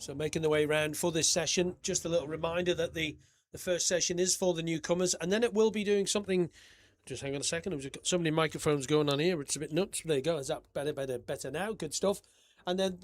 So making the way around for this session. Just a little reminder that the first session is for the newcomers, and then it will be doing something. Just hang on a second. I've just got so many microphones going on here. It's a bit nuts. There you go. Is that better now? Good stuff. And then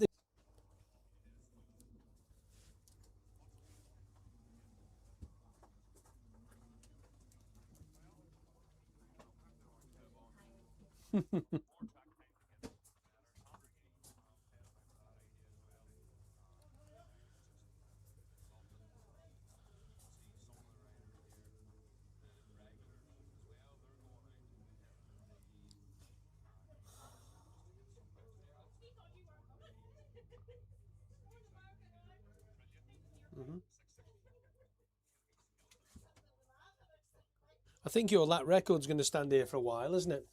I think your lap record's going to stand here for a while, isn't it?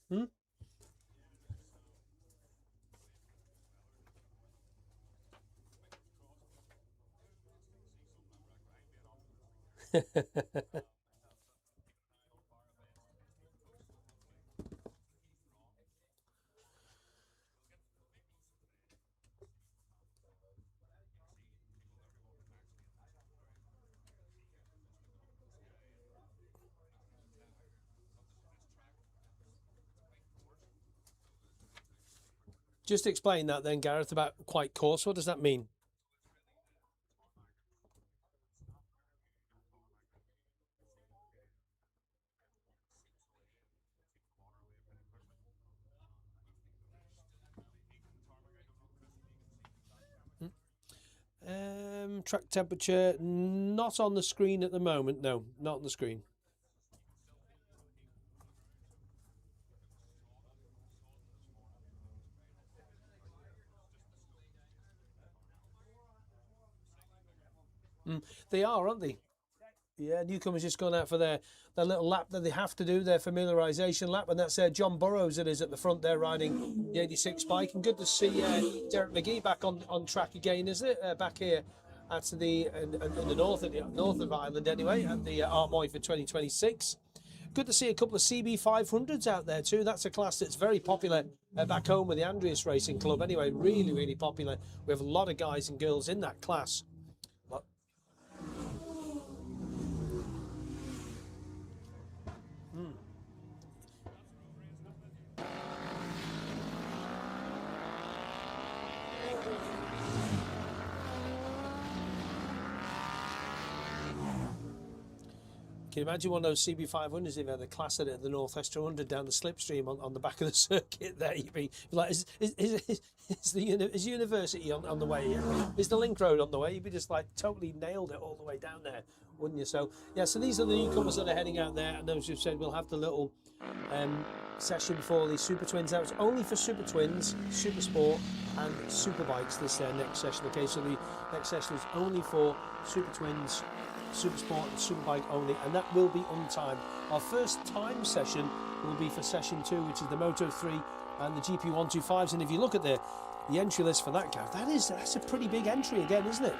Just explain that then, Gareth, about quite coarse. What does that mean? Track temperature, not on the screen at the moment. No, not on the screen. They are, aren't they? Yeah, newcomers just gone out for their little lap that they have to do, their familiarisation lap, and that's John Burrows that is at the front there riding the 86 bike. And good to see Derek McGee back on track again, isn't it? Back here at the in the north of Ireland anyway, at the Armoy for 2026. Good to see a couple of CB500s out there too. That's a class that's very popular back home with the Andreas Racing Club. Anyway, really, really popular. We have a lot of guys and girls in that class. Can you imagine one of those CB500s if you had a class at the Northwest 200 down the slipstream on the back of the circuit there? You'd be like, is university on the way? Is the link road on the way? You'd be just like totally nailed it all the way down there, wouldn't you? So, yeah, so these are the newcomers that are heading out there. And those who've said we'll have the little session for the Super Twins. That was only for Super Twins, Super Sport and Super Bikes this next session. Okay, so the next session is only for Super Twins, Super Sport and Superbike only, and that will be on time. Our first time session will be for session 2, which is the Moto 3 and the GP 125s. And if you look at the entry list for that, Gareth, that's a pretty big entry again, isn't it?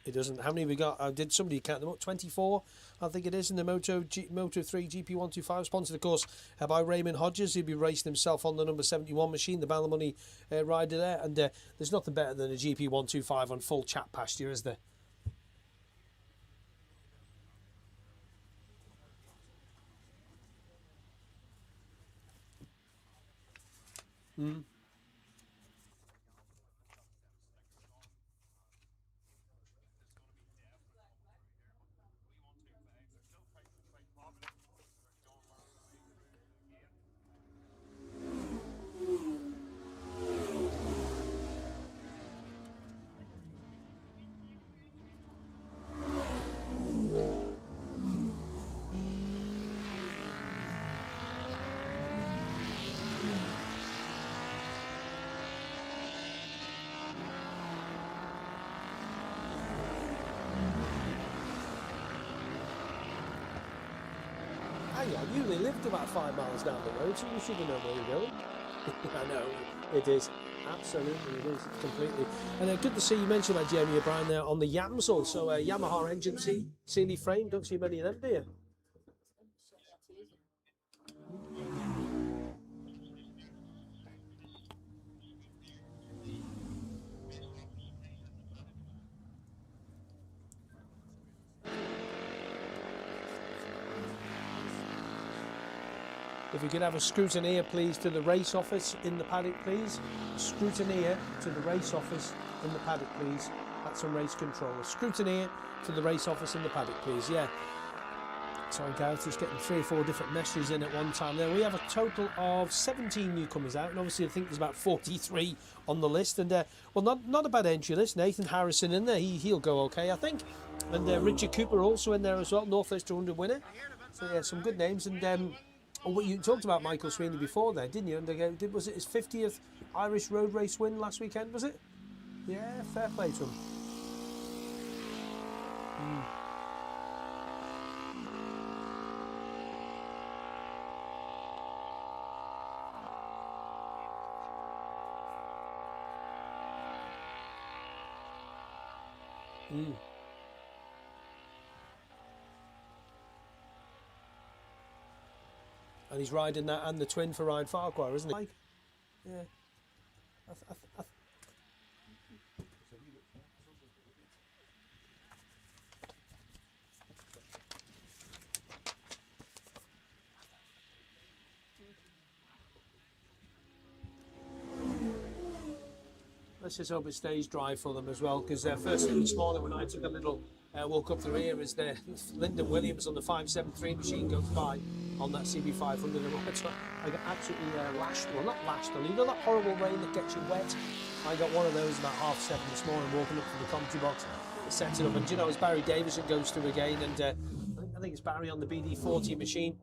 It doesn't. How many we got? Did somebody count them up? 24, I think it is, in the Moto 3 GP 125, sponsored, of course, by Raymond Hodges, who'll be racing himself on the number 71 machine, the Ballymoney rider there. And there's nothing better than a GP 125 on full chat pasture, is there? Yeah, you only lived about 5 miles down the road, so you should have known where you're going. I know, it is. Absolutely, it is. It's completely. And good to see you mentioned that, Jamie O'Brien, there on the Yamsel. So Yamaha engine, Sealy frame. Don't see many of them, do you? If we could have a scrutineer, please, to the race office in the paddock, please. A scrutineer to the race office in the paddock, please. That's on race control. A scrutineer to the race office in the paddock, please. Yeah. Sorry, Gareth, just getting 3 or 4 different messages in at one time there. We have a total of 17 newcomers out, and obviously I think there's about 43 on the list. And, well, not a bad entry list. Nathan Harrison in there. He'll go okay, I think. And Richard Cooper also in there as well, Northwest 200 winner. So, yeah, some good names. And well, you talked about Michael Sweeney before there, didn't you? And was it his 50th Irish road race win last weekend, was it? Yeah, fair play to him. And he's riding that and the twin for Ryan Farquhar, isn't he? Yeah. Let's just hope it stays dry for them as well, because first thing this morning when I took a little walk up through here, is Lyndon Williams on the 573 machine goes by on that CB500, and I got absolutely lashed. Well, not lashed on. You know that horrible rain that gets you wet? I got one of those about 7:30 this morning, walking up to the commentary box, sets it up, and you know, as Barry Davison goes through again, and I think it's Barry on the BD40 machine.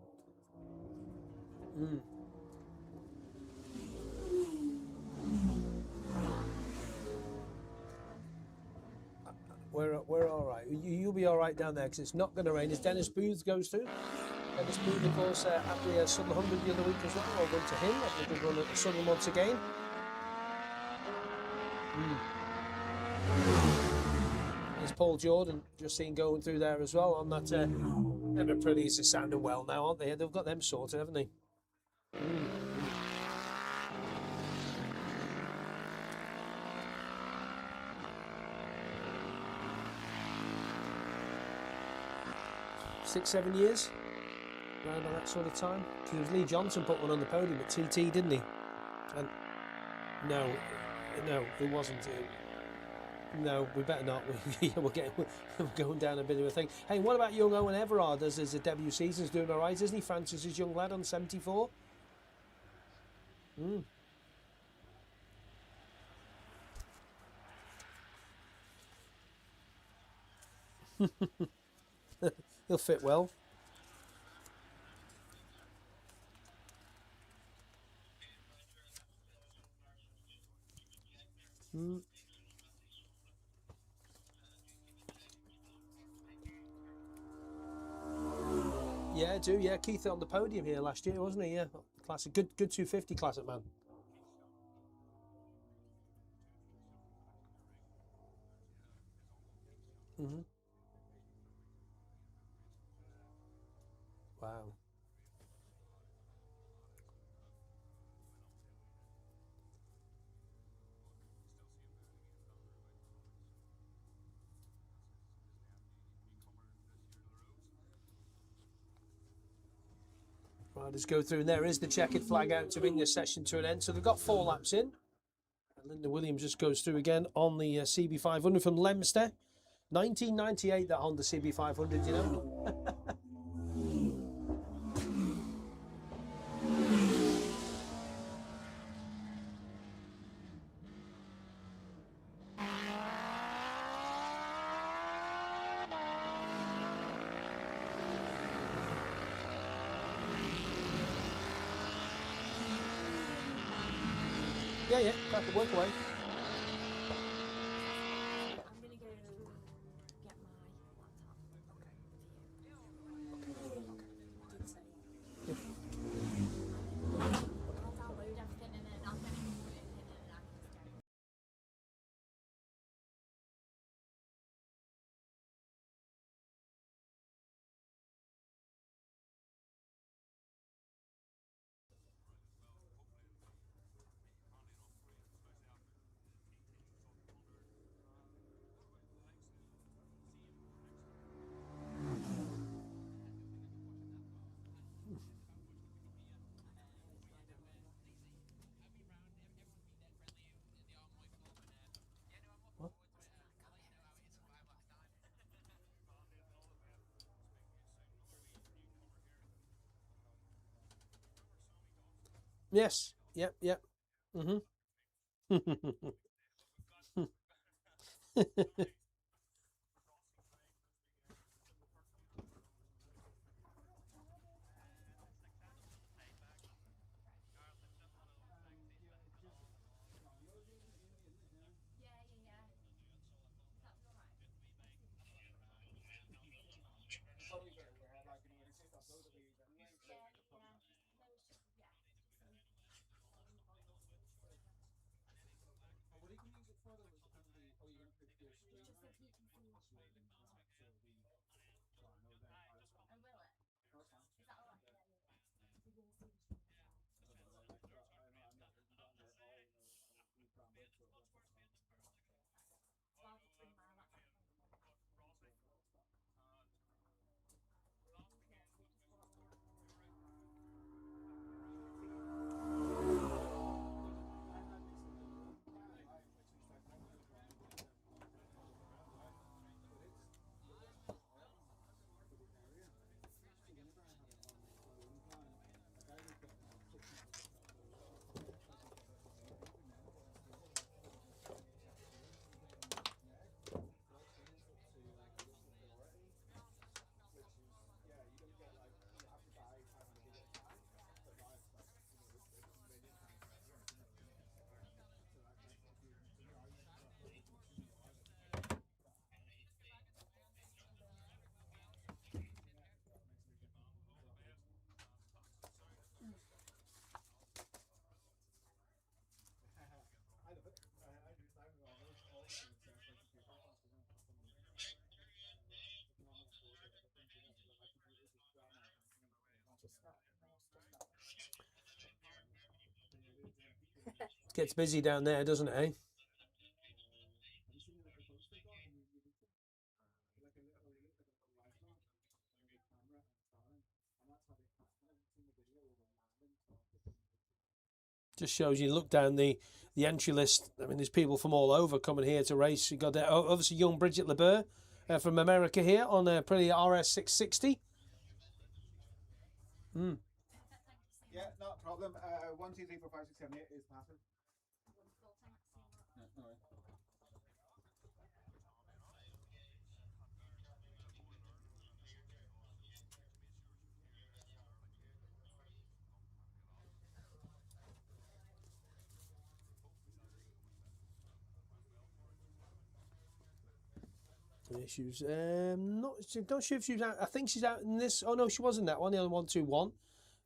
We're all right. You'll be all right down there, because it's not going to rain. As Dennis Booth goes through. Dennis Booth, of course, at the Southern 100 the other week as well. Well done to him. That's a good run at the Southern once again. There's Paul Jordan, just seen going through there as well on that. They're pretty sounding well now, aren't they? They've got them sorted, haven't they? 6-7 years, around about that sort of time. Because Lee Johnson put one on the podium at TT, didn't he? And no, it wasn't. No, we better not. We're going down a bit of a thing. Hey, what about young Owen Everard as his debut season's doing all right, isn't he? Francis's young lad on 74. He'll fit well. Yeah, I do. Yeah, Keith on the podium here last year, wasn't he? Yeah, classic. Good 250 classic man. Wow. Right, let's go through, and there is the checkered flag out to bring the session to an end. So they've got 4 laps in. And Linda Williams just goes through again on the CB500 from Leominster. 1998, that Honda CB500, you know. Yeah, crack the work away. I'm going to go get my laptop. Okay. Yes. Yep. Yep. Mm-hmm. Gets busy down there, doesn't it? Eh? Just shows you look down the entry list. I mean, there's people from all over coming here to race. You got obviously young Bridget LeBeur from America here on a pretty RS 660. Mm. Yeah, not a problem. 1, 2, 3, 4, 5, 6, 7, 8 is passive. No, no. She was not sure if she was out. I think she's out in this. Oh no, she wasn't that one. The other 1-2-1.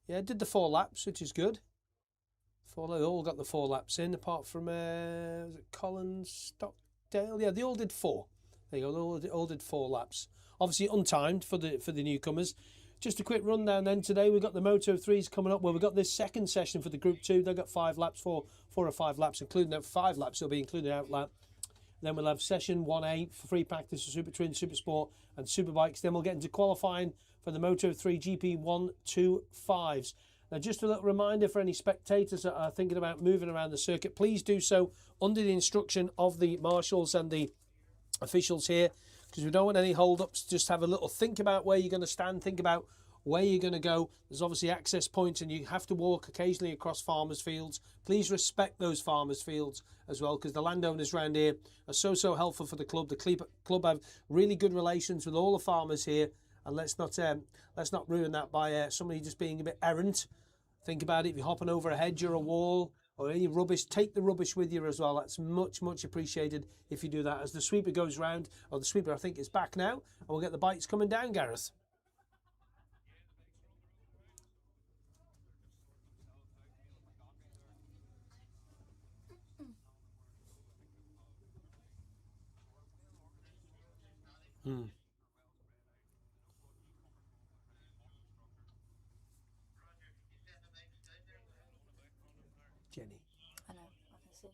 Yeah, did the 4 laps, which is good. They all got the 4 laps in, apart from was it Collins, Stockdale? Yeah, they all did 4. There you go. They all did 4 laps. Obviously untimed for the newcomers. Just a quick rundown then. Today we've got the Moto 3s coming up. Well, we've got this second session for the Group 2. They've got 5 laps, 4 or 5 laps, including that 5 laps. They'll be including out lap. Then we'll have session 1A for free practice for Super Twin, Super Sport and Superbikes. Then we'll get into qualifying for the Moto 3 GP 125s. Now, just a little reminder for any spectators that are thinking about moving around the circuit, please do so under the instruction of the marshals and the officials here, because we don't want any hold-ups. Just have a little think about where you're going to stand, think about where you're going to go. There's obviously access points and you have to walk occasionally across farmers' fields. Please respect those farmers' fields as well, because the landowners around here are so helpful for the club. The club have really good relations with all the farmers here, and let's not ruin that by somebody just being a bit errant. Think about it. If you're hopping over a hedge or a wall or any rubbish, take the rubbish with you as well. That's much appreciated if you do that. As the sweeper goes round, or the sweeper I think is back now, and we'll get the bikes coming down, Gareth. Jenny. I know, I can see.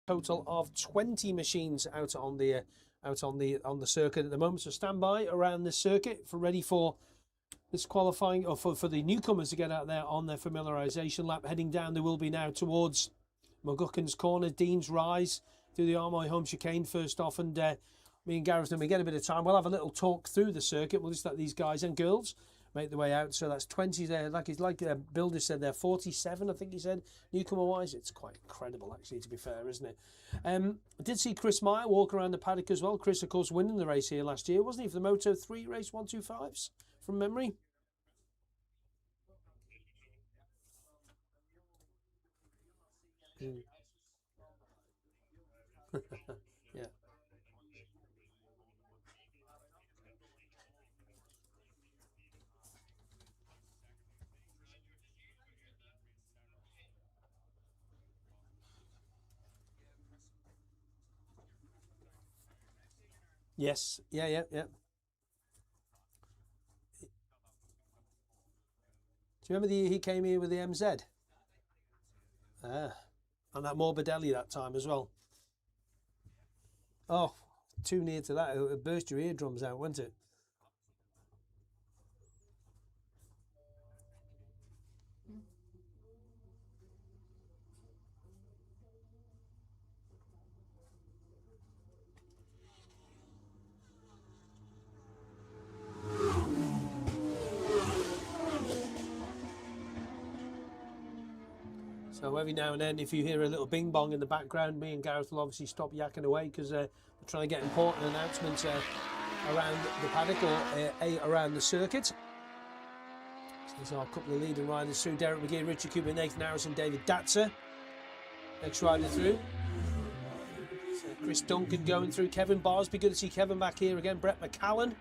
Total of 20 machines out on the circuit at the moment. So stand by around the circuit for ready for this qualifying, or for the newcomers to get out there on their familiarisation lap. Heading down, they will be now towards McGuckin's Corner, Dean's Rise, through the Armoy home chicane first off, and me and Gareth, when we get a bit of time, we'll have a little talk through the circuit. We'll just let these guys and girls make their way out. So that's 20 there, like Builder said there, 47 I think he said, newcomer wise. It's quite incredible actually, to be fair, isn't it? I did see Chris Meyer walk around the paddock as well. Chris, of course, winning the race here last year, wasn't he, for the Moto 3 race 125s from memory? Yeah. Yes. Yeah. Do you remember he came here with the MZ? Ah, and that Morbidelli that time as well. Oh, too near to that. It would burst your eardrums out, wouldn't it? So every now and then, if you hear a little bing bong in the background, me and Gareth will obviously stop yakking away, because we're trying to get important announcements around the paddock, or around the circuit. So these are a couple of leading riders through: Derek McGee, Richard Cooper, Nathan Harrison, David Datzer. Next rider through. So Chris Duncan going through. Kevin Barsby, good to see Kevin back here again. Brett McCallan.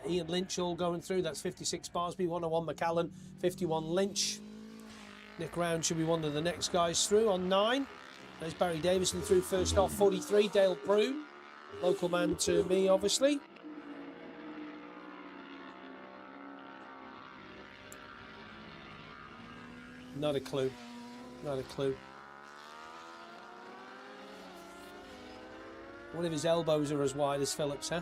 Ian Lynch all going through. That's 56 Barsby, 101 McCallan, 51 Lynch. Nick Round should be one of the next guys through on 9. There's Barry Davison through first off, 43, Dale Broom. Local man to me, obviously. Not a clue. Not a clue. One of his elbows are as wide as Phillips, huh?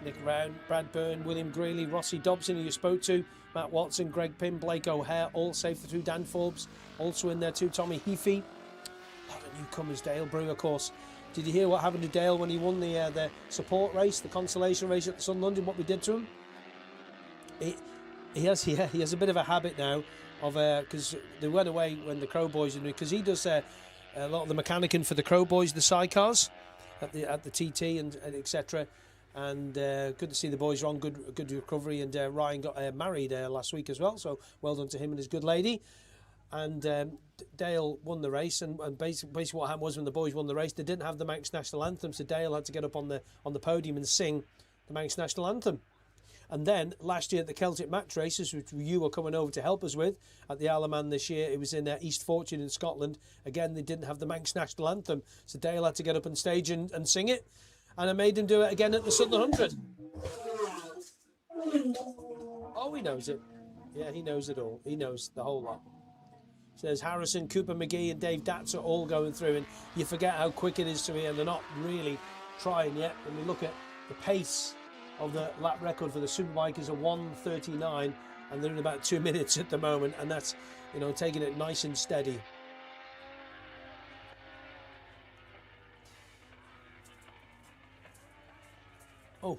Nick Round, Brad Byrne, William Greeley, Rossi Dobson, who you spoke to, Matt Watson, Greg Pym, Blake O'Hare, all safe through. Dan Forbes also in there too. Tommy Heafy. A lot of newcomers. Dale Brew, of course. Did you hear what happened to Dale when he won the support race, the consolation race at the Sun London? What we did to him? He has a bit of a habit now of because they went away when the Crow Boys, because he does a lot of the mechanicking for the Crow Boys, the sidecars at the TT and etc. And good to see the boys are on good recovery. And Ryan got married last week as well, so well done to him and his good lady. And Dale won the race, and basically what happened was, when the boys won the race, they didn't have the Manx National Anthem, so Dale had to get up on the podium and sing the Manx National Anthem. And then last year at the Celtic Match Races, which you were coming over to help us with at the Isle of Man this year, it was in East Fortune in Scotland. Again, they didn't have the Manx National Anthem, so Dale had to get up on stage and sing it. And I made him do it again at the Southern 100. Oh, he knows it. Yeah, he knows it all. He knows the whole lot. So there's Harrison, Cooper McGee and Dave Datzer all going through, and you forget how quick it is to me, and they're not really trying yet. When we look at the pace of the lap record for the Superbikers are 1:39, and they're in about 2 minutes at the moment, and that's, taking it nice and steady. Oh.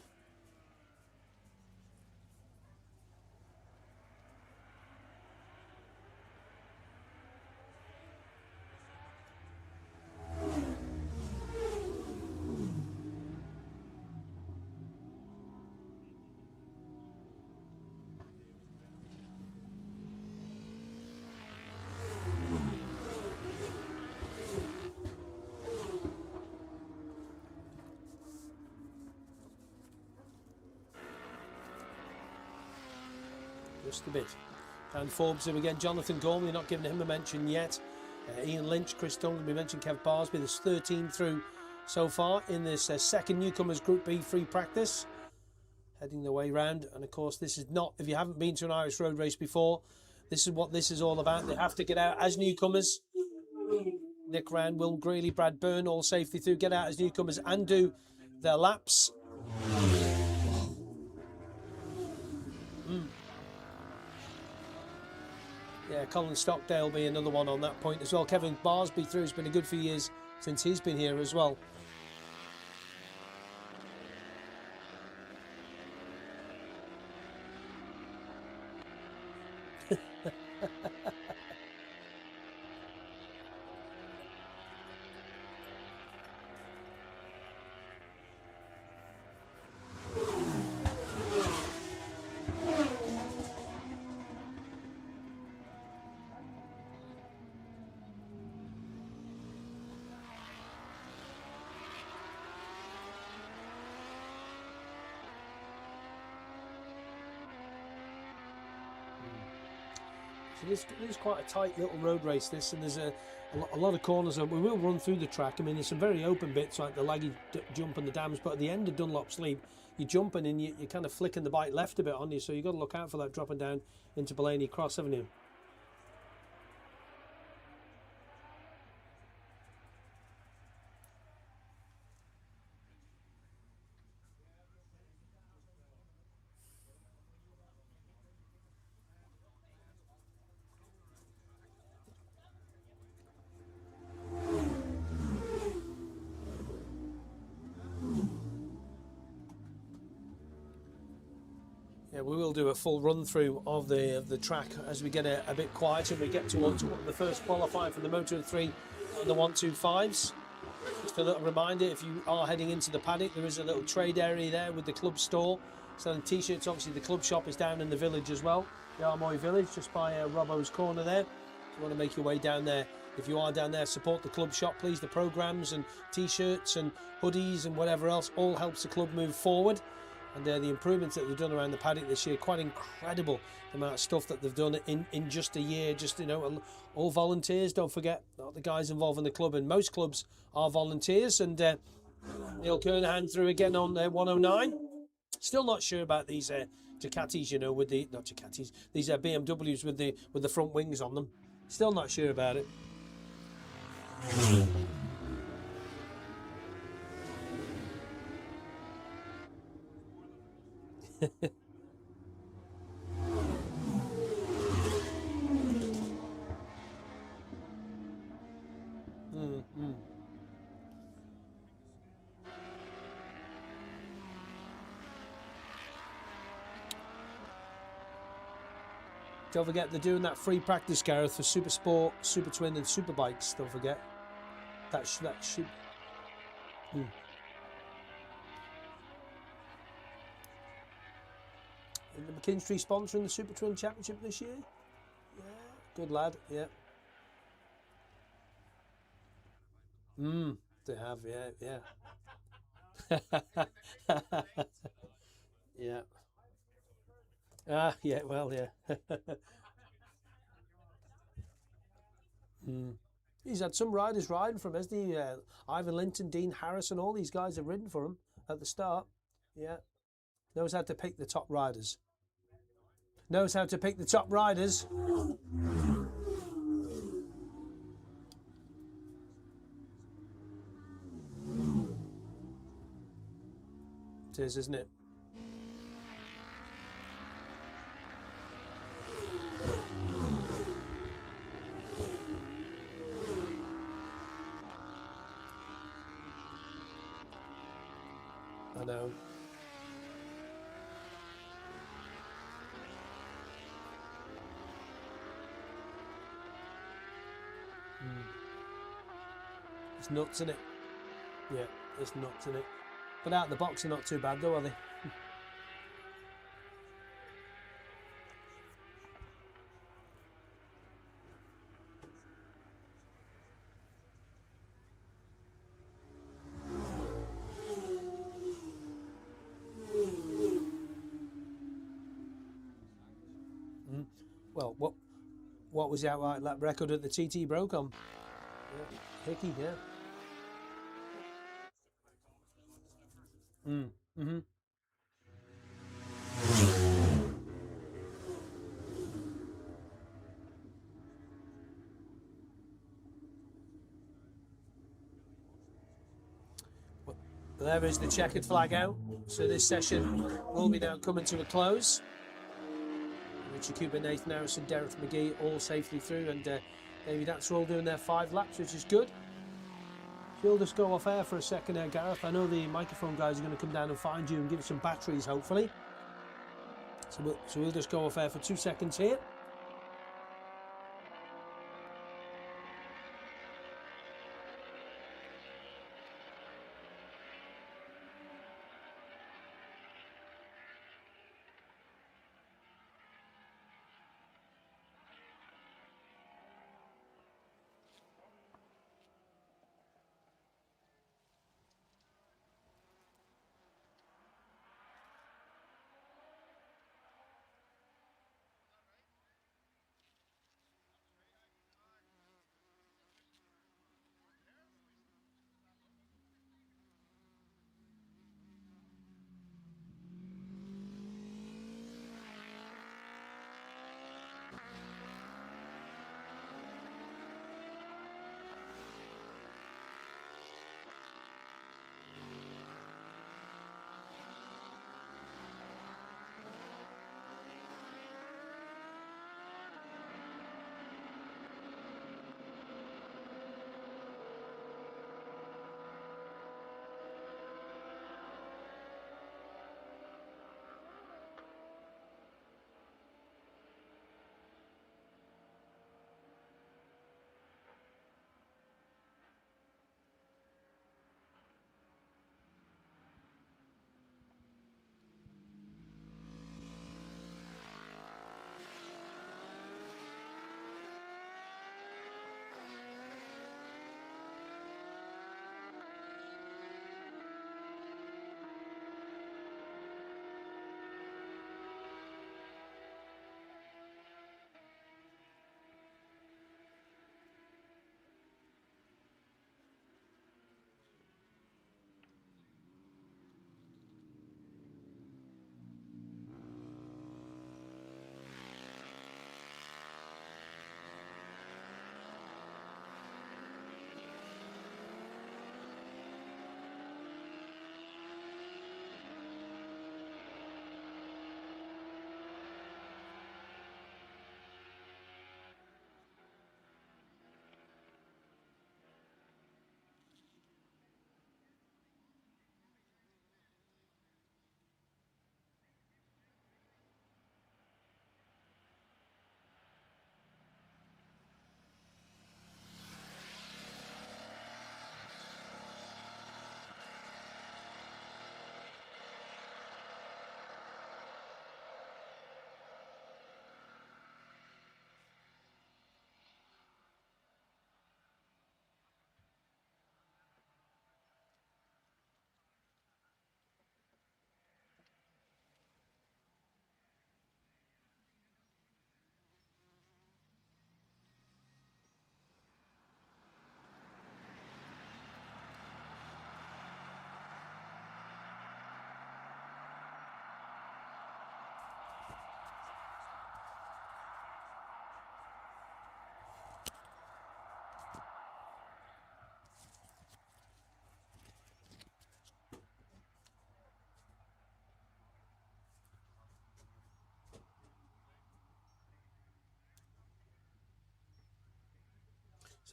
Just a bit. And Forbes him again. Jonathan Gormley, not giving him a mention yet. Ian Lynch, Chris Duncan, we mentioned Kev Barsby. There's 13 through so far in this second newcomers Group B free practice. heading the way round. And of course, this is not, if you haven't been to an Irish road race before, this is what this is all about. They have to get out as newcomers. Nick Ryan, Will Greeley, Brad Byrne, all safely through, get out as newcomers and do their laps. Yeah, Colin Stockdale will be another one on that point as well. Kevin Barsby through, has been a good few years since he's been here as well. It is quite a tight little road race, this, and there's a lot of corners. We will run through the track. I mean, there's some very open bits like the laggy jump and the dams, but at the end of Dunlop Sleep, you're jumping and you're kind of flicking the bike left a bit on you, so you've got to look out for that dropping down into Blaney Cross, haven't you? Yeah, we will do a full run through of the track as we get a bit quieter. We get towards the first qualifying for the Moto 3 and the 125s. Just a little reminder, if you are heading into the paddock, there is a little trade area there with the club store selling t-shirts. Obviously the club shop is down in the village as well, the Armoy village, just by Robbo's corner there. If you want to make your way down there, if you are down there, support the club shop, please. The programmes and t-shirts and hoodies and whatever else all helps the club move forward. And the improvements that they've done around the paddock this year, quite incredible, the amount of stuff that they've done in just a year. Just, you know, all volunteers, don't forget, not the guys involved in the club, and most clubs are volunteers. And Neil Kernahan through again on 109. Still not sure about these Ducatis, you know, with the, not Ducatis, these BMWs with the front wings on them. Still not sure about it. Don't forget, they're doing that free practice, Gareth, for Super Sport, Super Twin and Super Bikes. Don't forget. That should... And the McKinstry sponsoring the Super Twin Championship this year? Yeah, good lad, yeah. They have, yeah. Yeah. Yeah, well, yeah. He's had some riders riding for him, hasn't he? Ivan Linton, Dean Harrison, all these guys have ridden for him at the start. Yeah. Knows how to pick the top riders. Knows how to pick the top riders. It is, isn't it? I know. It's nuts, isn't it? Yeah, it's nuts, isn't it? But out of the box, they're not too bad, though, are they? Well, what was the outright lap record at the TT Brocom? Yeah. Hickey, yeah. There is the checkered flag out. So this session will be now coming to a close. Richard Cooper, Nathan Harrison, Gareth McGee all safely through, and David Atzer doing their 5 laps, which is good. So we'll just go off air for a second there, Gareth. I know the microphone guys are going to come down and find you and give you some batteries, hopefully. So we'll just go off air for 2 seconds here.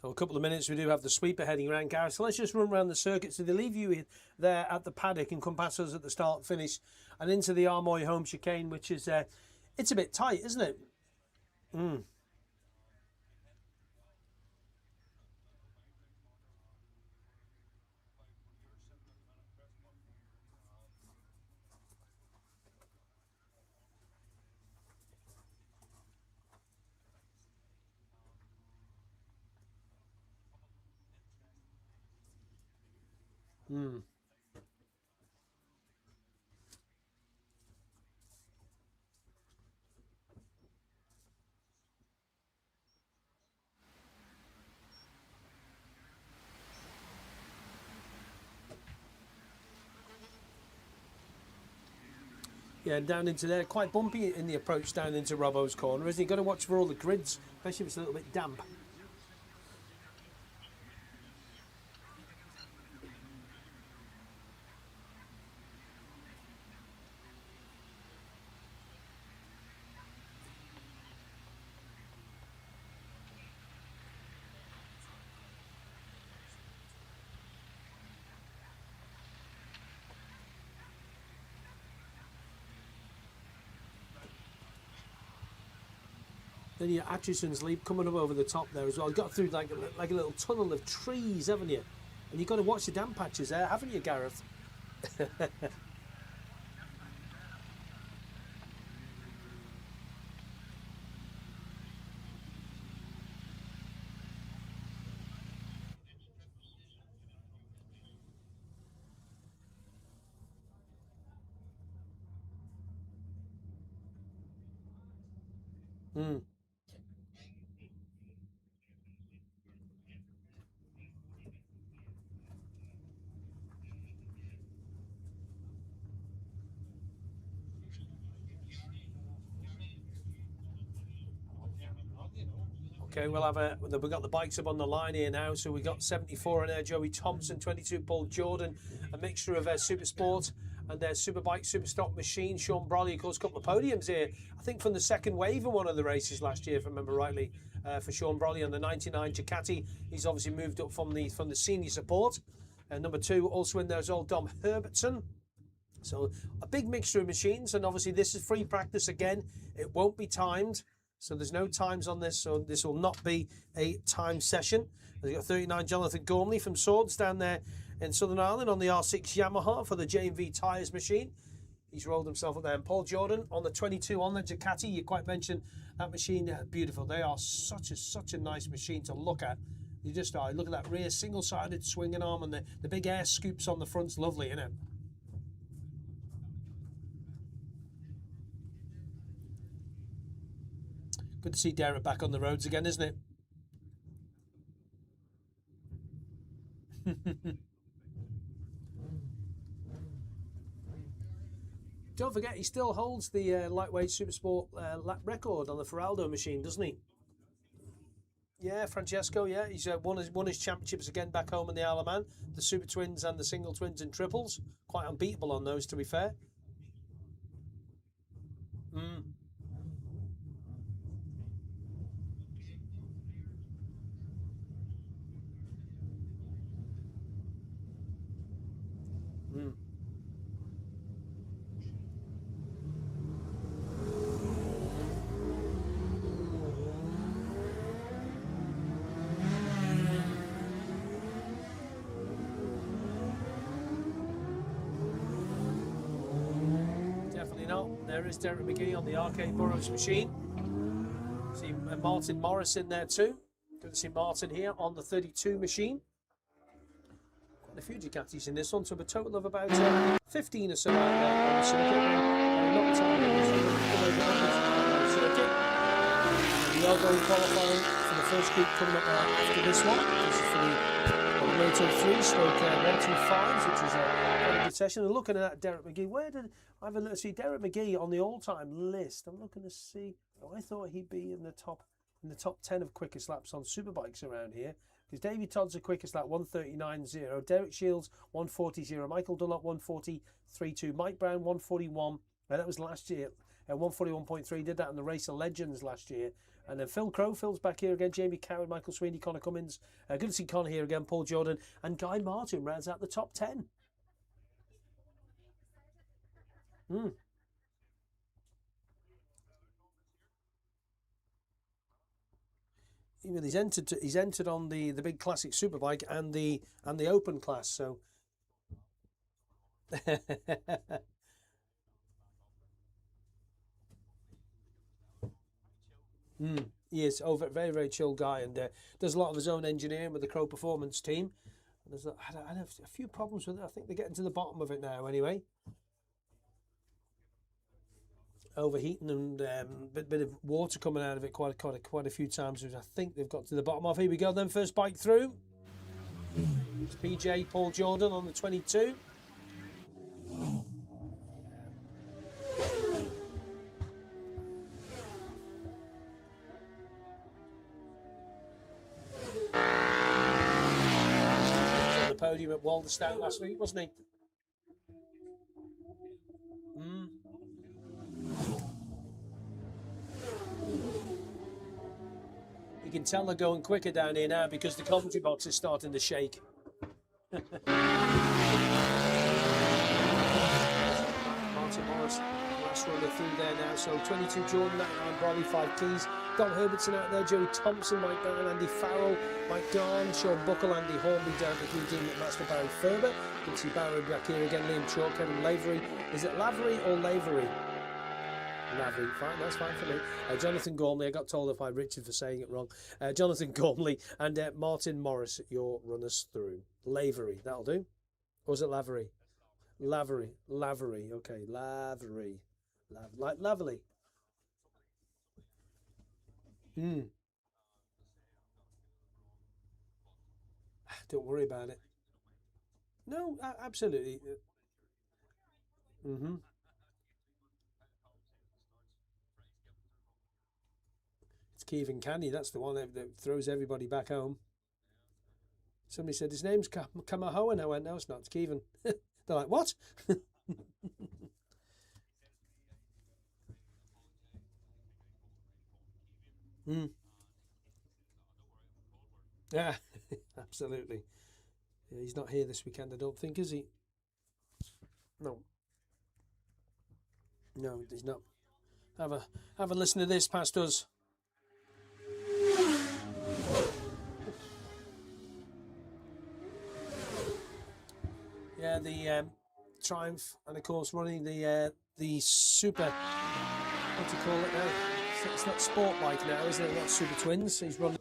So a couple of minutes, we do have the sweeper heading around, Gareth. So let's just run around the circuit. So they leave you there at the paddock and come past us at the start finish and into the Armoy home chicane, which is, it's a bit tight, isn't it? Mm. Mm. Yeah, and down into there, quite bumpy in the approach down into Robbo's corner, isn't he? Got to watch for all the grids, especially if it's a little bit damp. Then your Atchison's Leap coming up over the top there as well. Got through like a little tunnel of trees, haven't you? And you've got to watch the damp patches there, haven't you, Gareth? Okay, we've got the bikes up on the line here now. So we've got 74 in there, Joey Thompson, 22, Paul Jordan, a mixture of Super Sport and their Superbike, Superstock machine. Sean Brolly, of course, a couple of podiums here. I think from the second wave in one of the races last year, if I remember rightly, for Sean Brolly on the 99 Ducati. He's obviously moved up from the senior support. And number 2, also in there is old Dom Herbertson. So a big mixture of machines, and obviously this is free practice again. It won't be timed. So there's no times on this, so this will not be a time session. We've got 39 Jonathan Gormley from Swords down there in Southern Ireland on the R6 Yamaha for the J&V tyres machine. He's rolled himself up there. And Paul Jordan on the 22 on the Ducati. You quite mentioned that machine, beautiful. They are such a nice machine to look at. You just look at that rear single-sided swinging arm, and the big air scoops on the front's lovely, isn't it? Good to see Derek back on the roads again, isn't it? Don't forget, he still holds the lightweight Supersport lap record on the Feraldo machine, doesn't he? Yeah, Francesco, yeah. He's won his championships again back home in the Isle of Man. The Super Twins and the Single Twins and Triples. Quite unbeatable on those, to be fair. There is Derek McGee on the Arcade Burrows machine. See Martin Morris in there too. Good to see Martin here on the 32 machine. Quite a few Ducatis in this one, so a total of about 15 or so out there on the circuit. We are going qualifying for the first group coming up after this one. This is for the Moto 3 stroke 125s, which is a good session. And looking at Derek McGee, where did I have a look? See Derek McGee on the all-time list. I'm looking to see. Oh, I thought he'd be in the top 10 of quickest laps on superbikes around here. Because Davey Todd's the quickest lap, 139.0. Derek Shields 140.0. Michael Dunlop 143.2. Mike Brown 141. That was last year. 141.3. Did that in the Race of Legends last year. And then Phil Crow, Phil's back here again. Jamie Coward, Michael Sweeney, Connor Cummins. Good to see Connor here again. Paul Jordan and Guy Martin rounds out the top 10. Even he's entered on the big classic superbike and the open class. So he is very, very chill guy, and does a lot of his own engineering with the Crow Performance team. And I had a few problems with it. I think they're getting to the bottom of it now anyway. Overheating and bit of water coming out of it quite a few times, which I think they've got to the bottom of. Here we go then, first bike through. It's PJ Paul Jordan on the 22. On the podium at Walderstown last week, wasn't he? You can tell they're going quicker down here now because the commentary box is starting to shake. Martin Morris, last runner through there now. So 22 Jordan, 99 Brolly, 5 Keys. Don Herbertson out there, Joey Thompson, Mike Brown, Andy Farrell, Mike Garn, Sean Buckle, Andy Hornby, down to Hugh Dean, McMaster, Barry Ferber. You can see Barry back here again, Liam Chalk, Kevin Lavery. Is it Lavery or Lavery? Lavery, fine, that's fine for me. Jonathan Gormley, I got told by Richard for saying it wrong. Jonathan Gormley and Martin Morris, your runners through. Lavery, that'll do. Or is it Lavery? Lavery, Lavery, okay, Lavery. Like lovely. Don't worry about it. No, absolutely. It's Kevin Canny. That's the one that throws everybody back home. Somebody said his name's Kamaho, and I went, no, it's not. It's Kevin. They're like, what? Yeah, absolutely. Yeah, he's not here this weekend, I don't think, is he? No. No, he's not. Have a listen to this past us. Yeah, the Triumph, and of course running the Super. What do you call it now? It's not Sport Bike now, isn't it? Not Super Twins. He's running.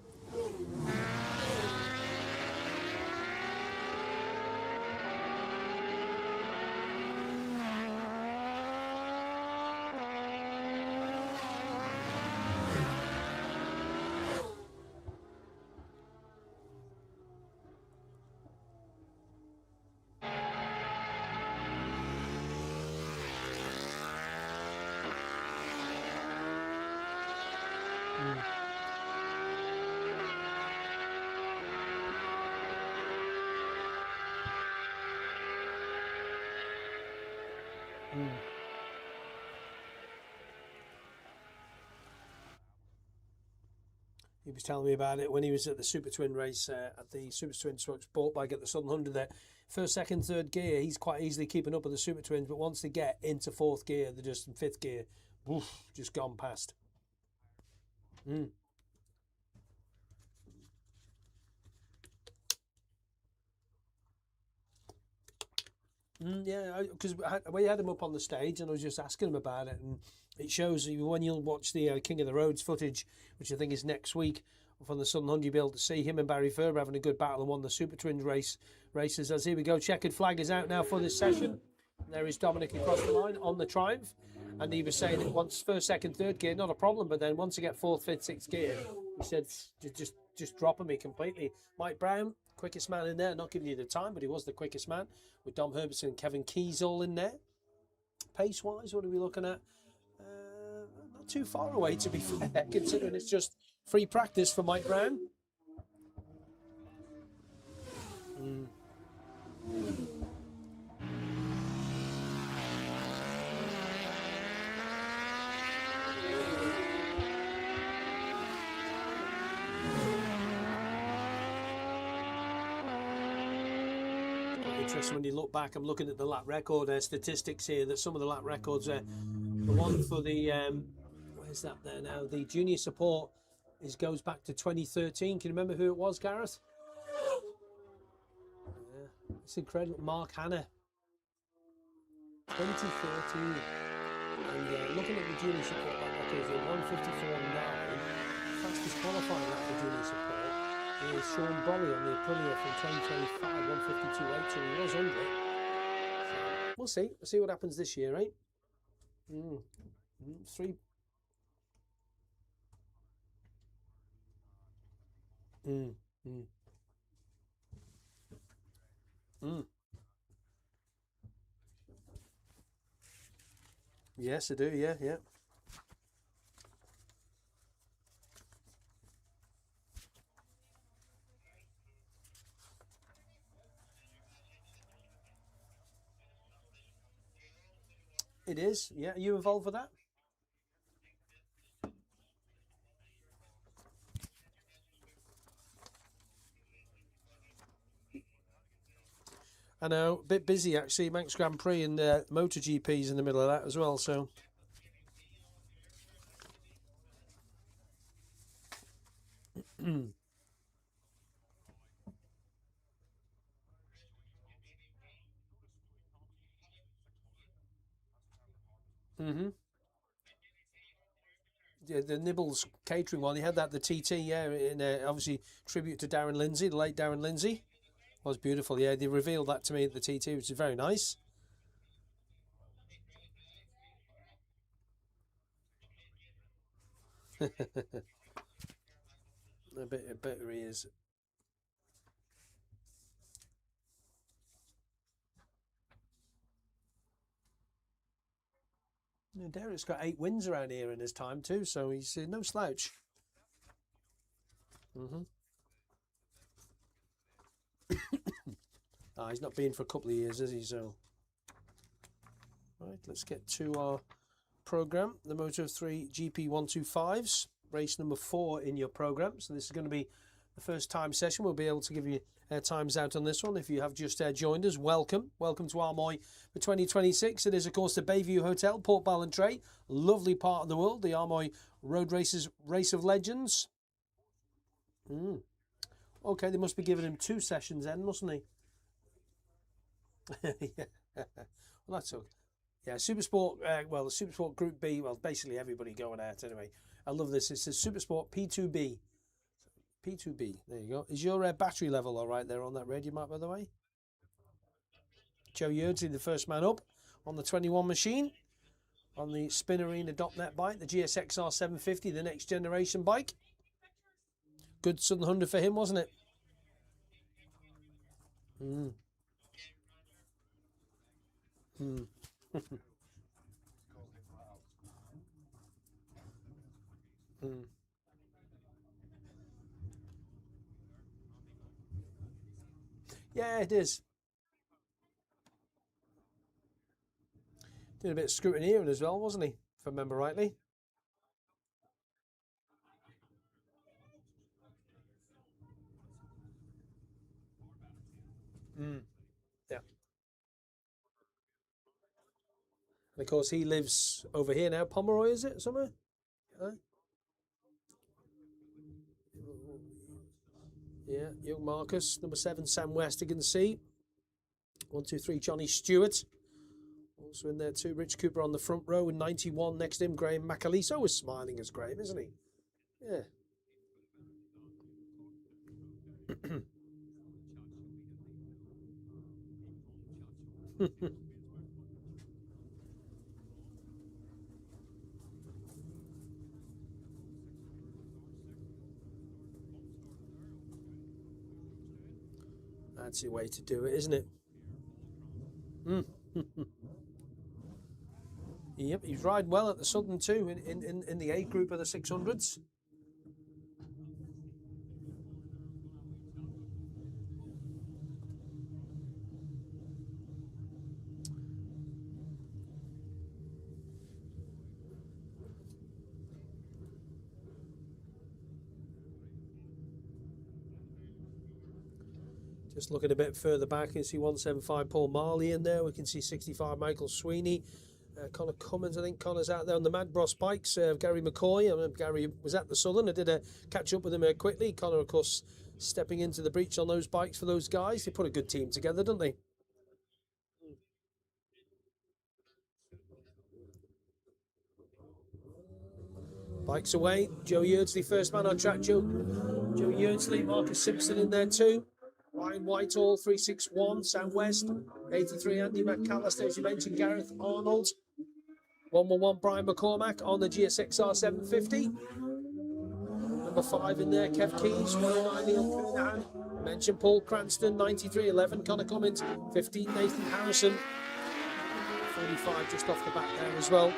He was telling me about it when he was at the Super Twin race at the Super Twin Sport Bike at the Southern 100 there. First, second, third gear, he's quite easily keeping up with the Super Twins, but once they get into fourth gear, they're just in fifth gear. Oof, just gone past. Yeah, because we had him up on the stage and I was just asking him about it, and it shows you when you'll watch the King of the Roads footage, which I think is next week from the Southern 100, you'll be able to see him and Barry Ferber having a good battle and won the Super Twins races. As here we go, checkered flag is out now for this session. There is Dominic across the line on the Triumph, and he was saying that once first, second, third gear, not a problem, but then once you get fourth, fifth, sixth gear, he said just dropping me completely. Mike Brown, quickest man in there, not giving you the time, but he was the quickest man, with Dom Herbertson and Kevin Keys all in there. Pace wise, what are we looking at? Not too far away, to be fair, considering it's just free practice for Mike Brown. Interesting when you look back. I'm looking at the lap record statistics here, that some of the lap records the one for the where's that there now, the junior support goes back to 2013. Can you remember who it was, Gareth? Yeah, it's incredible. Mark Hanna, 2013. And looking at the junior support lap records, 154.9, fastest qualifying lap for junior support is Sean Bolly on the Aprilia from 2025, 152.8, so he was under it. So we'll see what happens this year, right? Three. Yes, I do. Yeah. It is. Yeah, are you involved with that? I know, a bit busy actually. Manx Grand Prix and MotoGP's in the middle of that as well. So Mm-hmm. Yeah, the Nibbles catering one. He had that at the TT, yeah, in obviously tribute to Darren Lindsay, the late Darren Lindsay. Was beautiful, yeah. They revealed that to me at the TT, which is very nice. A bit he is. Yeah, Derek's got 8 wins around here in his time too, so he's no slouch. Mm-hmm. He's not been for a couple of years, has he? So, right, let's get to our program. The Moto 3 GP125s, race number 4 in your program. So this is going to be the first time session. We'll be able to give you times out on this one. If you have just joined us, welcome. Welcome to Armoy for 2026. It is, of course, the Bayview Hotel, Port Ballantrae. Lovely part of the world, the Armoy Road Races Race of Legends. Okay, they must be giving him 2 sessions then, mustn't they? Yeah. Well, that's okay. Yeah, Supersport, well, the Supersport Group B, well, basically everybody going out anyway. I love this. It says Supersport P2B. P2B, there you go. Is your battery level all right there on that radio map, by the way? Joe Yerdsley, the first man up on the 21 machine, on the Spinarena.net bike, the GSXR 750, the next generation bike. Good Southern Honda for him, wasn't it? Mm. Mm. Mm. Yeah, it is. Did a bit of scrutineering as well, wasn't he? If I remember rightly. Mm. Yeah. And of course, he lives over here now. Pomeroy, is it? Somewhere? Yeah, young Marcus. Number 7, Sam West, you can see. 1, 2, 3, Johnny Stewart. Also in there too. Rich Cooper on the front row. 91 next to him. Graham McAleese. Always smiling as Graham, isn't he? Yeah. That's the way to do it, isn't it? Mm. Yep, he's riding well at the Southern too, in the A group of the 600s. Just looking a bit further back, you can see 175 Paul Marley in there. We can see 65 Michael Sweeney. Connor Cummins, I think Connor's out there on the Mad Bros bikes. Gary McCoy, I mean, Gary was at the Southern. I did a catch up with him quickly. Connor, of course, stepping into the breach on those bikes for those guys. They put a good team together, don't they? Bikes away. Joe Yerdsley, first man on track. Joe Yerdsley, Marcus Simpson in there too. Ryan Whitehall, 361. Sam West, 83. Andy McAllister, as you mentioned. Gareth Arnold. 111 Brian McCormack on the GSXR 750. Number 5 in there, Kev Keys. 109 Neil Coonahan. Mentioned Paul Cranston, 93.11. Connor Cummins, 15 Nathan Harrison. 45 just off the back there as well.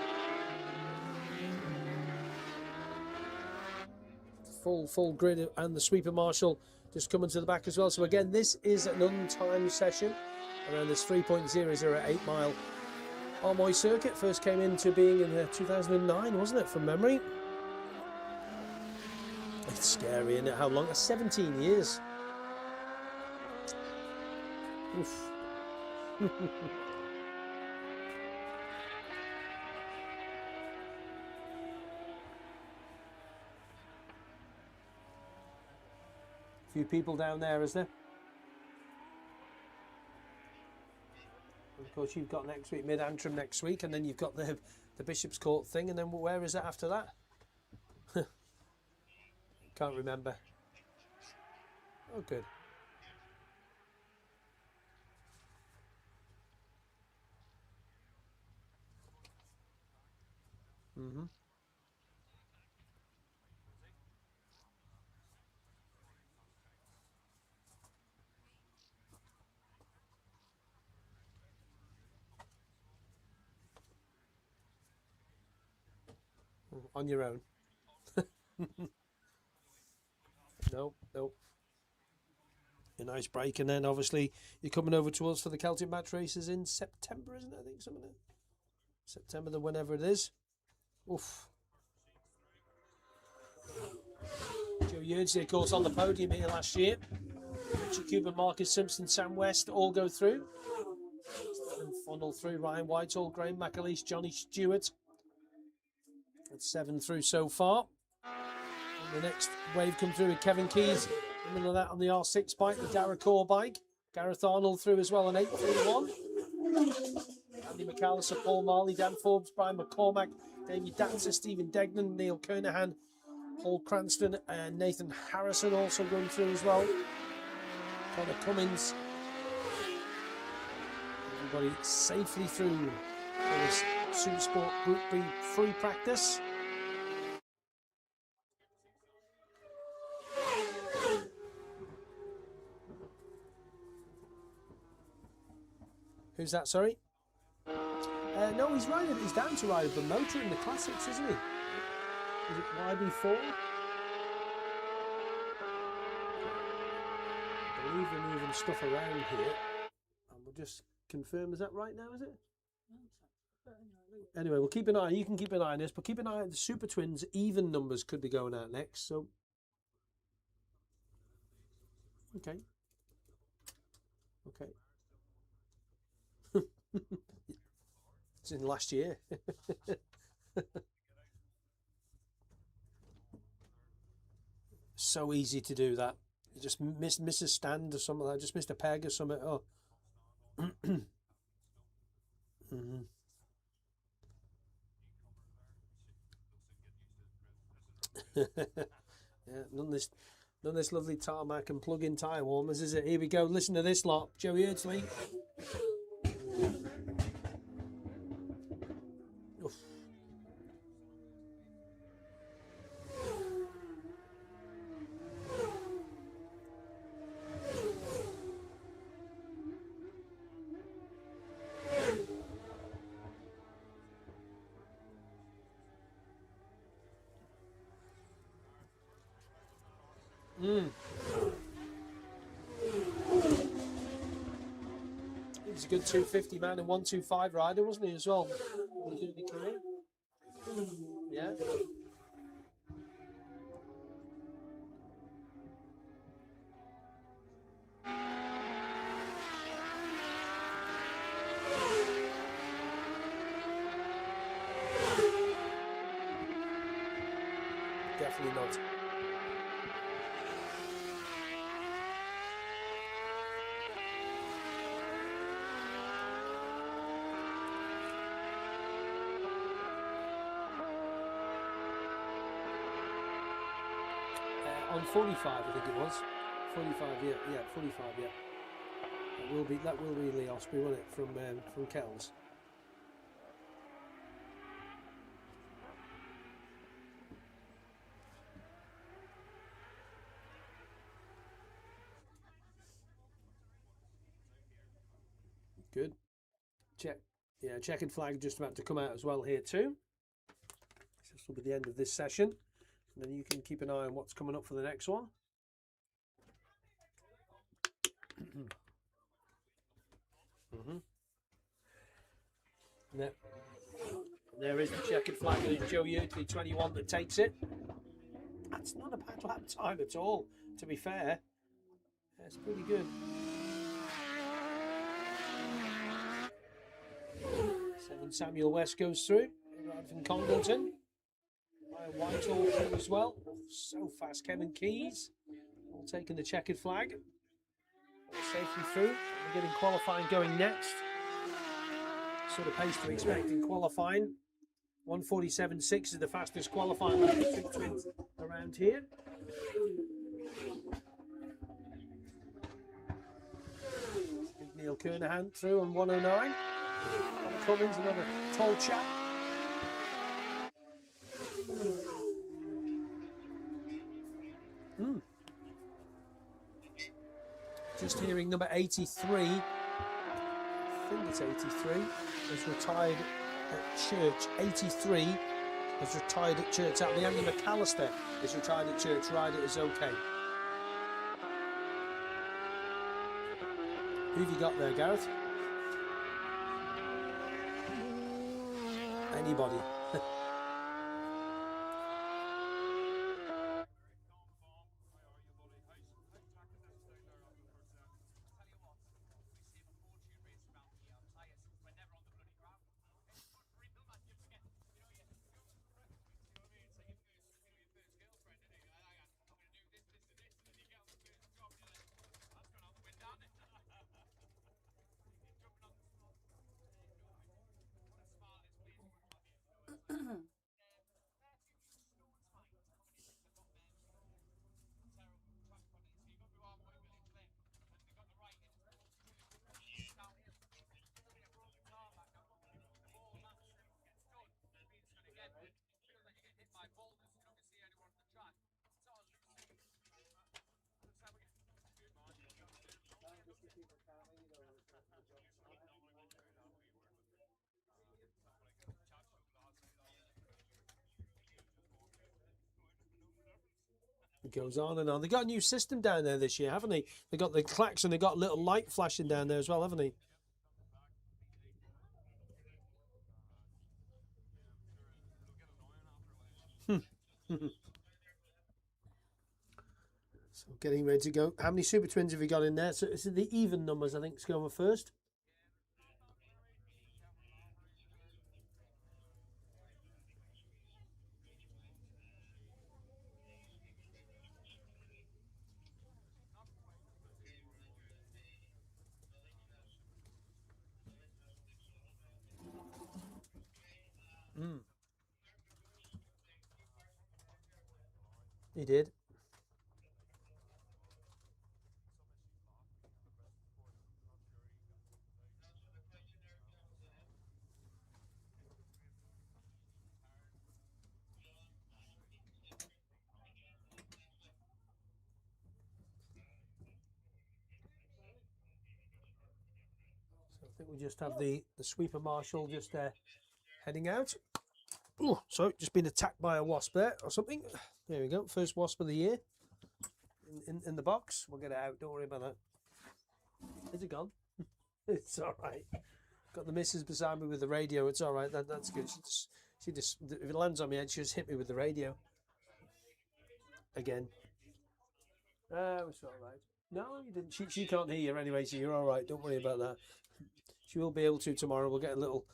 Full grid, and the sweeper marshal just coming to the back as well. So again, this is an untimed session around this 3.008 mile Armoy circuit. First came into being in 2009, wasn't it, from memory? It's scary, isn't it? How long? 17 years. Oof. A few people down there, is there? And of course, you've got next week Mid-Antrim next week, and then you've got the Bishop's Court thing, and then where is it after that? Can't remember. Oh, good. Mm-hmm. On your own. No, no. A nice break, and then obviously you're coming over to us for the Celtic match races in September, isn't it? I think something like September, the whenever it is. Oof. Joe Yeardsley, of course, on the podium here last year. Richard Cooper, Marcus Simpson, Sam West all go through. And funnel through Ryan Whitehall, Graham McAleese, Johnny Stewart. That's 7 through so far. And the next wave come through with Kevin Keys. In the middle of that on the R6 bike, the Darragh bike. Gareth Arnold through as well on 8-3-1. Andy McAllister, Paul Marley, Dan Forbes, Brian McCormack, David Dancer, Stephen Degnan, Neil Kernahan, Paul Cranston, and Nathan Harrison also going through as well. Connor Cummins. Everybody safely through for this Supersport Group B free practice. Who's that, sorry? No, he's down to ride a promoter in the classics, isn't he? Is it YB4? I believe they're moving stuff around here. And we'll just confirm, is that right now, is it? Anyway, we'll keep an eye. You can keep an eye on this, but keep an eye on the Super Twins. Even numbers could be going out next, so. Okay. Okay. It's in last year. So easy to do that. You just miss a stand or something like that. Just missed a peg or something. Oh. Mm-hmm. Yeah, none of this lovely tarmac and plug-in tyre warmers, is it? Here we go. Listen to this lot. Joe Yeardsley. Oof. He was a good 250 man and 125 rider, wasn't he, as well? Yeah. Definitely not. On 45, I think it was. 45, yeah, 45, yeah. That will be Lee Osprey, won't it, from Kells. Good. Checkered flag just about to come out as well here too. This will be the end of this session. And then you can keep an eye on what's coming up for the next one. There is the checkered flag. There's Joe Yeardsley, 21, that takes it. That's not a bad lap time at all, to be fair. That's pretty good. 7 Samuel West goes through. Right from Congleton. Whitehall through as well. So fast, Kevin Keys. All taking the checkered flag. All safely through. We're getting qualifying going next. Sort of pace to expect in qualifying. 1:47.6 is the fastest qualifying lap for Super Twins around here. Neil Kernahan through on 109. Cummins, another tall chap. Just hearing number 83, I think it's 83, has retired at church. 83 has retired at church. That'll be Andy McAllister is retired at church. Rider is okay. Who have you got there, Gareth? Anybody? It goes on and on. They got a new system down there this year, haven't they? They got the klaxon, they got a little light flashing down there as well, haven't they? So getting ready to go. How many Super Twins have you got in there? So this is the even numbers, I think, is going first. He did. So I think we just have the sweeper marshal just heading out. Oh, so just been attacked by a wasp there or something. There we go. First wasp of the year in the box. We'll get it out. Don't worry about that. Is it gone? It's all right. Got the missus beside me with the radio. It's all right. That's good. She just if it lands on me, she just hit me with the radio again. It's all right. No, you didn't. She can't hear you anyway, so you're all right. Don't worry about that. She will be able to tomorrow. We'll get a little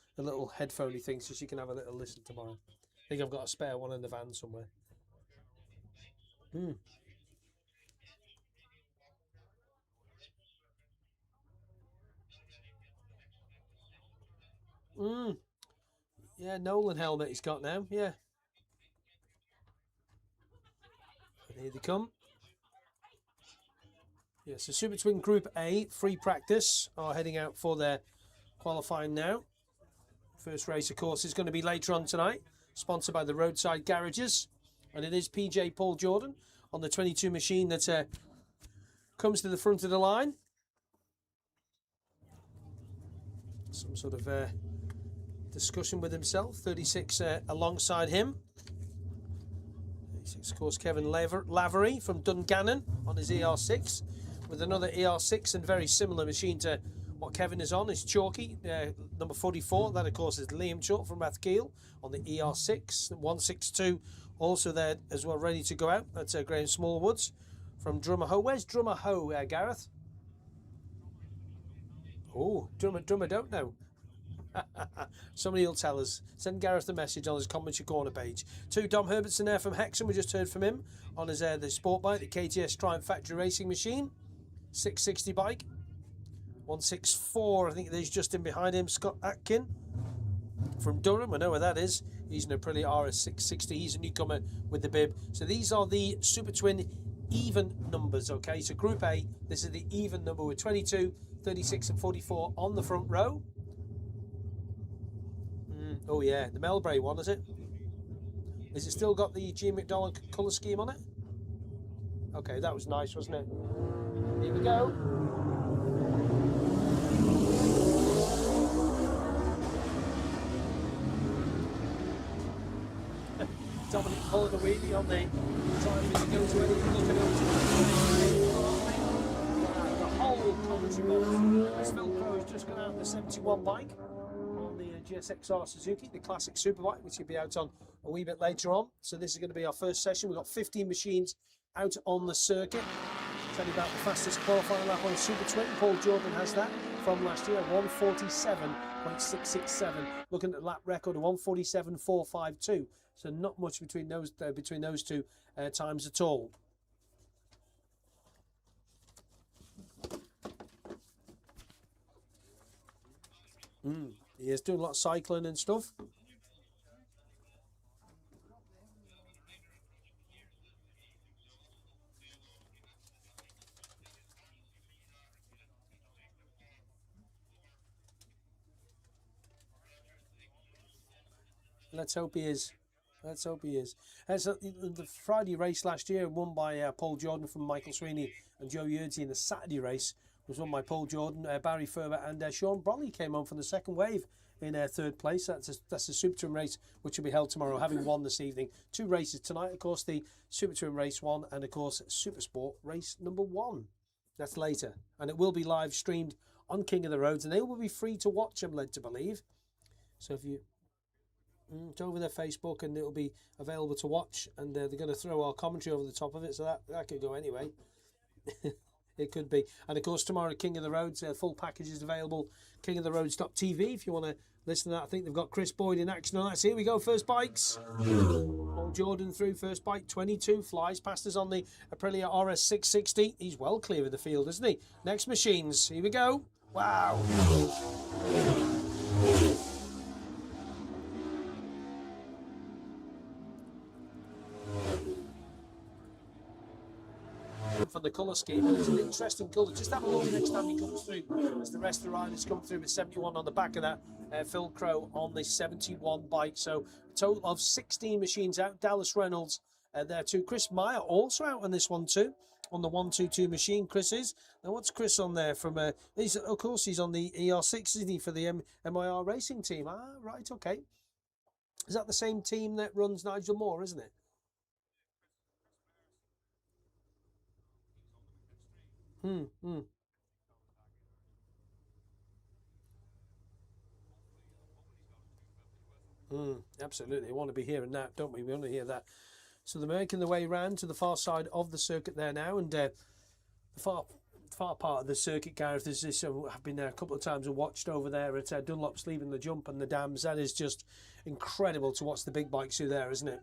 headphoney thing so she can have a little listen tomorrow. I think I've got a spare one in the van somewhere. Yeah, Nolan helmet he's got now. Yeah. And here they come. Yeah, so Super Twin Group A, free practice, are heading out for their qualifying now. First race, of course, is going to be later on tonight, sponsored by the Roadside Garages. And it is PJ Paul Jordan on the 22 machine that comes to the front of the line. Some sort of discussion with himself. 36 alongside him. 36, of course, Kevin Lavery from Dungannon on his ER6. With another ER6 and very similar machine to what Kevin is on, is Chalky, number 44. That, of course, is Liam Chalk from Rathkeil on the ER6. 162 also there as well, ready to go out. That's Graham Smallwoods from Drummer Ho. Where's Drummer Ho, Gareth? Oh, Drummer don't know. Somebody will tell us. Send Gareth a message on his commentary corner page. 2, Dom Herbertson there from Hexham. We just heard from him on his the sport bike, the KTS Triumph Factory Racing Machine. 660 bike. 164, I think there's just in behind him, Scott Atkin from Durham. I know where that is. He's an Aprilia RS660. He's a newcomer with the bib. So these are the Super Twin even numbers, okay? So Group A, this is the even number with 22, 36 and 44 on the front row. Oh yeah, the Melbray one, is it? Is it still got the G McDonald colour scheme on it? Okay, that was nice, wasn't it? Here we go. Dominic pulling a wheelie on the time as he goes to anything looking over the whole commentary box. As Phil Crow has just gone out on the 71 bike on the GSXR Suzuki, the classic superbike, which will be out on a wee bit later on. So this is going to be our first session. We've got 15 machines out on the circuit. Tell you about the fastest qualifying lap on a Super Twin. Paul Jordan has that from last year, 147.667. Looking at the lap record of 147.452. So not much between those two times at all. He is doing a lot of cycling and stuff. Let's hope he is. Let's hope he is. So the Friday race last year, won by Paul Jordan from Michael Sweeney and Joe Yeardsey, and the Saturday race was won by Paul Jordan, Barry Ferber and Sean Brolly came on from the second wave in third place. That's a Super Twin race which will be held tomorrow, having won this evening. 2 races tonight, of course, the Super Twin race 1 and of course Super Sport race number 1. That's later, and it will be live streamed on King of the Roads, and they will be free to watch, I'm led to believe. So if you it's over their Facebook, and it'll be available to watch, and they're going to throw our commentary over the top of it, so that could go anyway. It could be. And of course tomorrow King of the Roads, full package is available, kingoftheroads.tv if you want to listen to that. I think they've got Chris Boyd in action on that. So here we go, first bikes. Paul Jordan through first bike, 22, flies past us on the Aprilia RS660. He's well clear of the field, isn't he? Next machines, here we go. Wow. For the colour scheme, it's an interesting colour. Just have a look next time he comes through, as the rest of the riders come through with 71 on the back of that. Phil Crow on the 71 bike. So a total of 16 machines out. Dallas Reynolds there too. Chris Meyer also out on this one too, on the 122 machine. Chris is. Now what's Chris on there from? Of course he's on the ER6, isn't he, for the MIR racing team? Ah, right, okay. Is that the same team that runs Nigel Moore, isn't it? Absolutely. We want to be hearing that, don't we? We want to hear that. So they're making their way round to the far side of the circuit there now, and the far part of the circuit, Gareth, is this. I've been there a couple of times and watched over there at Dunlop's leaving the jump and the dams. That is just incredible to watch the big bikes through there, isn't it?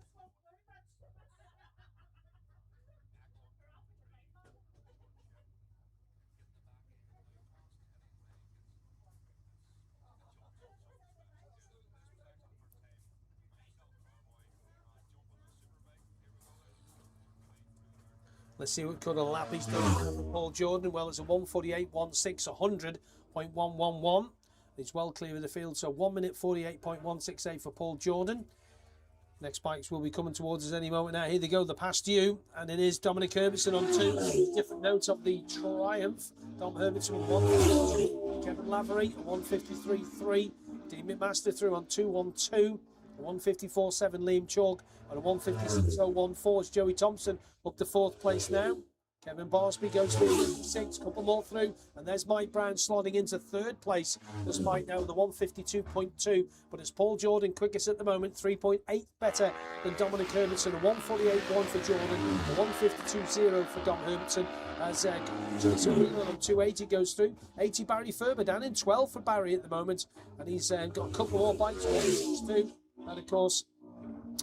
Let's see what kind of lap he's done for Paul Jordan. Well, it's a 1:48.16, 100.111. It's well clear of the field, so 1 minute 48.168 for Paul Jordan. Next bikes will be coming towards us any moment now. Here they go, the past you, and it is Dominic Herbertson on 2. Different notes of the Triumph. Dom Herbertson on 1:52. Kevin Lavery on 1:53.3. Dean McMaster through on 2:12. 1:54.7 Liam Chalk, and a 1:56.014 is Joey Thompson up to 4th place now. Kevin Barsby goes through 6, couple more through, and there's Mike Brown slotting into 3rd place. There's Mike now with the 152.2, but it's Paul Jordan quickest at the moment, 3.8 better than Dominic Herbertson, a 148.1 for Jordan, a 152.0 for Dom Herbertson. As Jason Wheeler on 280 goes through, 80 Barry Ferber down in 12 for Barry at the moment, and he's got a couple more bites, 162, and of course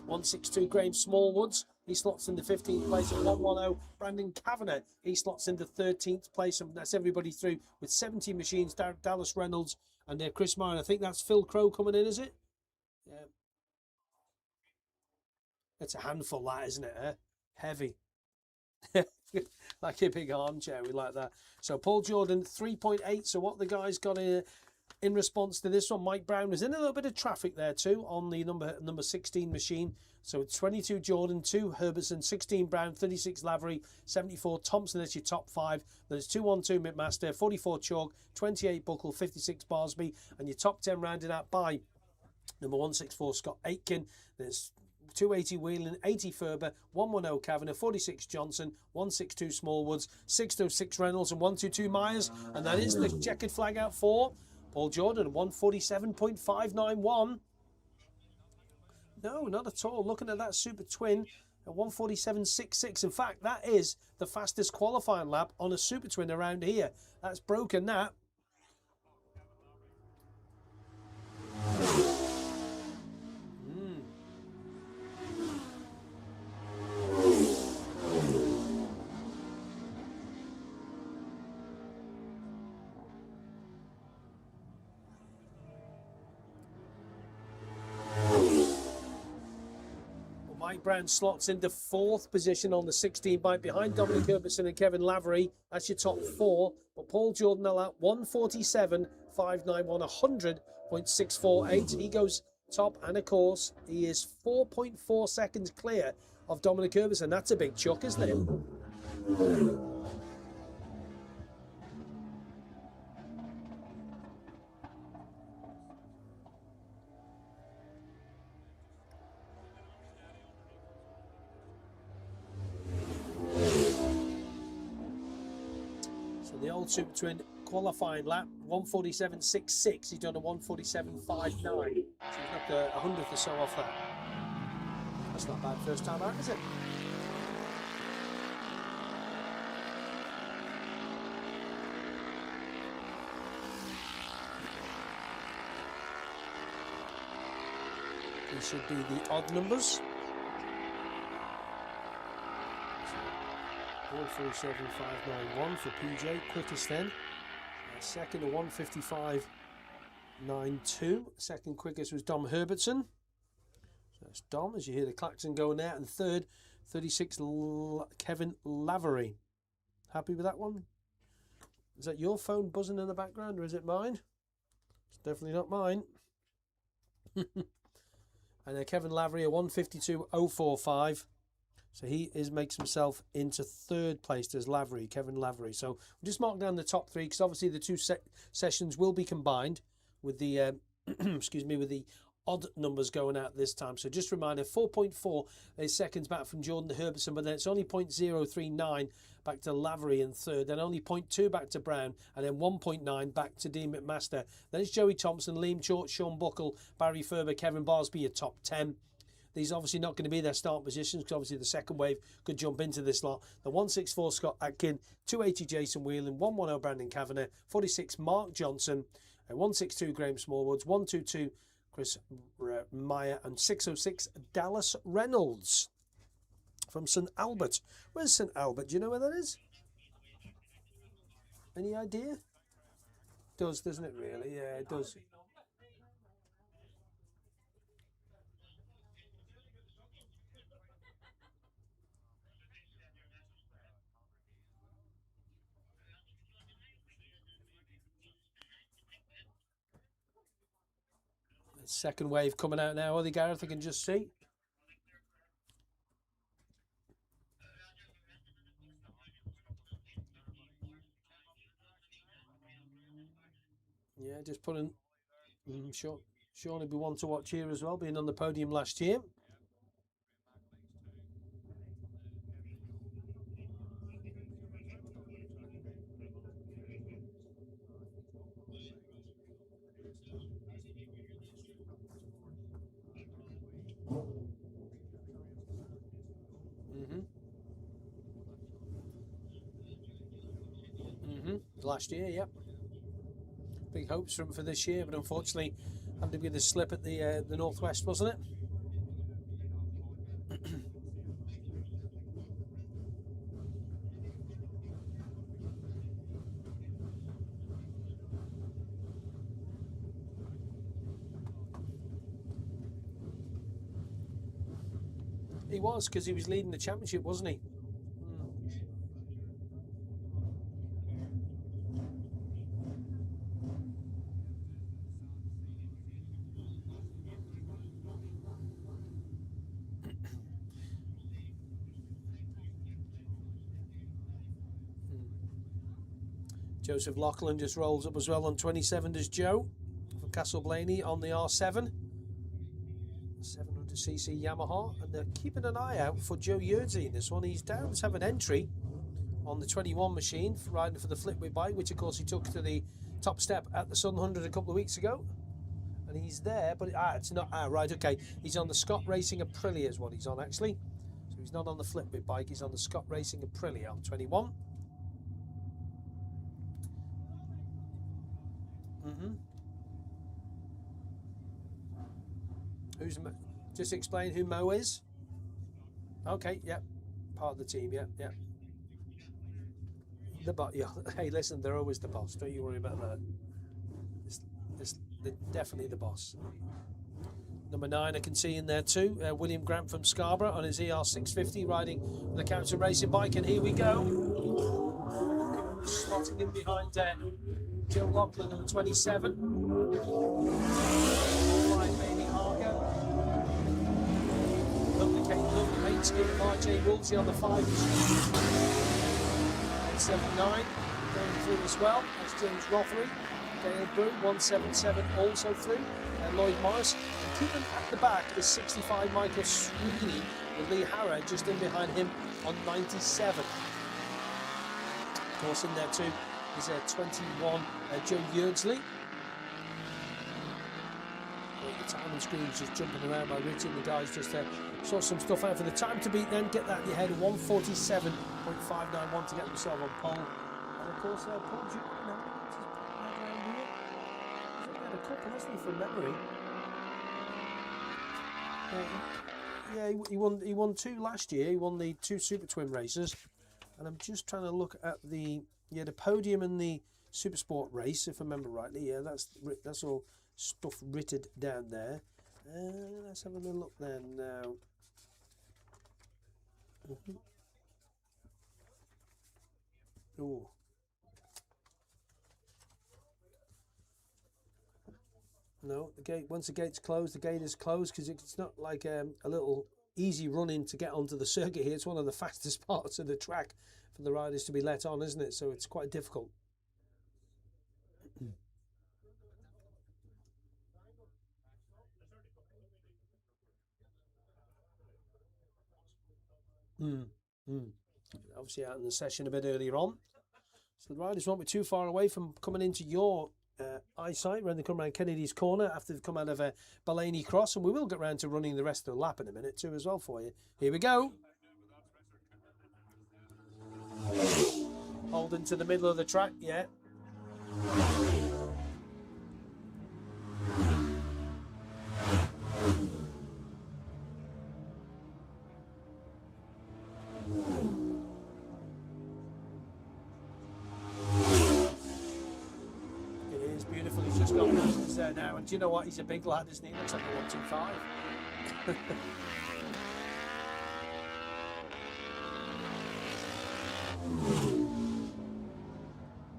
162 Graham Smallwoods. He slots in the 15th place at 110. Brandon Kavanagh, he slots in the 13th place, and that's everybody through with 70 machines. Dallas Reynolds and Chris Meyer. I think that's Phil Crow coming in, is it? Yeah. It's a handful, that, isn't it? Eh? Heavy. Like a big armchair, we like that. So Paul Jordan, 3.8. So what the guys got in response to this one, Mike Brown was in a little bit of traffic there too on the number 16 machine. So it's 22 Jordan, 2 Herbertson, 16 Brown, 36 Lavery, 74 Thompson. That's your top 5. Then it's 212 McMaster, 44 Chalk, 28 Buckle, 56 Barsby, and your top 10 rounded out by number 164 Scott Aitken. There's 280 Whelan, 80 Ferber, 110 Kavanagh, 46 Johnson, 162 Smallwoods, 606 Reynolds, and 122 Myers. And that is the checkered flag out for Paul Jordan, 147.591. No, not at all. Looking at that Super Twin at 147.66. In fact, that is the fastest qualifying lap on a Super Twin around here. That's broken that. Mike Brown slots into 4th position on the 16 bike behind Dominic Herbertson and Kevin Lavery. That's your top 4. But Paul Jordan now at 147.591, 100.648. He goes top, and of course, he is 4.4 seconds clear of Dominic Herbertson. That's a big chuck, isn't it? The old Super Twin qualifying lap, 147.66. He's done a 147.59. So he's knocked a 100th or so off that. That's not bad first time out, is it? These should be the odd numbers. 147.591 for PJ, quickest then. Second, a 155.92. Second quickest was Dom Herbertson. So that's Dom, as you hear the klaxon going there. And third, 36 Kevin Lavery. Happy with that one? Is that your phone buzzing in the background, or is it mine? It's definitely not mine. And Kevin Lavery, a 152.045. So he makes himself into 3rd place. There's Lavery, Kevin Lavery. So we'll just mark down the top 3, because obviously the 2 sessions will be combined with the excuse me, with the odd numbers going out this time. So just a reminder, 4.4 seconds back from Jordan Herbertson, but then it's only 0.039 back to Lavery in 3rd, then only 0.2 back to Brown, and then 1.9 back to Dean McMaster. Then it's Joey Thompson, Liam Chort, Sean Buckle, Barry Ferber, Kevin Barsby, your top 10. These obviously not going to be their start positions, because obviously the second wave could jump into this lot. The 164 Scott Atkin, 280 Jason Whelan, 110 Brandon Kavanagh, 46 Mark Johnson, 162 Graham Smallwoods, 122 Chris Meyer, and 606 Dallas Reynolds from St Albert. Where's St Albert? Do you know where that is? Any idea? Does, doesn't it really? Yeah, it does. Second wave coming out now, are they, Gareth? I can just see. Yeah, just putting. Sure, surely be one to watch here as well, being on the podium last year. last year, yep. Big hopes for him for this year, but unfortunately had to be the slip at the Northwest, wasn't it? He was, because he was leading the championship, wasn't he? Joseph Lachlan just rolls up as well on 27, does Joe from Castle Blaney on the R7. 700cc Yamaha, and they're keeping an eye out for Joe Yeardsey in this one. He's down to have an entry on the 21 machine, riding for the Flipwhip bike, which of course he took to the top step at the Sun 100 a couple of weeks ago. And he's there, but it's not, right, okay. He's on the Scott Racing Aprilia is what he's on, actually. So he's not on the Flipwhip bike, he's on the Scott Racing Aprilia on 21. Who's just explain who Mo is? Okay, yeah, part of the team, yeah. The boss, yeah. Hey, listen, they're always the boss. Don't you worry about that. They're definitely the boss. Number 9, I can see in there too. William Grant from Scarborough on his ER650, riding the Counter Racing bike, and here we go. Slotting in behind Joe Lachlan, number 27. Flying Baby Harger. Lovely mate scheme of RJ Woolsey on the 5. 179 going through as well. That's James Rothery. Dale Brew, 177 also through. Lloyd Morris. And keeping at the back is 65 Michael Sweeney with Lee Harrow just in behind him on 97. Of course, in there too is 21 Joe Yeardsley. The time and screen's just jumping around by Richie, and the guys just sort some stuff out for the time to beat, then get that in your head. 147.591 to get themselves on pole. And of course, Paul Jr. He's had a couple, hasn't he, from memory? Yeah, he won 2 last year. He won the 2 Super Twin races, and I'm just trying to look at the podium and the Super Sport race, if I remember rightly. Yeah, that's all stuff written down there. Let's have a little look then now. Oh. No, the gate. Once the gate's closed, the gate is closed, because it's not like a little easy run in to get onto the circuit here. It's one of the fastest parts of the track for the riders to be let on, isn't it? So it's quite difficult. Obviously out in the session a bit earlier on. So the riders won't be too far away from coming into your eyesight when they come around Kennedy's Corner after they've come out of Ballaney Cross, and we will get round to running the rest of the lap in a minute too as well for you. Here we go. Holding to the middle of the track, yeah. Now, and do you know what? He's a big lad, isn't he? Looks like a 125.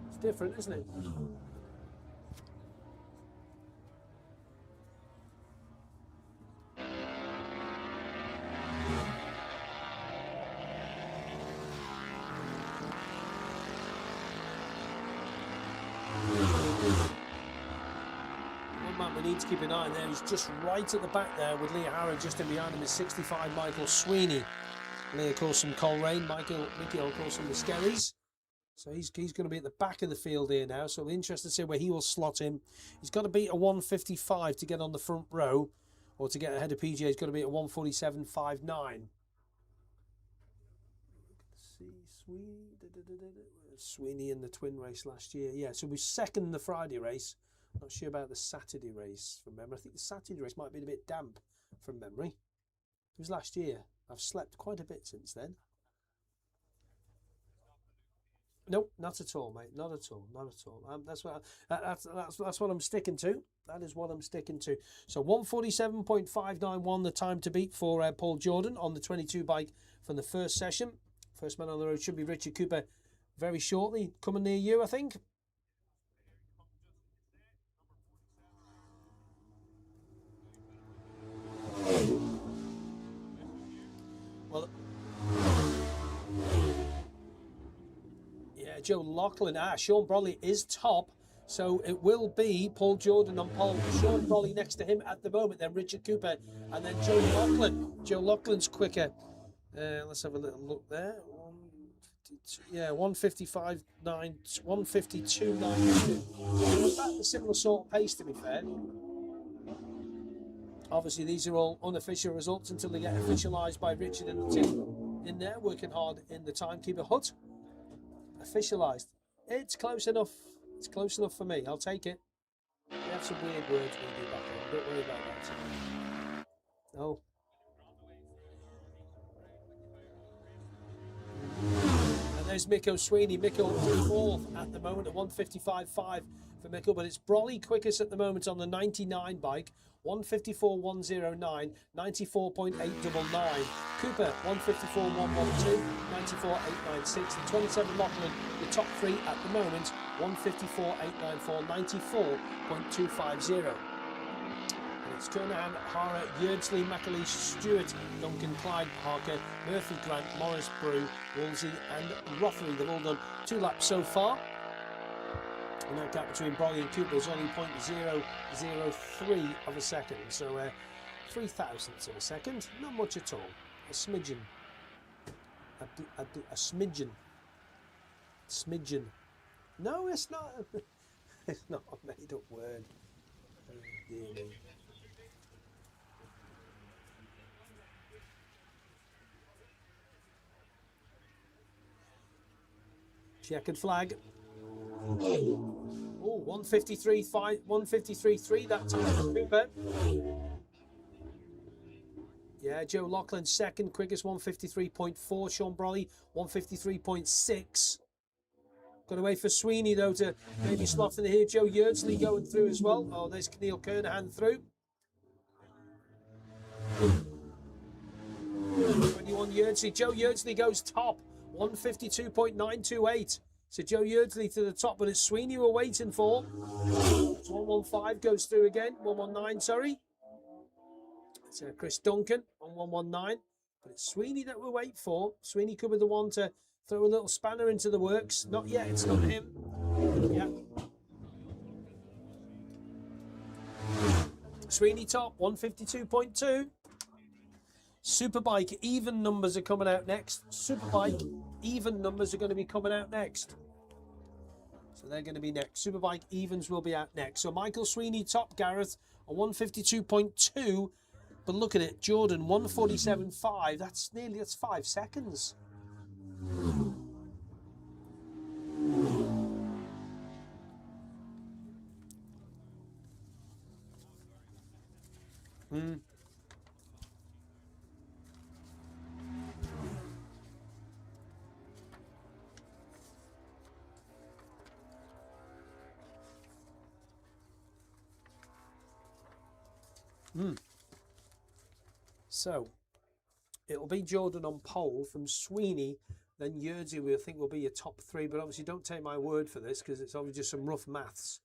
It's different, isn't it? We need to keep an eye on there. He's just right at the back there with Leah Harrow just in behind him is 65 Michael Sweeney. Leah calls some Coleraine, Mickey calls some the Skerries. So he's going to be at the back of the field here now. So we're interested to see where he will slot in. He's got to beat a 155 to get on the front row, or to get ahead of PJ. He's got to be at 147.59. Sweeney in the twin race last year. Yeah, so we second in the Friday race. Not sure about the Saturday race from memory. I think the Saturday race might be a bit damp from memory. It was last year. I've slept quite a bit since then. Nope, not at all, mate. Not at all. Not at all. That's what I'm sticking to. That is what I'm sticking to. So 147.591, the time to beat for Paul Jordan on the 22 bike from the first session. First man on the road should be Richard Cooper very shortly, coming near you, I think. Well, yeah, Joe Lachlan. Sean Brolly is top. So it will be Paul Jordan on pole, Sean Brolly next to him at the moment, then Richard Cooper, and then Joe Lachlan. Joe Lachlan's quicker. Let's have a little look there. 155.9, 152.92. About the similar sort of pace, to be fair. Obviously, these are all unofficial results until they get officialised by Richard and the team in there, working hard in the timekeeper hut. Officialised. It's close enough. It's close enough for me. I'll take it. We have some weird words we do back then. Don't worry about that. Oh. And there's Mikko Sweeney. Mikko 4th at the moment at 155.5 for Mikko, but it's Brolly quickest at the moment on the 99 bike. 154.109, 94.899. Cooper 154.112, 94.896. And 27 Lachlan, the top three at the moment, 154.894, 94.250. And it's Kernahan, Hara, Yeardsley, McAleese, Stewart, Duncan, Clyde, Parker, Murphy, Grant, Morris, Brew, Woolsey, and Rothery. They've all done 2 laps so far. And that gap between Brolly and Cooper is only 0.003 of a second, so 0.003 of a second, not much at all. A smidgen. A smidgen. Smidgen. No, it's not. It's not a made-up word. Oh, dear me. Checkered flag. Oh, 153.3 that time for Cooper. Yeah, Joe Lachlan second, quickest 153.4. Sean Brolly 153.6. Got to wait for Sweeney though to maybe slot in here. Joe Yeardsley going through as well. Oh, there's Neil Kernahan through. 21 Yeardsley. Joe Yeardsley goes top. 152.928. So Joe Yeardsley to the top, but it's Sweeney we're waiting for. 115 goes through again. 119, sorry. It's Chris Duncan on 119. But it's Sweeney that we're waiting for. Sweeney could be the one to throw a little spanner into the works. Not yet, it's not him. Yeah. Sweeney top, 152.2. Superbike even numbers are coming out next. Superbike even numbers are going to be coming out next. So they're going to be next. Superbike evens will be out next. So Michael Sweeney top, Gareth on 152.2. But look at it, Jordan 147.5. That's 5 seconds. So it'll be Jordan on pole from Sweeney, then Yeardsley we think will be your top 3, but obviously don't take my word for this because it's obviously just some rough maths.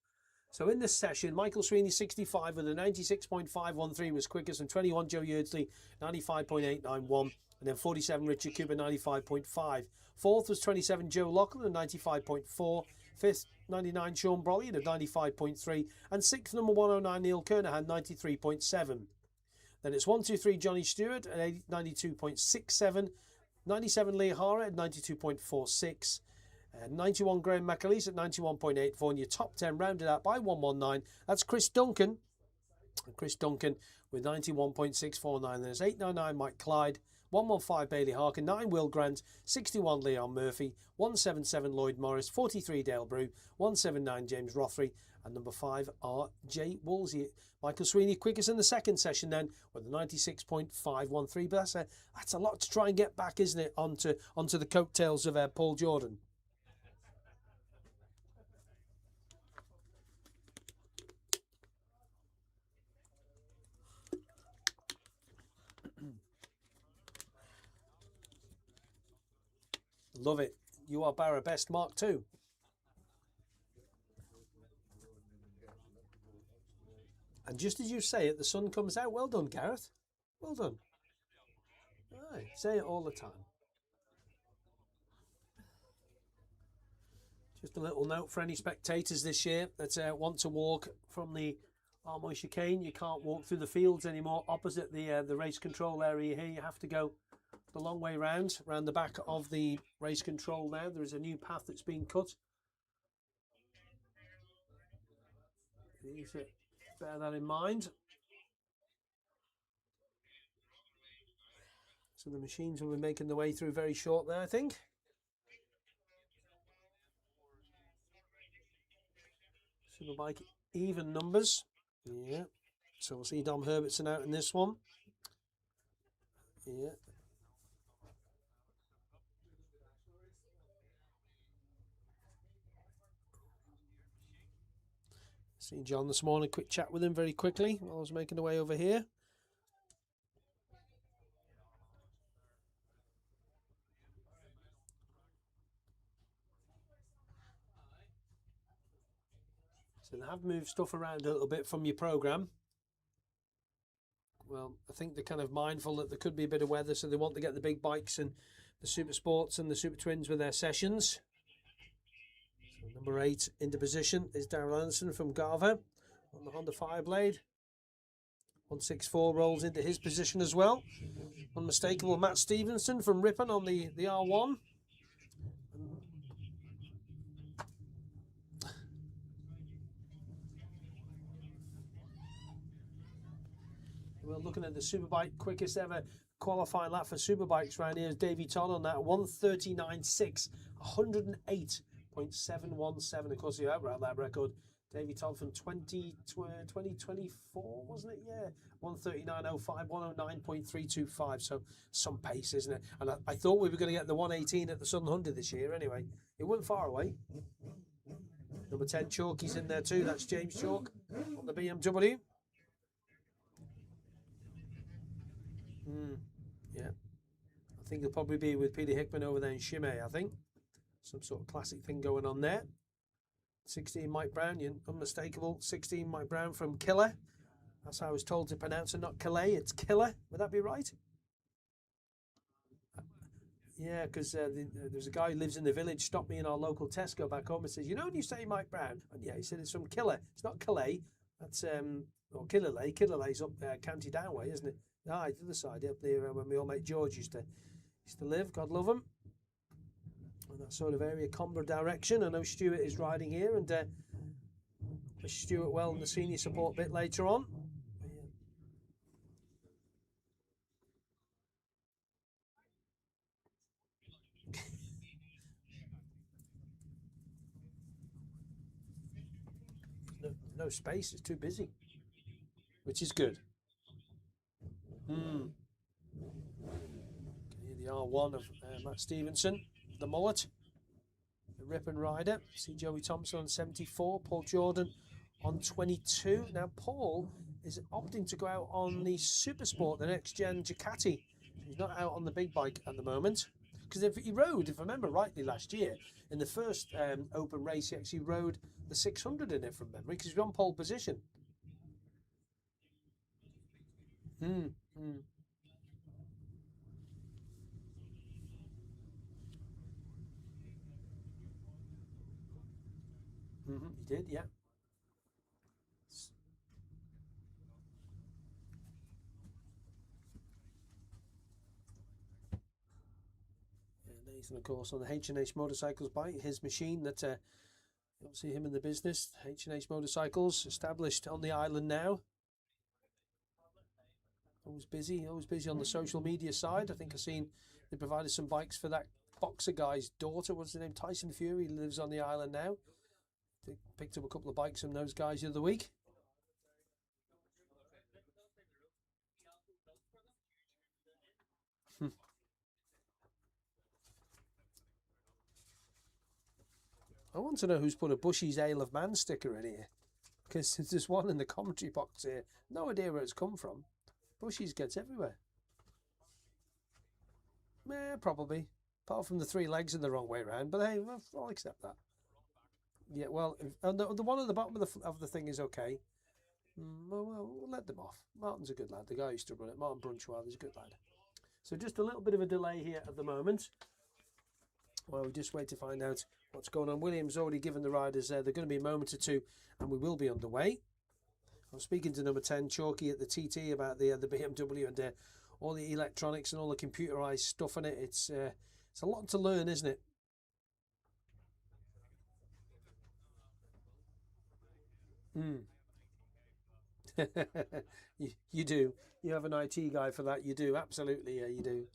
So in this session, Michael Sweeney 65 with a 96.513 was quickest, and 21 Joe Yeardsley 95.891, and then 47 Richard Cooper 95.5. Fourth was 27 Joe Lachlan at 95.4. Fifth 99 Sean Brolly at 95.3, and sixth number 109 Neil Kernahan 93.7. Then it's 123 Johnny Stewart at 92.67, 97 Lee Hara at 92.46, 91 Graham McAleese at 91.84, and your top 10 rounded out by 119. That's Chris Duncan Chris Duncan with 91.649. There's 899 Mike Clyde, 115 Bailey Harkin, 9 Will Grant, 61 Leon Murphy, 177 Lloyd Morris, 43 Dale Brew, 179 James Rothery, and number 5 R.J. Woolsey. Michael Sweeney quickest in the second session then with a 96.513. But that's a lot to try and get back, isn't it, onto the coattails of Paul Jordan. Love it. You are Barra best mark too. And just as you say it, the sun comes out. Well done, Gareth. Well done. Right, say it all the time. Just a little note for any spectators this year that want to walk from the Armoy chicane. You can't walk through the fields anymore opposite the race control area here. You have to go the long way round the back of the race control now. There is a new path that's been cut. Bear that in mind. So the machines will be making their way through very shortly, I think. Superbike even numbers. Yeah. So we'll see Dom Herbertson out in this one. Yeah. See John this morning, quick chat with him very quickly while I was making the way over here. So they have moved stuff around a little bit from your programme. Well, I think they're kind of mindful that there could be a bit of weather, so they want to get the big bikes and the Super Sports and the Super Twins with their sessions. So number 8 into position is Darrell Anderson from Garver on the Honda Fireblade. 164 rolls into his position as well. Unmistakable Matt Stevenson from Ripon on the R1. We're looking at the Superbike quickest ever qualifying lap for Superbikes round here is Davey Todd on that 139.6, 108.717. Of course, you have around that record. Davey Todd from 2024, wasn't it? Yeah, 139.05, 109.325. So some pace, isn't it? And I thought we were going to get the 118 at the Southern 100 this year anyway. It wasn't far away. Number 10, Chalky's in there too. That's James Chalk on the BMW. Yeah, I think he'll probably be with Peter Hickman over there in Chimay, I think. Some sort of classic thing going on there. 16, Mike Brown, unmistakable. 16, Mike Brown from Killer. That's how I was told to pronounce it, not Calais, it's Killer. Would that be right? Yeah, because there's a guy who lives in the village, stopped me in our local Tesco back home and says, you know when you say Mike Brown? And yeah, he said it's from Killer. It's not Calais. That's, or Killalay. Killalay's up County Downway, isn't it? Ah, the other side, up there where my old mate George used to live. God love him. In that sort of area, Combra direction. I know Stuart is riding here, and wish Stuart well in the senior support bit later on. No space, it's too busy, which is good. Okay, the R1 of Matt Stevenson, the mullet, the Ripon rider. See Joey Thompson on 74, Paul Jordan on 22. Now Paul is opting to go out on the Super Sport, the next gen Ducati. He's not out on the big bike at the moment. Because if he rode, if I remember rightly, last year, in the first open race, he actually rode the 600 in it from memory, because he was on pole position. He did, yeah. Nathan, of course, on the H&H Motorcycles bike, his machine that you'll see him in the business. H&H Motorcycles, established on the island now. Always busy on the social media side. I think I've seen they provided some bikes for that boxer guy's daughter. What's his name? Tyson Fury. He lives on the island now. They picked up a couple of bikes from those guys the other week. I want to know who's put a Bushy's Ale of Man sticker in here. Because there's one in the commentary box here. No idea where it's come from. Bushy's gets everywhere. Probably. Apart from the 3 legs in the wrong way around. But hey, I'll accept that. Yeah, well, the one at the bottom of the thing is okay. Well, we'll let them off. Martin's a good lad. The guy who used to run it, Martin Brunchwell, is a good lad. So just a little bit of a delay here at the moment. Well, we just wait to find out what's going on. William's already given the riders they're going to be a moment or two, and we will be underway. I'm speaking to number 10, Chalky, at the TT about the BMW and all the electronics and all the computerized stuff in it. It's a lot to learn, isn't it? You do. You have an IT guy for that. You do, absolutely. Yeah, you do.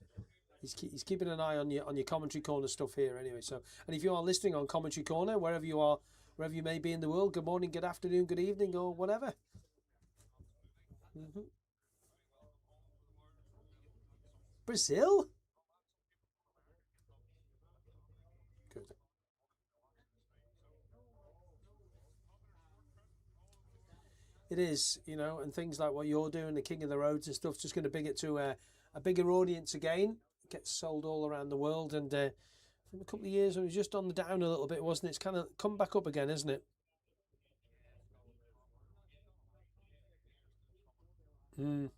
He's keeping an eye on your commentary corner stuff here anyway. So, and if you are listening on commentary corner, wherever you are, wherever you may be in the world, good morning, good afternoon, good evening, or whatever. Brazil. Good. It is, and things like what you're doing, the King of the Roads and stuff, just going to bring it to a bigger audience again. It gets sold all around the world, and from a couple of years, it was just on the down a little bit, wasn't it? It's kind of come back up again, isn't it? Mm.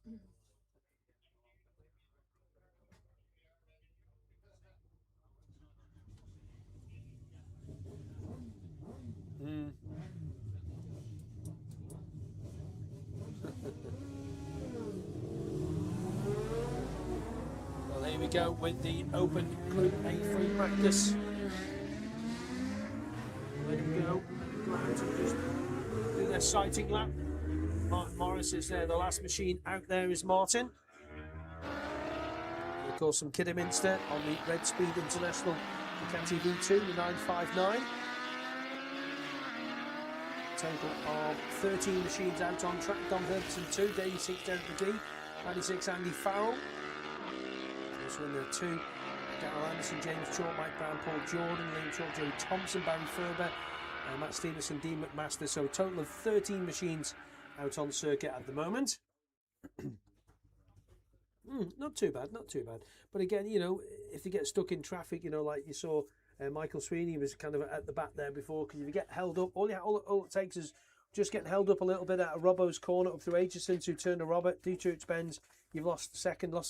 Mm. Well, here we go with the Open Group A3 practice. Let him go. Just do their sighting lap. Martin Morris is there. The last machine out there is Martin. And of course, some Kidderminster on the Red Speed International Ducati V2, the 959. Total of 13 machines out on track. Dom Herbison 2, 86 Derek McGee, 96 Andy Farrell. Also in there 2, Darryl Anderson, James Chalk, Mike Brown, Paul Jordan, Liam Chalk, Joey Thompson, Barry Ferber, Matt Stevenson, Dean McMaster. So a total of 13 machines out on circuit at the moment. Not too bad, not too bad. But again, if you get stuck in traffic, like you saw Michael Sweeney was kind of at the back there before, because if you get held up, all it takes is just getting held up a little bit out of Robbo's corner up through Aitchison to turn to Robert, Dietrich Benz, you've lost a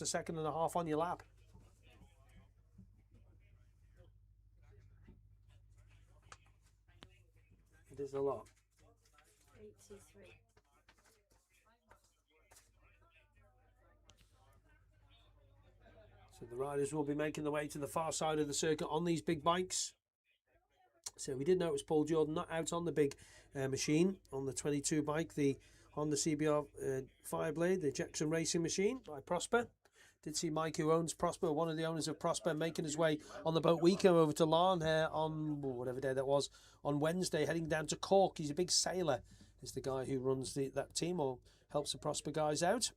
second and a half on your lap. It is a lot. 83. So the riders will be making their way to the far side of the circuit on these big bikes. So we did know it was Paul Jordan, not out on the big machine, on the 22 bike, the Honda CBR Fireblade, the Jackson Racing machine by Prosper. Did see Mike, who owns Prosper, one of the owners of Prosper, making his way on the boat. We came over to Larne on whatever day that was, on Wednesday, heading down to Cork. He's a big sailor. He's the guy who runs that team or helps the Prosper guys out.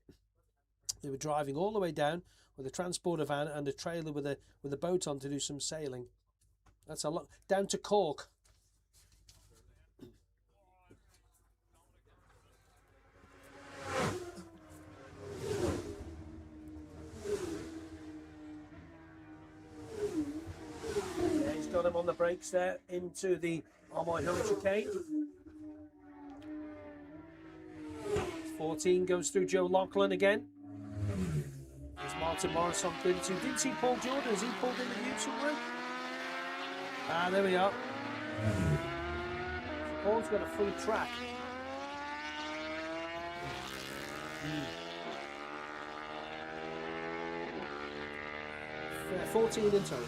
They were driving all the way down with a transporter van and a trailer with a boat on to do some sailing. That's a lot. Down to Cork. Yeah, he's got him on the brakes there into the Armoy Hill chicane. 14 goes through Joe Lachlan again. There's Martin Morris on 32. Didn't see Paul Jordan. Has he pulled in the view somewhere? Ah, there we are. Paul's got a free track. 14 in total. 14.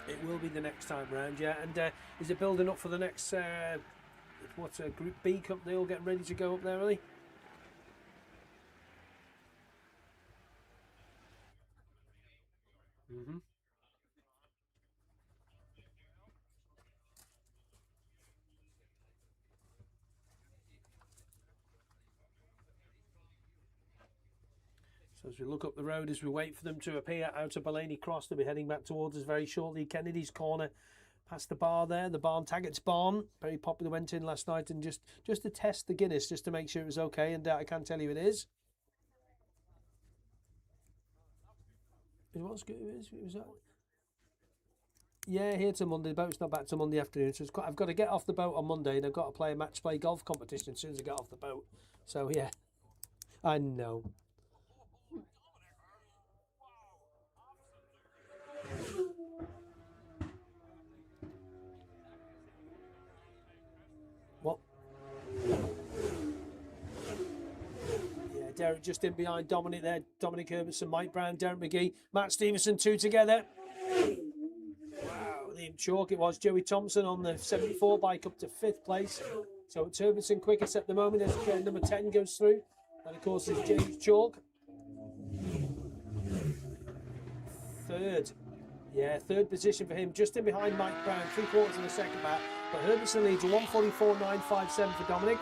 It will be the next time round, yeah. And is it building up for the next, what's a Group B company all getting ready to go up there, really? Mm-hmm. So as we look up the road, as we wait for them to appear out of Bellany Cross, they'll be heading back towards us very shortly. Kennedy's Corner, past the bar there, the barn, Taggart's Barn, very popular, went in last night and just to test the Guinness, just to make sure it was okay, and I can tell you it is. It was good, it was yeah, here till Monday. The boat's not back till Monday afternoon, so I've got to get off the boat on Monday, and I've got to play a match play golf competition as soon as I get off the boat. So yeah, I know. What? Yeah, Derek just in behind Dominic there. Dominic Herbertson, Mike Brown, Derek McGee, Matt Stevenson, two together. Wow, Liam Chalk it was. Joey Thompson on the 74 bike up to 5th place. So it's Herbertson quickest at the moment as number 10 goes through. And of course is James Chalk. Third. Yeah, third position for him, just in behind Mike Brown, 3/4 of the second back. But Herbertson leads a 1:44.957 for Dominic.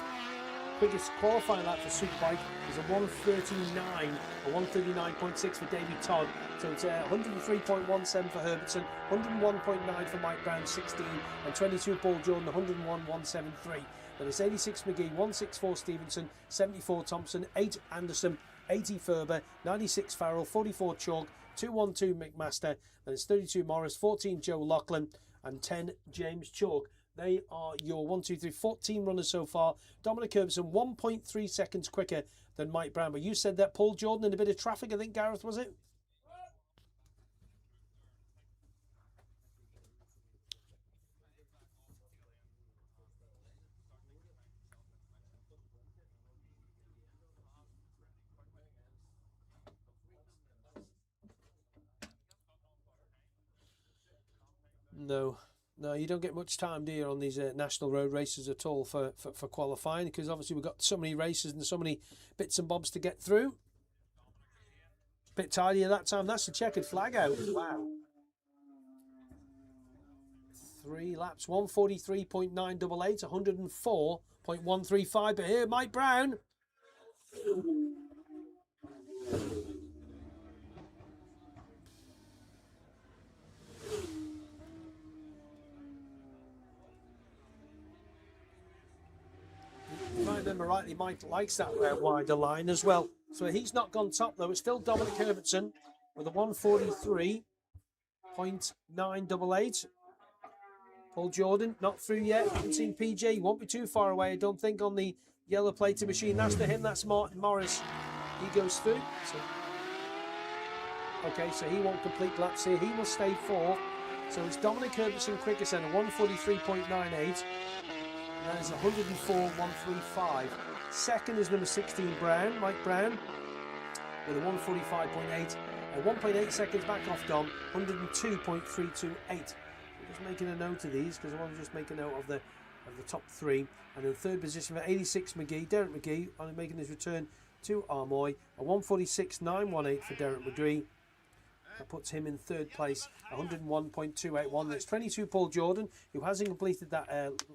Quickest qualifying lap for Superbike is a 1:39 or 1:39.6 for Davey Todd. So it's 103.17 for Herbertson, 101.9 for Mike Brown, 16, and 22 Paul Jordan, 101.173. Then it's 86 McGee, 164 Stevenson, 74 Thompson, 8 Anderson, 80 Ferber, 96 Farrell, 44 Chalk, 212 McMaster, then it's 32 Morris, 14 Joe Lachlan, and 10 James Chalk. They are your 14 runners so far. Dominic Herbertson 1.3 seconds quicker than Mike Brown. But you said that Paul Jordan in a bit of traffic, I think, Gareth, was it? No. No, you don't get much time, do you, on these national road races at all for qualifying, because obviously we've got so many races and so many bits and bobs to get through. Bit tidier that time. That's the checkered flag out. Wow. 3 laps, 1:43.988, 104.135. But here, Mike Brown. If I remember rightly, Mike likes that wider line as well. So he's not gone top, though. It's still Dominic Herbertson with a 1:43.988. Paul Jordan, not through yet. Haven't seen PJ. Won't be too far away, I don't think, on the yellow plated machine. That's to him. That's Martin Morris. He goes through. Okay, so he won't complete laps here. He will stay 4th. So it's Dominic Herbertson quickest then, a 1:43.98. And that is 104.135. Second is number 16, Brown, Mike Brown, with a 1:45.8. 1.8 seconds back off Dom, 102.328. Just making a note of these because I want to just make a note of the top 3. And then third position for 86 McGee, Derek McGee, only making his return to Armoy, a 1:46.918 for Derek McGee. That puts him in third place, 101.281. That's 22 Paul Jordan, who hasn't completed that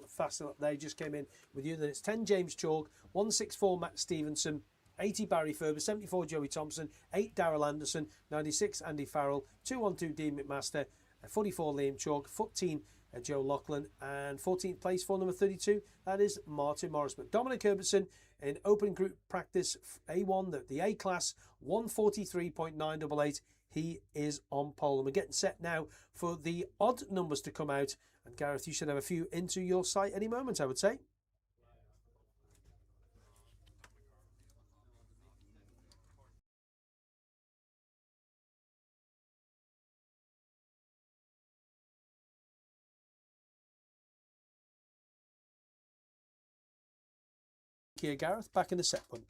fast lap there. He just came in with you. Then it's 10 James Chalk, 164 Matt Stevenson, 80 Barry Ferber, 74 Joey Thompson, 8 Darrell Anderson, 96 Andy Farrell, 212 Dean McMaster, 44 Liam Chalk, 14 Joe Lachlan, and 14th place for number 32, that is Martin Morris. But Dominic Herbertson in open group practice A1, the A class, 1:43.988. He is on pole. And we're getting set now for the odd numbers to come out. And Gareth, you should have a few into your sight any moment, I would say. Here, Gareth, back in the set one.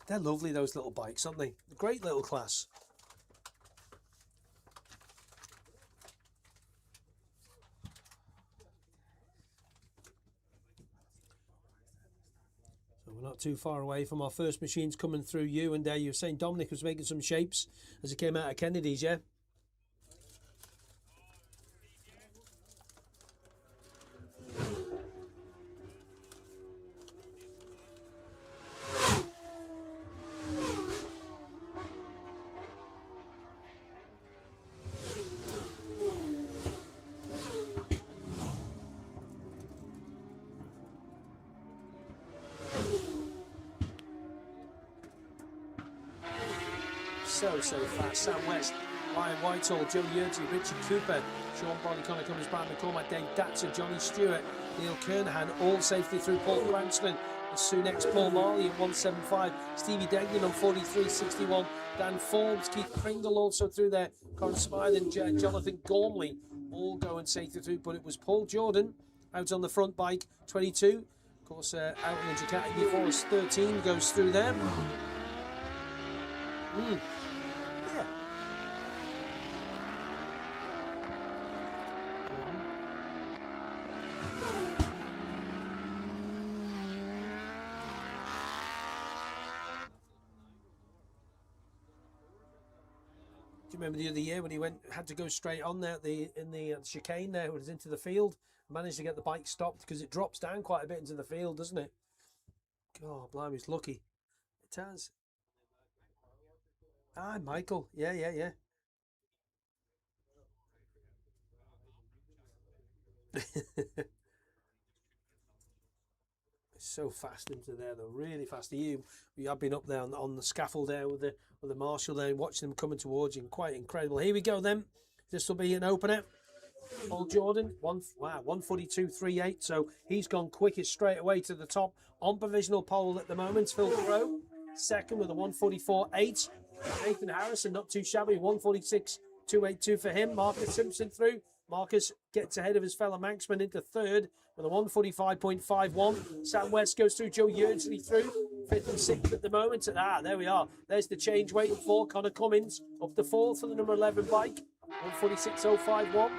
They're lovely, those little bikes, aren't they? Great little class. So we're not too far away from our first machines coming through you, and you were saying Dominic was making some shapes as he came out of Kennedy's, yeah? So fast. Sam West, Ryan Whitehall, Joe Yurty, Richard Cooper, Sean Bonney, Connor Cummins, Brian McCormack, Dave Datzer, Johnny Stewart, Neil Kernahan, all safely through Paul Branston. Soon next Paul Marley at 175, Stevie Degnan on 43.61, Dan Forbes, Keith Pringle also through there, Corin Smythe and Jonathan Gormley all going safely through, but it was Paul Jordan out on the front bike, 22. Of course, out on the Ducati before us, 13 goes through there. Yeah. Do you remember the other year when he had to go straight on there in the chicane there, was into the field, managed to get the bike stopped because it drops down quite a bit into the field, doesn't it? God, blimey, he's lucky. It has. Ah, Michael. Yeah. So fast into there, though, really fast. You have been up there on the scaffold there with the marshal there, watching them coming towards you. Quite incredible. Here we go then. This will be an opener. Paul Jordan, 142.38. So he's gone quickest straight away to the top on provisional pole at the moment. Phil Crow second with a 144.8. Nathan Harrison not too shabby, 146.282 for him. Marcus Simpson through. Marcus gets ahead of his fellow Manxman into third with a 145.51. Sam West goes through. Joe Yeardsley through. Fifth and sixth at the moment. There we are. There's the change waiting for Connor Cummins up to fourth for the number 11 bike. 146.051.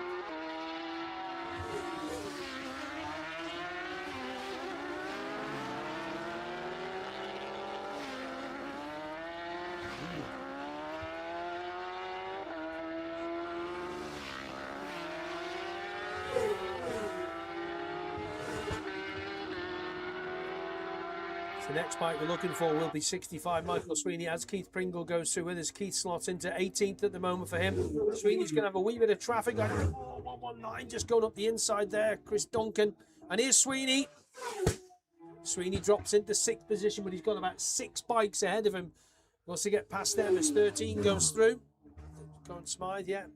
The next bike we're looking for will be 65, Michael Sweeney, as Keith Pringle goes through with us. Keith slots into 18th at the moment for him. Sweeney's going to have a wee bit of traffic. 119 just going up the inside there. Chris Duncan. And here's Sweeney. Sweeney drops into 6th position, but he's got about 6 bikes ahead of him. Wants to get past them as 13 goes through. Corin Smythe, yeah.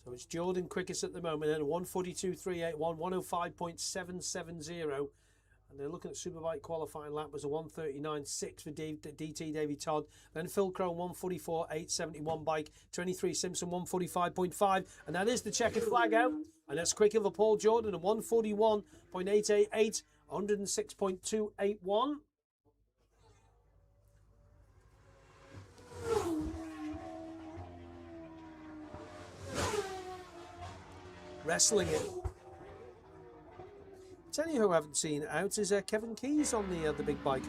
So it's Jordan quickest at the moment, then 142.381, 105.770. And they're looking at Superbike qualifying lap was a 139.6 for DT Davy Todd. Then Phil Crow 144.871 bike, 23 Simpson 145.5. And that is the checkered flag out. And that's quicker for Paul Jordan at 141.888, 106.281. Wrestling it. Tell you who I haven't seen out is Kevin Keys on the big bike.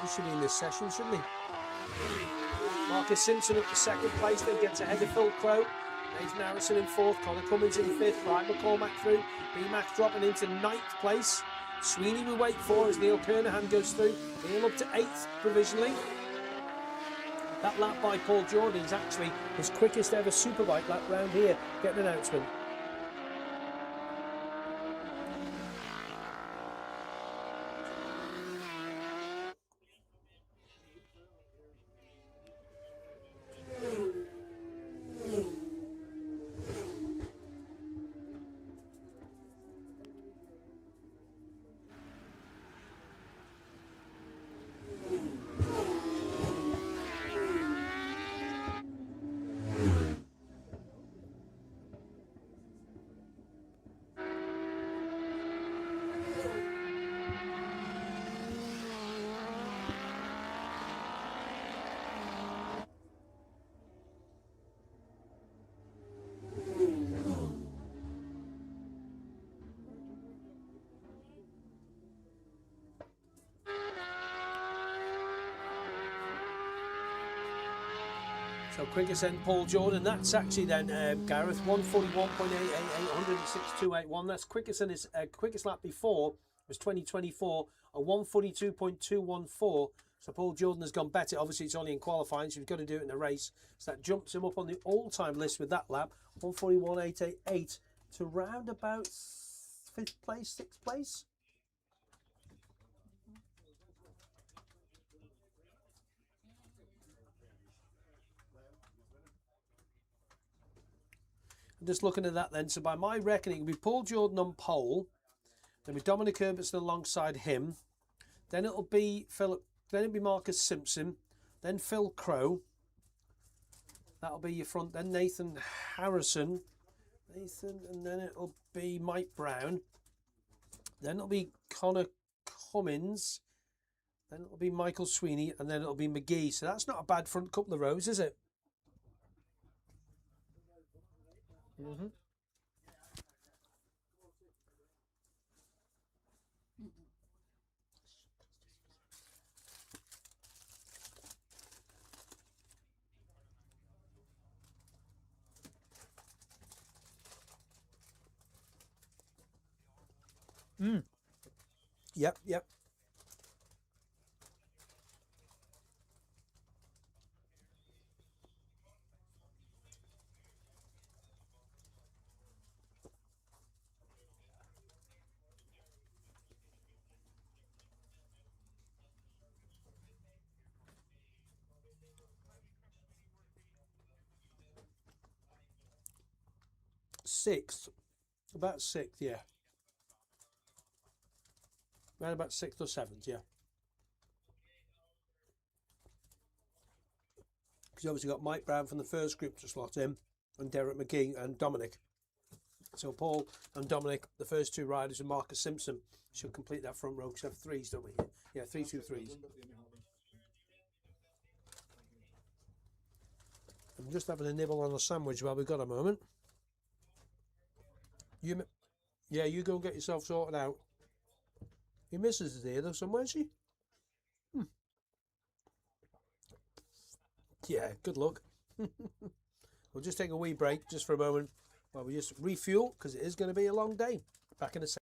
He should be in this session, shouldn't he? Marcus Simpson up to 2nd place, then gets ahead of Phil Crow. Nathan Harrison in 4th, Connor Cummins in 5th, Ryan McCormack through, B-Mac dropping into 9th place. Sweeney we wait for as Neil Kernahan goes through. Neil up to 8th provisionally. That lap by Paul Jordan is actually his quickest ever Superbike lap round here. Get an announcement. So quickest then Paul Jordan. That's actually then Gareth 141.888, 106.281. That's quickest than his quickest lap before was 2024 a 142.214. So Paul Jordan has gone better. Obviously it's only in qualifying, so you've got to do it in a race. So that jumps him up on the all-time list with that lap, 141.888 to round about 5th place, 6th place. Just looking at that then, so by my reckoning, it'll be Paul Jordan on pole, then with Dominic Herbertson alongside him, then it'll be Marcus Simpson, then Phil Crow, that'll be your front, then Nathan Harrison, and then it'll be Mike Brown, then it'll be Connor Cummins, then it'll be Michael Sweeney, and then it'll be McGee. So that's not a bad front couple of rows, is it? Mm-hmm. Yep. Sixth. About 6th, yeah. Around about 6th or 7th, yeah. Because you obviously got Mike Brown from the first group to slot in, and Derek McGee and Dominic. So Paul and Dominic, the first 2 riders, and Marcus Simpson should complete that front row. Because we have 3s, don't we? Yeah, 3, 2, 3s. I'm just having a nibble on a sandwich while we've got a moment. You go and get yourself sorted out. Your missus is here though somewhere, is she? Yeah, good luck. We'll just take a wee break just for a moment while we just refuel, because it is going to be a long day. Back in a second.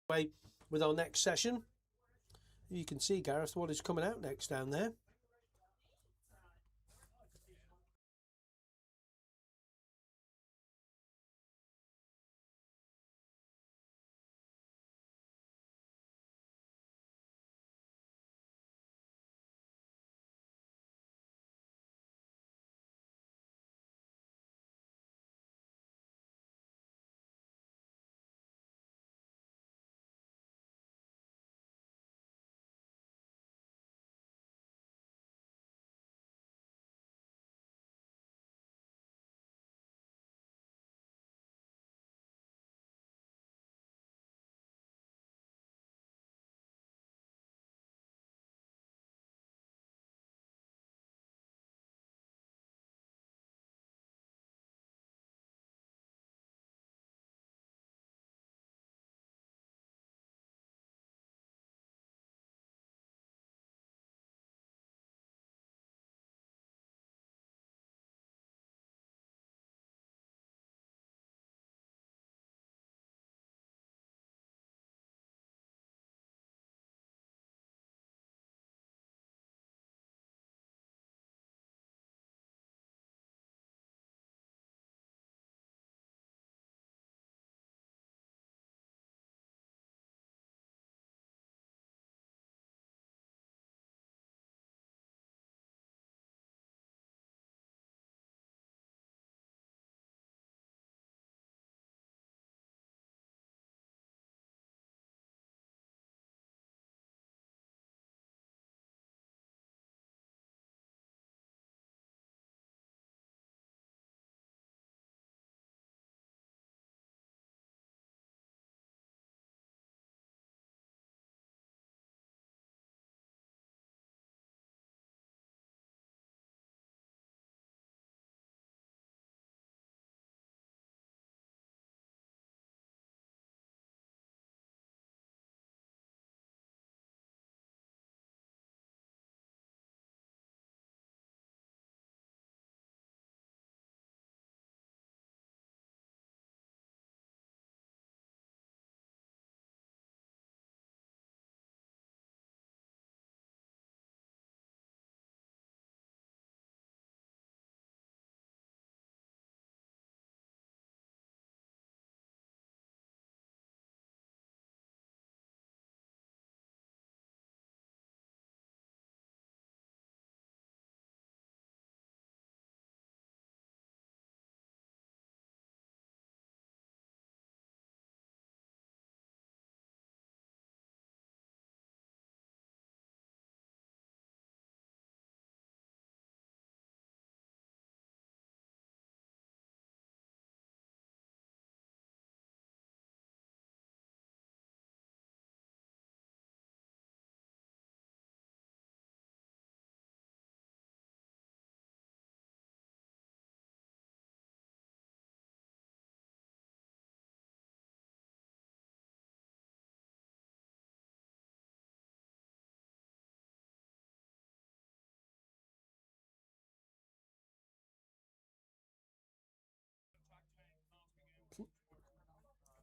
Way with our next session. You can see, Gareth, what is coming out next down there.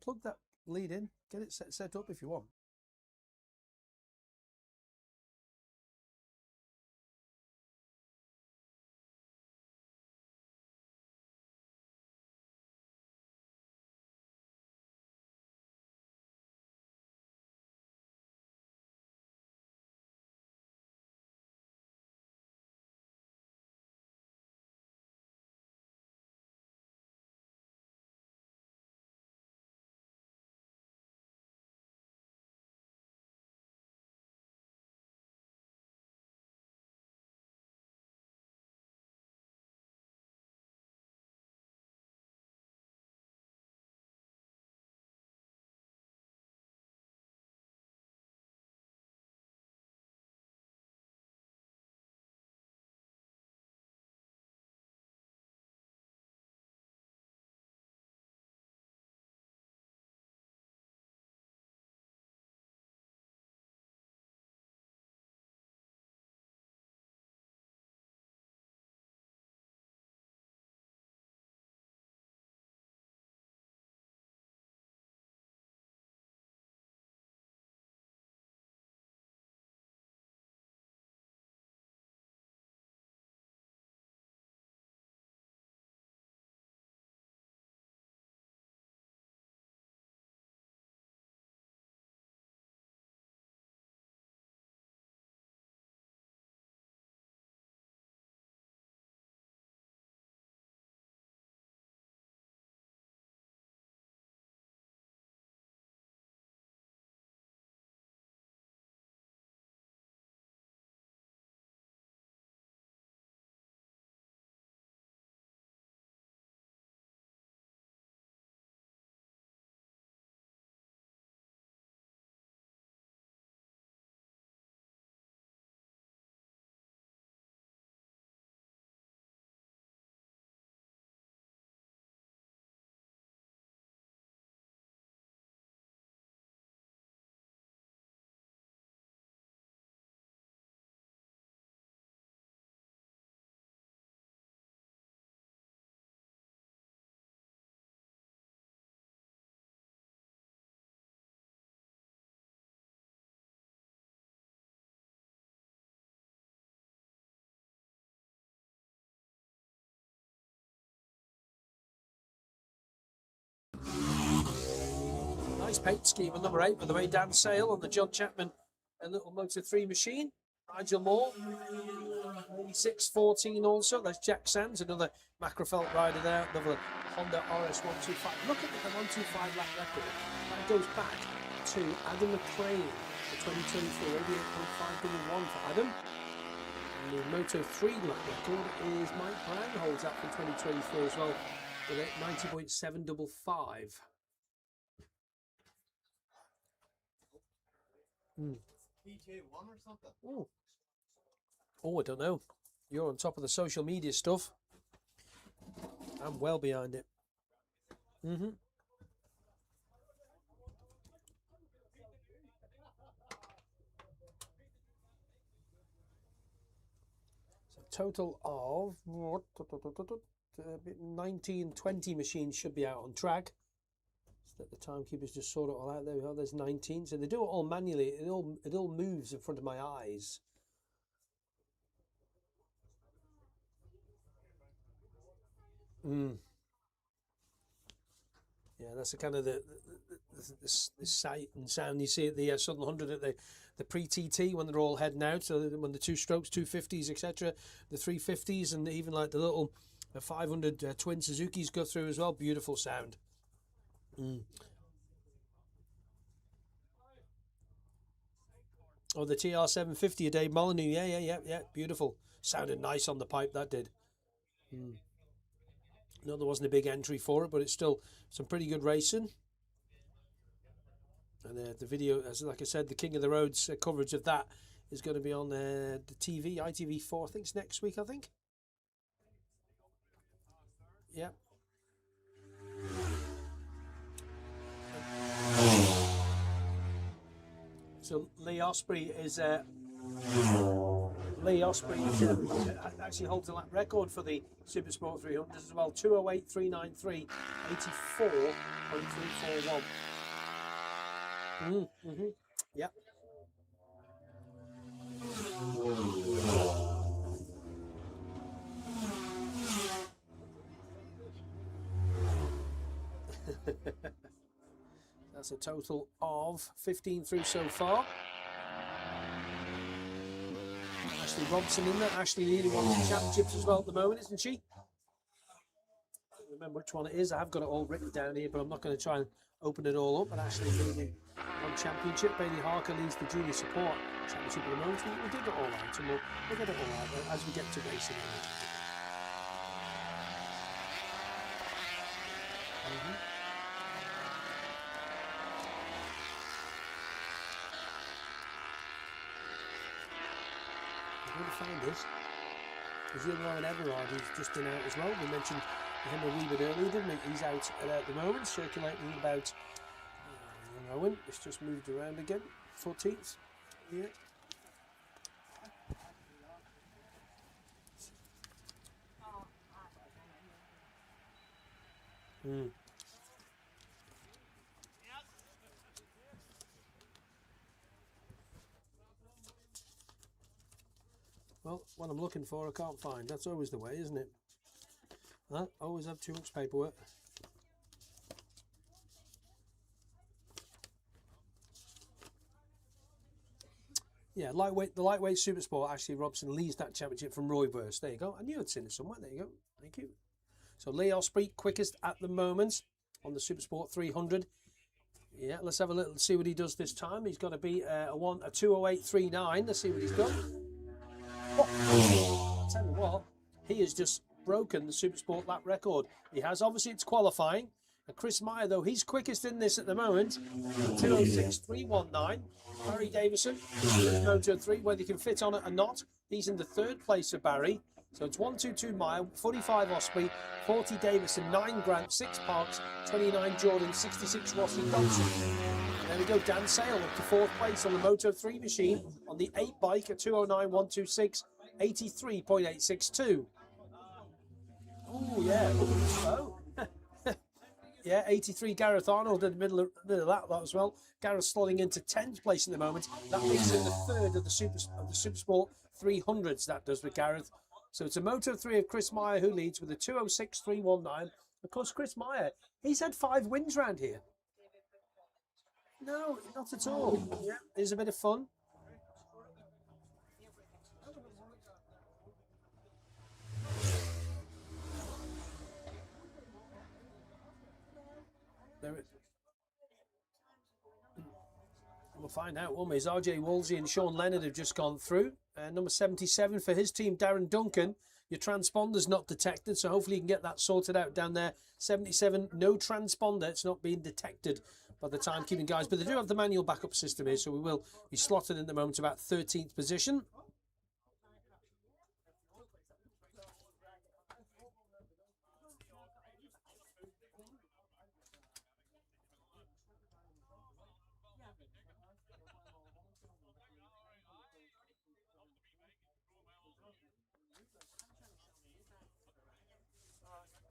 Plug that lead in, get it set up if you want. Nice paint scheme on number 8 with the way Dan Sale on the John Chapman and little Motor 3 machine. Nigel Moore, 86-14 also. There's Jack Sands, another Macrofelt rider there. Another Honda RS125. Look at the 125 lap record. That goes back to Adam McLean, the 2023 88.511 for Adam. And the Moto 3 lap record is Mike Brown, holds that from 2023 as well, with a 90.755. PJ1 or something? Oh, I don't know. You're on top of the social media stuff. I'm well behind it. So total of 19, 20 machines should be out on track. So that the timekeepers just sort it all out. There we go. There's 19. So they do it all manually. It all moves in front of my eyes. Yeah, that's the kind of the sight and sound you see at the Southern 100 at the pre-TT when they're all heading out. So when the 2 strokes, 250s, etc., the 350s, and even like the little 500 twin Suzuki's go through as well. Beautiful sound. Oh, the TR750 of Dave Molyneux. Yeah. Beautiful. Sounded nice on the pipe, that did. No, there wasn't a big entry for it, but it's still some pretty good racing. And the video, as like I said, the King of the Roads coverage of that is going to be on the TV, ITV4, I think it's next week, I think. Yeah. So Lee Osprey actually holds a lap record for the Super Sport 300 as well. 208.393, 84.341. Yep. That's a total of 15 through so far. Ashley Robson in there. Ashley leading one of the championships as well at the moment, isn't she? I don't remember which one it is. I have got it all written down here, but I'm not going to try and open it all up. But Ashley leading one championship. Bailey Harker leads the junior support championship at the moment. We did it all out, and we'll get it all out as we get to racing. I'm going to find this. There's the other Ryan Everard who's just been out as well. We mentioned him a wee bit earlier, didn't we? He's out at the moment, circulating about Owen. It's just moved around again. 14th. Yeah. Well, what I'm looking for, I can't find. That's always the way, isn't it? Huh? Always have too much paperwork. Yeah, the lightweight super sport. Ashley Robson leads that championship from Roy Burst. There you go. I knew I'd seen it somewhere. There you go. Thank you. So Lee Osprey, quickest at the moment on the Super Sport 300. Yeah, let's have a little see what he does this time. He's got to beat a 208.39. Let's see what he's got. Oh, I'll tell you what, he has just broken the Super Sport lap record. He has, obviously it's qualifying. And Chris Meyer, though, he's quickest in this at the moment. 206.319. Barry Davison, Moto 3, whether he can fit on it or not. He's in the 3rd place of Barry. So it's 122 Meyer, 45 Osprey, 40 Davison, 9 Grant, 6 Parks, 29 Jordan, 66 Rossi Dobson. There we go, Dan Sale up to 4th place on the Moto 3 machine on the 8 bike at 209.126, 83.862. Oh yeah, slow. Yeah, 83 Gareth Arnold in the middle of that as well. Gareth slotting into 10th place at the moment. That makes him the 3rd of the Super Sport 300s. That does with Gareth. So it's a Moto 3 of Chris Meyer who leads with a 206.319. Of course, Chris Meyer, he's had 5 wins round here. No, not at all. Yeah, it's a bit of fun. There it. We'll find out, won't we? As RJ Wolsey and Sean Leonard have just gone through. Number 77 for his team, Darren Duncan. Your transponder's not detected, so hopefully you can get that sorted out down there. 77, no transponder. It's not being detected by the timekeeping guys, but they do have the manual backup system here, so we will be slotted in the moment about 13th position.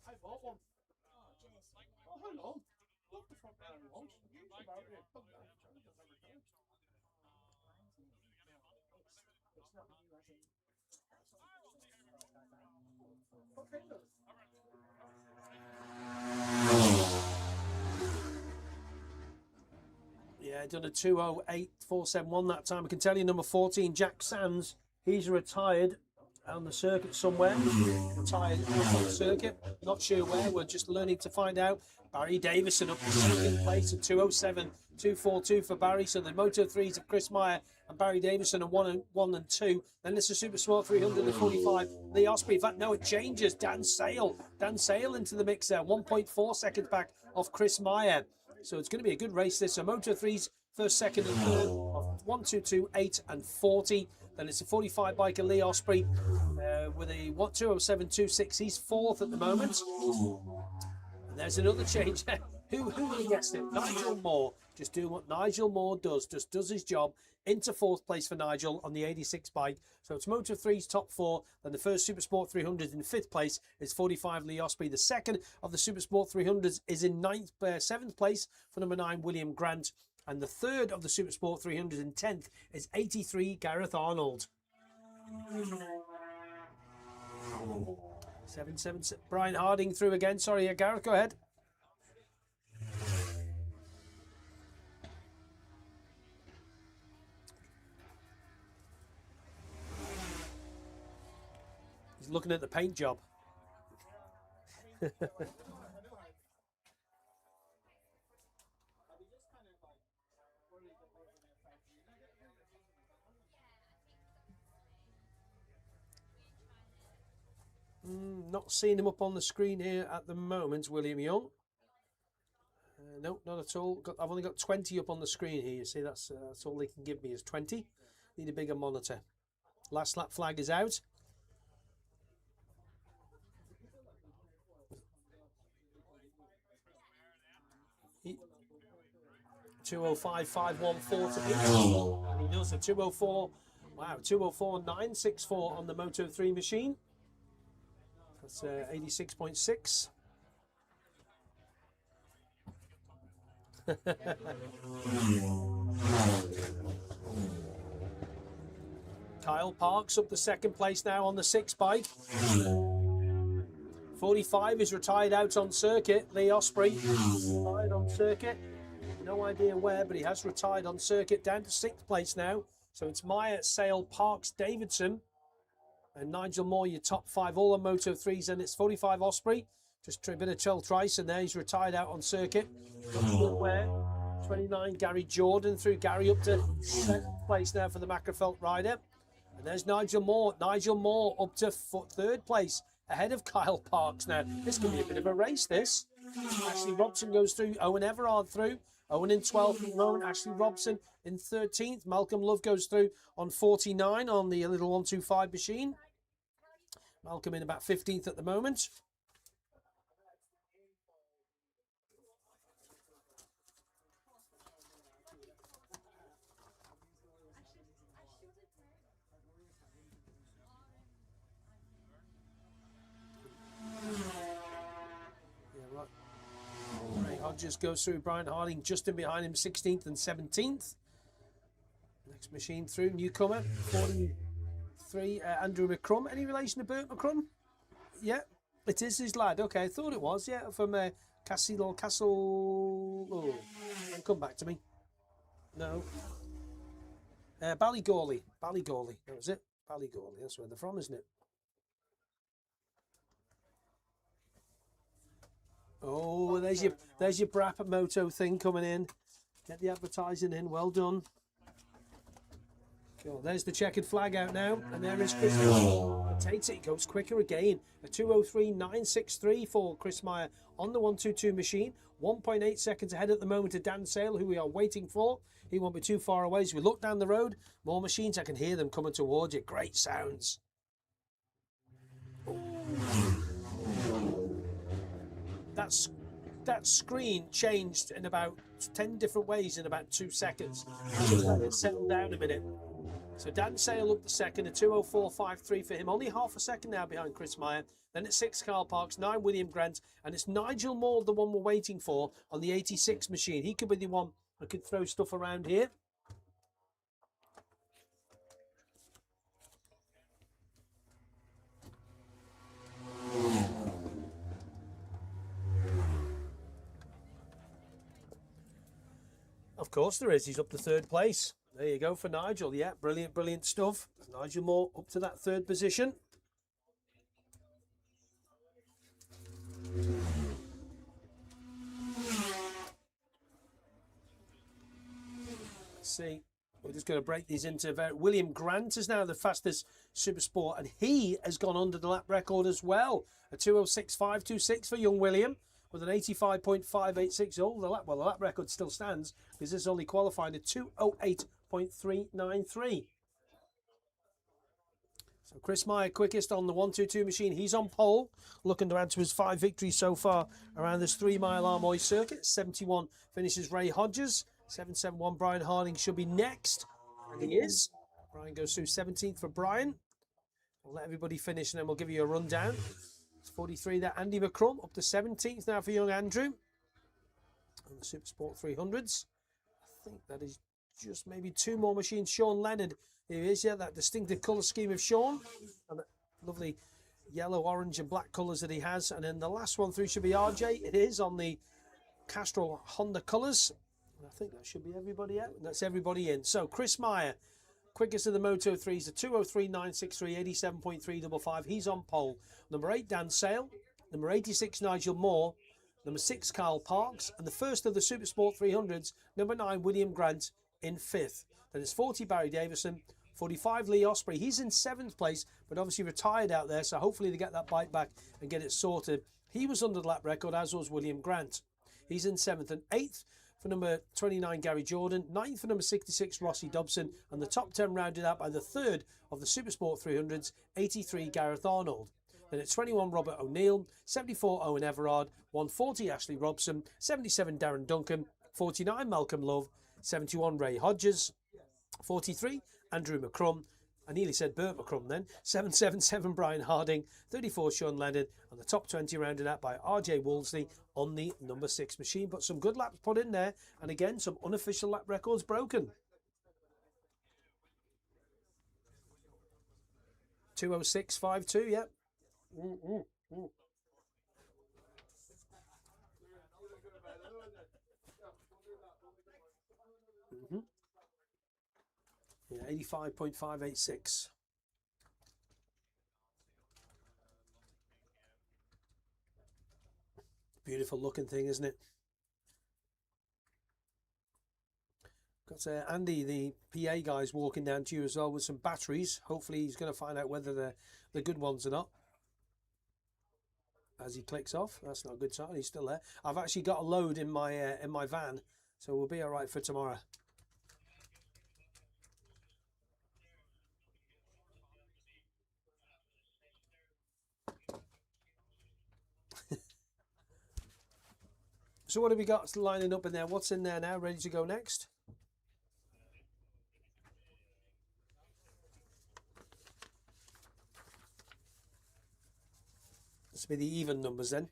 I bought one. Oh, hello. What the fuck are you want? You should about it. It's not new, I think. Okay, look. Yeah, done a 2:08.471 that time. I can tell you number 14, Jack Sands, he's retired on the circuit somewhere. Retired on the circuit. Not sure where. We're just learning to find out. Barry Davison up to second place at 2:07.242 for Barry. So the Moto 3s of Chris Meyer and Barry Davison are 1 and 2. Then it's a Super Sport 345. Lee Osprey. In fact, no, it changes. Dan Sale into the mix there. 1.4 seconds back off Chris Meyer. So it's going to be a good race this. So Moto 3's first, second and third of 1, 2, 2, 8 and 40. Then it's a 45 biker Lee Osprey with a 2:07.26. He's fourth at the moment. And there's another change. Who would have guessed it? Nigel Moore. Just doing what Nigel Moore does. Just does his job. Into fourth place for Nigel on the 86 bike. So it's Moto 3's top four. Then the first Super Sport 300 in fifth place is 45 Lee Osprey. The second of the Super Sport 300s is in seventh place for number 9 William Grant. And the third of the Super Sport 300 in 10th is 83 Gareth Arnold. 777. Brian Harding through again. Sorry, Gareth, go ahead. He's looking at the paint job. Not seeing him up on the screen here at the moment, William Young. No, not at all. I've only got 20 up on the screen here. You see, that's all they can give me is 20. Need a bigger monitor. Last lap flag is out. He 2:05.514 to beat. And he does a 2:04. Wow, 2:04.964 on the Moto 3 machine. That's 86.6. Kyle Parks up to second place now on the 6 bike. 45 is retired out on circuit. Lee Osprey retired on circuit. No idea where, but he has retired on circuit. Down to 6th place now. So it's Meyer, Sale, Parks, Davidson, and Nigel Moore, your top 5, all on Moto 3s. And it's 45 Osprey. Just a bit of Chel Trice, and there he's retired out on circuit. Where 29 Gary Jordan through. Gary up to 7th place now for the Macrofelt rider. And there's Nigel Moore. Nigel Moore up to 3rd place ahead of Kyle Parks now. This can be a bit of a race, this. Ashley Robson goes through. Owen Everard through. Owen in 12th at the moment. Ashley Robson in 13th. Malcolm Love goes through on 49 on the little 125 machine. Malcolm in about 15th at the moment. Just goes through. Brian Harding just in behind him, 16th and 17th. Next machine through, newcomer, 43, Andrew McCrum. Any relation to Bert McCrum? Yeah, it is his lad. Okay, I thought it was. Yeah, from Castle. Oh, come back to me. No. Ballygawley. Ballygawley. That was it. Ballygawley. That's where they're from, isn't it? Oh, there's your Brap Moto thing coming in. Get the advertising in. Well done. Cool. There's the checkered flag out now, and there is Chris Meyer. Takes it. He goes quicker again. A 2:03.963 for Chris Meyer on the 122 machine. 1.8 seconds ahead at the moment of Dan Sale, who we are waiting for. He won't be too far away. As we look down the road, more machines. I can hear them coming towards you. Great sounds. That screen changed in about 10 different ways in about 2 seconds. Just let it settle down a minute. So Dan Sale up the second, a 2:04.53 for him. Only half a second now behind Chris Meyer. Then it's 6 Carl Parks, 9 William Grant, and it's Nigel Moore, the one we're waiting for on the 86 machine. He could be the one that could throw stuff around here. Of course there is. He's up to 3rd place. There you go for Nigel. Yeah, brilliant, brilliant stuff. Nigel Moore up to that 3rd position. Let's see. We're just going to break these into William Grant is now the fastest Super Sport, and he has gone under the lap record as well. A 2:06.526 for young William with an 85.586. Oh, the lap record still stands because this is only qualifying at 2:08.393. So Chris Meyer quickest on the 122 machine. He's on pole, looking to add to his 5 victories so far around this 3-mile Armoy circuit. 71 finishes Ray Hodges. 771 Brian Harding should be next, and he is. Brian goes through 17th for Brian. We'll let everybody finish and then we'll give you a rundown. It's 43 there. Andy McCrum up to 17th now for young Andrew on the Super Sport 300s. I think that is just maybe 2 more machines. Sean Leonard, here he is, yeah, that distinctive colour scheme of Sean and the lovely yellow, orange and black colours that he has. And then the last one through should be RJ. It is on the Castrol Honda colours. I think that should be everybody out. That's everybody in. So Chris Meyer, quickest of the Moto 3s, a 2:03.963, 87.355. He's on pole. Number 8, Dan Sale. Number 86, Nigel Moore. Number 6, Carl Parks. And the first of the Super Sport 300s, number 9, William Grant, in 5th. Then it's 40, Barry Davison. 45, Lee Osprey. He's in 7th place, but obviously retired out there, so hopefully they get that bike back and get it sorted. He was under the lap record, as was William Grant. He's in 7th. And 8th for number 29, Gary Jordan. 9th for number 66, Rossi Dobson. And the top 10 rounded out by the 3rd of the Super Sport 300s, 83, Gareth Arnold. Then it's 21, Robert O'Neill. 74, Owen Everard. 140, Ashley Robson. 77, Darren Duncan. 49, Malcolm Love. 71, Ray Hodges. 43, Andrew McCrum. I nearly said Burt McCrum then. 777, Brian Harding. 34, Sean Leonard. And the top 20 rounded out by RJ Wolseley on the number 6 machine. But some good laps put in there. And again, some unofficial lap records broken. 2:06.52, yep. Yeah, 85.586. Beautiful looking thing, isn't it? Got Andy, the PA guy's walking down to you as well with some batteries. Hopefully he's going to find out whether they're good ones or not. As he clicks off, that's not a good sign. He's still there. I've actually got a load in my van, so we'll be all right for tomorrow. So what have we got lining up in there? What's in there now? Ready to go next? This will be the even numbers then.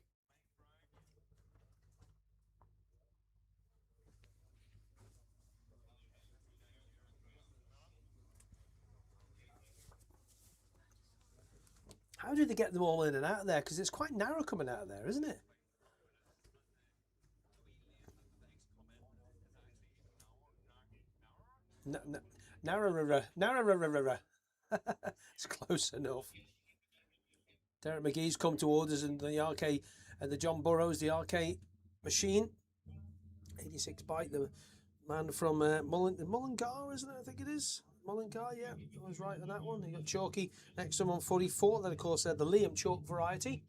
How do they get them all in and out of there? Because it's quite narrow coming out of there, isn't it? Narrara. It's close enough. Derek McGee's come to orders and the RK and the John Burroughs, the RK machine. 86 bike, the man from Mullingar, isn't it? I think it is. Mullingar, yeah. I was right on that one. You got Chalky next to him on 44. Then, of course, the Liam Chalk variety.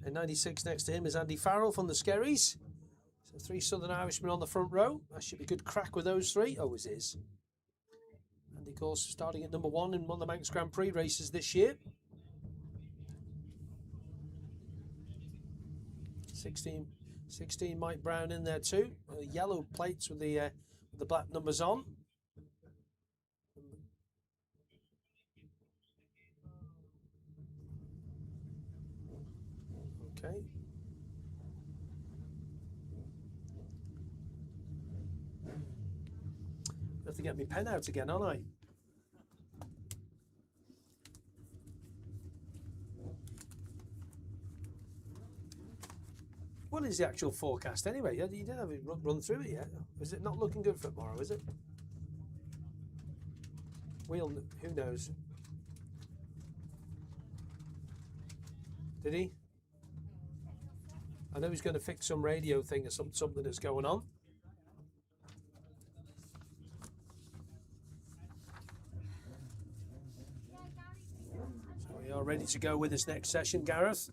And 96 next to him is Andy Farrell from the Skerries. So 3 Southern Irishmen on the front row. That should be good crack with those 3. Always is. Andy, of course, starting at number 1 in one of the Manx Grand Prix races this year. 16 Mike Brown in there too. Yellow plates with the black numbers on. Okay. I have to get my pen out again, aren't I? What is the actual forecast anyway? You didn't have it run through it yet. Is it not looking good for tomorrow, is it? Who knows? Did he? I know he's going to fix some radio thing or something that's going on. So we are ready to go with this next session, Gareth.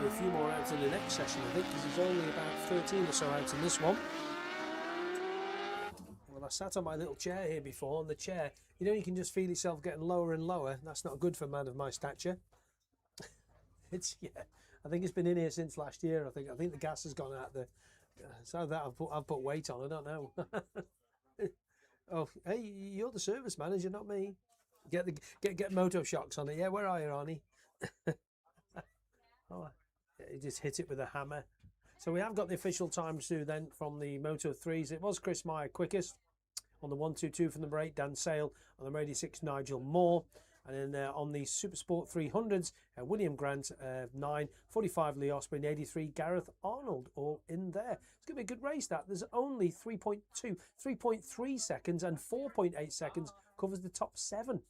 A few more out in the next session, I think, because there's only about 13 or so out in this one. Well, I sat on my little chair here before, and the chair, you know, you can just feel yourself getting lower and lower. That's not good for a man of my stature. Yeah, I think it's been in here since last year. I think the gas has gone out there. So that I've put weight on. I don't know. Oh, hey, you're the service manager, not me. Get moto shocks on it. Yeah, where are you, Arnie? Oh. He just hit it with a hammer. So we have got the official times through then from the Moto 3s. It was Chris Meyer quickest on the 122 from number 8, Dan Sale, on the 86, Nigel Moore. And then on the Supersport 300s, William Grant, 9, 45, Lee Osprey, 83, Gareth Arnold, all in there. It's going to be a good race, that. There's only 3.2, 3.3 seconds and 4.8 seconds covers the top 7.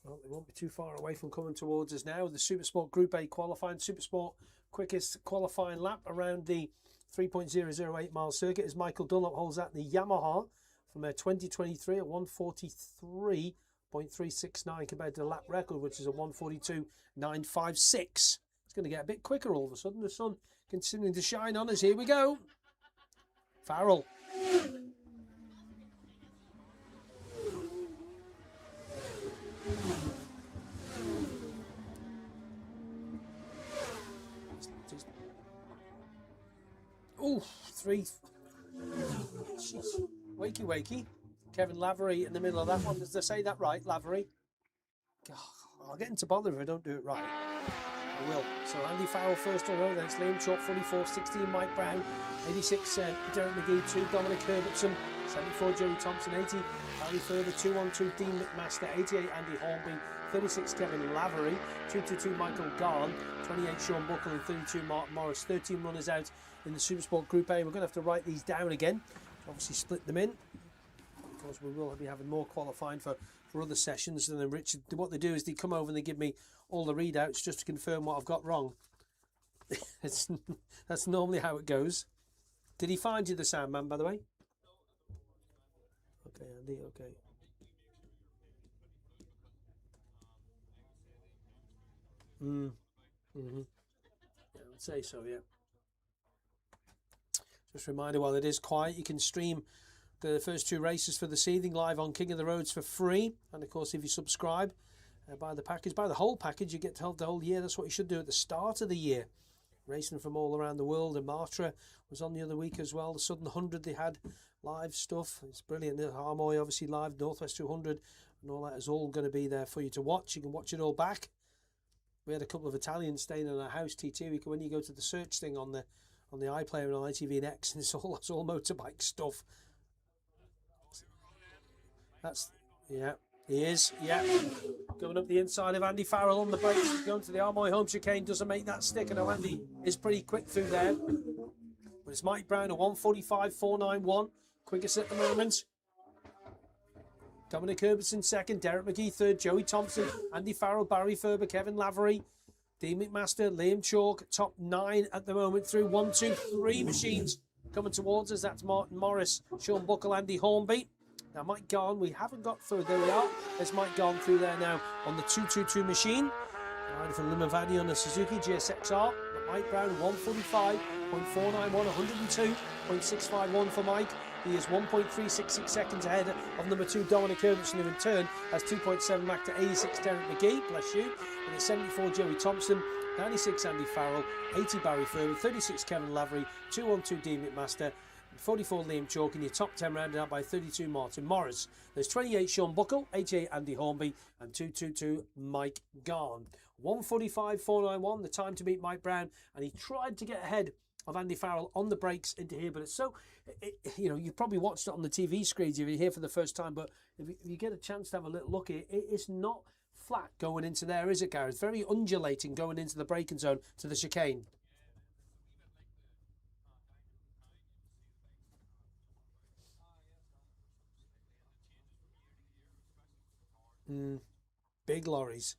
Well, they won't be too far away from coming towards us now. The Supersport Group A qualifying, Supersport quickest qualifying lap around the 3.008 mile circuit as Michael Dunlop holds that in the Yamaha from 2023 at 143.369 compared to the lap record, which is a 142.956. It's going to get a bit quicker all of a sudden. The sun continuing to shine on us. Here we go. Farrell. Oh, 3. Jeez. Wakey, wakey. Kevin Lavery in the middle of that one. Did I say that right, Lavery? God, I'll get into bother if I don't do it right. I will. So Andy Farrell first in a row. Then it's Liam Chalk, 44, 16 Mike Brown, 86 Derek McGee, 2 Dominic Herbertson, 74 Jerry Thompson, 80 Harry Further, 212 Dean McMaster, 88 Andy Hornby, 36 Kevin Lavery, 222 Michael Garn, 28 Sean Buckle and 32 Mark Morris. 13 runners out in the Supersport Group A. We're going to have to write these down again. Obviously split them in. Of course, we will be having more qualifying for other sessions. And then Richard, what they do is they come over and they give me all the readouts just to confirm what I've got wrong. That's normally how it goes. Did he find you the sound man, by the way? Okay, Andy, okay. Yeah, I would say so, yeah. Just a reminder, while it is quiet, you can stream the first 2 races for this evening live on King of the Roads for free. And of course, if you subscribe, buy the package, buy the whole package, you get to hold the whole year. That's what you should do at the start of the year. racing from all around the world. And Martra was on the other week as well. The Southern 100, they had live stuff. It's brilliant. Armoy obviously live, Northwest 200 and all that is all going to be there for you to watch. You can watch it all back. We had a couple of Italians staying in our house, TT. When you go to the search thing on the iPlayer and on ITV and X, and it's all motorbike stuff. That's, yeah, he is, yeah. Going up the inside of Andy Farrell on the brakes, going to the Armoy home chicane, doesn't make that stick, and Andy is pretty quick through there. But it's Mike Brown, a 1:45.491, quickest at the moment. Dominic Herbertson second, Derek McGee third, Joey Thompson, Andy Farrell, Barry Ferber, Kevin Lavery, Dean McMaster, Liam Chalk, top 9 at the moment through 1, 2, 3 machines coming towards us. That's Martin Morris, Sean Buckle, Andy Hornby. Now Mike Garn, we haven't got through. There we are. There's Mike Garn through there now on the 222 machine. Riding from Limavady on the Suzuki GSXR. But Mike Brown, 1:45.491, 102.651 for Mike. He is 1.366 seconds ahead of number 2 Dominic Herbertson, who in turn has 2.7 back to 86 Derek McGee, bless you. And it's 74 Joey Thompson, 96 Andy Farrell, 80 Barry Ferber, 36 Kevin Lavery, 212 Dean McMaster, 44 Liam Chalk, and your top 10 rounded out by 32 Martin Morris. There's 28 Sean Buckle, 88 Andy Hornby, and 222 Mike Garn. 1:45.491, the time to beat Mike Brown, and he tried to get ahead of Andy Farrell on the brakes into here, but it's so, you know, you've probably watched it on the TV screens if you're here for the first time, but if you get a chance to have a little look at it, it's not flat going into there, is it, Gareth? It's very undulating going into the braking zone to the chicane. Big lorries.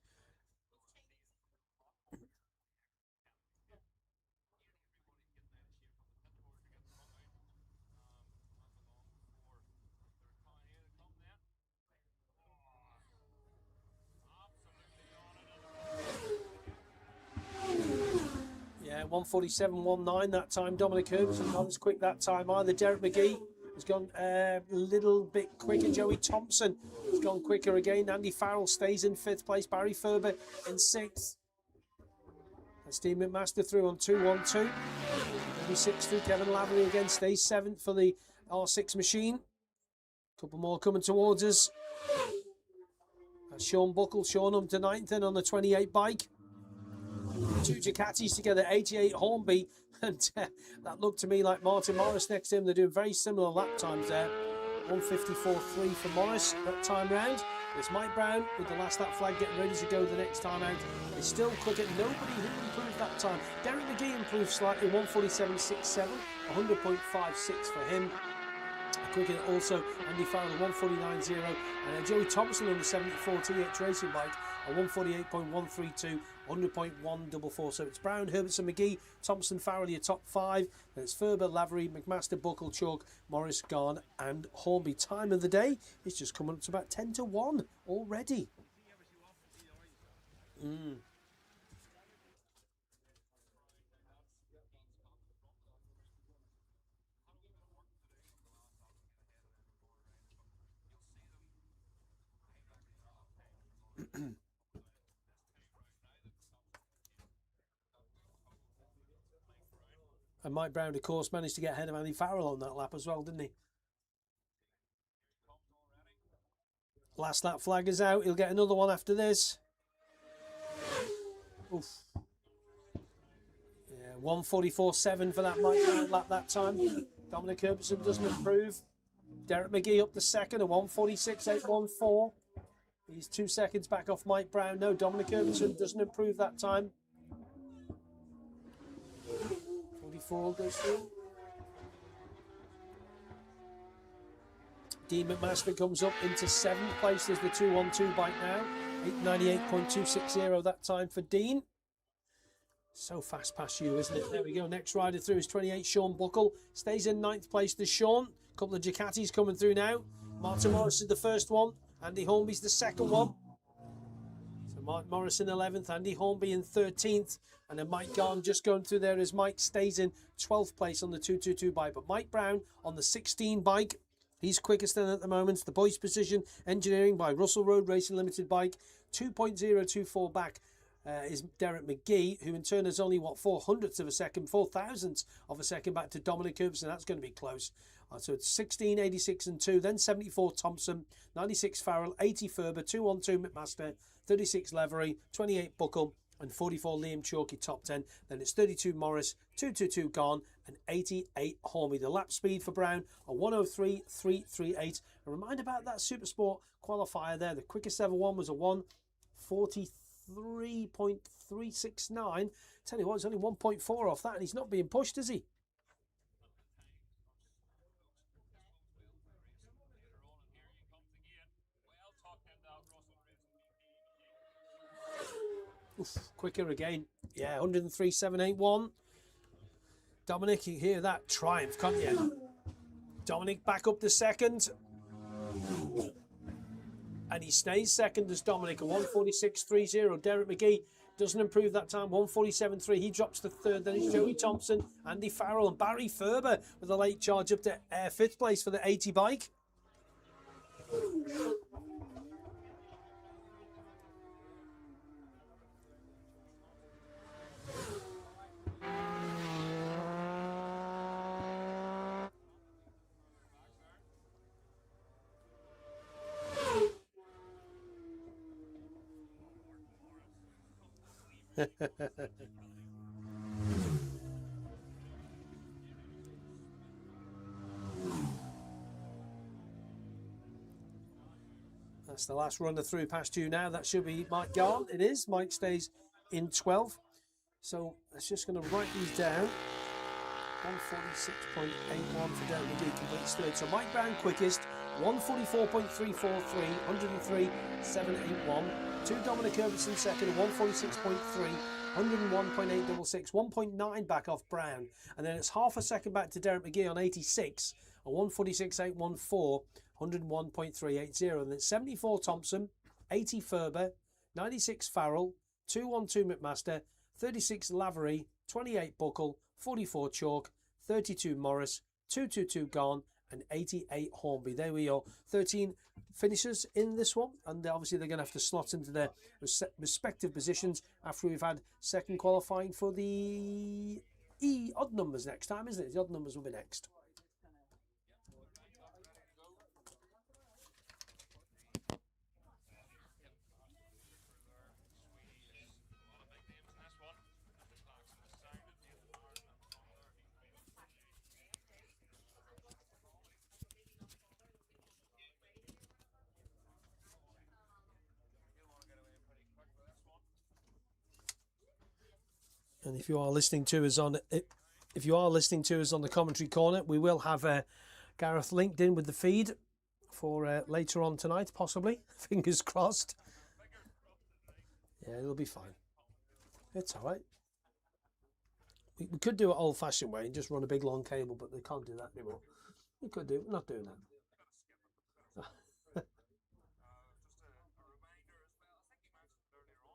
Yeah, 1:47.19 that time. Dominic Herbertson not as quick that time either. Derek McGee has gone a little bit quicker. Joey Thompson has gone quicker again. Andy Farrell stays in 5th place. Barry Ferber in 6th. That's Dean McMaster through on 2-1-2. Maybe 6th through. Kevin Lavery again stays 7th for the R6 machine. Couple more coming towards us. That's Sean Buckle. Sean up to 9th then on the 28 bike. 2 Ducatis together, 88 Hornby, and that looked to me like Martin Morris next to him. They're doing very similar lap times there. 1:54.3 for Morris that time round. It's Mike Brown with the last lap flag getting ready to go the next time out. It's still quicker. Nobody who improved that time. Derek McGee improved slightly, 1:47.67, 100.56 for him. Quicker also Andy Farrell, 1:49.0, and Joey Thompson on the 74 TH racing bike, a 1:48.132, 100.144. So it's Brown, Herbertson, McGee, Thompson, Farrell, your top 5. Then it's Ferber, Lavery, McMaster, Buckle, Chalk, Morris, Garn, and Hornby. Time of the day is just coming up to about 10 to 1 already. And Mike Brown, of course, managed to get ahead of Andy Farrell on that lap as well, didn't he? Last lap flag is out. He'll get another one after this. Oof. Yeah, 1:44.7 for that Mike Brown lap that time. Dominic Herbertson doesn't improve. Derek McGee up the second, a 1:46.814. He's 2 seconds back off Mike Brown. No, Dominic Herbertson doesn't improve that time. 44 goes through. Dean McMaster comes up into 7th place. There's the 2-1-2 bike now. 898.260 that time for Dean. So fast past you, isn't it? There we go. Next rider through is 28 Sean Buckle. Stays in 9th place. There's Sean. A couple of Ducatis coming through now. Martin Morris is the first one. Andy Hornby's the second one. So Mark Morris in 11th. Andy Hornby in 13th. And then Mike Garn just going through there as Mike stays in 12th place on the 222 bike. But Mike Brown on the 16 bike. He's quickest then at the moment. The boys' position, engineering by Russell Road Racing Limited bike. 2.024 back is Derek McGee, who in turn has only, what, 400ths of a second, 4,000ths of a second back to Dominic Herbst, and that's going to be close. So it's 16, 86 and 2, then 74 Thompson, 96 Farrell, 80 Ferber, 212 McMaster, 36 Levery, 28 Buckle, and 44 Liam Chalky top 10. Then it's 32 Morris, 222 Gone, and 88 Hornby. The lap speed for Brown are 103.338. A reminder about that Supersport qualifier there. The quickest ever one was a 1:43.369. Tell you what, it's only 1.4 off that, and he's not being pushed, is he? Oof, quicker again. Yeah, 103.781. Dominic, you hear that triumph, can't you? Dominic back up to second. And he stays second as Dominic at 146.30. Derek McGee doesn't improve that time, 147.3. He drops to third. Then it's Joey Thompson, Andy Farrell, and Barry Ferber with a late charge up to fifth place for the 80 bike. That's the last runner through past you now. That should be Mike Garn. It is. Mike stays in 12. So that's just going to write these down. 146.81 for Derek McGee, completes third. So Mike Brown quickest, 144.343, 103.781. 2 Dominic Herbertson second, 146.3, 101.866, 1.9 back off Brown. And then it's half a second back to Derek McGee on 86, a 146.814, 101.380. And then 74 Thompson, 80 Ferber, 96 Farrell, 212 McMaster, 36 Lavery, 28 Buckle, 44 Chalk, 32 Morris, 222 Gone, and 88 Hornby. There we are. 13 finishers in this one, and obviously they're going to have to slot into their respective positions after we've had second qualifying for the odd numbers next time, isn't it? The odd numbers will be next. And if you are listening to us on the commentary corner, we will have Gareth linked in with the feed for later on tonight, possibly. Fingers crossed. Yeah, it'll be fine. It's all right. We could do it old-fashioned way and just run a big long cable, but they can't do that anymore. We could do. We're not doing that.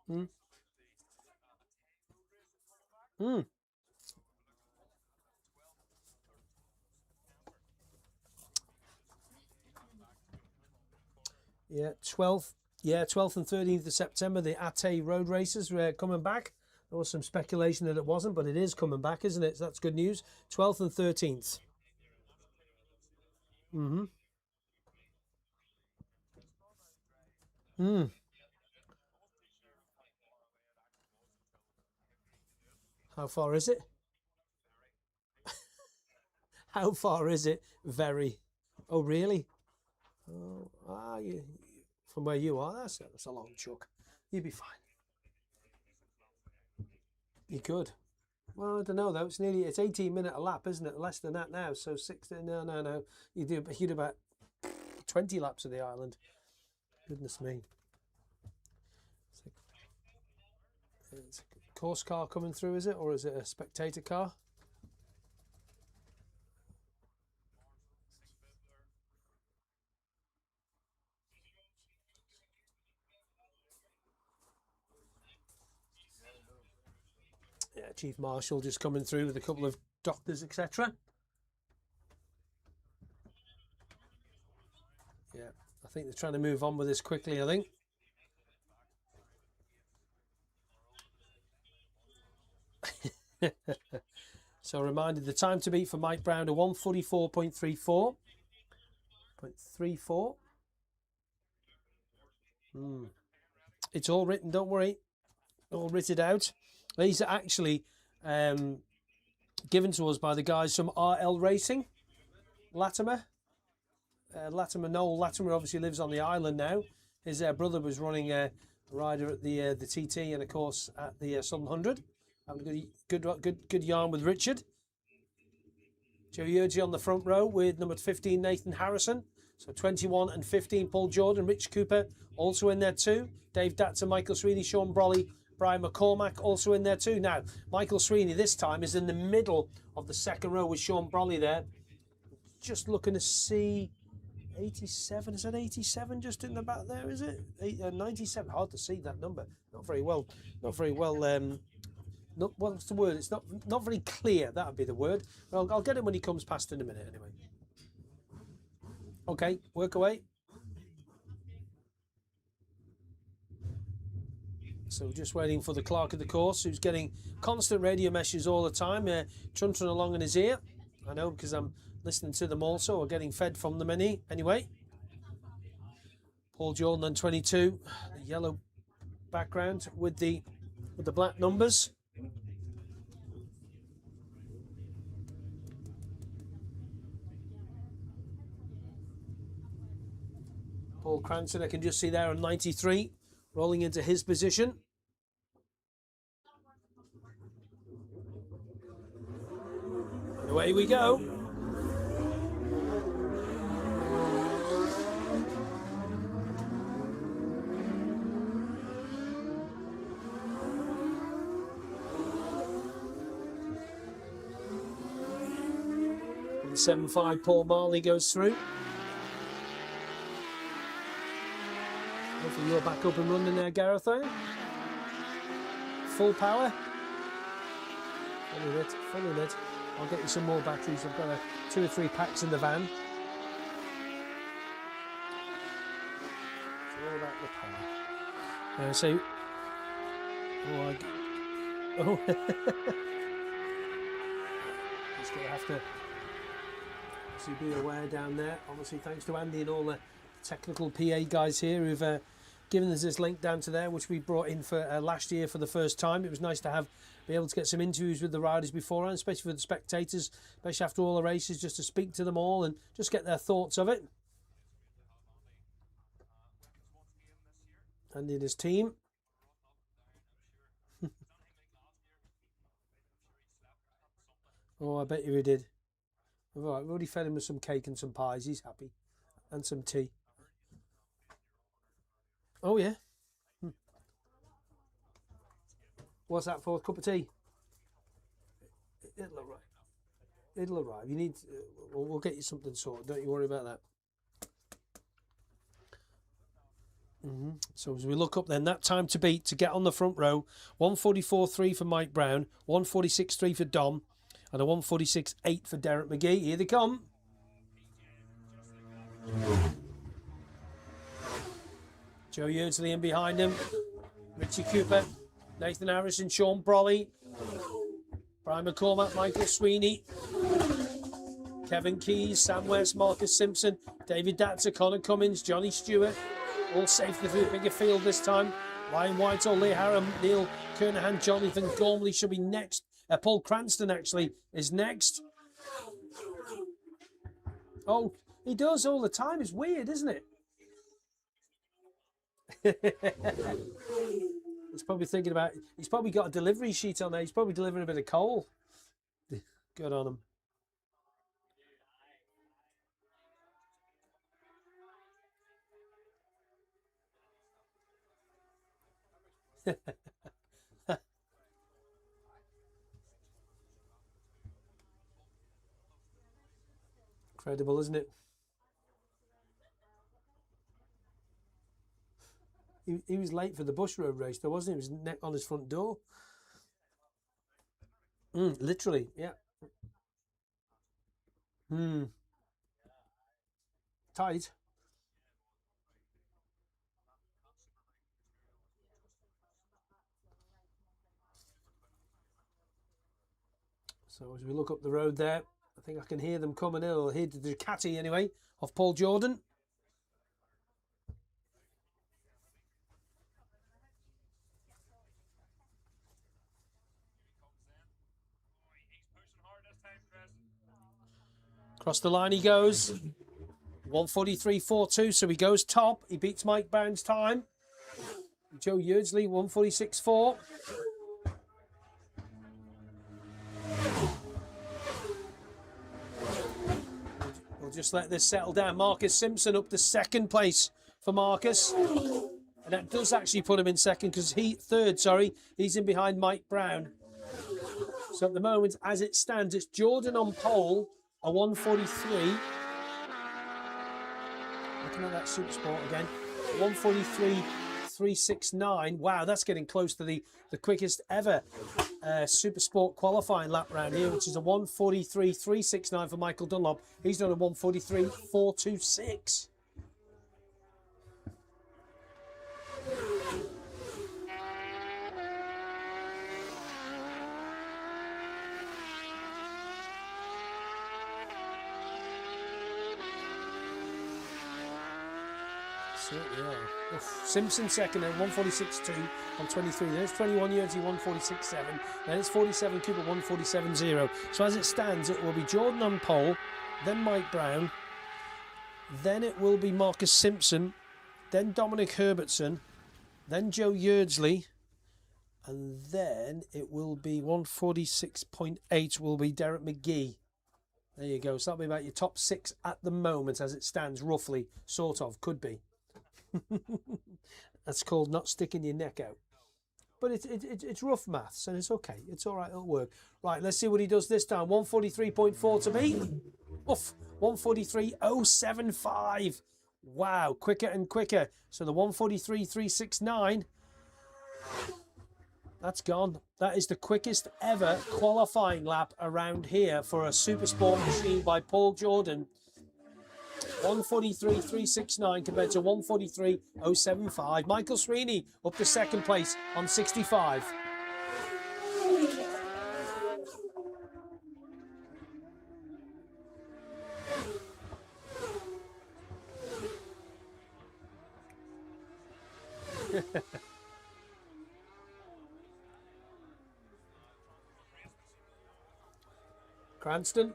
Hmm. Hmm. Yeah, 12th. Yeah, 12th and 13th of September, the Ate road races were coming back. There was some speculation that it wasn't, but it is coming back, isn't it? So that's good news. 12th and 13th. Mm-hmm. Mm. How far is it? How far is it? Very. Oh, really? Oh, from where you are, that's a long chuck. You'd be fine. You could. Well, I don't know though. It's 18 minutes a lap, isn't it? Less than that now. So 16. No. You do about 20 laps of the island. Goodness me. It's a course car coming through, is it, or is it a spectator car? Yeah, Chief Marshal just coming through with a couple of doctors, etc. Yeah, I think they're trying to move on with this quickly, I think. So reminder, the time to beat for Mike Brown, a 144.34. 0.34. It's all written, don't worry. All written out. These are actually given to us by the guys from RL Racing, Latimer. Noel Latimer obviously lives on the island now. His brother was running a rider at the TT and of course at the Southern 100. Having a good yarn with Richard. Joe Yurgi on the front row with number 15 Nathan Harrison. So 21 and 15 Paul Jordan, Rich Cooper also in there too. Dave Datzer, Michael Sweeney, Sean Brolly, Brian McCormack also in there too. Now Michael Sweeney this time is in the middle of the second row with Sean Brolly there. Just looking to see 87, is that 87 just in the back there, is it? 97, hard to see that number. Not very well, what's the word? It's not very clear, that would be the word. Well, I'll get him when he comes past in a minute anyway. Okay, work away. So just waiting for the clerk of the course, who's getting constant radio messages all the time, trunting along in his ear. I know, because I'm listening to them also, or getting fed from them anyway. Paul Jordan on 22, the yellow background with the black numbers. Paul Cranston, I can just see there on 93, rolling into his position. And away we go. And 7.5 Paul Marley goes through. Hopefully you're back up and running there, Gareth, eh? Full power? Full in it. I'll get you some more batteries. I've got 2 or 3 packs in the van. It's all about the power. So, just gonna have to be aware down there. Obviously, thanks to Andy and all the technical PA guys here who've given us this link down to there, which we brought in for last year for the first time. It was nice to be able to get some interviews with the riders beforehand, especially for the spectators, especially after all the races, just to speak to them all and just get their thoughts of it. Andy and his team. Oh, I bet you he did. All right, we've already fed him with some cake and some pies. He's happy. And some tea. Oh, yeah. What's that for? A cup of tea? It'll arrive. It'll arrive. You need... we'll get you something sorted. Don't you worry about that. So as we look up then, that time to beat to get on the front row, 144.3 for Mike Brown, 146.3 for Dom, and a 146.8 for Derek McGee. Here they come. Joe Yursley in behind him. Richie Cooper, Nathan Harrison, Sean Brolly, Brian McCormack, Michael Sweeney, Kevin Keys, Sam West, Marcus Simpson, David Datzer, Connor Cummins, Johnny Stewart, all safely through a bigger field this time. Ryan Whitehall, Lee Haram, Neil Kernahan, Jonathan Gormley should be next. Paul Cranston actually is next. Oh, he does all the time. It's weird, isn't it? He's probably thinking about, he's probably got a delivery sheet on there. He's probably delivering a bit of coal. Good on him. Incredible, isn't it? He was late for the Bush Road race, though, wasn't he? He was neck on his front door. Literally, yeah. Tight. So as we look up the road there, I think I can hear them coming in, or hear the Ducati anyway, of Paul Jordan. Across the line he goes. 143.42, so he goes top. He beats Mike Brown's time. Joe Yeardsley, 146.4. We'll just let this settle down. Marcus Simpson up to second place for Marcus. And that does actually put him in second, because he's in behind Mike Brown. So at the moment, as it stands, it's Jordan on pole, a 143. Looking at that Super Sport again. 143.369. Wow, that's getting close to the quickest ever Super Sport qualifying lap round here, which is a 143.369 for Michael Dunlop. He's done a 143.426. Certainly are. Oof. Simpson second at 146.2 on 23. Then it's 21 Yeardsley 146.7. Then it's 47 Cooper 147.0. So as it stands, it will be Jordan on pole, then Mike Brown, then it will be Marcus Simpson, then Dominic Herbertson, then Joe Yeardsley, and then it will be 146.8 will be Derek McGee. There you go. So that'll be about your top 6 at the moment as it stands, roughly, sort of, could be. That's called not sticking your neck out. But it's rough maths, and it's okay. It's all right. It'll work. Right, let's see what he does this time. 143.4 to beat. Oof, 143.075. Wow, quicker and quicker. So the 143.369, that's gone. That is the quickest ever qualifying lap around here for a Super Sport machine by Paul Jordan. 143.369 compared to 143.075. Michael Sweeney up to second place on 65. Cranston,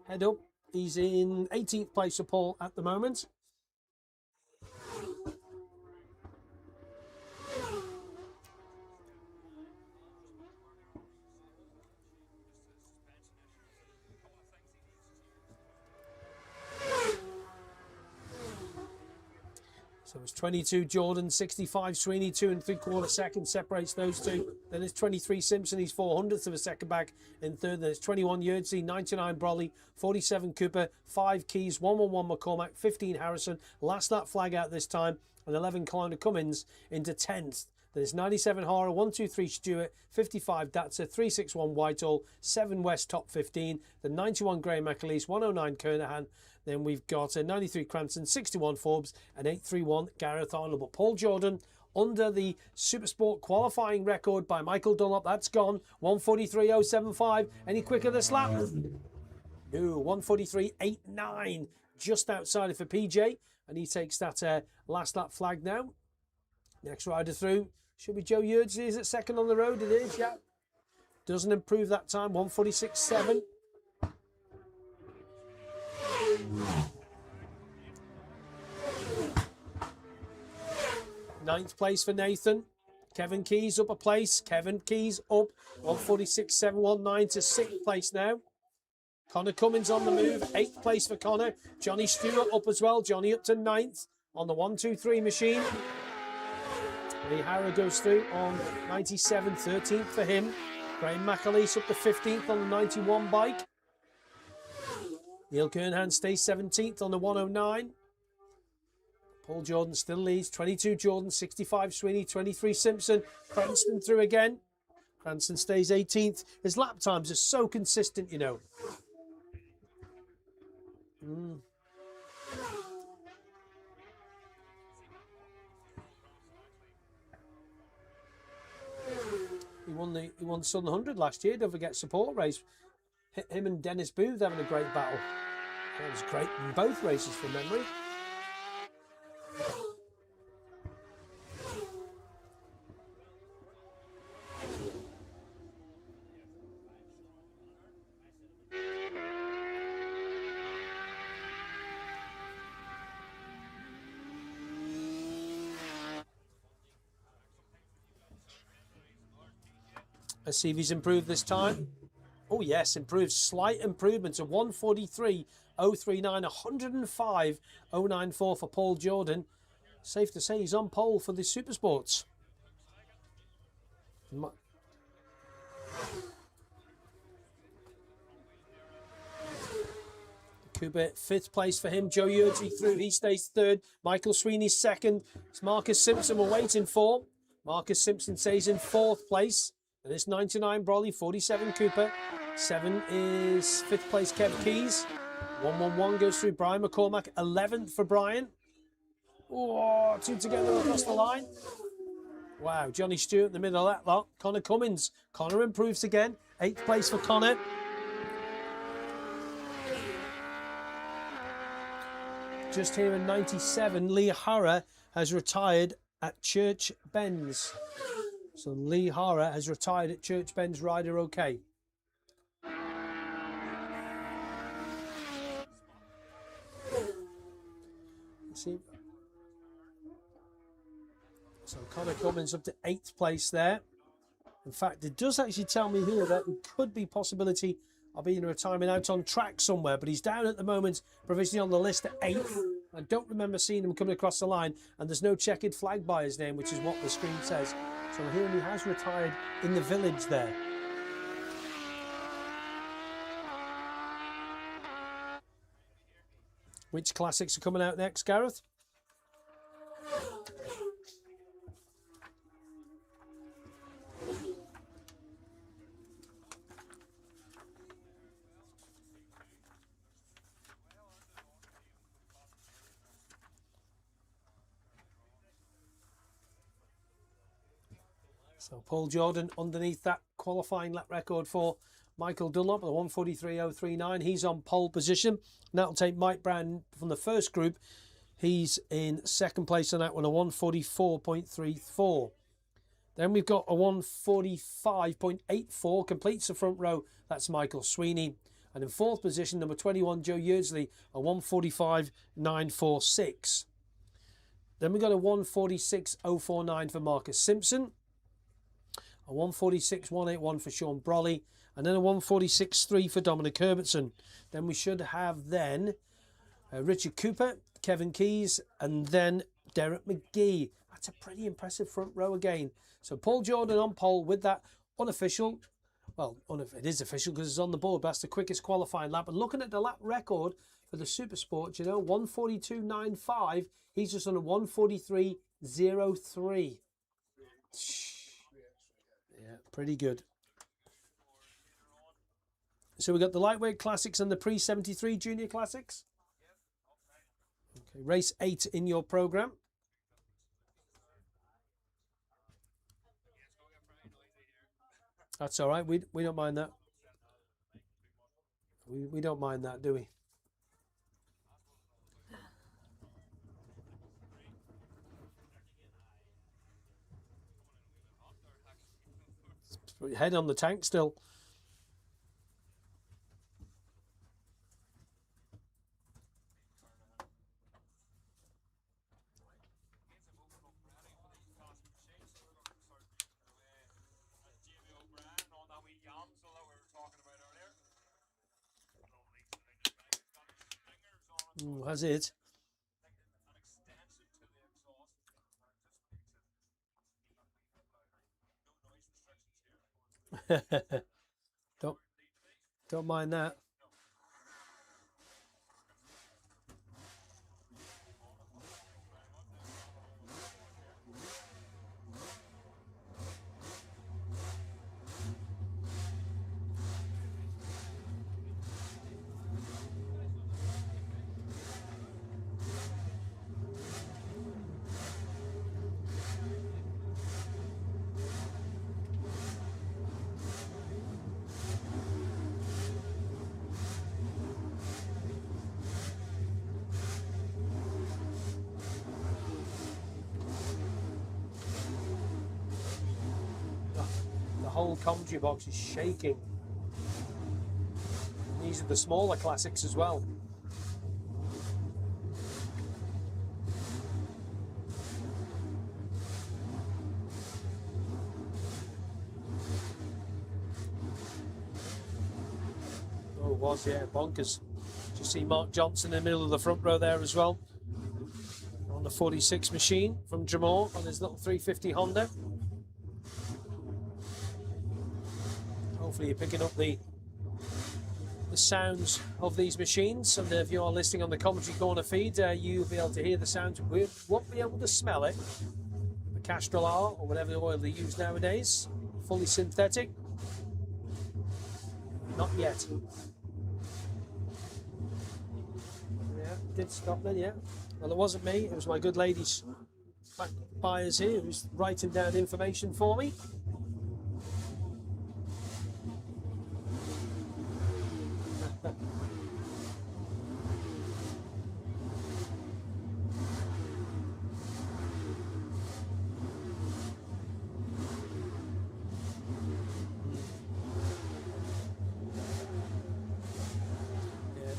head up. He's in 18th place for Paul at the moment. So it's 22 Jordan, 65 Sweeney, 2 3/4 seconds separates those two. Then it's 23 Simpson, he's 400ths of a second back in third. Then it's 21 Yeardsley, 99 Brolly, 47 Cooper, 5 Keys, 111 McCormack, 15 Harrison. Last lap flag out this time, and 11 Connor Cummins into 10th. Then it's 97 Hara, 123 Stewart, 55 Datzer, 361 Whitehall, 7 West top 15. Then 91 Graham McAleese, 109 Kernahan. Then we've got 93 Cranston, 61 Forbes, and 831 Gareth Arnold. But Paul Jordan under the Super Sport qualifying record by Michael Dunlop. That's gone. 143.075. Any quicker this lap? No, 143.89. Just outside it for PJ. And he takes that last lap flag now. Next rider through should be Joe Yeardsley. Is it second on the road? It is, yeah. Doesn't improve that time. 146.7. Ninth place for Nathan. Kevin Keys up a place. Kevin Keys up 146.719 to 6th place now. Connor Cummins on the move. 8th place for Connor. Johnny Stewart up as well. Johnny up to 9th on the 123 machine. Lee Harrow goes through on 97, 13th for him. Graham McAleese up to 15th on the 91 bike. Neil Kernhan stays 17th on the 109. Paul Jordan still leads. 22 Jordan, 65 Sweeney, 23 Simpson. Cranston through again. Cranston stays 18th. His lap times are so consistent, you know. He won Southern 100 last year. Don't forget support race. Him and Dennis Booth having a great battle. That was great in both races from memory. Let's see if he's improved this time. Oh yes, improved. Slight improvement to 143.039, 105.094 for Paul Jordan. Safe to say he's on pole for the Super Sports. Cooper, 5th place for him. Joe Yurtry through. He stays 3rd. Michael Sweeney 2nd. It's Marcus Simpson we're waiting for. Marcus Simpson stays in 4th place. And it's 99 Brolly, 47 Cooper. 7 is 5th place Kev Keys. 111 goes through Brian McCormack. 11th for Brian. Oh, 2 together across the line. Wow, Johnny Stewart in the middle of that lot. Connor Cummins. Connor improves again. 8th place for Connor. Just here in 97, Lee Hara has retired at Church Benz. So Lee Hara has retired at Church Benz. Rider okay. Let's see. So Connor Cummins up to 8th place there. In fact, it does actually tell me here that there could be possibility of being a retirement out on track somewhere, but he's down at the moment, provisionally on the list at 8th. I don't remember seeing him coming across the line, and there's no checkered flag by his name, which is what the screen says. So here he has retired in the village there. Which classics are coming out next, Gareth? So Paul Jordan underneath that qualifying lap record for Michael Dunlop, the 143.039. He's on pole position. And that'll take Mike Brown from the first group. He's in 2nd place on that one, a 144.34. Then we've got a 145.84, completes the front row. That's Michael Sweeney. And in 4th position, number 21, Joe Yurtry, a 145.946. Then we've got a 146.049 for Marcus Simpson. A 146.181 for Sean Brolly, and then a 146.3 for Dominic Herbertson. Then we should have then Richard Cooper, Kevin Keys, and then Derek McGee. That's a pretty impressive front row again. So Paul Jordan on pole with that unofficial, well, it is official because it's on the board, but that's the quickest qualifying lap. And looking at the lap record for the Super Sport, you know, 142.95, he's just on a 143.03. Yeah, pretty good. So we've got the lightweight classics and the pre-73 junior classics. Okay, race 8 in your program. That's all right. We don't mind that. We don't mind that, do we? Put your head on the tank still. Ooh, has it? don't mind that. whole commentary box is shaking. These are the smaller classics as well. Oh, it was, yeah, bonkers. Just see Mark Johnson in the middle of the front row there as well. On the 46 machine from Jamor on his little 350 Honda. Hopefully you're picking up the sounds of these machines, and if you are listening on the commentary corner feed, you'll be able to hear the sounds. We won't be able to smell it. The Castrol R, or whatever oil they use nowadays, fully synthetic. Not yet. Yeah, did stop then, yeah. Well, it wasn't me, it was my good lady's buyers here who's writing down information for me.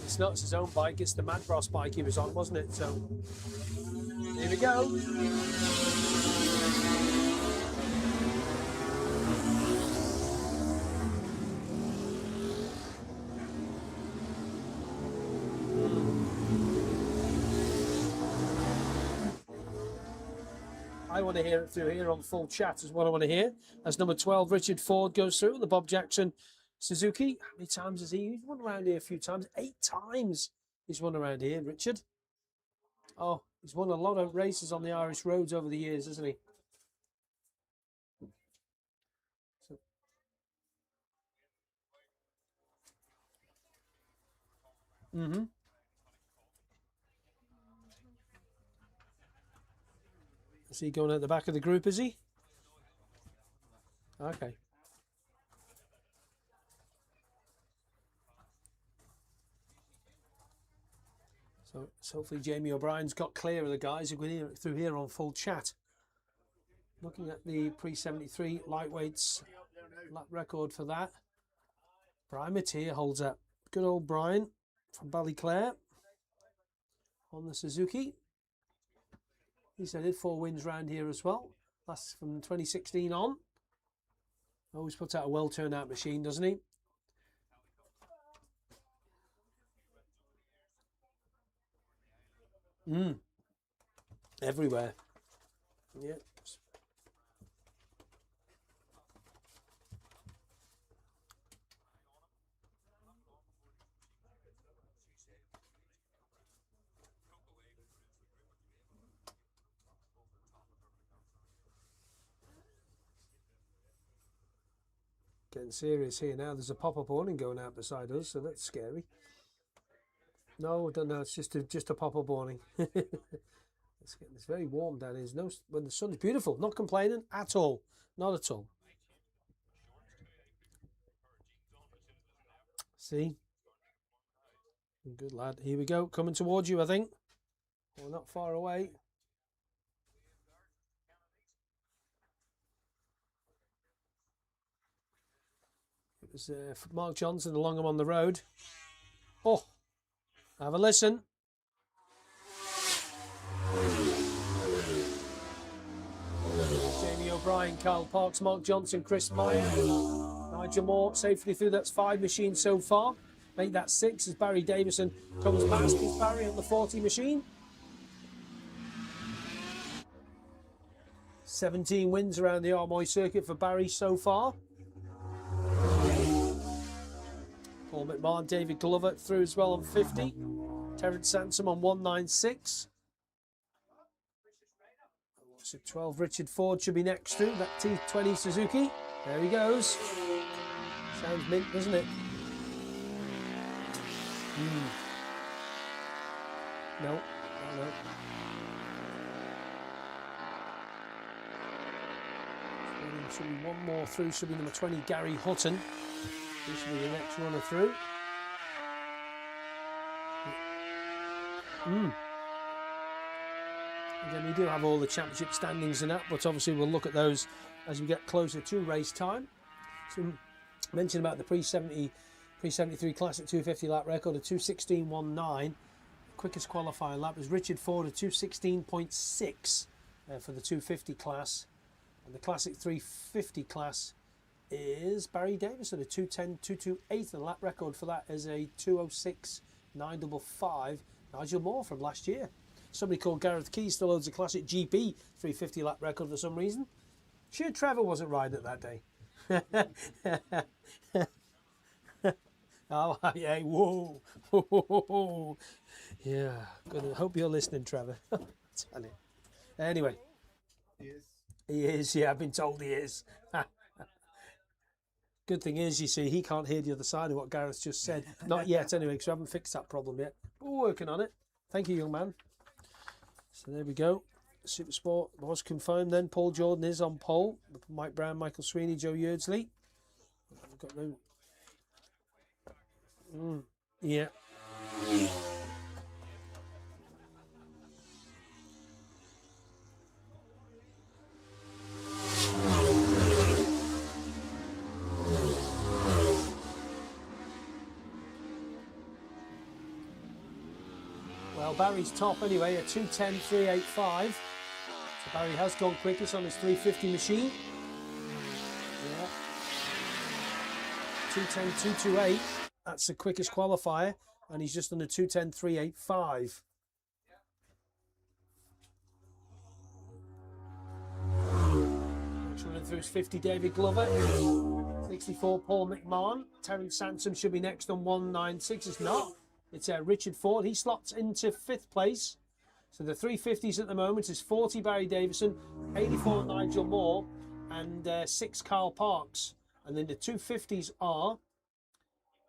It's not his own bike, it's the Mad Bros bike he was on, wasn't it? So, here we go. I want to hear it through here on full chat is what I want to hear. As number 12, Richard Ford goes through, the Bob Jackson Suzuki. How many times has he? He's won around here a few times. 8 times he's won around here, Richard. Oh, he's won a lot of races on the Irish roads over the years, hasn't he? Mm-hmm. Is he going at the back of the group, is he? Okay. So hopefully Jamie O'Brien's got clear of the guys who can hear it through here on full chat. Looking at the pre-73 lightweights lap record for that. Brian Mateer holds up. Good old Brian from Ballyclare on the Suzuki. He's had 4 wins round here as well. That's from 2016 on. Always puts out a well turned out machine, doesn't he? Everywhere. Yeah. Getting serious here now. There's a pop-up awning going out beside us, so that's scary. No, I don't know. It's just a pop-up awning. It's very warm down here. No, when the sun's beautiful. Not complaining at all. Not at all. See? Good lad. Here we go. Coming towards you, I think. We're not far away. It was Mark Johnson along him on the road. Oh, have a listen. Jamie O'Brien, Carl Parks, Mark Johnson, Chris Meyer, Nigel Moore safely through. That's 5 machines so far. Make that 6 as Barry Davison comes past. Is Barry on the 40 machine? 17 wins around the Armoy circuit for Barry so far. Paul McMahon, David Glover through as well on 50. Terence Sansom on 196. So 12, Richard Ford should be next through. That T20 Suzuki. There he goes. Sounds mint, doesn't it? No. Should be one more through. Should be number 20, Gary Hutton. This should be the next runner through. Again, we do have all the championship standings and that, but obviously we'll look at those as we get closer to race time. So mentioned about the pre-73 Classic 250 lap record of 2:16.19. Quickest qualifying lap was Richard Ford at 2:16.6 for the 250 class. And the Classic 350 class is Barry Davison at 2:10.228. The lap record for that is a 2:06.955. Nigel Moore from last year. Somebody called Gareth Key still owns a Classic GP 350 lap record for some reason. Sure, Trevor wasn't riding it that day. Oh, yeah, whoa. Yeah, good. I hope you're listening, Trevor. Tell you. Anyway. He is, yeah, I've been told he is. Good thing is, you see, he can't hear the other side of what Gareth just said. Not yet, anyway, because we haven't fixed that problem yet. But we're working on it. Thank you, young man. So there we go. Super Sport was confirmed then. Paul Jordan is on pole. Mike Brown, Michael Sweeney, Joe Yeardsley. I've got no... yeah. Well, Barry's top anyway at 2:10.385. So Barry has gone quickest on his 350 machine. Yeah. 2:10.228. That's the quickest qualifier, and he's just under 2:10.385. Next running through is 50 David Glover, 64 Paul McMahon. Terence Sansom should be next on 196. It's not. It's Richard Ford. He slots into 5th place. So the 350s at the moment is 40 Barry Davison, 84 Nigel Moore, and 6 Carl Parks. And then the 250s are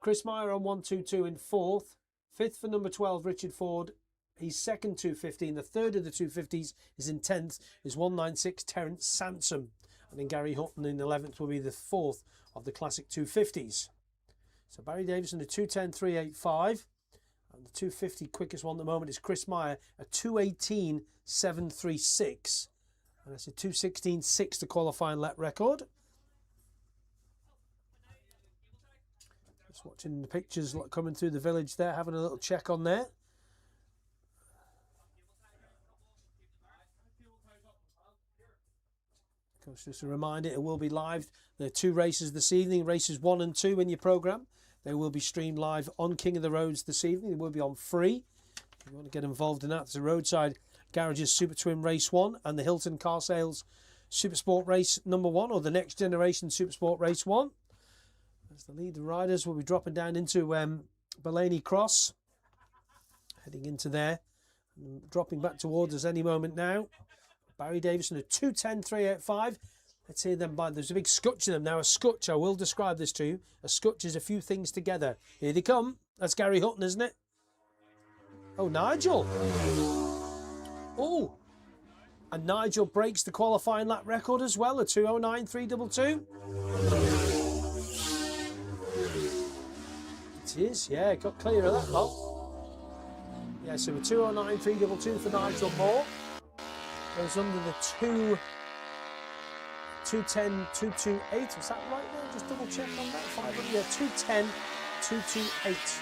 Chris Meyer on 122 in 4th. 5th for number 12, Richard Ford. He's second 250. And the third of the 250s is in 10th, is 196 Terence Sansom. And then Gary Hutton in 11th will be the 4th of the Classic 250s. So Barry Davison at 2:10.385. And the 250 quickest one at the moment is Chris Meyer at 2:18.736. And that's a 2:16.6 the qualifying lap record. Just watching the pictures coming through the village there, having a little check on there. Just a reminder, it will be live. There are 2 races this evening, races 1 and 2 in your programme. They will be streamed live on King of the Roads this evening. They will be on free. If you want to get involved in that, there's a Roadside Garages Super Twin Race 1 and the Hilton Car Sales Super Sport Race number 1, or the Next Generation Super Sport Race 1. As the lead riders will be dropping down into Bellany Cross, heading into there, and dropping back towards us any moment now. Barry Davison at 2:10.385. Let's hear them by. There's a big scutch in them now. A scutch, I will describe this to you. A scutch is a few things together. Here they come. That's Gary Hutton, isn't it? Oh, Nigel. Oh. And Nigel breaks the qualifying lap record as well, a 2:09.322. It is, yeah, got clear of that lot. Yeah, so a 2:09.322 for Nigel Moore. Goes under the 2:10.228. Was that right there? Just double check on that. 500. Yeah, 2:10.228.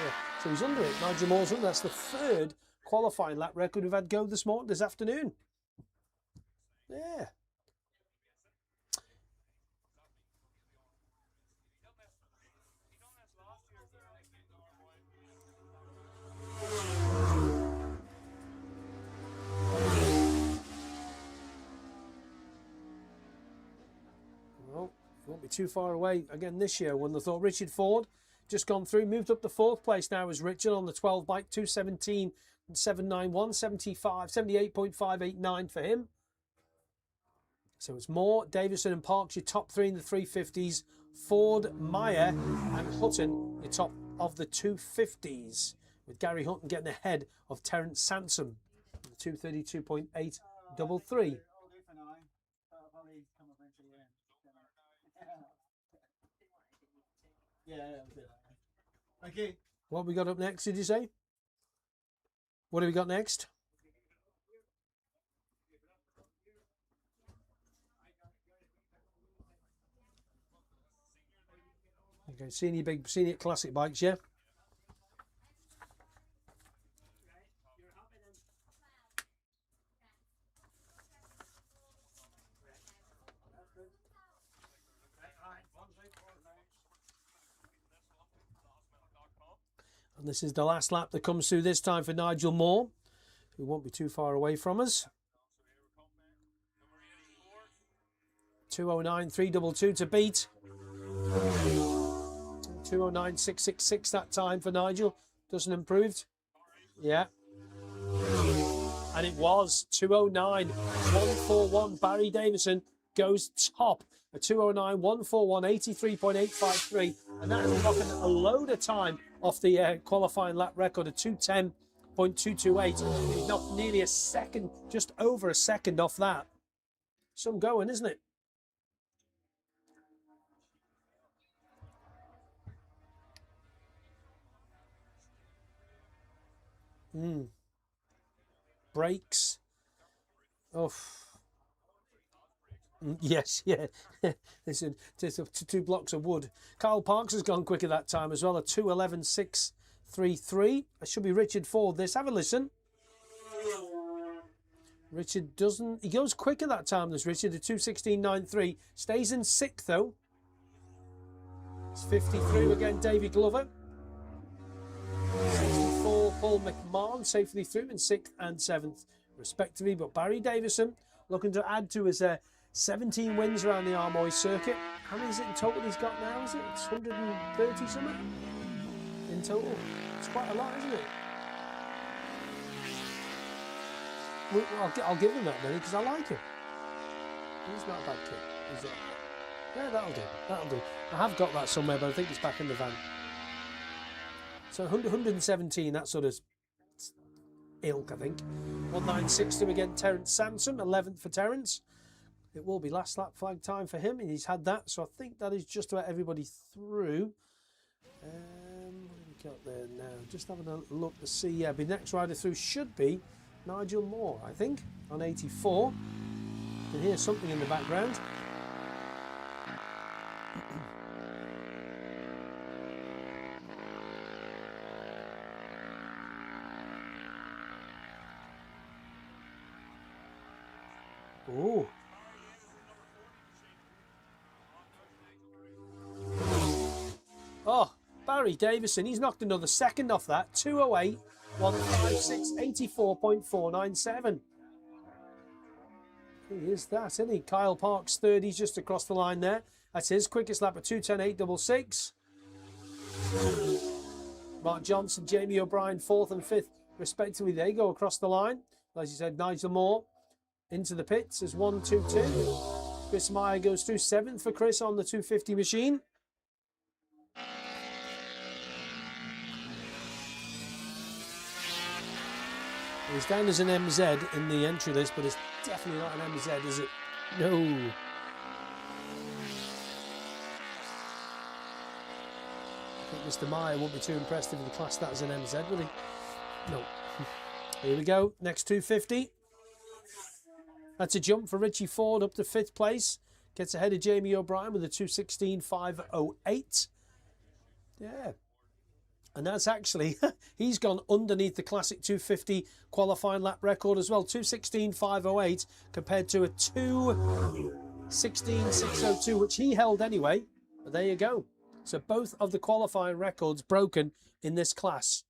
Yeah. So he's under it. Nigel Moore's under. That's the 3rd qualifying lap record we've had go this afternoon. Yeah. Won't be too far away again this year. When they thought Richard Ford just gone through, moved up to 4th place now as Richard on the 12 bike, 2:17.791, 78.589 for him. So it's Moore, Davison and Parks, your top 3 in the 350s. Ford, Meyer and Hutton, your top of the 250s. With Gary Hutton getting ahead of Terence Sansom, 2:32.833. Yeah, okay. What have we got up next, did you say? What have we got next? Okay, senior classic bikes, yeah. And this is the last lap that comes through this time for Nigel Moore, who won't be too far away from us. 209.322 to beat. 209.666 that time for Nigel. Doesn't improve. Yeah. And it was 209.141. Barry Davison goes top. A 209.141, 83.853. And that is knocking a load of time off the qualifying lap record of 210.228. He's knocked nearly a second, just over a second off that. Some going, isn't it? Brakes. Oh. Yes, yeah. Listen, two blocks of wood. Kyle Parks has gone quicker that time as well, a 211.633. It should be Richard Ford. This, have a listen. Richard doesn't, he goes quicker that time, this Richard, a 216.93. Stays in sixth though. It's 53 again, Davy Glover. 64, Paul McMahon safely through in 6th and 7th respectively, but Barry Davison looking to add to his 17 wins around the Armoy circuit. How many is it in total he's got now? Is it? It's 130 something in total. It's quite a lot, isn't it? I'll give him that many because I like him. He's not a bad kid. He's not. Yeah, that'll do. That'll do. I have got that somewhere, but I think it's back in the van. So 117, that sort of ilk, I think. 1960 again, Terence Sansom, 11th for Terence. It will be last lap flag time for him, and he's had that. So I think that is just about everybody through. What have we got there now? Just having a look to see. Yeah, the next rider through should be Nigel Moore, I think, on 84. You can hear something in the background. Oh. Oh, Barry Davison, he's knocked another second off that. 208, 156, 84.497. He is that, isn't he? Kyle Parks, third. He's just across the line there. That's his quickest lap at 210.866. Mark Johnson, Jamie O'Brien, 4th and 5th, respectively. They go across the line. As you said, Nigel Moore into the pits as 1-2-2. Chris Meyer goes through 7th for Chris on the 250 machine. He's down as an MZ in the entry list, but it's definitely not an MZ, is it? No. I think Mr. Meyer won't be too impressed if he classed that as an MZ, will he? No. Here we go. Next 250. That's a jump for Richie Ford up to 5th place. Gets ahead of Jamie O'Brien with a 216.508. Yeah. And that's actually, he's gone underneath the classic 250 qualifying lap record as well. 216.508 compared to a 216.602, which he held anyway. But there you go. So both of the qualifying records broken in this class.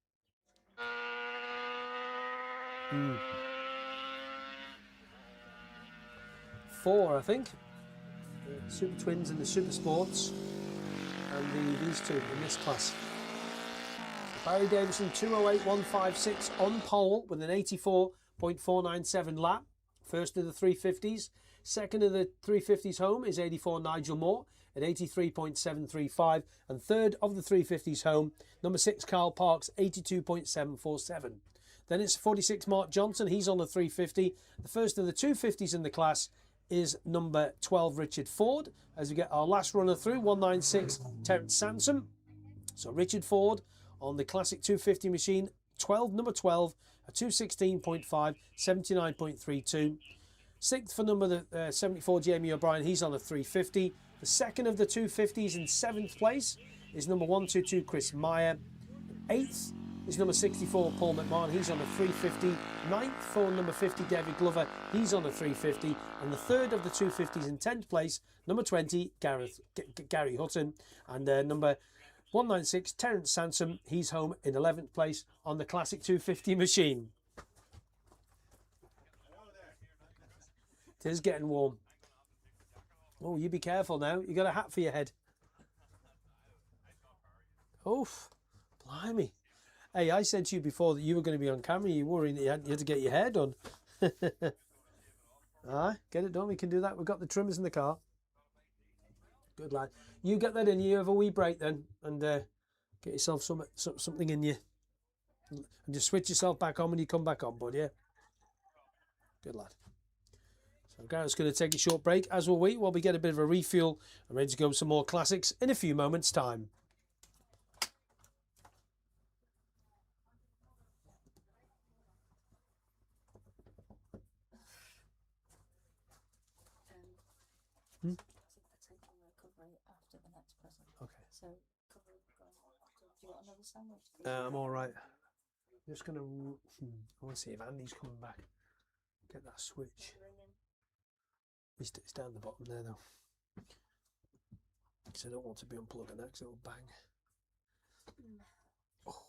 Four, I think. The Super Twins and the Super Sports. And these two in this class. Barry Davison, 208.156 on pole with an 84.497 lap. First of the 350s. Second of the 350s home is 84 Nigel Moore at 83.735. And third of the 350s home, number 6 Carl Parks, 82.747. Then it's 46 Mark Johnson. He's on the 350. The first of the 250s in the class is number 12 Richard Ford. As we get our last runner through, 196 Terence Sansom. So Richard Ford on the classic 250 machine, number 12, a 216.5, 79.32. 6th for number 74, Jamie O'Brien, he's on a 350. The second of the 250s in 7th place is number 122, Chris Meyer. 8th is number 64, Paul McMahon. He's on a 350. 9th for number 50, David Glover. He's on a 350. And the third of the 250s in 10th place, number 20, Gary Hutton. And number 196, Terence Sansom. He's home in 11th place on the Classic 250 machine. It is getting warm. Oh, you be careful now. You got a hat for your head. Oof, blimey. Hey, I said to you before that you were going to be on camera. You worrying that you had to get your hair done. Aye, get it done. We can do that. We've got the trimmers in the car. Good lad. You get that in. You have a wee break then, and get yourself something in you, and just switch yourself back on when you come back on, bud. Yeah. Good lad. So Gareth's going to take a short break, as will we, while we get a bit of a refuel and ready to go with some more classics in a few moments' time. I think they're taking recovery after the next present. Okay. So, recovery going after. Do you want another sandwich? I'm all right. I'm just going to... I want to see if Andy's coming back. Get that switch. It's down the bottom there, though. Because I don't want to be unplugging that because it'll bang. Oh.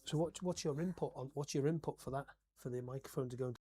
So what's your input on? What's your input for that? For the microphone to go into?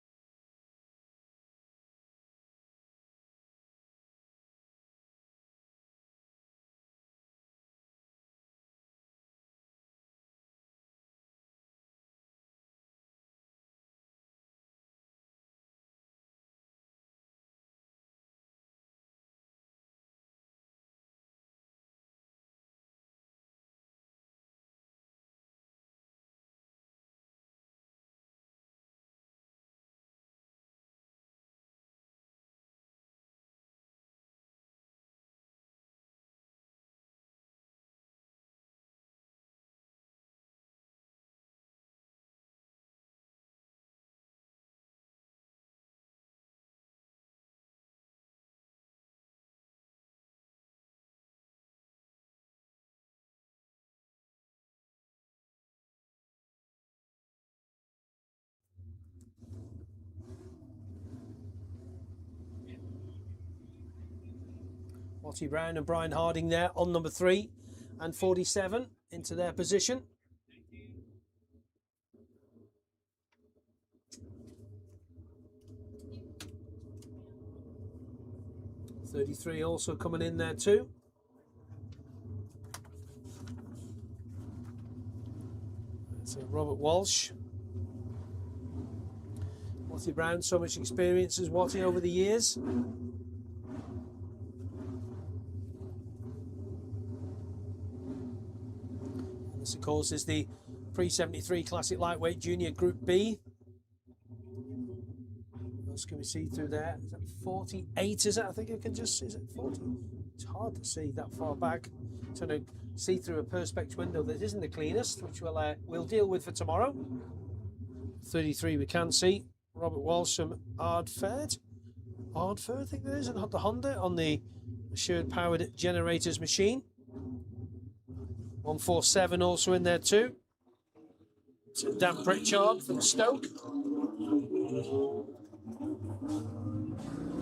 Watty Brown and Brian Harding there on number 3 and 47 into their position. .33 also coming in there too. That's Robert Walsh. Watty Brown, so much experience as Watty over the years. This, of course, is the pre-73 Classic Lightweight Junior Group B. What else can we see through there? Is that 48, is it? I think I can just... Is it 40? It's hard to see that far back. Trying to see through a perspex window that isn't the cleanest, which we'll deal with for tomorrow. 33 we can see. Robert Walsh from Ardford, I think there is, and the Honda on the assured powered generators machine. 147 also in there too. So Dan Pritchard from Stoke.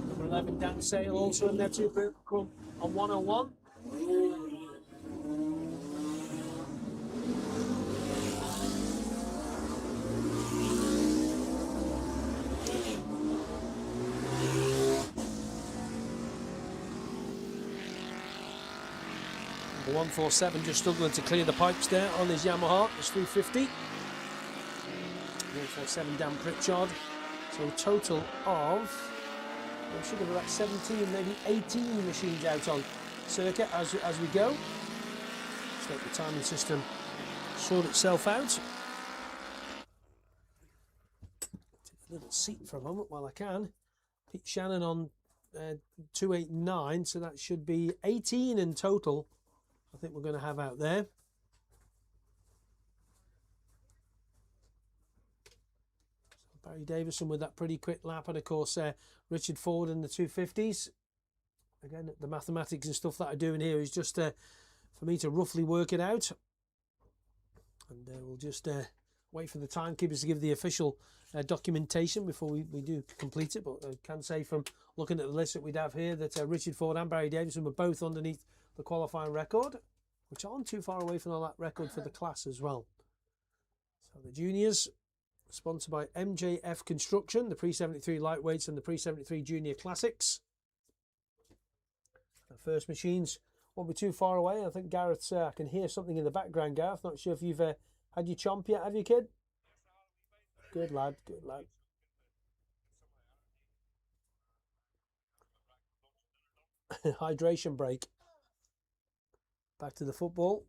Number 11 Dan Sale also in there too, on 101. The 147 just struggling to clear the pipes there on his Yamaha, his 350. 147 Dan Pritchard. So a total of, we should have about 17, maybe 18 machines out on circuit as we go. Let's let the timing system sort itself out. Take a little seat for a moment while I can. Pete Shannon on 289, so that should be 18 in total. I think we're going to have out there. So Barry Davison with that pretty quick lap, and of course Richard Ford in the 250s. Again, the mathematics and stuff that I do in here is just for me to roughly work it out. And we'll just wait for the timekeepers to give the official documentation before we do complete it. But I can say from looking at the list that we'd have here that Richard Ford and Barry Davison were both underneath the qualifying record, which aren't too far away from all that record for the class as well. So the juniors, sponsored by MJF Construction, the pre-73 lightweights and the pre-73 junior classics. The first machines won't be too far away. I think Gareth's, I can hear something in the background, Gareth. Not sure if you've had your chomp yet, have you, kid? Good lad, good lad. Hydration break. Back to the football.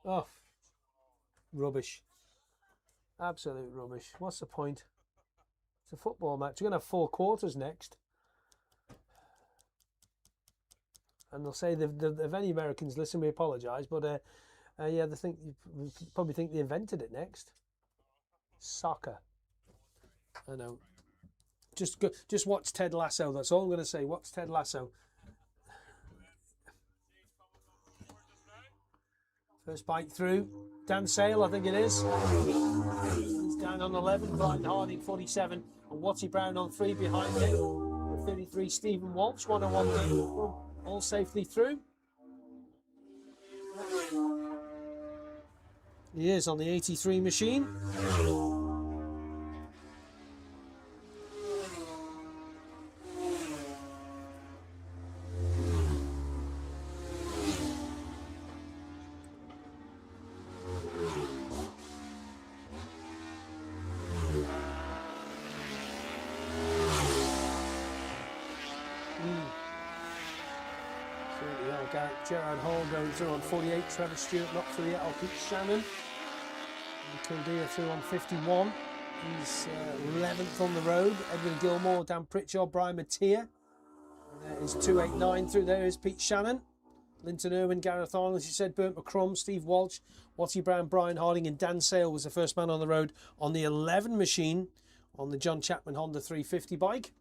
Oh, rubbish. Absolute rubbish. What's the point? It's a football match. We're going to have 4 quarters next. And they'll say, if any Americans listen, we apologise. But yeah, probably think they invented it next. Soccer. I know. Just watch Ted Lasso. That's all I'm going to say. Watch Ted Lasso. First bike through. Dan Sale, I think it is. He's down on 11. Brian Harding, 47. And Watty Brown on 3 behind him. 33, Stephen Walsh, 101. All safely through. He is on the 83 machine. Gerard Hall going through on 48, Trevor Stewart not through yet, Pete Shannon. And Kildare through on 51. He's 11th on the road. Edwin Gilmore, Dan Pritchard, Brian Mattia. And there is 289 through. There is Pete Shannon. Linton Irwin, Gareth Arnold, as you said, Bert McCrum, Steve Walsh, Watty Brown, Brian Harding, and Dan Sale was the first man on the road on the 11 machine on the John Chapman Honda 350 bike.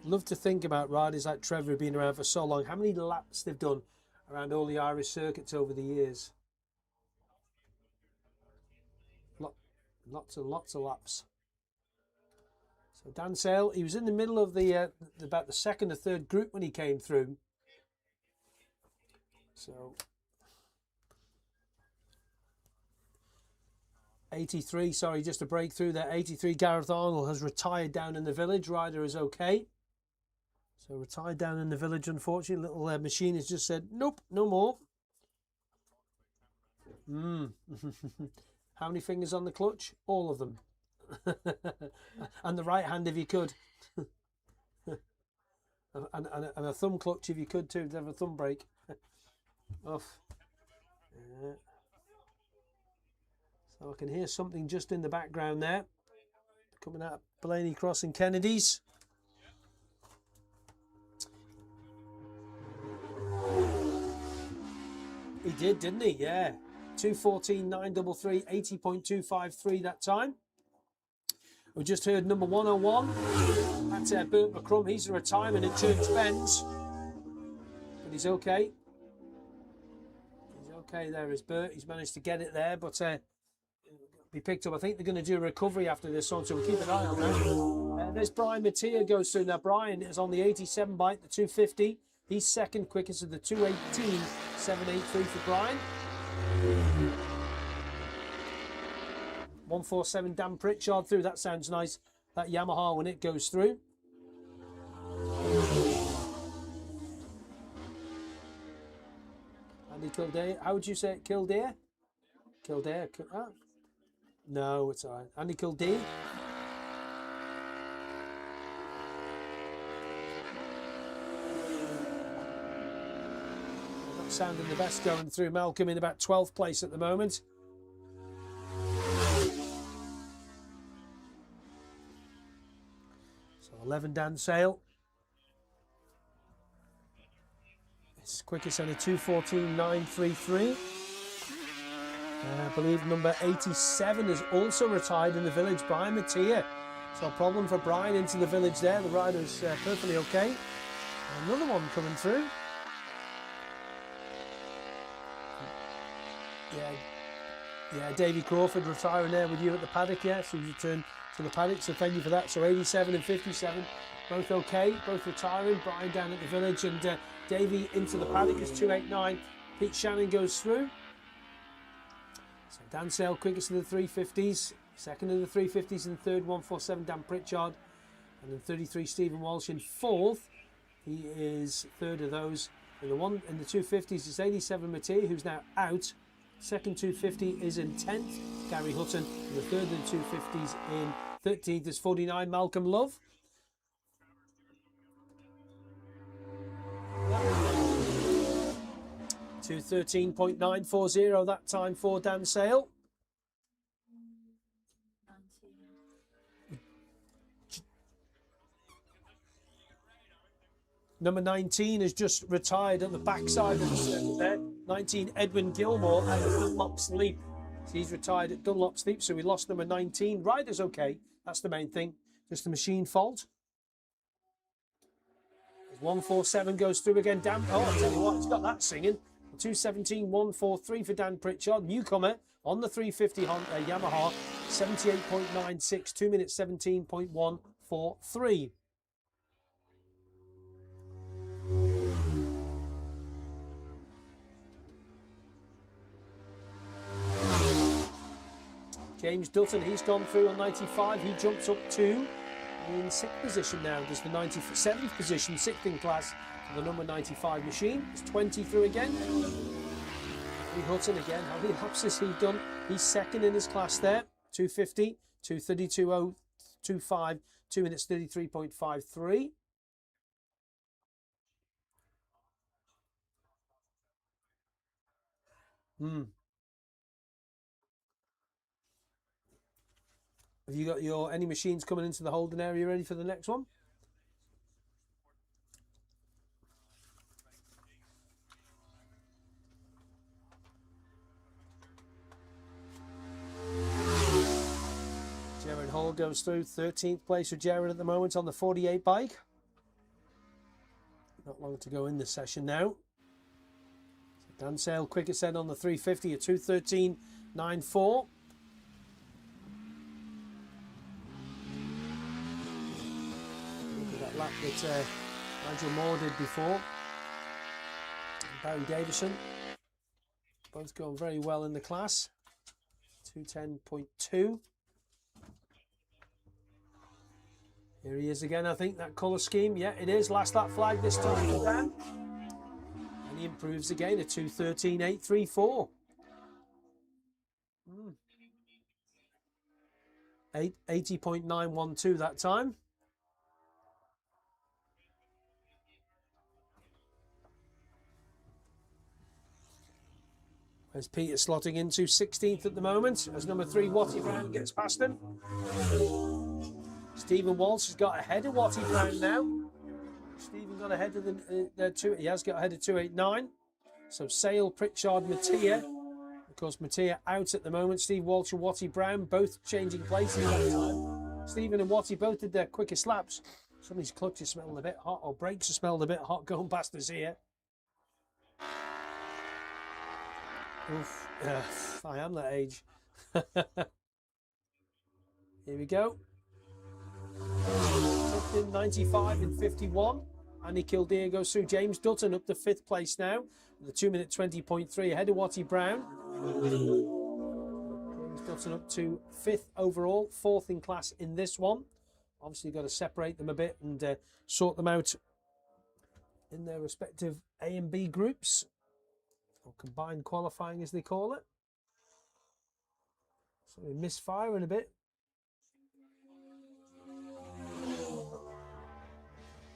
Love to think about riders like Trevor who've been around for so long. How many laps they've done around all the Irish circuits over the years? Lots and lots of laps. So Dan Sale, he was in the middle of the about the second or third group when he came through. So 83, sorry, just a breakthrough there. 83, Gareth Arnold has retired down in the village. Rider is okay. So retired down in the village, unfortunately. Little machine has just said, nope, no more. How many fingers on the clutch? All of them. And the right hand if you could. and a thumb clutch if you could too, to have a thumb brake. Off. Yeah. So I can hear something just in the background there. Coming out of Blaney Cross and Kennedy's. He did, didn't he? Yeah. 2:14.933, 80.253 that time. We just heard number 101. That's Bert McCrum. He's a retirement at Church Benz. But he's okay. He's okay there is Bert. He's managed to get it there, but be picked up. I think they're going to do a recovery after this one, so we'll keep an eye on that. There's Brian Mattia goes through. Now, Brian is on the 87 bike, the 250. He's second quickest of the 218, 783 for Brian. 147 Dan Pritchard through. That sounds nice. That Yamaha when it goes through. Andy Kildare. How would you say it? Kildare? Kildare. Oh. No, it's all right. Andy Kildare. Not sounding the best going through. Malcolm in about 12th place at the moment. So 11 Dan Sale. It's quickest on a 2:14.933. I believe number 87 is also retired in the village, Brian Mattia. So a problem for Brian into the village there. The rider's perfectly okay. Another one coming through. Yeah, Davy Crawford retiring there with you at the paddock, yeah, so you return to the paddock, so thank you for that. So 87 and 57, both okay, both retiring. Brian down at the village, and Davy into the paddock is 289. Pete Shannon goes through. So Dan Sale quickest of the 350s, second of the 350s, and third 147 Dan Pritchard, and then 33 Stephen Walsh in fourth. He is third of those. And in the 250s is 87 Mattia, who's now out. Second 250 is in 10th, Gary Hutton. And the third of the 250s in 13th is 49 Malcolm Love. 2:13.940 that time for Dan Sale. 19. Number 19 has just retired at the backside of the circuit there. 19 Edwin Gilmore at Dunlop's Leap. He's retired at Dunlop's Leap, so we lost number 19. Rider's okay, that's the main thing. Just a machine fault. 147 goes through again. Dan, oh, I'll tell you what, it's got that singing. 2:17.143 for Dan Pritchard, newcomer on the 350 Yamaha. 78.96, 2 minutes 17.143. James Dutton, he's gone through on 95. He jumps up to in 6th position now. Does the 97th position, 6th in class, for the number 95 machine. It's 20 through again. Lee Hutton again. How many laps has he done? He's second in his class there. 250, 2:32.025, 2 minutes 33.53. Have you got any machines coming into the holding area ready for the next one? Jared Hall goes through 13th place for Jared at the moment on the 48 bike. Not long to go in this session now. Dan Sale quickest then on the 350 at 2:13.94. Lap that Nigel Moore did before. Barry Davison, both going very well in the class. 2:10.2. Here he is again, I think, that colour scheme. Yeah, it is. Last lap flag this time for Dan. And he improves again at 2:13.834. 80.912 that time. As Peter slotting into 16th at the moment, as number 3 Watty Brown gets past him. Stephen Walsh has got ahead of Watty Brown now. Stephen got ahead of he has got ahead of 2:89. So Sale, Pritchard, Mattia. Of course, Mattia out at the moment. Steve Walsh and Watty Brown both changing places that time. Stephen and Watty both did their quickest laps. Some of these clutches smelled a bit hot, or brakes are smelled a bit hot going past us here. Oof, I am that age. Here we go. 95 and 51. Andy Kildare goes through. James Dutton up to 5th place now. With a 2:20.3 ahead of Watty Brown. James Dutton up to 5th overall, 4th in class in this one. Obviously got to separate them a bit and sort them out in their respective A and B groups. Or combined qualifying as they call it. So we misfiring a bit.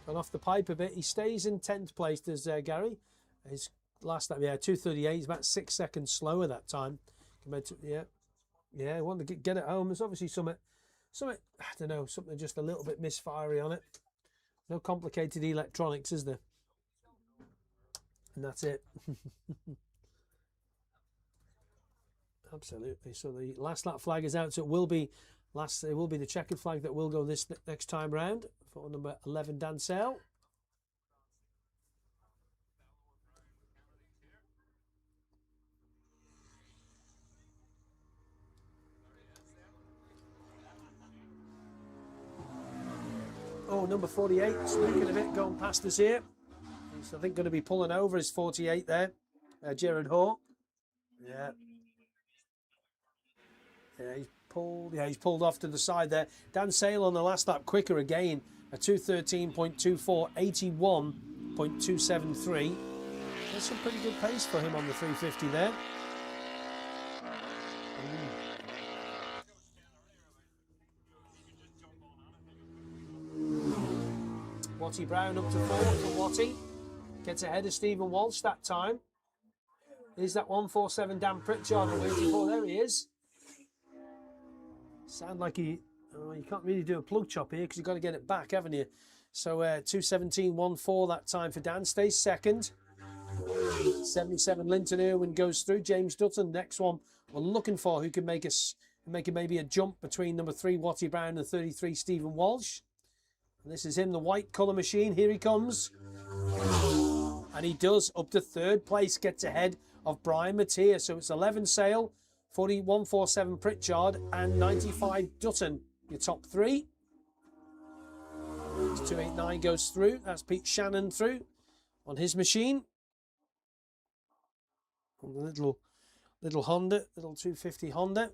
Gone off the pipe a bit. He stays in 10th place, does Gary. His last lap, yeah, 2:38. He's about 6 seconds slower that time. Compared to, yeah, I wanted to get it home. There's obviously something, I don't know, something just a little bit misfiery on it. No complicated electronics, is there? And that's it. Absolutely. So the last lap flag is out. So it will be the checkered flag that will go this next time round for number 11, Dan Sale. Oh, number 48, sneaking a bit, going past us here. He's, I think, going to be pulling over his 48 there. Jared Hoare. Yeah. Yeah, he's pulled off to the side there. Dan Sale on the last lap, quicker again. A 2:13.24, 81.273. That's some pretty good pace for him on the 350 there. Watty Brown up to 4th for Watty. Gets ahead of Stephen Walsh that time. Is that 147 Dan Pritchard we're waiting for? There he is. Sound like you can't really do a plug chop here because you've got to get it back, haven't you? So 2:17.14 that time for Dan. Stays second. 77 Linton Irwin goes through. James Dutton, next one we're looking for, who can make maybe a jump between number 3 Watty Brown and 33 Stephen Walsh. And this is him, the white colour machine. Here he comes. And he does, up to 3rd place, gets ahead of Brian Mattia. So it's 11 Sale, 147 Pritchard, and 95 Dutton. Your top 3. 289 goes through. That's Pete Shannon through on his machine. On the little Honda, little 250 Honda.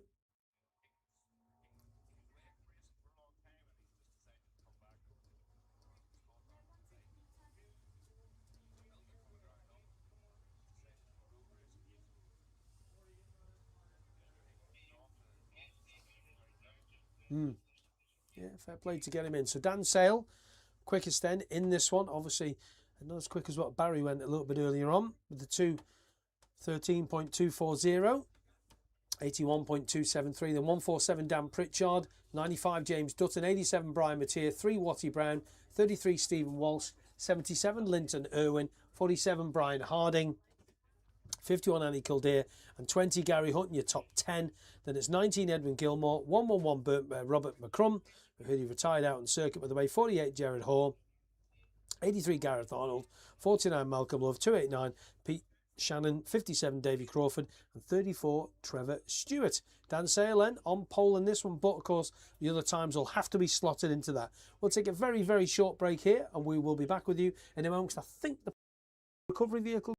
Yeah, fair play to get him in. So Dan Sale, quickest then in this one. Obviously, not as quick as what Barry went a little bit earlier on with the 2:13.240, 81.273. Then 147 Dan Pritchard, 95 James Dutton, 87 Brian Mattia, 3 Watty Brown, 33 Stephen Walsh, 77 Linton Irwin, 47 Brian Harding, 51 Annie Kildare, and 20 Gary Hunt in your top 10. Then it's 19 Edwin Gilmore, 111 Robert McCrum, who he retired out on circuit by the way, 48 Jared Hoare, 83 Gareth Arnold, 49 Malcolm Love, 289 Pete Shannon, 57 Davy Crawford, and 34 Trevor Stewart. Dan Sale then on pole in this one, but of course the other times will have to be slotted into that. We'll take a very, very short break here, and we will be back with you in a moment. I think the recovery vehicle.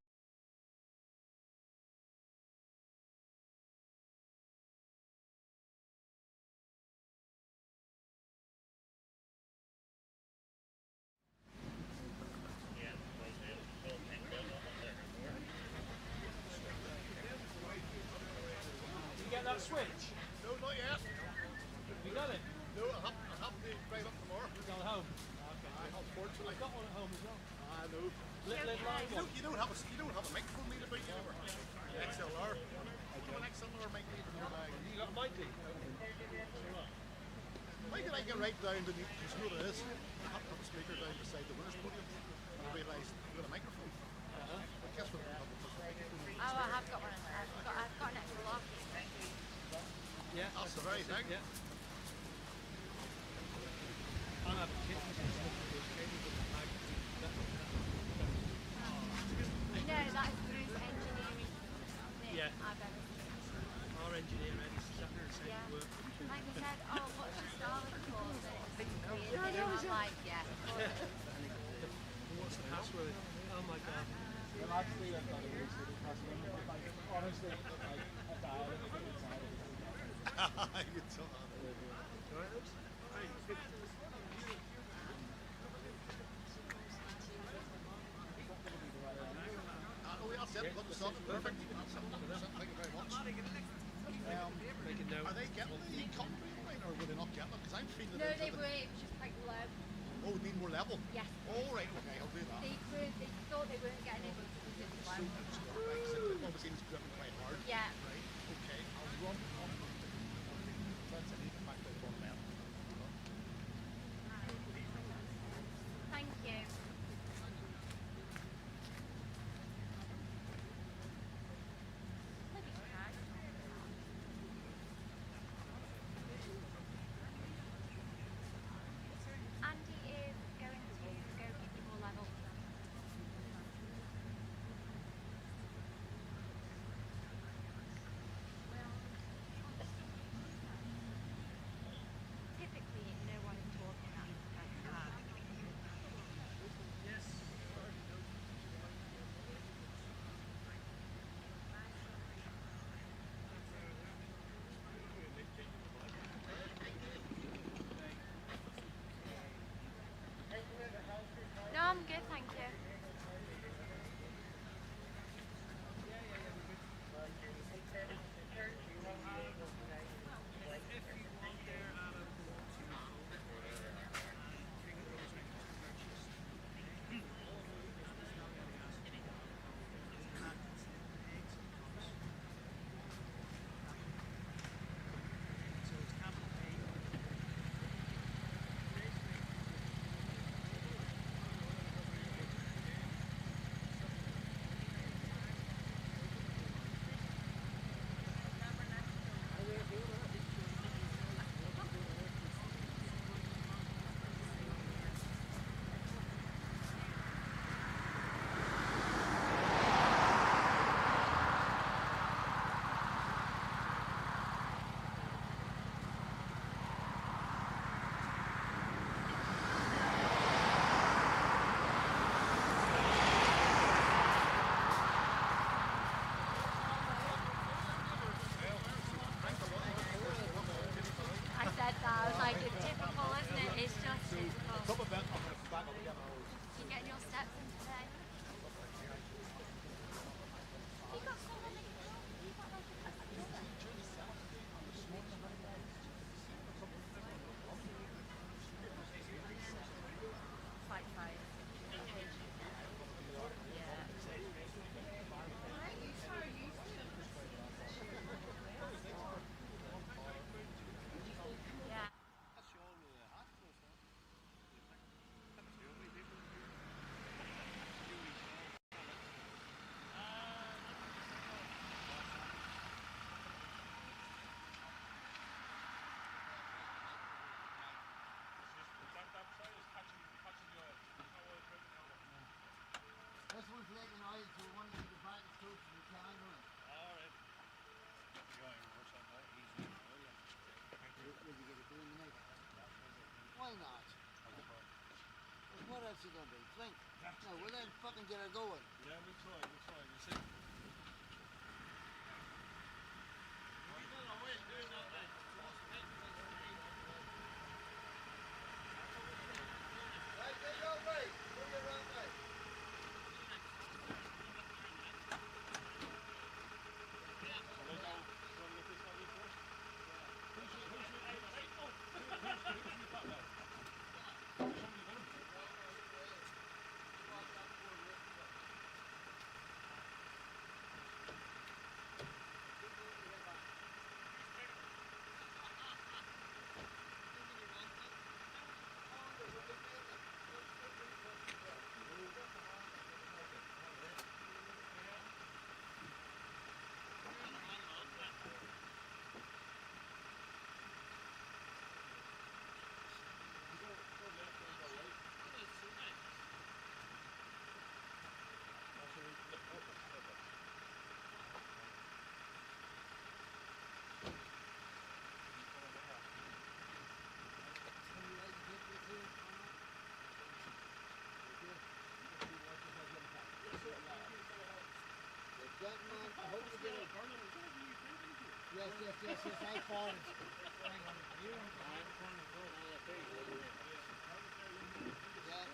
Switch? No, not yet. You got it? No, I have to drive up tomorrow. You're going home? Okay. Unfortunately. I've got one at home as well. I know. You don't have a microphone made about you anymore. XLR. An XLR mic made in your bag. You got a mic lead? Why did I get right down to the, because you know what it is? I have to have a speaker down beside the winner's podium. And I realised you got a microphone. But guess what? Oh, I have got one. I've got an extra lock. Yeah, that's the very thing. Yeah. No, that is Bruce engineering. Yeah. I've ever seen. Our engineer Eddie sat there and said Yeah. work. Like he said, oh, what's your starting course? And I'm like, yeah. What's the password? Oh my god. Well, actually, I've got a really silly password. Like, honestly, like, a dial and get inside of it. You tell that. Alright, oops. Right. Oh, that's it. Look, it's perfect. That's it. Thank you very much. Make a note. Are they getting the concrete line or will they not get it? Because I'm feeling No, they were. It was just quite low. Oh, need more level? Yes. All right, okay, I'll do that. They thought they weren't getting it because it was low. Right, so obviously it's driven quite hard. Yeah. Right, okay, I'll run on. Let's see, the fact that it's on the map. Thank you. Maybe you can. she gonna be? Swing. No, we'll then fucking get her going. Yeah, we'll try, you see. Right, there you go, right. Bring it around right. Gentlemen, I hope you get it. Yes, I found it. Hang on. You don't have to turn the door. Yeah.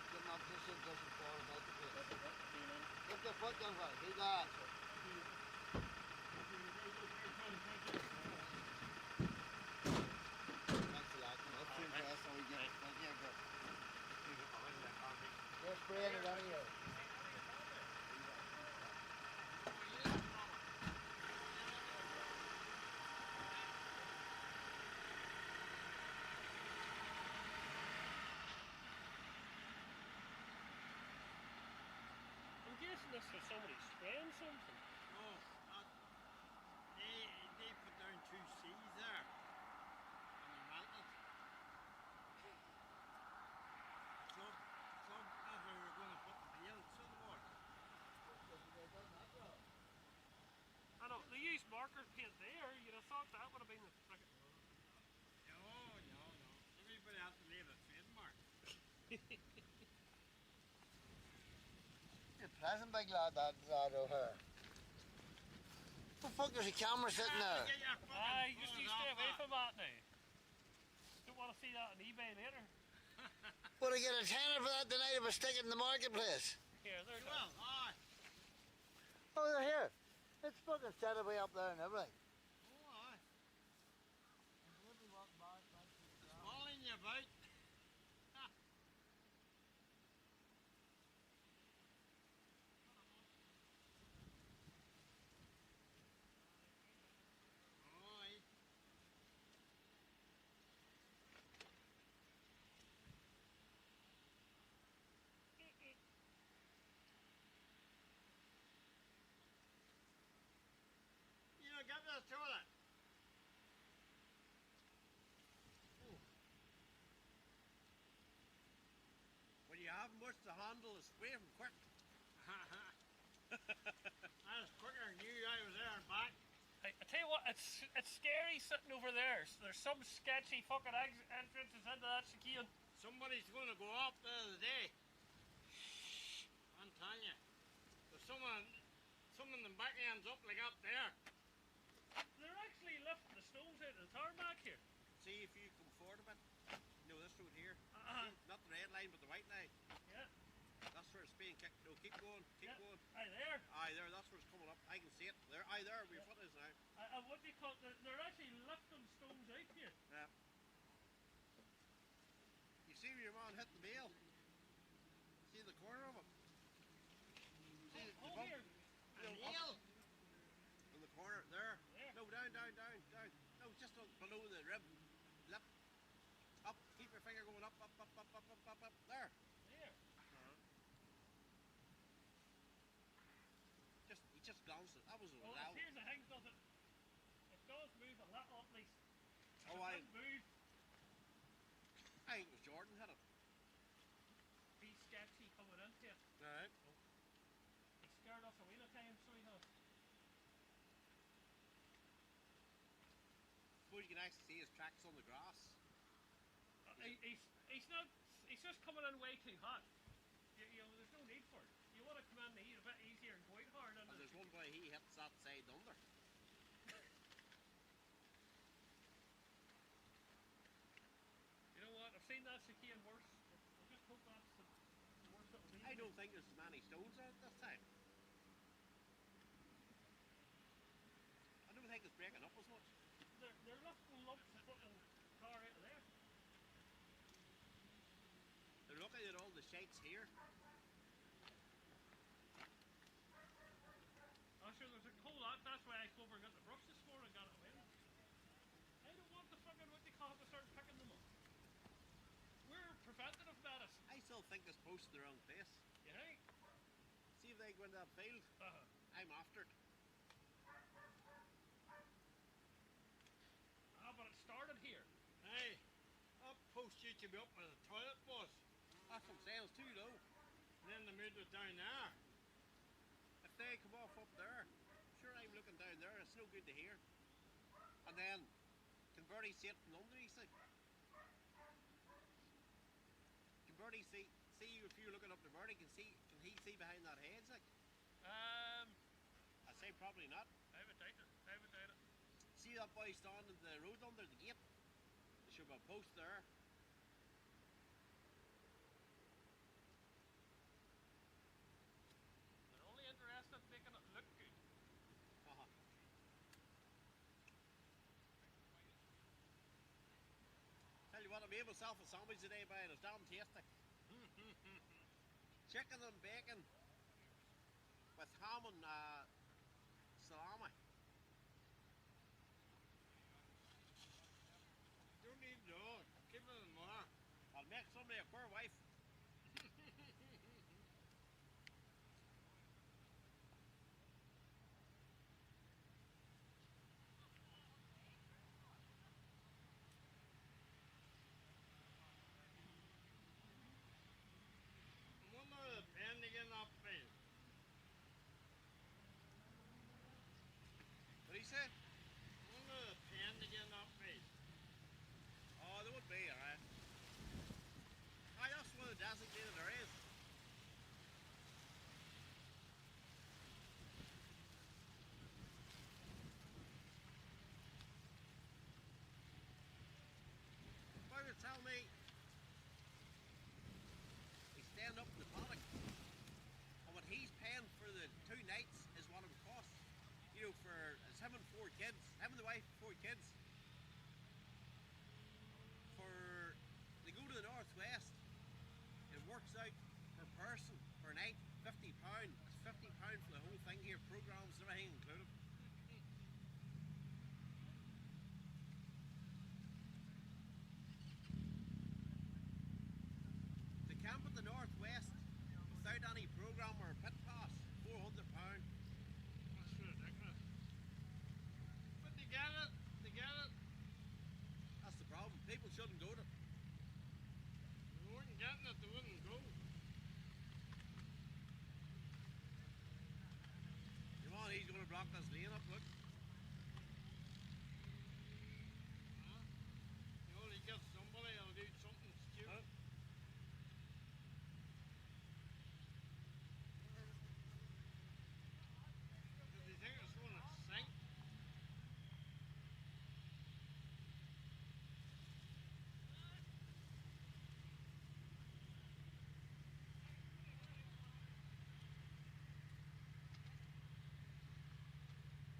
Get my position doesn't fall about the place. Get the foot down right. Do that. Thanks a lot. That's too fast. So we get it. Thank you. They're spraying it on here. I'm guessing this was somebody spraying something. No, they put down 2 C's there and they melted. Some as we were going to put the bale, so they were. I know, they used marker paint there, you'd have thought that would have been the frickin'... No. Everybody has to leave a trademark. You're a pleasant big lad, that over. What the fuck, there's a camera sitting there? Aye, just you stay away from that now. Don't want to see that on eBay later. Would I get a tenner for that tonight if I stick it in the marketplace? Here, there Well, aye. Oh, they're here. It's fucking set away up there and everything. Oh, aye. It's following you about. Aye. You know, get me the toilet. When you haven't much to handle, it's way from quick. I was quicker than you. I was there and back. I tell you what, it's scary sitting over there. There's some sketchy fucking entrances into that chicane. Somebody's going to go up the other day. I'm telling you. There's someone in the back ends up like up there. They're actually lifting the stones out of the tarmac here. See if you come forward a bit. No, this road here. Uh-huh. Not the red line, but the white line. Yeah. That's where it's being kicked. No, keep going, keep Yeah. going. Aye, there. Aye, there, that's where it's coming up. I can see it. There, aye, there, where your foot is now. What do you call it? They're actually lifting stones out here. Yeah. You see where your man hit the nail? See the corner of it? See the Oh, bump? here. No, Nail. in the corner, there. There. No, down. No, just below the rib. Lip. Up, keep your finger going up. There. There. He just glanced it. That was a Well, loud. here's the thing, does it? It does move a little at least. Oh, It I didn't move. think it was Jordan hit it. Be sketchy coming into it. Alright. He scared us away the time, so he has. Suppose you can actually see his tracks on the grass. he's not. He's just coming in way too hot. You know, there's no need for it. You want to come in the heat a bit easier and go out hard. And there's one way he hits that side under. You know what? I've seen that chicane worse. I just hope that's the worst it'll be. I don't think there's as many stones on it this time. I don't think it's breaking up as much. They're lifting lumps of fucking tar out of there. They're looking at all the shapes here. Oh, sure, there's a coal lot. That's why I came over and got the brush this morning and got it away. I don't want the fucking what they call it to start picking them up. We're preventative medicine. I still think this post's in the wrong place. You think? See if they go into that field. I'm after it. Ah, but it started here. Hey, that post used to be up where the toilet was. That's what I'm saying, it's too low. And then they moved it down there. If they come off up there, sure I'm looking down there, it's no good to hear. And then, can Bertie see it from under, you see? Can Bertie see if you're looking up to Bertie, can he see behind that hedge, like? I'd say probably not. I would doubt it. I would doubt it. See that boy standing in the road under the gate? There should be a post there. They're only interested in making it look good. Tell you what, I made myself a sandwich today, Brian. It's damn tasty. Chicken and bacon with ham and salami. Don't need dog. Keep it in there. I'll make somebody a poor wife. One of the pen to get up field. What do you say? One of the pen to get up field. Oh, there would be, alright. Aye, that's one of the designated areas. Why would tell me he's staying up in the paddock, and what he's paying for the 2 nights is what it would cost. You know, for it's him and 4 kids, him and the wife, 4 kids. For they go to the northwest, it works out per person per night £50. It's £50 for the whole thing here, programs, everything included. To camp at the northwest without any program or pit pass, £400. That's ridiculous. But they get it. They get it. That's the problem. People shouldn't go to it. If they weren't getting it, they wouldn't go. Come on, he's going to block this lane up, look. You only get somebody that'll do something stupid. Because they think it's going to sink.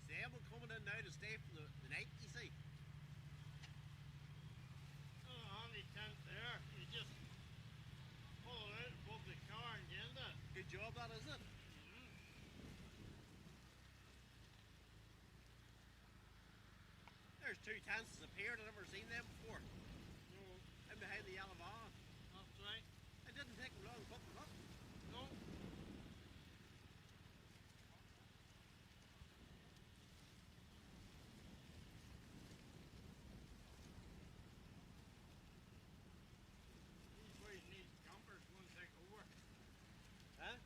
See, we're coming in now to stay for the night, you see. Oh, handy tent there. You just pull it out above the car and get in it. Good job that, isn't it? There's 2 tents that appeared. I've never seen them before. No, In behind the yellow van. that's right. It didn't take them long to put them up. No. These boys need campers going to take over. Huh?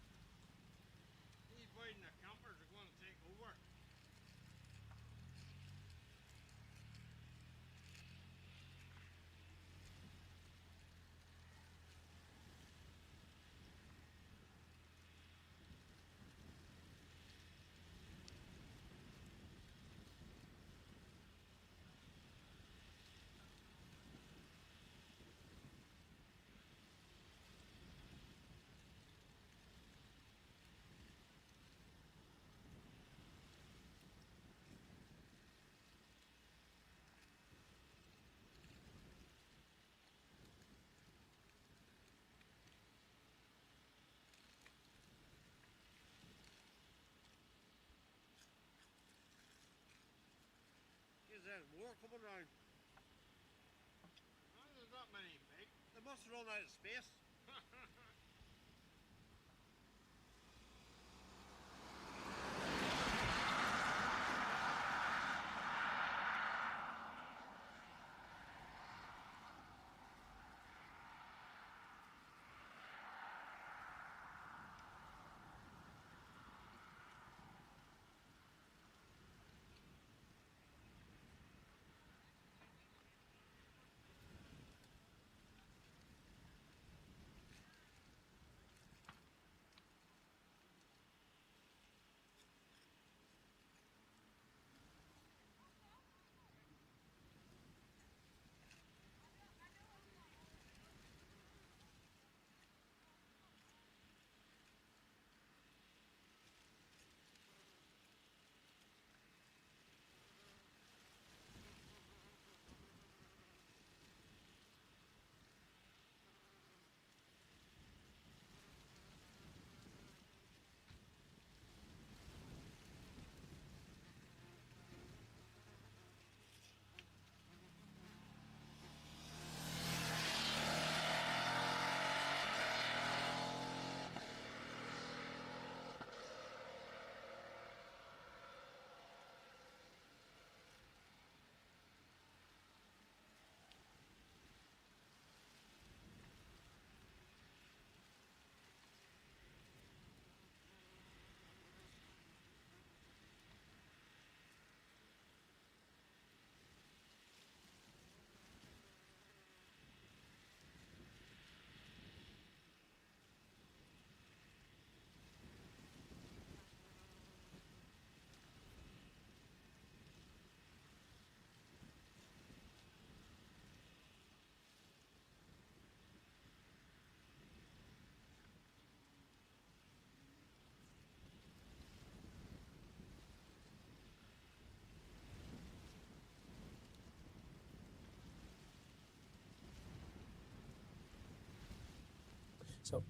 These boys in the campers are going to take over. must have run out of space. So.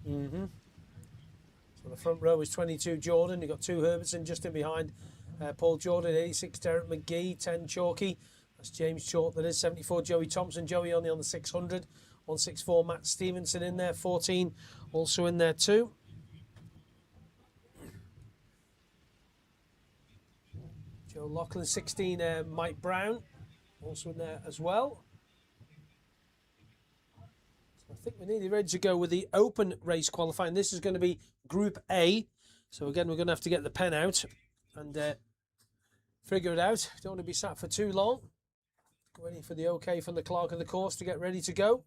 So the front row is 22 Jordan. You've got 2 Herbertson just in behind. Paul Jordan, 86 Derek McGee, 10 Chalky. That's James Chalk. That is 74 Joey Thompson. Joey only on the 600. 164 Matt Stevenson in there. 14 also in there too. Joe Lachlan, 16 Mike Brown also in there as well. So I think we're nearly ready to go with the open race qualifying. This is going to be Group A. So again, we're going to have to get the pen out and figure it out. Don't want to be sat for too long. Waiting for the okay from the clerk of the course to get ready to go.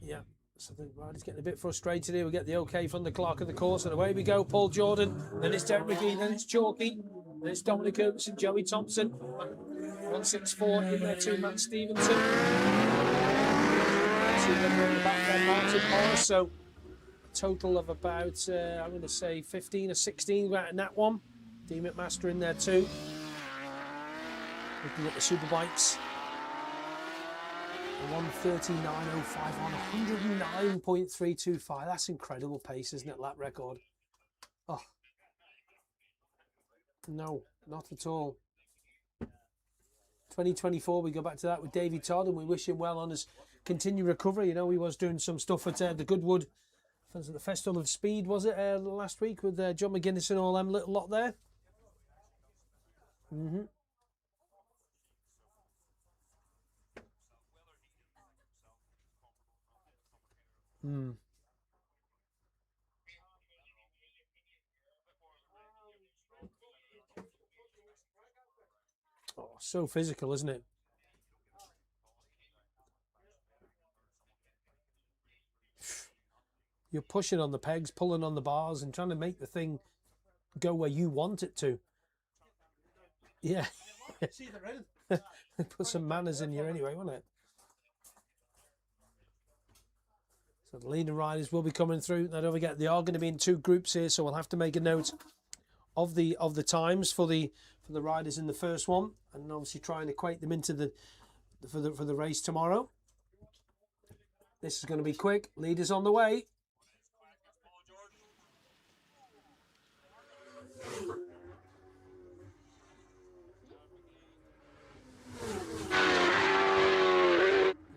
Yeah, so the rider's getting a bit frustrated here. We get the okay from the clerk of the course, and away we go. Paul Jordan, then it's Derek McGee, then it's Chalky, then it's Dominic Herbertson, Joey Thompson, 164 in there too, Matt Stevenson. Martin Morris, so a total of about, I'm going to say 15 or 16 out in that one. D McMaster in there too. Looking at the Superbikes. 1:39.05 on 109.325. That's incredible pace, isn't it? Lap record. Oh, no, not at all. 2024, we go back to that with Davey Todd, and we wish him well on his continued recovery. You know, he was doing some stuff at the Goodwood, at the Festival of Speed, was it, last week with John McGuinness and all them little lot there. Oh, so physical, isn't it? You're pushing on the pegs, pulling on the bars, and trying to make the thing go where you want it to. Yeah. See the rim. Put some manners in you anyway, won't it? So the leading riders will be coming through. Now don't forget, they are going to be in 2 groups here, so we'll have to make a note of the times for the riders in the first one, and obviously try and equate them into for the race tomorrow. This is going to be quick. Leaders on the way.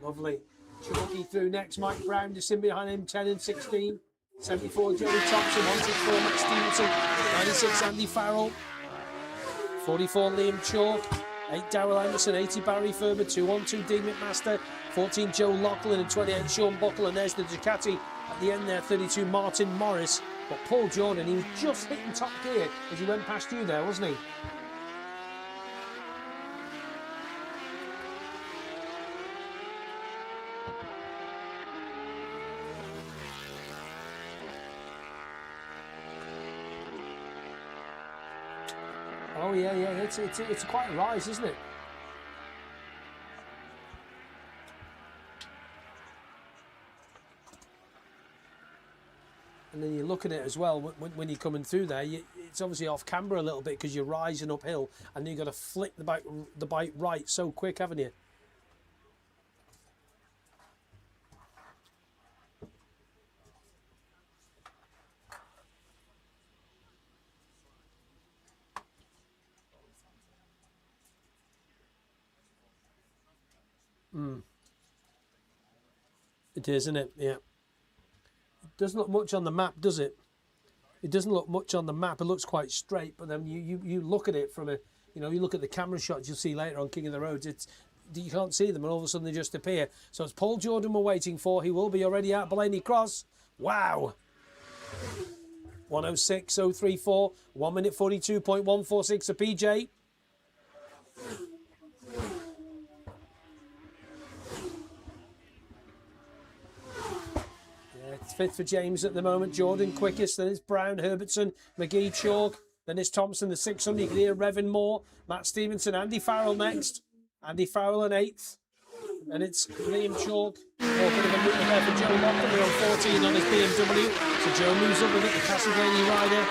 Lovely. Chalky through next. Mike Brown just in behind him, 10 and 16. 74 Joey Thompson, 164 Matt Stevenson, 96 Andy Farrell, 44 Liam Chalk, 8 Daryl Anderson, 80 Barry Ferber, 212 Dean McMaster, 14 Joe Lachlan, and 28 Sean Buckle. And there's the Ducati at the end there, 32 Martin Morris. But Paul Jordan, he was just hitting top gear as he went past you there, wasn't he? Oh yeah, it's quite a rise, isn't it? And then you look at it as well when you're coming through there. It's obviously off camber a little bit because you're rising uphill, and you've got to flick the bike right so quick, haven't you? It is, isn't it? Yeah. It doesn't look much on the map, does it? It doesn't look much on the map. It looks quite straight, but then you look at it from a, you look at the camera shots you'll see later on King of the Roads. You can't see them, and all of a sudden they just appear. So it's Paul Jordan we're waiting for. He will be already out Blaney Cross. Wow. 106.034, 1 minute 42.146 a PJ. It's 5th for James at the moment. Jordan quickest. Then it's Brown, Herbertson, McGee, Chalk. Then it's Thompson, the 600. You can hear Revin Moore, Matt Stevenson, Andy Farrell next. Andy Farrell in 8th. And it's Liam Chalk. Oh, a bit of a move there for Joe Lachlan. We're on 14 on his BMW. So Joe moves up with it, the Castlevania rider.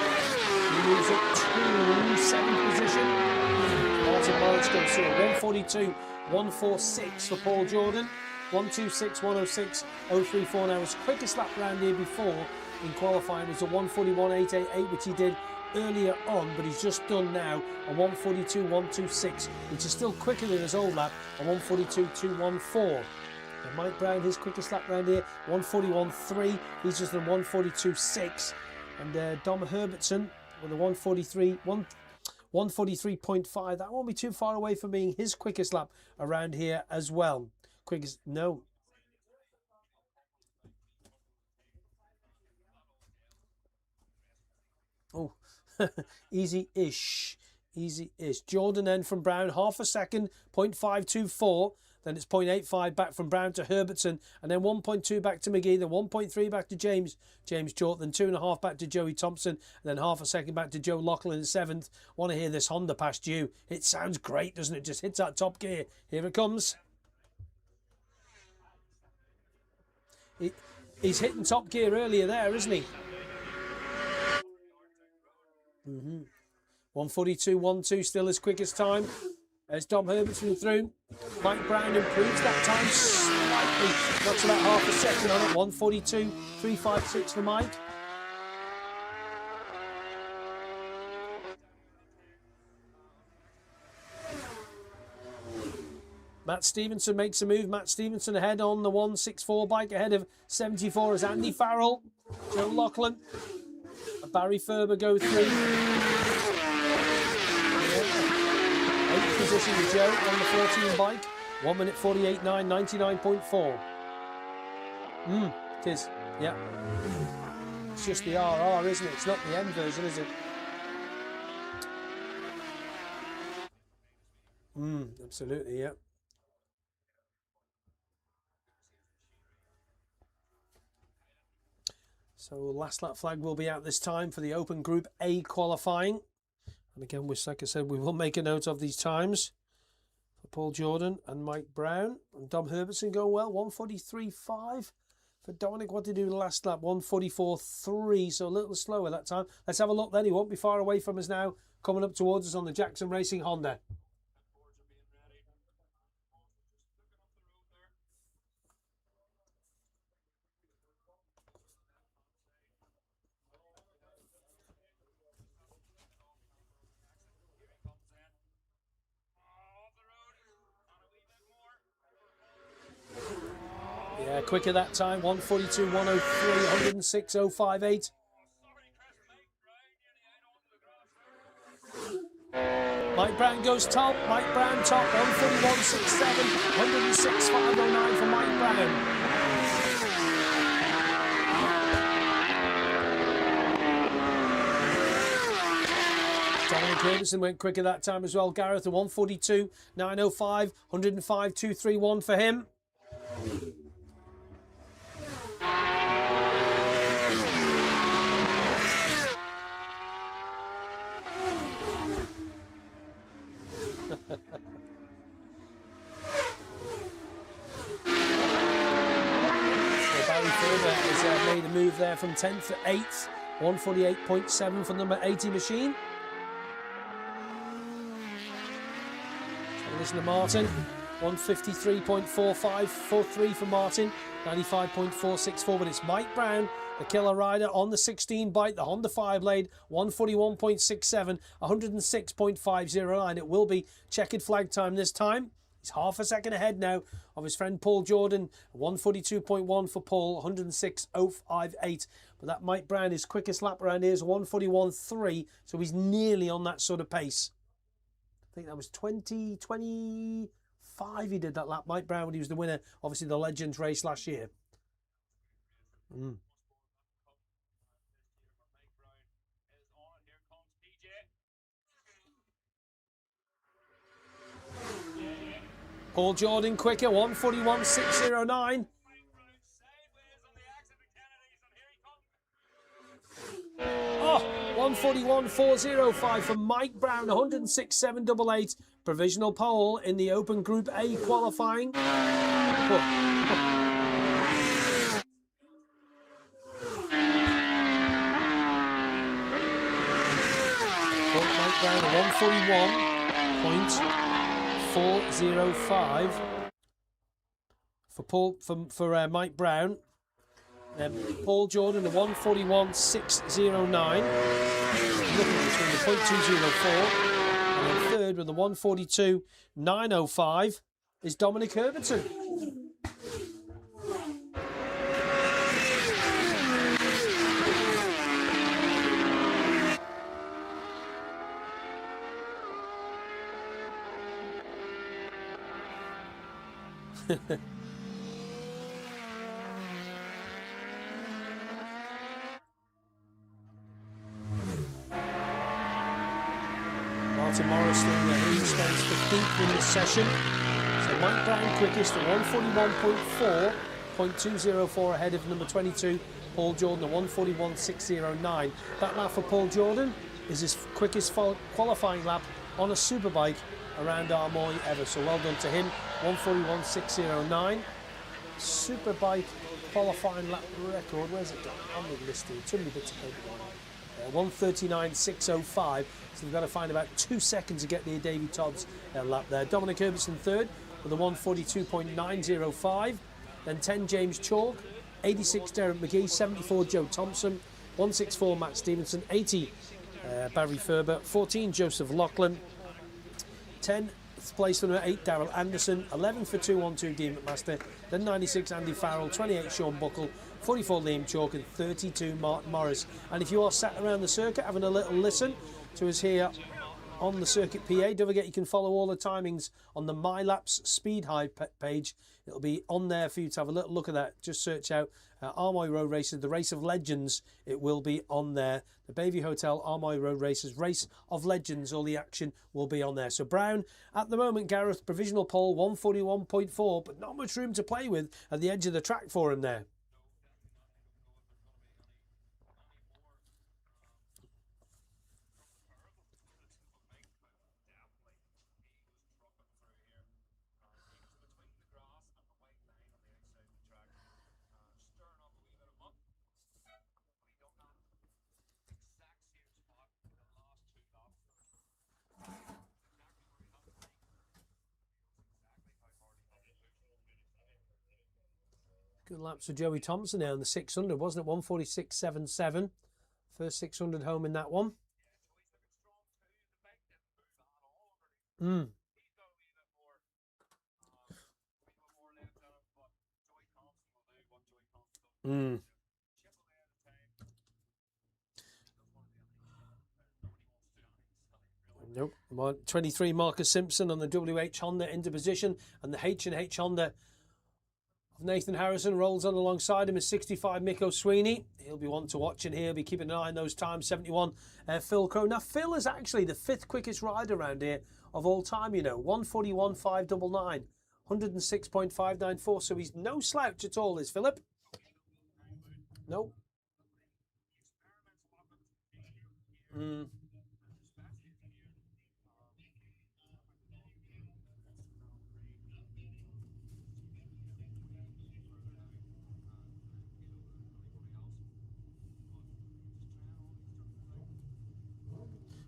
He moves up to 7th position. Martin Morris goes through 142, 146 for Paul Jordan. 126, 106, 034. Now his quickest lap round here before in qualifying was a 141.888, which he did earlier on, but he's just done now a 142, 126, which is still quicker than his old lap, a 142, 214. And Mike Brown, his quickest lap round here, 141.3. He's just done 142.6. And Dom Herbertson with a 143.5. That won't be too far away from being his quickest lap around here as well. Quickest, no. Oh, easy-ish. Easy-ish. Jordan then from Brown, half a second, 0.524. Then it's 0.85 back from Brown to Herbertson. And then 1.2 back to McGee. Then 1.3 back to James Chalk. Then 2.5 back to Joey Thompson. And then half a second back to Joe Lachlan in 7th. Want to hear this Honda past you. It sounds great, doesn't it? Just hits that top gear. Here it comes. He's hitting top gear earlier there, isn't he? 142.12 still his quickest time. There's Dom Herbertson through. Mike Brown improves that time slightly. Knocks about half a second on it. 142.356 for Mike. Matt Stevenson makes a move. Matt Stevenson ahead on the 164 bike, ahead of 74 as Andy Farrell. Joe Lachlan. Barry Ferber go through. 8th position with Joe on the 14 bike. 1 minute 48.9, 99.4. It is, yeah. It's just the RR, isn't it? It's not the M version, is it? Absolutely, yeah. So last lap flag will be out this time for the Open Group A qualifying. And again, like I said, we will make a note of these times for Paul Jordan and Mike Brown. And Dom Herbertson going well, 143.5 for for Dominic. What did he do the last lap? 1:44.3, so a little slower that time. Let's have a look then. He won't be far away from us now. Coming up towards us on the Jackson Racing Honda. Yeah, quicker that time. 1:42.103, 106.058. Mike Brown goes top. Mike Brown top. 1:41.67, 106.509 for Mike Brown. Dominic Herbertson went quicker that time as well. Gareth, a 1:42.905, 105.231 for him. Barry Ferber has made a move there from 10th to 8th. 1:48.7 for number 80 machine. So listen to Martin. 1:53.4543 for Martin. 95.464, but it's Mike Brown, the killer rider on the 16 bike, the Honda Fireblade. 1:41.67, 106.509. It will be checkered flag time this time. He's half a second ahead now of his friend Paul Jordan. 1:42.1 for Paul, 106.058. But that Mike Brown, his quickest lap around here is 1:41.3, so he's nearly on that sort of pace. I think that was 2025 he did that lap, Mike Brown, when he was the winner, obviously the Legends race last year. Paul Jordan quicker, 1:41.609. Oh, 1:41.405 for Mike Brown, 106.788. Provisional pole in the Open Group A qualifying. Mike Brown, 1:41.405 for Mike Brown. Paul Jordan, the 1:41.609. Looking between the .204 and then third with the 1:42.905 is Dominic Herbertson. Martin Morris doing the he stands 15th in this session. So Mike Brown quickest at 1:41.4.204 ahead of number 22 Paul Jordan at 1:41.609. That lap for Paul Jordan is his quickest qualifying lap on a superbike around Armoy ever. So well done to him. 1:41.609. Superbike qualifying lap record. Where's it gone? On the list here. Too many bits of paper. 1:39.605. So we've got to find about 2 seconds to get near Davy Todd's lap there. Dominic Herbertson third with a 1:42.905. Then 10 James Chalk, 86 Derek McGee, 74 Joe Thompson, 164 Matt Stevenson, 80 Barry Ferber, 14 Joseph Lachlan, 10th place for number 8 Darrell Anderson, 11 for 212 Dean McMaster, then 96 Andy Farrell, 28 Sean Buckle, 44 Liam Chalk and 32 Martin Morris. And if you are sat around the circuit having a little listen to us here on the Circuit PA, don't forget you can follow all the timings on the MyLaps Speed High page. It'll be on there for you to have a little look at that. Just search out Armoy Road Races, the Race of Legends. It will be on there. The Bayview Hotel Armoy Road Races, Race of Legends. All the action will be on there. So Brown, at the moment, Gareth, provisional pole 1:41.4, but not much room to play with at the edge of the track for him there. Good laps for Joey Thompson there on the 600, wasn't it? 146.77. First 600 home in that one. Nope. 23 Marcus Simpson on the WH Honda into position, and the H&H Honda of Nathan Harrison rolls on alongside him is 65 Mikko Sweeney. He'll be one to watch in here, be keeping an eye on those times. 71 Phil Crow. Now Phil is actually the 5th quickest rider around here of all time, you know. 141.599, 106.594, so he's no slouch at all, is Philip. Nope.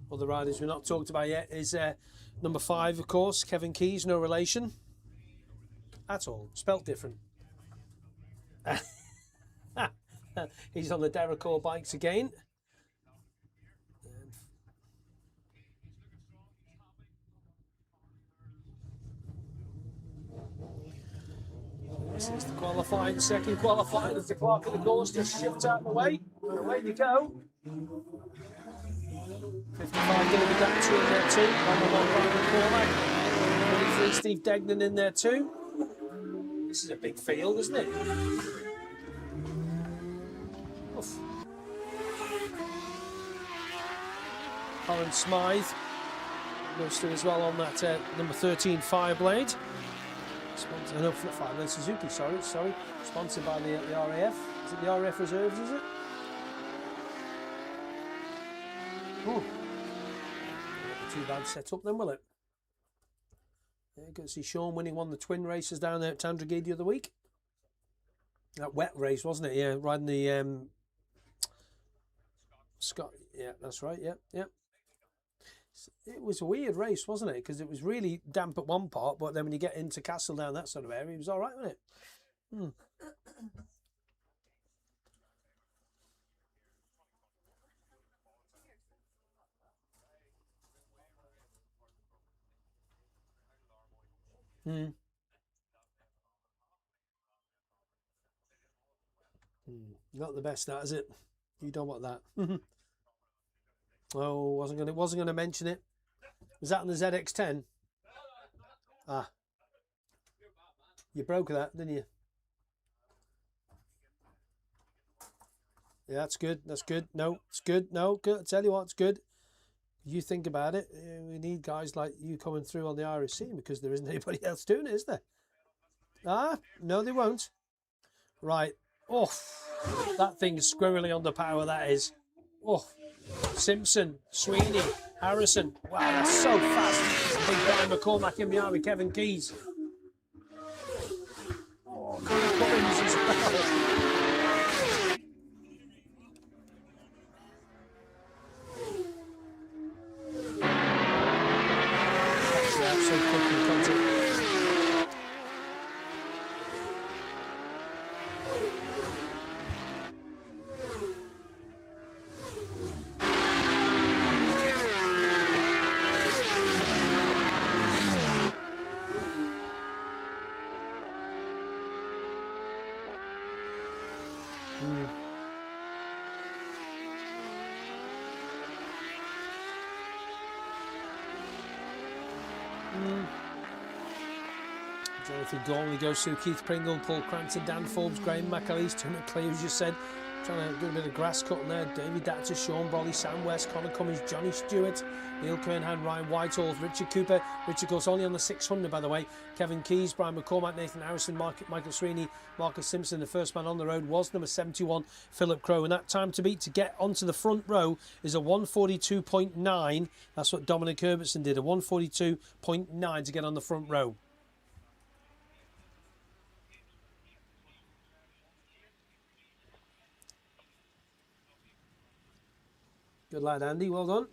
Well, the riders we've not talked about yet is number 5, of course, Kevin Keyes, no relation at all, spelt different. He's on the Derricore bikes again. This is the qualifying, second qualifying as the clock of the course just shifts out of the way. And away you go. 55 David Dactu in there too. Brian Cormac. 23 Steve Degnan in there too. This is a big field, isn't it? Oof. Colin Smythe goes through as well on that number 13 Fireblade. Sponsored, no, Fireblade Suzuki, sorry. Sponsored by the RAF. Is it the RAF Reserves, is it? Ooh. Not too bad set up then, will it? Yeah, good to see Sean winning one of the twin races down there at Tandragee the other week. That wet race, wasn't it? Yeah, riding the Scott. Yeah, that's right. Yeah. It was a weird race, wasn't it? Because it was really damp at one part, but then when you get into Castledown, that sort of area, it was all right, wasn't it? Not the best, that is it? You don't want that. Oh, wasn't gonna mention it. Was that on the ZX10? Ah, you broke that, didn't you? Yeah, that's good. That's good. No, it's good. No, good. I tell you what, it's good. You think about it. We need guys like you coming through on the Irish scene because there isn't anybody else doing it, is there? Ah, no, they won't. Right. Oh, that thing is squirrely on the power. That is. Oh. Simpson, Sweeney, Harrison. Wow, that's so fast. Big Brian McCormack in behind with Kevin Keyes. Oh, Connor Cummins as well. That's so quickly, content. Jonathan Gormley goes through Keith Pringle, Paul Cranston, Dan Forbes, Graham McAleese, Tim McClay, as you said, trying to do a bit of grass cutting there. David Datcher, Sean Brolly, Sam West, Connor Cummins, Johnny Stewart, Neil Kernhan, Ryan Whitehall, Richard Cooper. Richard goes only on the 600, by the way. Kevin Keyes, Brian McCormack, Nathan Harrison, Michael Sweeney, Marcus Simpson. The first man on the road was number 71, Philip Crow. And that time to beat to get onto the front row is a 142.9. That's what Dominic Herbertson did, a 142.9 to get on the front row. Good lad, Andy. Well done.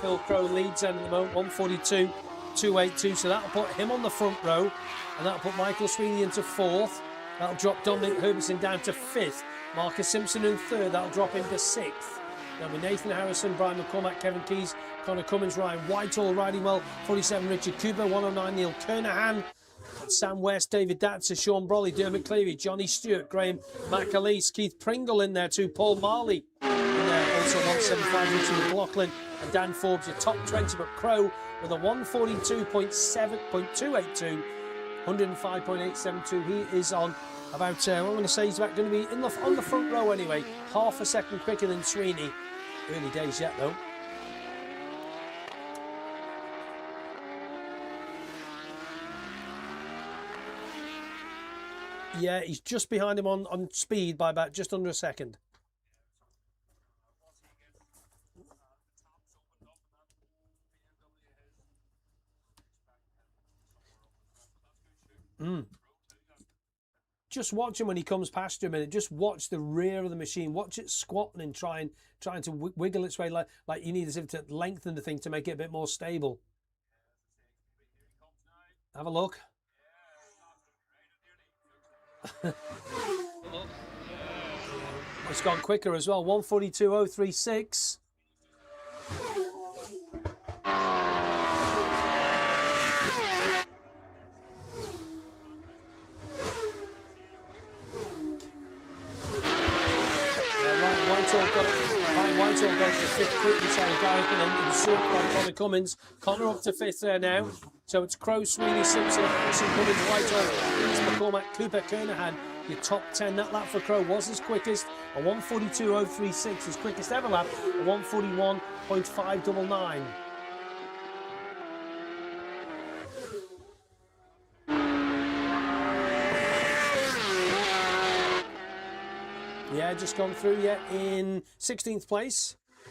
Phil Crow leads then at the moment, 142.282. So that'll put him on the front row, and that'll put Michael Sweeney into 4th. That'll drop Dominic Herbison down to 5th. Marcus Simpson in 3rd. That'll drop him to 6th. Now with Nathan Harrison, Brian McCormack, Kevin Keys, Connor Cummins, Ryan Whitehall riding well. 47 Richard Cooper, 109 Neil Kernahan, Sam West, David Datzer, Sean Brolly, Dermot Cleary, Johnny Stewart, Graham McAleese, Keith Pringle in there too, Paul Marley in there, also 175 Richard McLaughlin and Dan Forbes, your top 20, but Crow with a 142.282, 105.872. He is on about, I'm going to say he's about going to be on the front row anyway, half a second quicker than Sweeney. Early days yet though. Yeah, he's just behind him on speed by about just under a second. Just watch him when he comes past you a minute. Just watch the rear of the machine. Watch it squatting and trying to wiggle its way like you need as if to lengthen the thing to make it a bit more stable. Have a look. It's gone quicker as well. 142.036. Whitehall goes to 5th quick beside Gareth and then usurped by Connor Cummins. Connor up to 5th there now. So it's Crow, Sweeney, Simpson, Harrison, Cummins, Whitehall, Keys, McCormack, Cooper, Kernahan. Your top 10. That lap for Crow was his quickest, a 142.036. His quickest ever lap, a 141.599. Yeah, just gone through yet in 16th place. The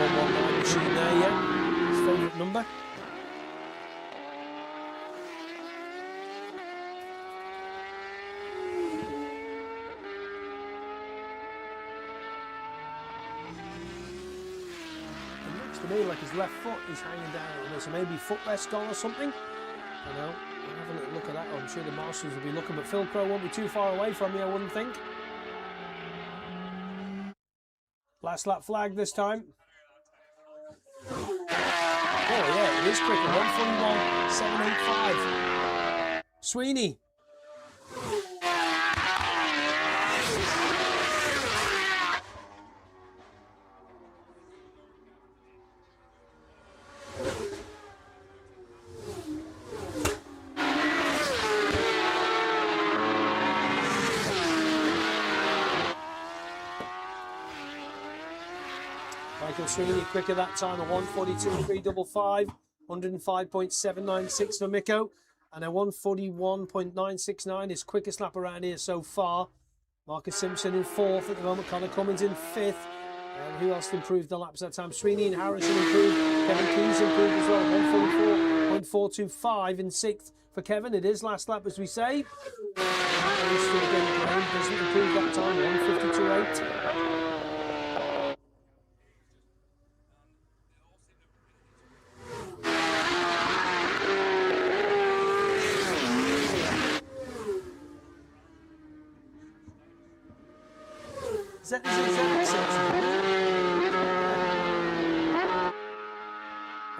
119 machine there, yeah. His favourite number. To me, like his left foot is hanging down on this, so maybe footrest on or something. I know. We'll have a little look at that. I'm sure the marshals will be looking, but Phil Crow won't be too far away from me, I wouldn't think. Last lap flag this time. Oh yeah, it is quicker. 141.785. Sweeney. Michael Sweeney quicker that time, a 142.355, 105.796 for Miko, and a 141.969, his quickest lap around here so far. Marcus Simpson in 4th at the moment, Connor Cummins in 5th. And who else improved the laps that time? Sweeney and Harrison improved, Kevin Keys improved as well, 144.425 in 6th for Kevin. It is last lap, as we say. Doesn't improve that time, 152.8. Is that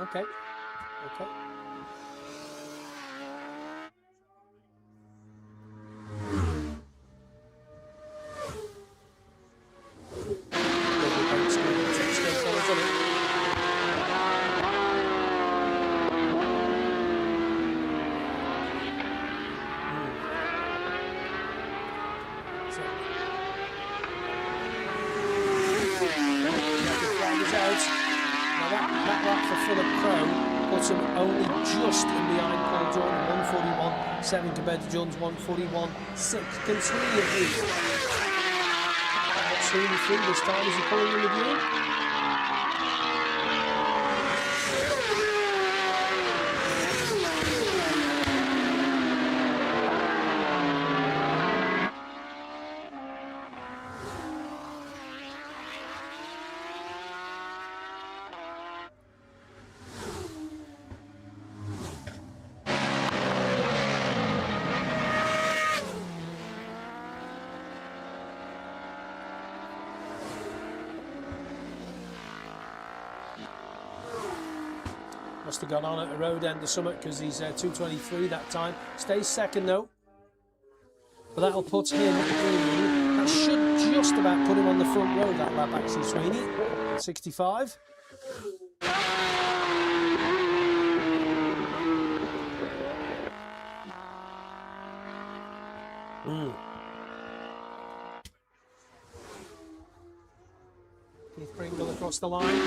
okay. Okay. That lap for Philip Crow puts him only just in behind Paul Jordan, 141.7 compared to Jones 141.6. Can Sweeney improve? Sweeney 3 this time as he pulling in the view. Must have gone on at the road end of Summit because he's 2:23 that time. Stays second though. But that'll put him in. That should just about put him on the front row that lap actually, Sweeney. 65. Keith Pringle across the line.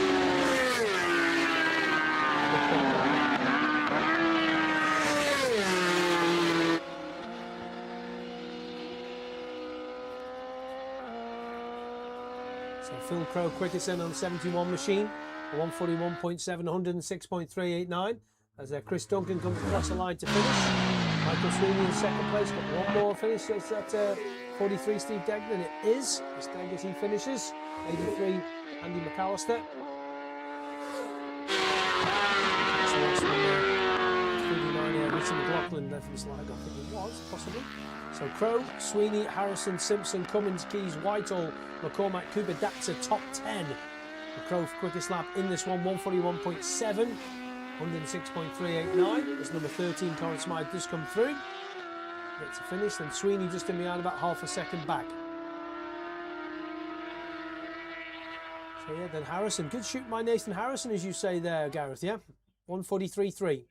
So Phil Crow quickest in on the 71 machine, 141.7, 106.389. As Chris Duncan comes across the line to finish. Michael Sweeney in second place, got one more finish. It's at 43 Steve Degnan. It is. It's Deg as he finishes. 83 Andy McAllister. So that's when 39 Richard McLaughlin left his lag, I think it was, possibly. So Crow, Sweeney, Harrison, Simpson, Cummins, Keys, Whitehall, McCormack, Cooper, Datzer, top 10. The Crow quickest lap in this one, 141.7, 106.389. As number 13, Corin Smythe, does come through. Gets a finish, then Sweeney just in behind, about half a second back. So yeah, then Harrison, good shoot by Nathan Harrison, as you say there, Gareth, yeah? 143.3.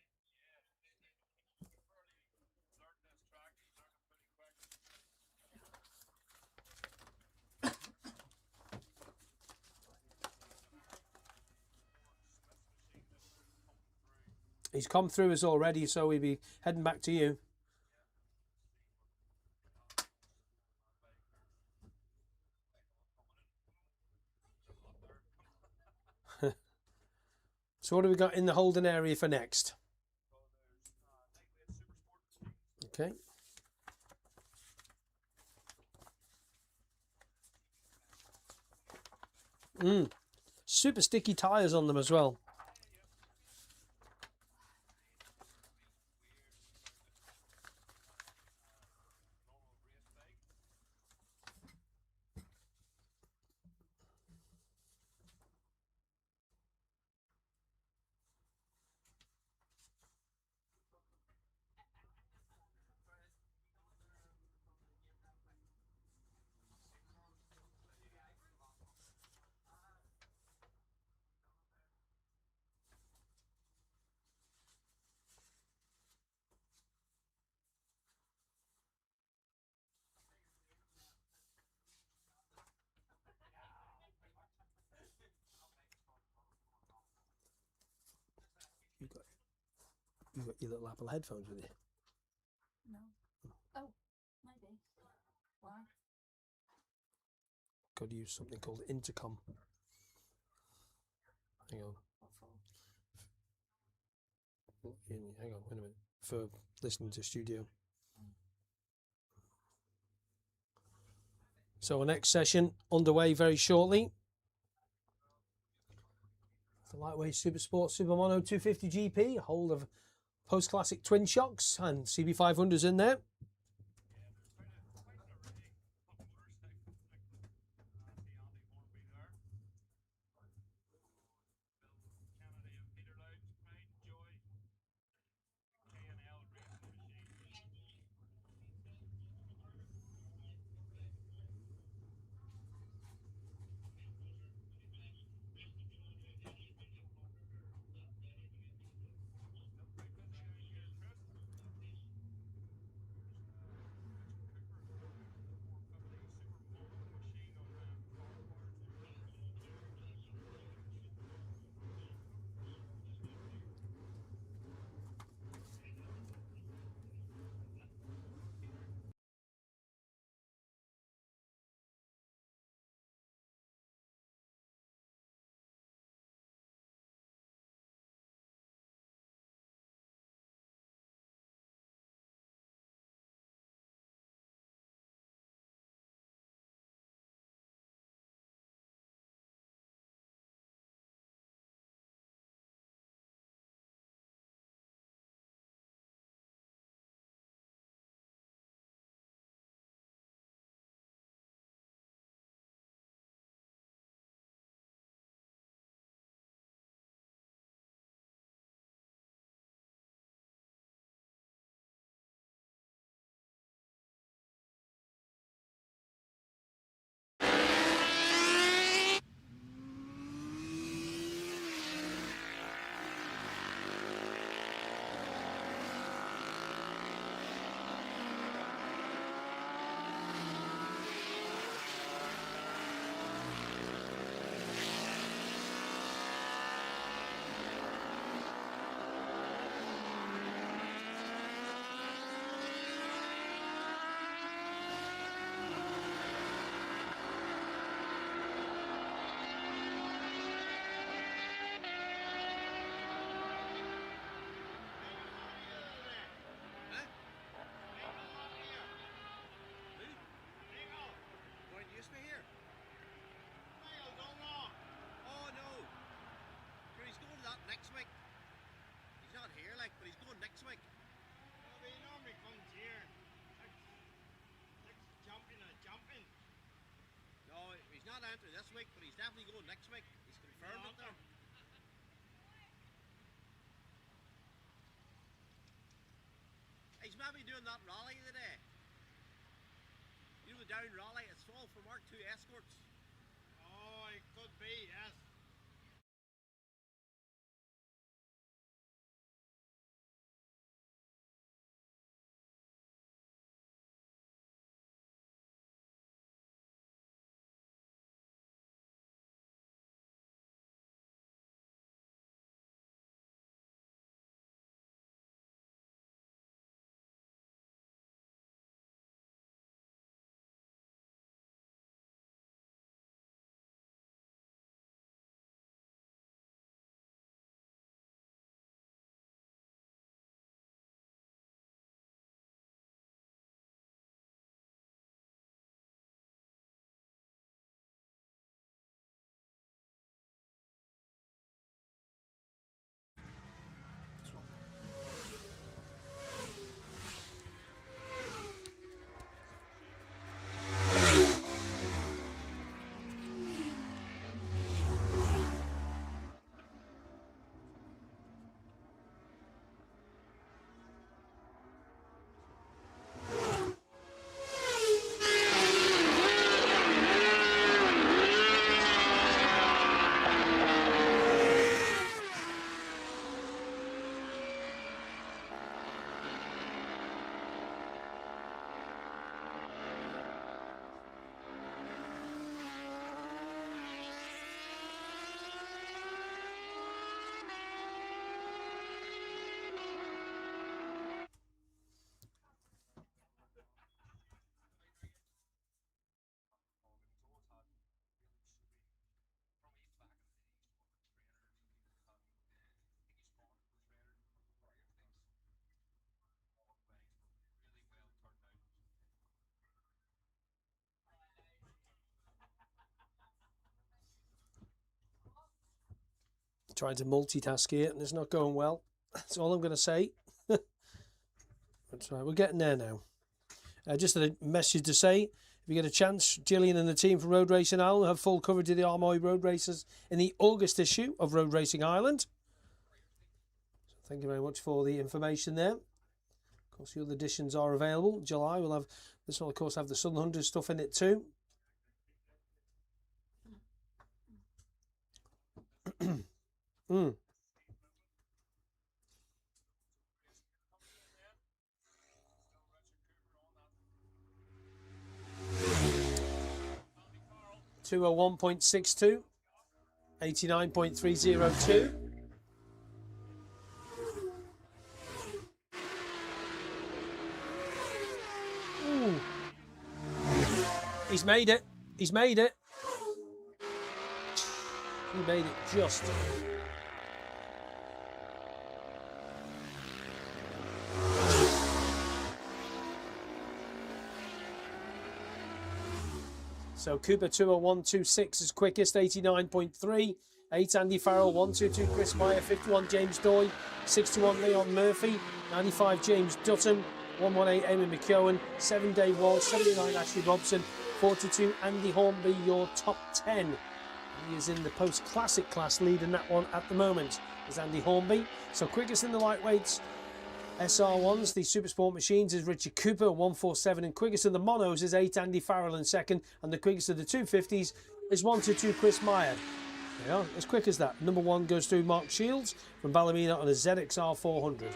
He's come through us already, so we'll be heading back to you. So what have we got in the holding area for next? Okay. Super sticky tyres on them as well. You've got your little Apple headphones with you. No. Oh, maybe. Why? Got to use something called intercom. Hang on. What for? Hang on, wait a minute. For listening to studio. So our next session underway very shortly. The lightweight super sport super mono 250 GP, a hold of post classic twin shocks and CB500s in there. week, but he's definitely going next week. He's confirmed it there. He's maybe doing that rally today. You know the down rally, it's all for Mark II escorts. Oh, it could be, yes. Trying to multitask here and it's not going well. That's all I'm going to say. That's right, we're getting there now. Just a message to say, if you get a chance, Gillian and the team from Road Racing Ireland have full coverage of the Armoy Road Races in the August issue of Road Racing Ireland. So thank you very much for the information there. Of course, the other editions are available. July, we'll have this one, of course, have the Sun 100 stuff in it too. 201.62, 89.302. Ooh. He's made it. He's made it. He made it just. So Cooper 201.26 is quickest, 89.3. 8 Andy Farrell, 122 Chris Meyer, 51 James Doy, 61 Leon Murphy, 95 James Dutton, 118 Amy McKeown, 7 Dave Walsh, 79 Ashley Robson, 42 Andy Hornby, your top 10. He is in the post-classic class, leading that one at the moment, is Andy Hornby. So quickest in the lightweights, SR1s, the Super Sport machines, is Richard Cooper, 147, and quickest in the monos is 8 Andy Farrell in second, and the quickest of the 250s is 122 Chris Meyer. They are as quick as that. Number 1 goes through Mark Shields from Ballymena on a ZXR 400.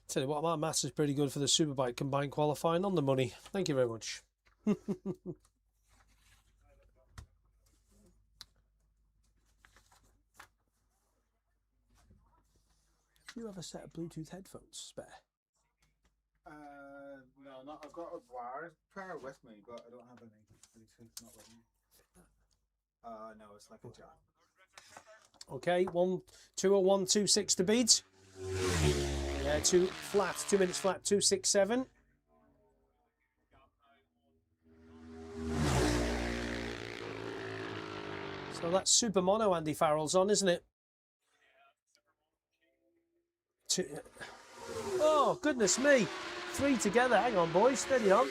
Tell you what, my maths is pretty good for the Superbike combined qualifying on the money. Thank you very much. Do you have a set of Bluetooth headphones spare? No, not. I've got a wired pair with me, but I don't have any Bluetooth. Not with me. No, it's like a jack. Okay, 201.26 to beat. Yeah, 2 flat, 2 minutes flat, 2:67. So that's super mono Andy Farrell's on, isn't it? Oh, goodness me. 3 together. Hang on, boys. Steady on.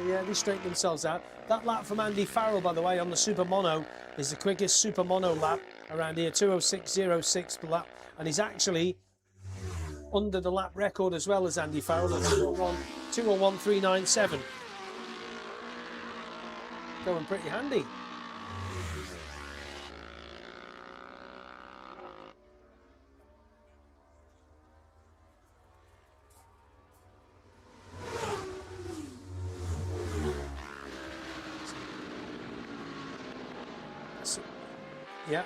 Yeah, they straighten themselves out. That lap from Andy Farrell, by the way, on the super mono is the quickest super mono lap around here. 2:06.06 per lap. And he's actually under the lap record as well as Andy Farrell at 2:01.397. Going pretty handy. Yeah.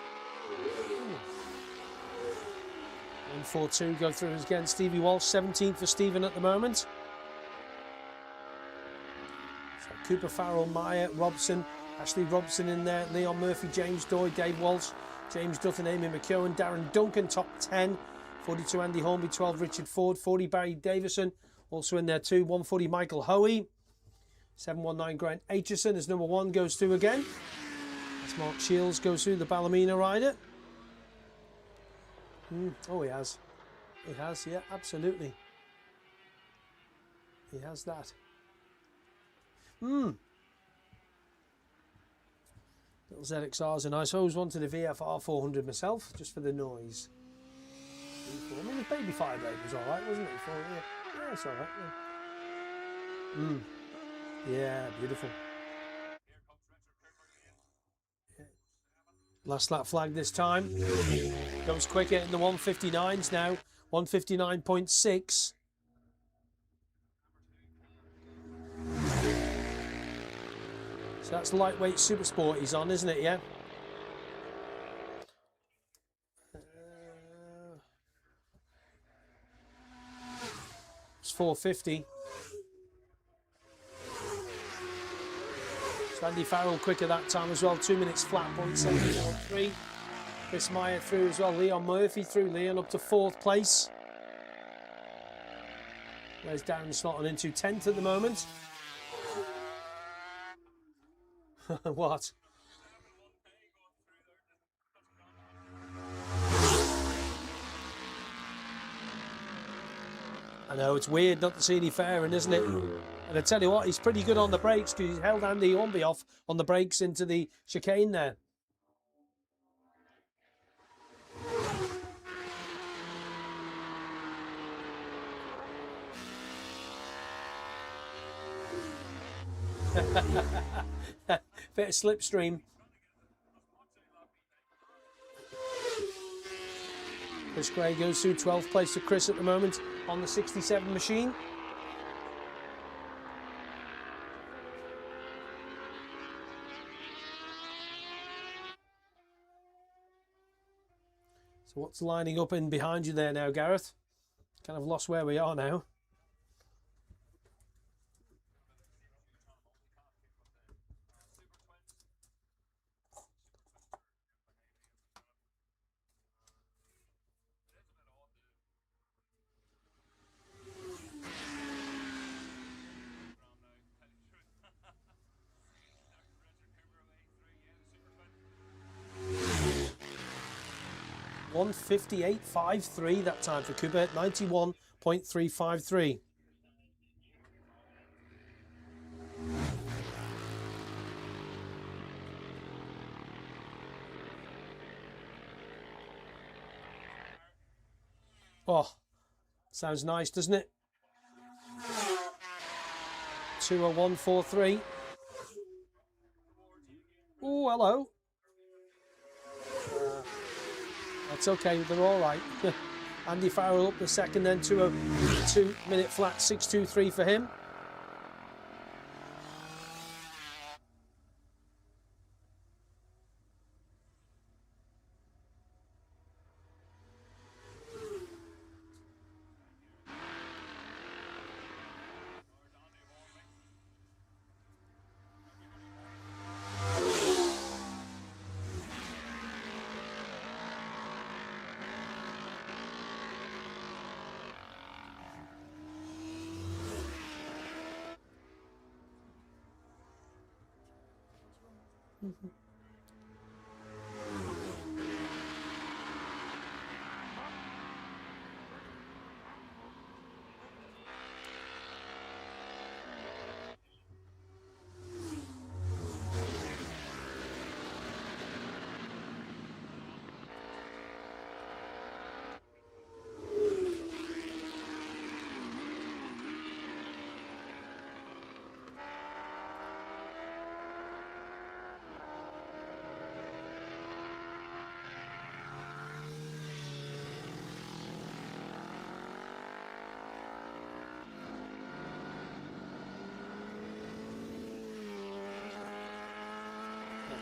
1:42 go through again. Stevie Walsh, 17th for Stephen at the moment. So Cooper, Farrell, Meyer, Robson, Ashley Robson in there, Leon Murphy, James Doy, Dave Walsh, James Dutton, Amy McKeown, Darren Duncan, top 10. 42 Andy Hornby, 12 Richard Ford, 40 Barry Davison, also in there too. 140 Michael Hoey, 719 Grant Aitchison as number 1 goes through again. That's Mark Shields goes through, the Ballymena rider. Oh, he has. He has, yeah, absolutely. He has that. Little ZXRs, and I suppose wanted a VFR 400 myself, just for the noise. I mean, the Baby Fireblade was alright, wasn't it? Yeah, it's alright. Yeah. Yeah, beautiful. Last lap flag this time. Goes quicker in the 159s now. 159.6. So that's lightweight super sport he's on, isn't it? Yeah. It's 450. So Andy Farrell quicker that time as well. 2 minutes flat, 0.743. Chris Meyer through as well. Leon Murphy through. Leon up to 4th place. There's Darren Slotton into 10th at the moment. What? I know, it's weird not to see any fairing, isn't it? And I tell you what, he's pretty good on the brakes because he's held Andy Hornby off on the brakes into the chicane there. Bit of slipstream. Chris Gray goes through 12th place to Chris at the moment on the 67 machine. So what's lining up in behind you there now, Gareth? Kind of lost where we are now. .158.53 that time for Cooper, 91.353. Oh, sounds nice, doesn't it? 2:01.43. Oh, hello. That's okay, they're all right. Andy Farrell up the second, then 2:02 minute flat, 6:23 for him.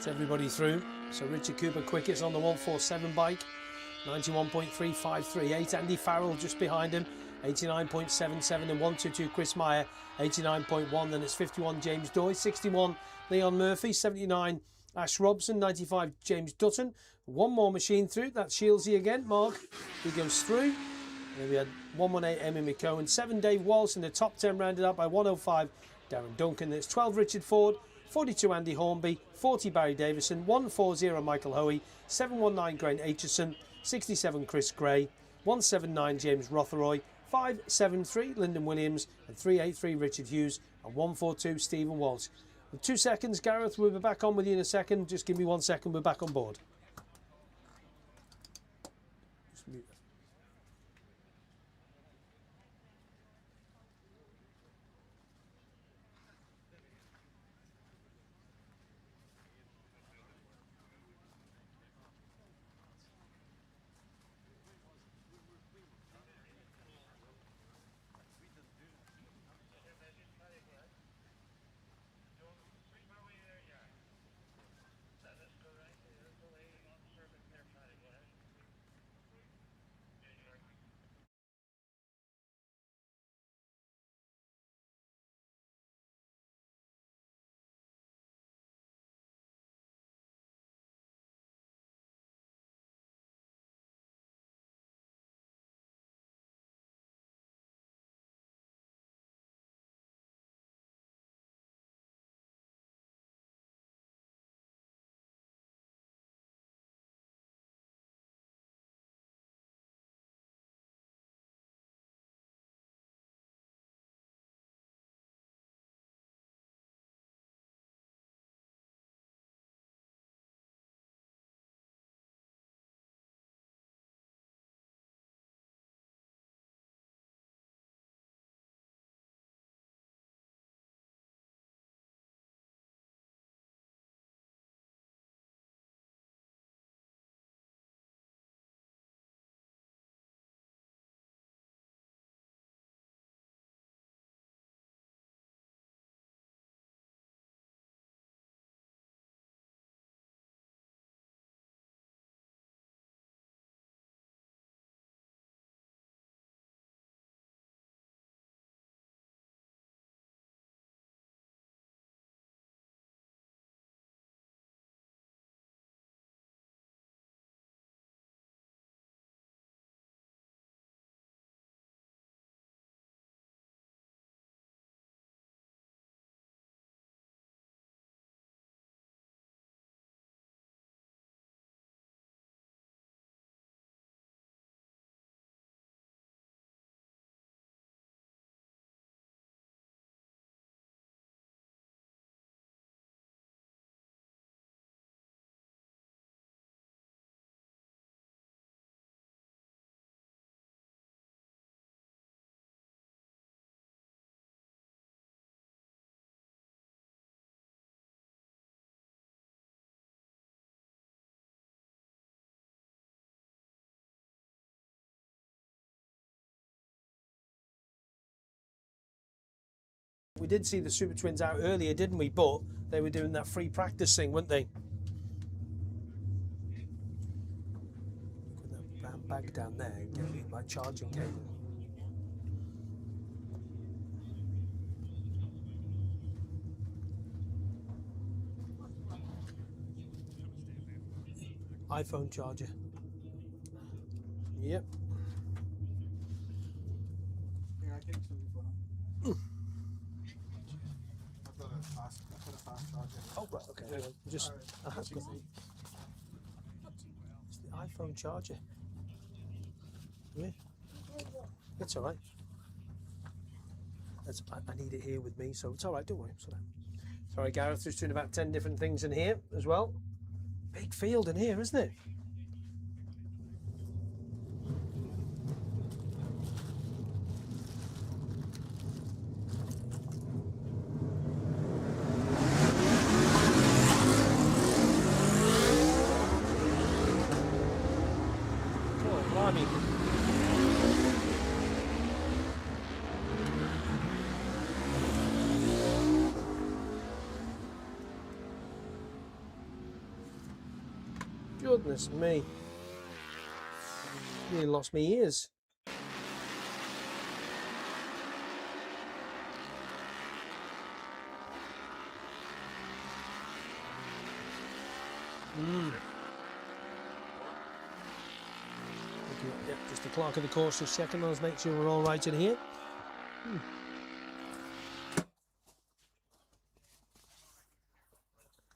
That's everybody through. So Richard Cooper quickest on the 147 bike, 91.353. Andy Farrell just behind him, 89.77, and 122 Chris Meyer, 89.1. Then it's 51 James Doy, 61 Leon Murphy, 79 Ash Robson, 95 James Dutton. One more machine through. That's Shieldsy again. Mark, he goes through. And we had 118 Emmy McCowan, 7 Dave Walsh in the top 10, rounded up by 105 Darren Duncan. It's 12 Richard Ford, 42 Andy Hornby, 40 Barry Davison, 140 Michael Hoey, 719 Grant Aitchison, 67 Chris Gray, 179 James Rotheroy, 573 Lyndon Williams, and 383 Richard Hughes, and 142 Stephen Walsh. With 2 seconds, Gareth, we'll be back on with you in a second. Just give me 1 second, we're back on board. Just mute that. We did see the Super Twins out earlier, didn't we? But they were doing that free practice thing, weren't they? Put that brown bag down there and get me my charging cable. iPhone charger. Yep. Yeah, I think so. I've got a fast charger. Oh, right, okay. Hang on. Just That's good. It's the iPhone charger. Yeah. It's all right. I need it here with me, so it's all right. Don't worry. Sorry, Gareth. There's doing about 10 different things in here as well. Big field in here, isn't it? Oh, blimey. Goodness me. Nearly lost my ears. Yep, just the clerk of the course just checking us, make sure we're all right in here.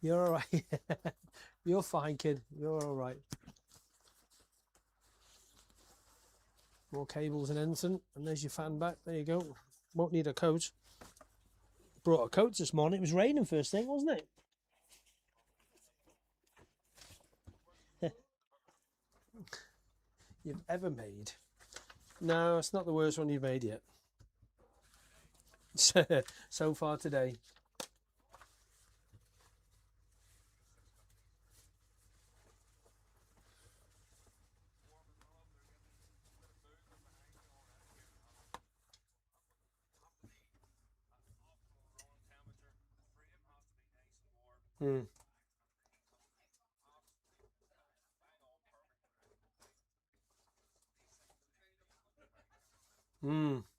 You're all right. You're fine, kid. You're all right. More cables and anything, and there's your fan back. There you go. Won't need a coat. Brought a coat this morning. It was raining first thing, wasn't it? You've ever made? No, it's not the worst one you've made yet. So far today.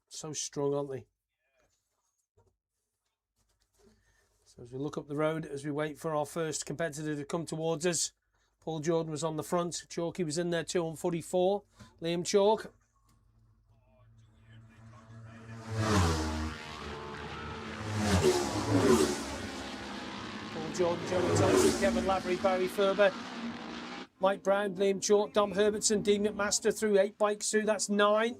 So strong, aren't they? So as we look up the road, as we wait for our first competitor to come towards us, Paul Jordan was on the front. Chalky was in there too on 44. Liam Chalk. Paul Jordan, Joey Thompson, Kevin Lavery, Barry Ferber, Mike Brown, Liam Chalk, Dom Herbertson, Dean McMaster through 8 bikes through. That's 9.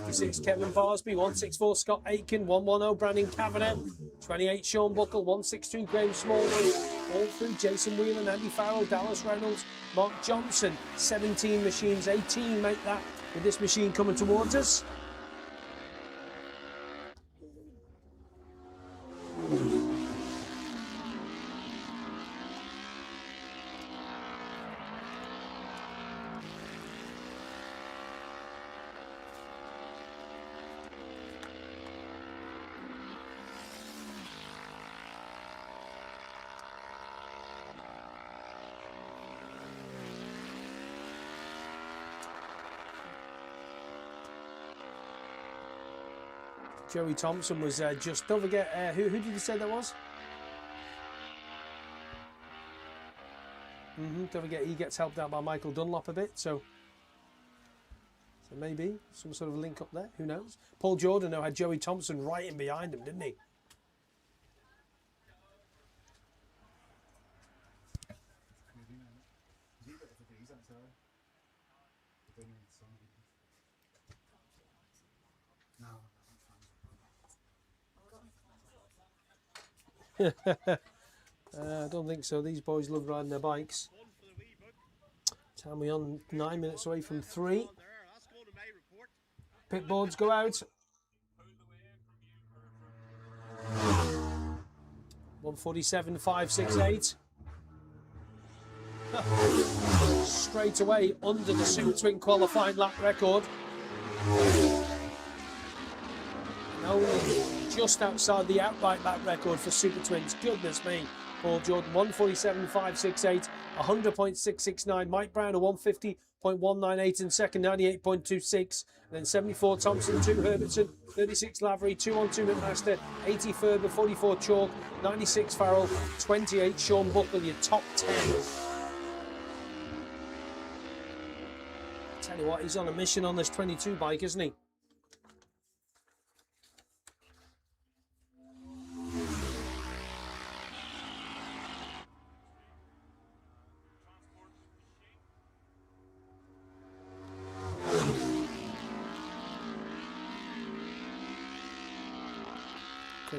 56 Kevin Barsby, 164 Scott Aiken, 110 Brandon Kavanagh, 28 Sean Buckle, 162 Graham Smallwood, all through Jason Whelan, Andy Farrell, Dallas Reynolds, Mark Johnson. 17 machines, 18 make that with this machine coming towards us. Joey Thompson was just, don't forget, who did you say that was? Don't forget, he gets helped out by Michael Dunlop a bit, so maybe some sort of link up there, who knows? Paul Jordan had Joey Thompson right in behind him, didn't he? I don't think so. These boys love riding their bikes. Time we on 9 minutes away from 3. Pit boards go out. 147.568. Straight away under the Super Twin qualifying lap record. And only just outside the outright lap record for Super Twins. Goodness me. Paul Jordan, 147.568, 100.669. Mike Brown, a 150.198 in second, 98.26. And then 74 Thompson, 2 Herbertson, 36 Lavery, 2 on 2 McMaster, 80 Ferber, 44 Chalk, 96 Farrell, 28 Sean Buckle, your top 10. Tell you what, he's on a mission on this 22 bike, isn't he?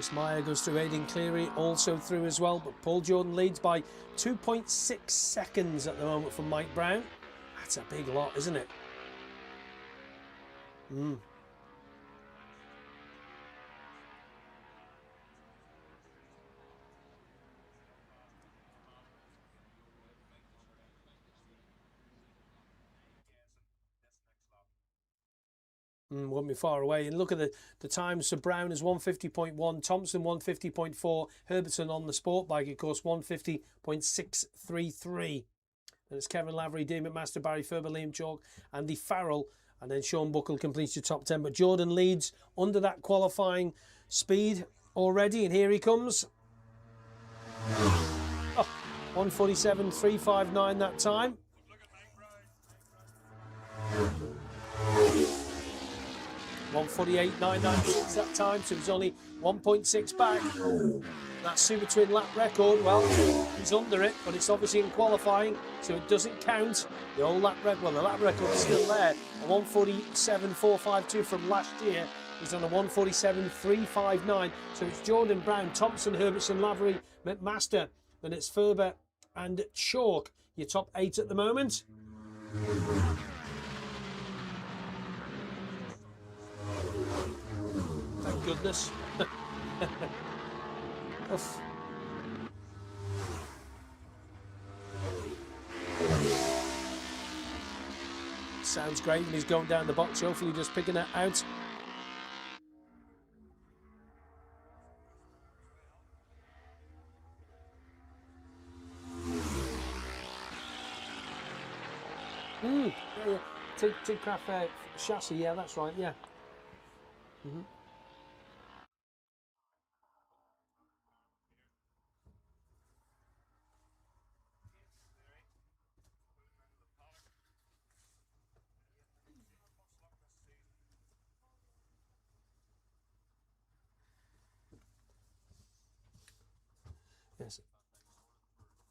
Chris Meyer goes through. Aidan Cleary also through as well. But Paul Jordan leads by 2.6 seconds at the moment from Mike Brown. That's a big lot, isn't it? Won't be far away. And look at the times. So Brown is 150.1, Thompson 150.4, Herbertson on the sport bike, of course, 150.633. And it's Kevin Lavery, Dean McMaster, Barry Ferber, Liam Chalk, Andy Farrell, and then Sean Buckle completes your top 10. But Jordan leads under that qualifying speed already, and here he comes. 147.359 that time. 148.996 that time, so he's only 1.6 back. That Super Twin lap record, well, he's under it, but it's obviously in qualifying, so it doesn't count. The old lap record, well, the lap record is still there. A 147.452 from last year. He's on a 147.359. So it's Jordan, Brown, Thompson, Herbertson, Lavery, McMaster. Then it's Ferber and Chalk. Your top 8 at the moment. Thank goodness. Oof. Sounds great when he's going down the box. Hopefully just picking it out. Yeah. Tigcraft chassis, yeah, that's right, yeah. Yes.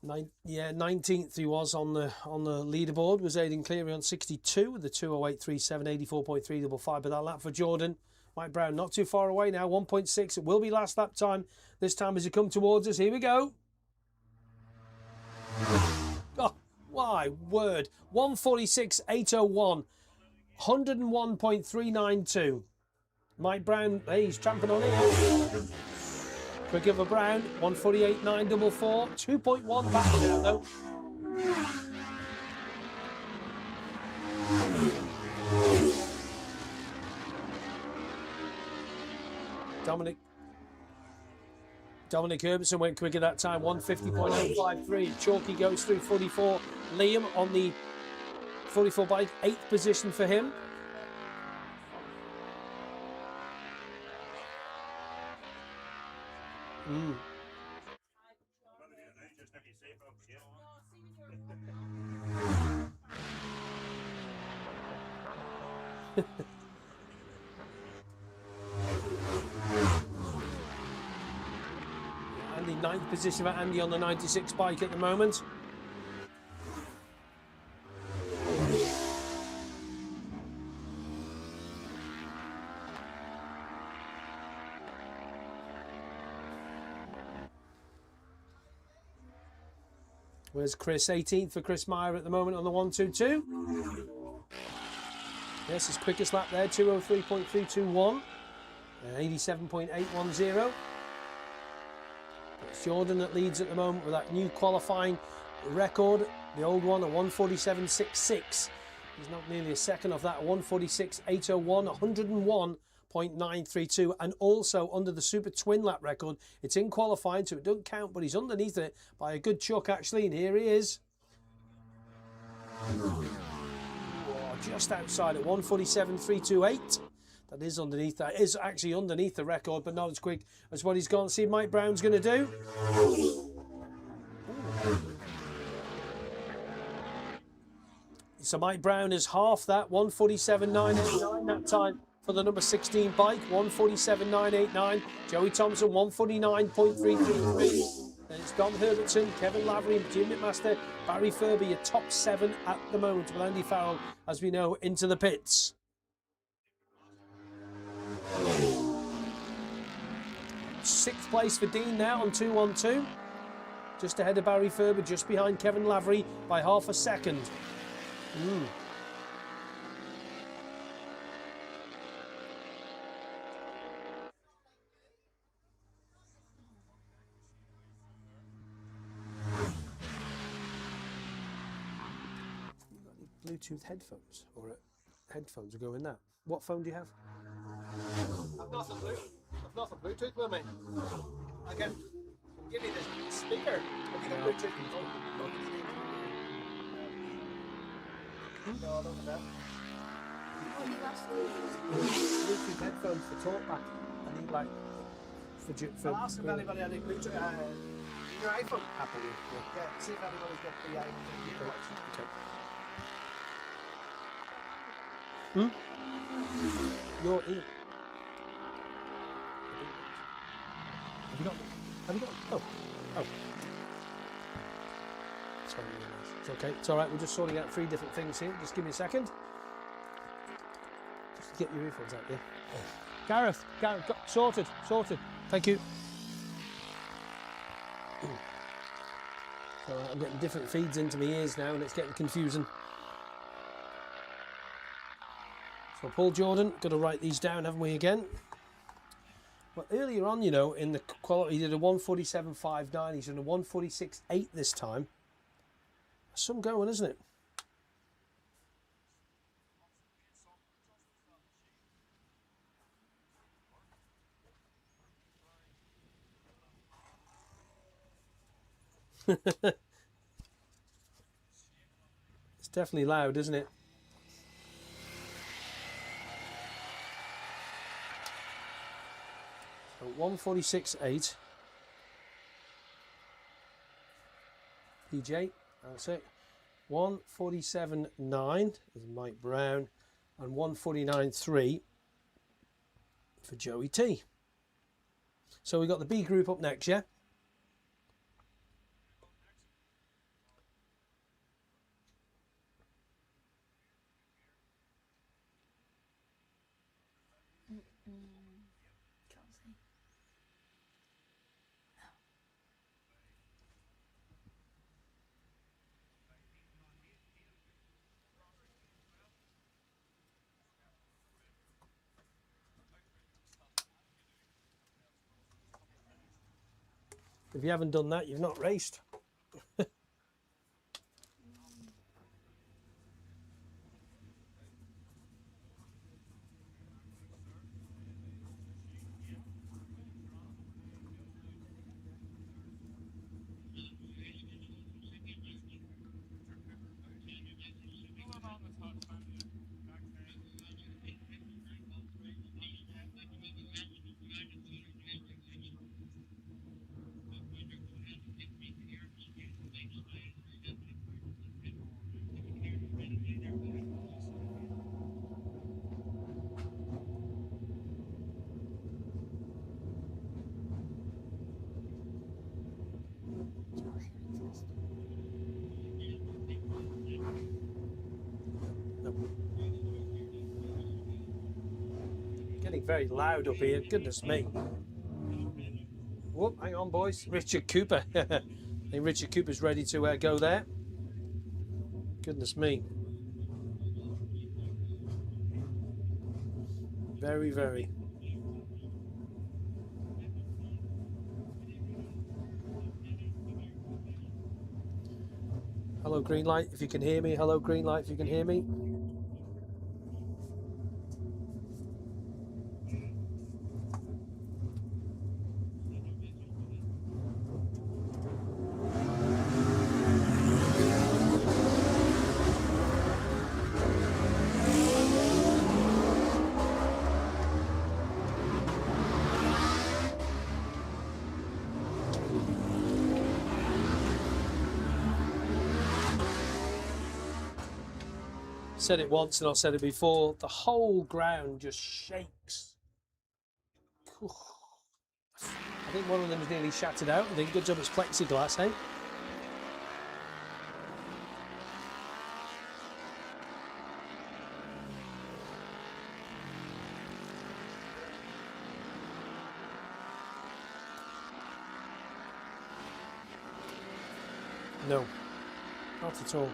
19th he was on the leaderboard, was Aidan Cleary on 62 with the 208.37, 84.355, but that lap for Jordan. Mike Brown not too far away now, 1.6. It will be last lap time this time as he come towards us. Here we go. Oh, my word. 146.801, 101.392. Mike Brown, hey, he's tramping on here. Quicker for Brown, 148.944, 2.1 back now though. Dominic Herbertson went quicker that time, 150.053. Chalky goes through 44. Liam on the 44 bike, 8th position for him. Andy, 9th position for Andy on the 96 bike at the moment. Where's Chris? 18th for Chris Meyer at the moment on the 122. Yes, his quickest lap there, 203.321. 87.810. It's Jordan that leads at the moment with that new qualifying record. The old one, a 147.66. He's not nearly a second off that, 146.801, 101.932, and also under the Super Twin lap record. It's in qualifying, so it doesn't count, but he's underneath it by a good chuck actually, and here he is. Oh, just outside at 147.328. That is underneath. That is actually underneath the record, but not as quick as what he's gone. See Mike Brown's going to do. So Mike Brown is half that, 147.989 that time for the number 16 bike, 147.989. Joey Thompson, 149.333. Then it's Dom Herbertson, Kevin Lavery, Jim McMaster, Barry Ferber, your top 7 at the moment, with Andy Farrell, as we know, into the pits. 6th place for Dean now on 212. Just ahead of Barry Ferber, just behind Kevin Lavery by half a second. Bluetooth headphones or headphones will go in that. What phone do you have? I've nothing Bluetooth with me. I can give you the speaker. Have you got Bluetooth? No, I don't have that. Bluetooth headphones for talkback. I need like for I'll ask if anybody had any Bluetooth. Your iPhone. Apple. Yeah, see if anybody's got the iPhone. Okay. Your ear. Have you got? Oh. Sorry, it's okay. It's all right. We're just sorting out 3 different things here. Just give me a second. Just get your earphones out there. Gareth, sorted. Thank you. So I'm getting different feeds into my ears now, and it's getting confusing. So Paul Jordan, got to write these down, haven't we, again? Well, earlier on, you know, in the quality, he did a 147.59. He's doing a 146.8 this time. That's some going, isn't it? It's definitely loud, isn't it? So 146.8. PJ, that's it. 147.9 is Mike Brown, and 149.3 for Joey T. So we got the B group up next, yeah? Can't see. If you haven't done that, you've not raced. Getting very loud up here, goodness me. Whoop, hang on, boys. Richard Cooper. I think Richard Cooper's ready to go there. Goodness me. Very, very. Hello, green light, if you can hear me. Hello, green light, if you can hear me. Said it once and I've said it before, the whole ground just shakes. I think one of them is nearly shattered out. I think good job it's plexiglass, hey? No, not at all.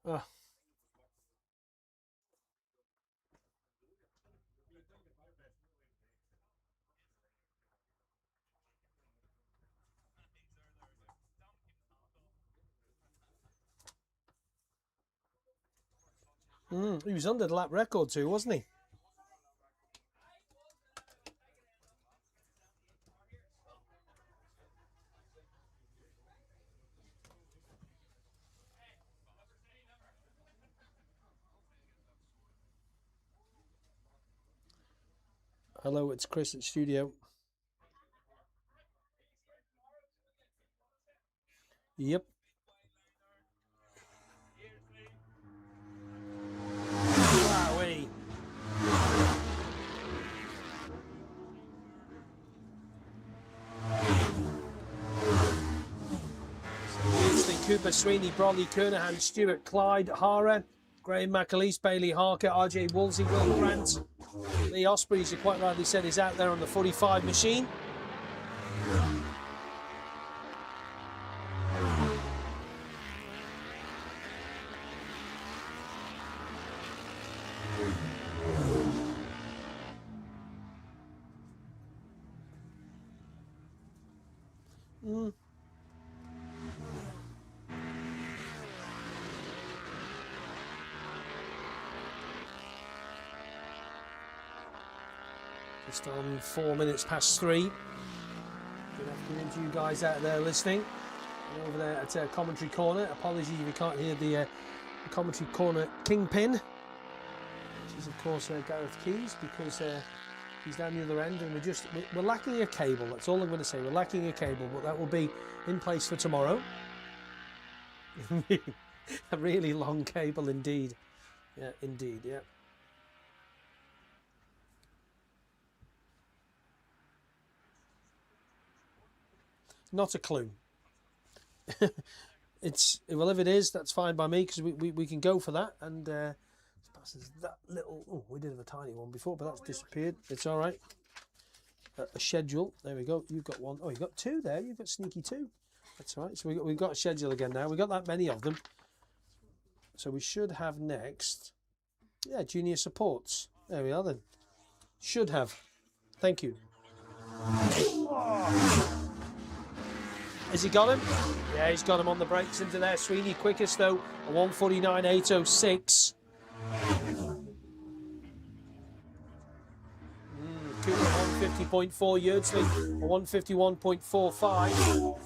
Ah. He was under the lap record too, wasn't he? Hello, it's Chris at studio. Yep. Wowee. Cooper, Sweeney, Brodley, Kernahan, Stewart, Clyde, Hara, Graham McAleese, Bailey Harker, RJ Woolsey, Will Grant, Lee Osprey, as you quite rightly said, is out there on the 45 machine. Just on 4 minutes past 3. Good afternoon to you guys out there listening. And over there at Commentary Corner. Apologies if you can't hear the Commentary Corner Kingpin, which is of course Gareth Keys, because he's down the other end, and we're lacking a cable. That's all I'm going to say. We're lacking a cable, but that will be in place for tomorrow. A really long cable indeed. Yeah, indeed. Yeah. Not a clue. Well, if it is, that's fine by me, because we can go for that. And that little, oh, we did have a tiny one before, but that's disappeared. It's all right. A schedule. There we go. You've got one. Oh, you've got two there. You've got sneaky two. That's all right. So we've got a schedule again now. We've got that many of them. So we should have next. Yeah, junior supports. There we are then. Should have. Thank you. Oh. Has he got him? Yeah, he's got him on the brakes into there. Sweeney quickest though, a 1:49.806. Cooper 150.4, Yardsley a 151.45.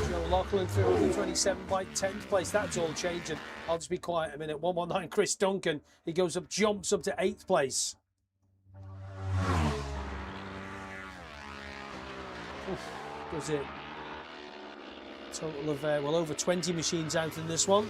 Joe Lachlan through 127 by 10th place. That's all changing. I'll just be quiet a minute. 119 Chris Duncan. He goes up, jumps up to 8th place. Oof, does it? Total of well over 20 machines out in this one.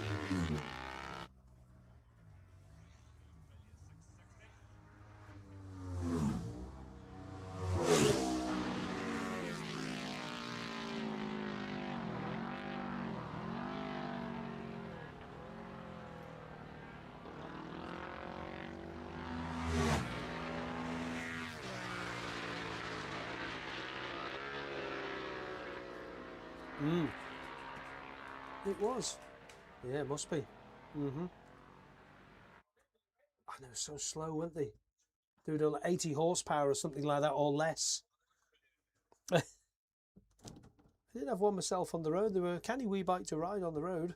It was. Yeah, it must be. And they were so slow, weren't they? They were doing 80 horsepower or something like that, or less. I didn't have one myself on the road. They were a canny wee bike to ride on the road.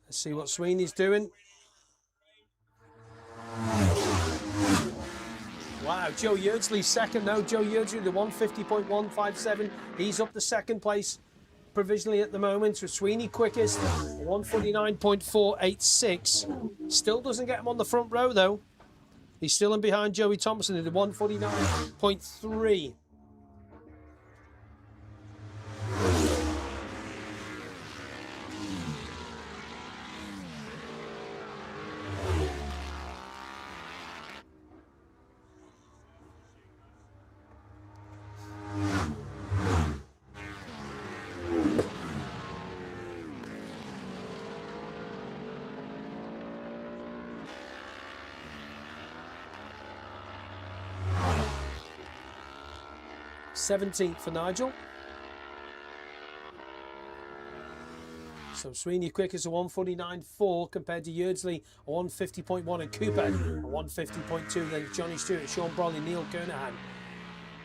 Let's see what Sweeney's doing. Wow, Joe Yeardsley second now. Joe Yeardsley, the 150.157. He's up to second place provisionally at the moment. So Sweeney quickest, 149.486. Still doesn't get him on the front row though. He's still in behind Joey Thompson at the 149.3. Seventeenth for Nigel. So Sweeney quickest a 149.4 compared to Yeardsley a 150.1 and Cooper a 150.2. Then Johnny Stewart, Sean Brolly, Neil Kernahan,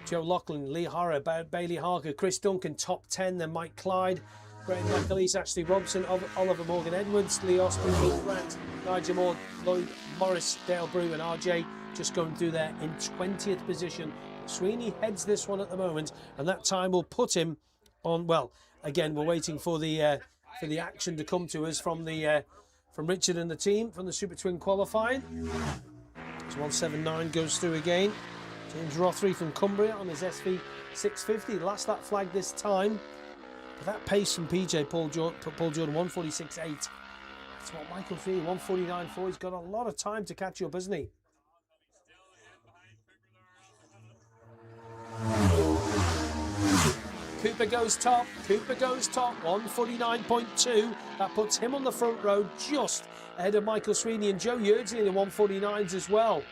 Joe Loughlin, Lee Horror, Bailey Harker, Chris Duncan top 10. Then Mike Clyde, Graham McAleese, Ashley Robson, Oliver Morgan Edwards, Lee Osprey, Will Grant, Nigel Moore, Lloyd Morris, Dale Brew and RJ just going through there in 20th position. Sweeney heads this one at the moment, and that time will put him on. Well, again, we're waiting for the action to come to us from Richard and the team from the Super Twin qualifying. So 179 goes through again. James Rothery from Cumbria on his SV 650. Last that flag this time. But that pace from PJ Paul Jordan 146.8. That's what Michael Feeney 149.4. He's got a lot of time to catch up, hasn't he? Cooper goes top, 149.2. That puts him on the front row just ahead of Michael Sweeney and Joe Yeardsley in the 149s as well.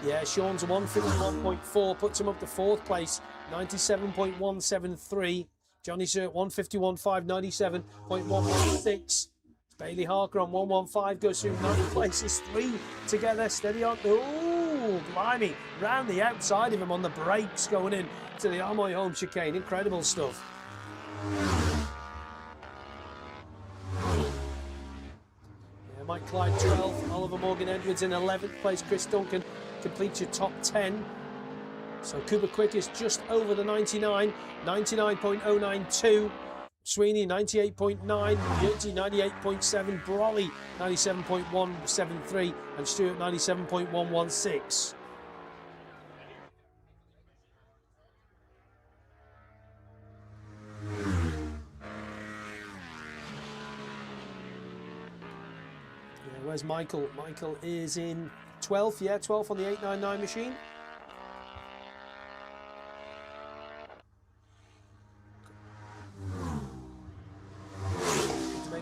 Yeah, Sean's a 151.4, puts him up to fourth place, 97.173. Johnny Stewart 151.5, 97.116. Bailey Harker on 115 goes through 9 places, 3 together, steady on. Ooh, blimey, round the outside of him on the brakes going in to the Armoy home chicane. Incredible stuff. Yeah, Mike Clyde 12th, Oliver Morgan Edwards in 11th place. Chris Duncan completes your top 10. So Cooper quickest just over the 99, 99.092. Sweeney 98.9, Yeardsley 98.7, Brolly 97.173, and Stewart 97.116. Yeah, where's Michael? Michael is in 12th, yeah, 12th on the 899 machine.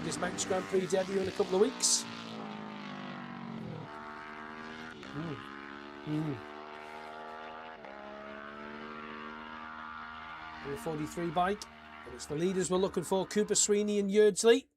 His Manx Grand Prix debut in a couple of weeks. The 43 bike. But it's the leaders we're looking for, Cooper, Sweeney and Yeardsley.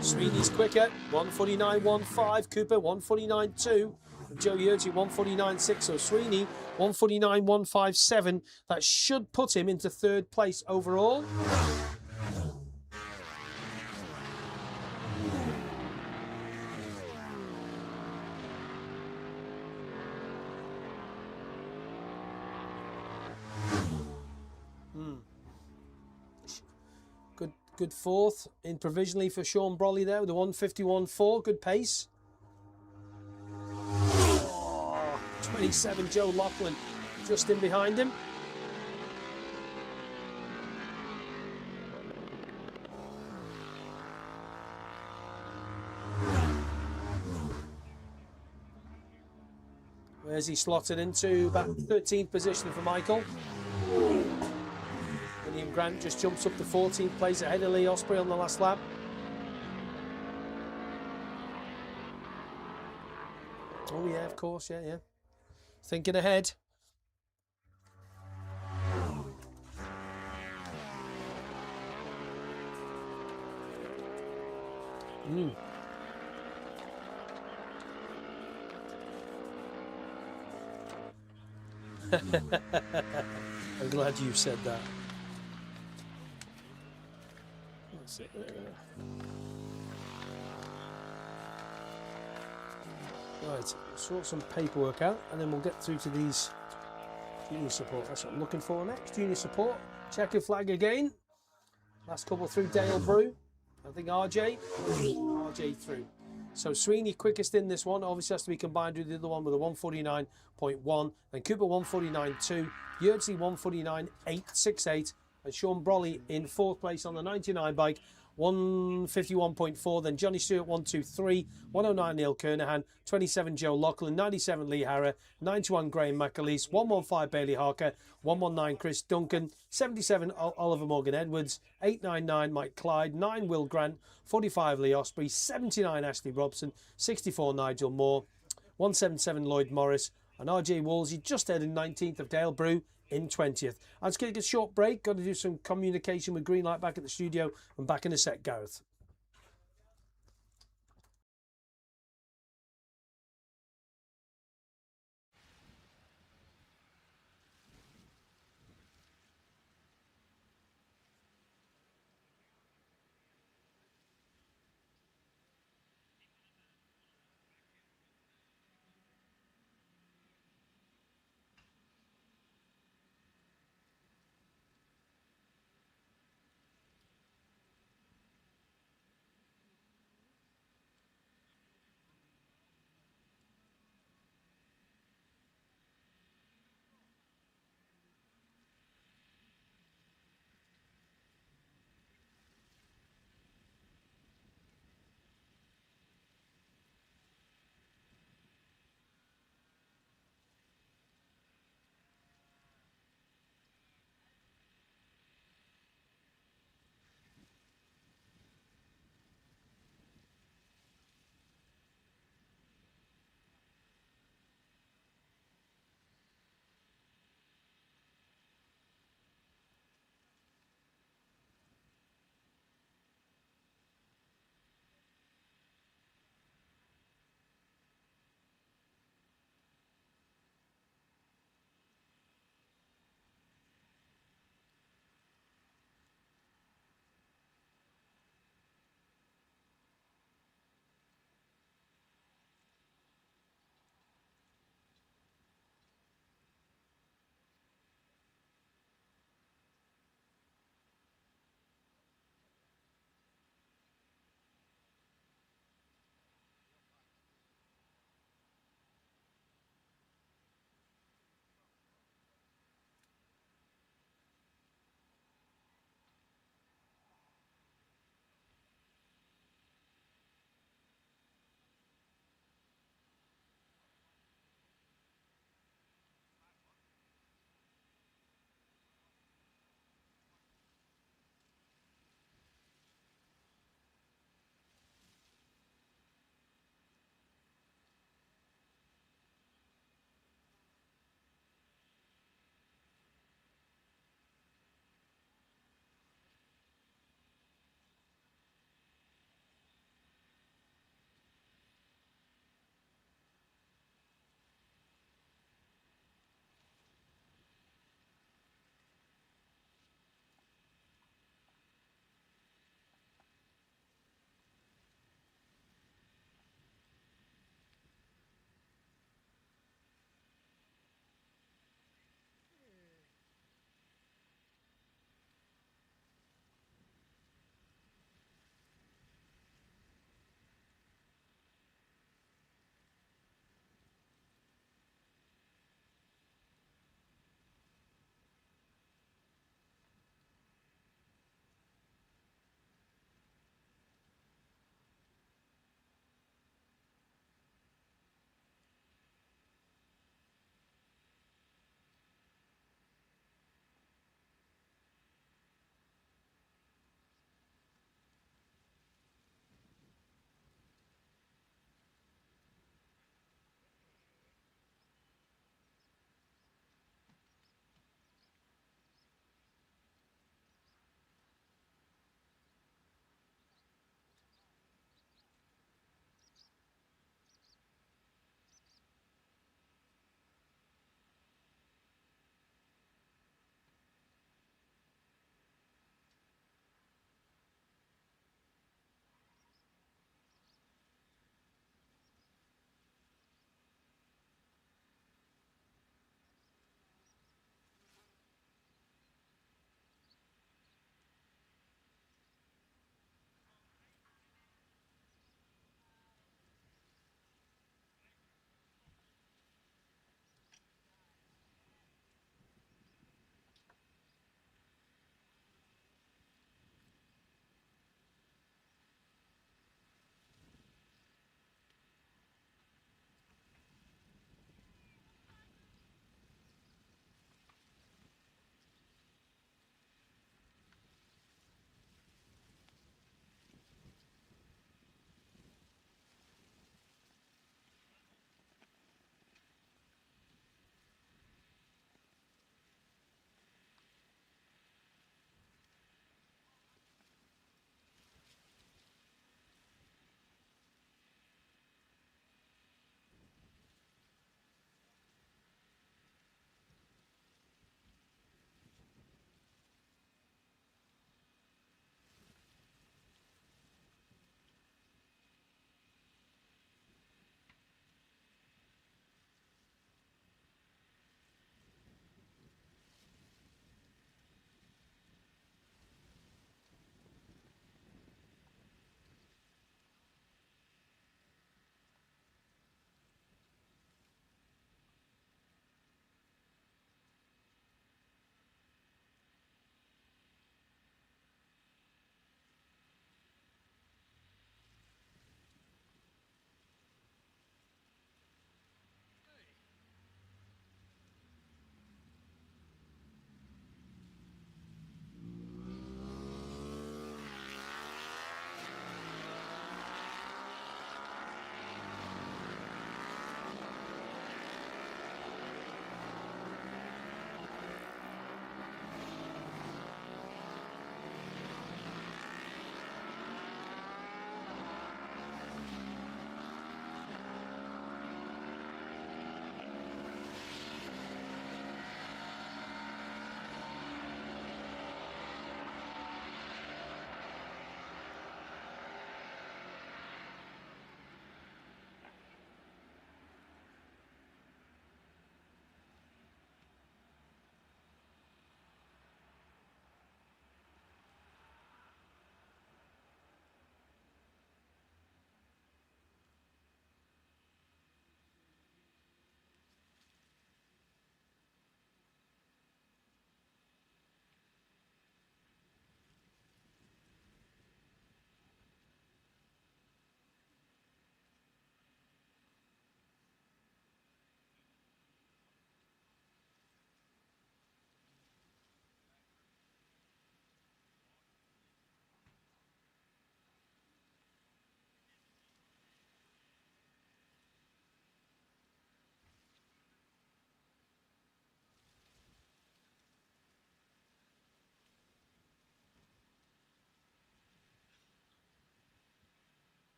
Sweeney's quicker, 149.15. Cooper 149.2. Joe Yeardsley 149.6. So Sweeney 149.157. That should put him into third place overall. Good fourth in provisionally for Sean Brolly there with the 151.4. Good pace. 27 Joe Loughlin just in behind him. Where's he slotted into? About 13th position for Michael. William Grant just jumps up to 14th place ahead of Lee Osprey on the last lap. Oh yeah, of course, yeah. Thinking ahead. I'm glad you said that. That's it. Right, sort some paperwork out and then we'll get through to these junior support. That's what I'm looking for next. Junior support. Checkered flag again. Last couple through Dale Brew. I think RJ through. So Sweeney quickest in this one. Obviously has to be combined with the other one with a 149.1. Then Cooper 149.2. Yurtsley 149.868. And Sean Brolly in 4th place on the 99 bike. 151.4, then Johnny Stewart 123, 109 Neil Kernahan, 27 Joe Lachlan, 97 Lee Harrer, 91 Graham McAleese, 115 Bailey Harker, 119 Chris Duncan, 77 Oliver Morgan Edwards, 899 Mike Clyde, 9 Will Grant, 45 Lee Osprey, 79 Ashley Robson, 64 Nigel Moore, 177 Lloyd Morris, and RJ Wolsey just ahead in 19th of Dale Brew in 20th. I'm just going to get a short break. Got to do some communication with Greenlight back at the studio. And back in a sec, Gareth.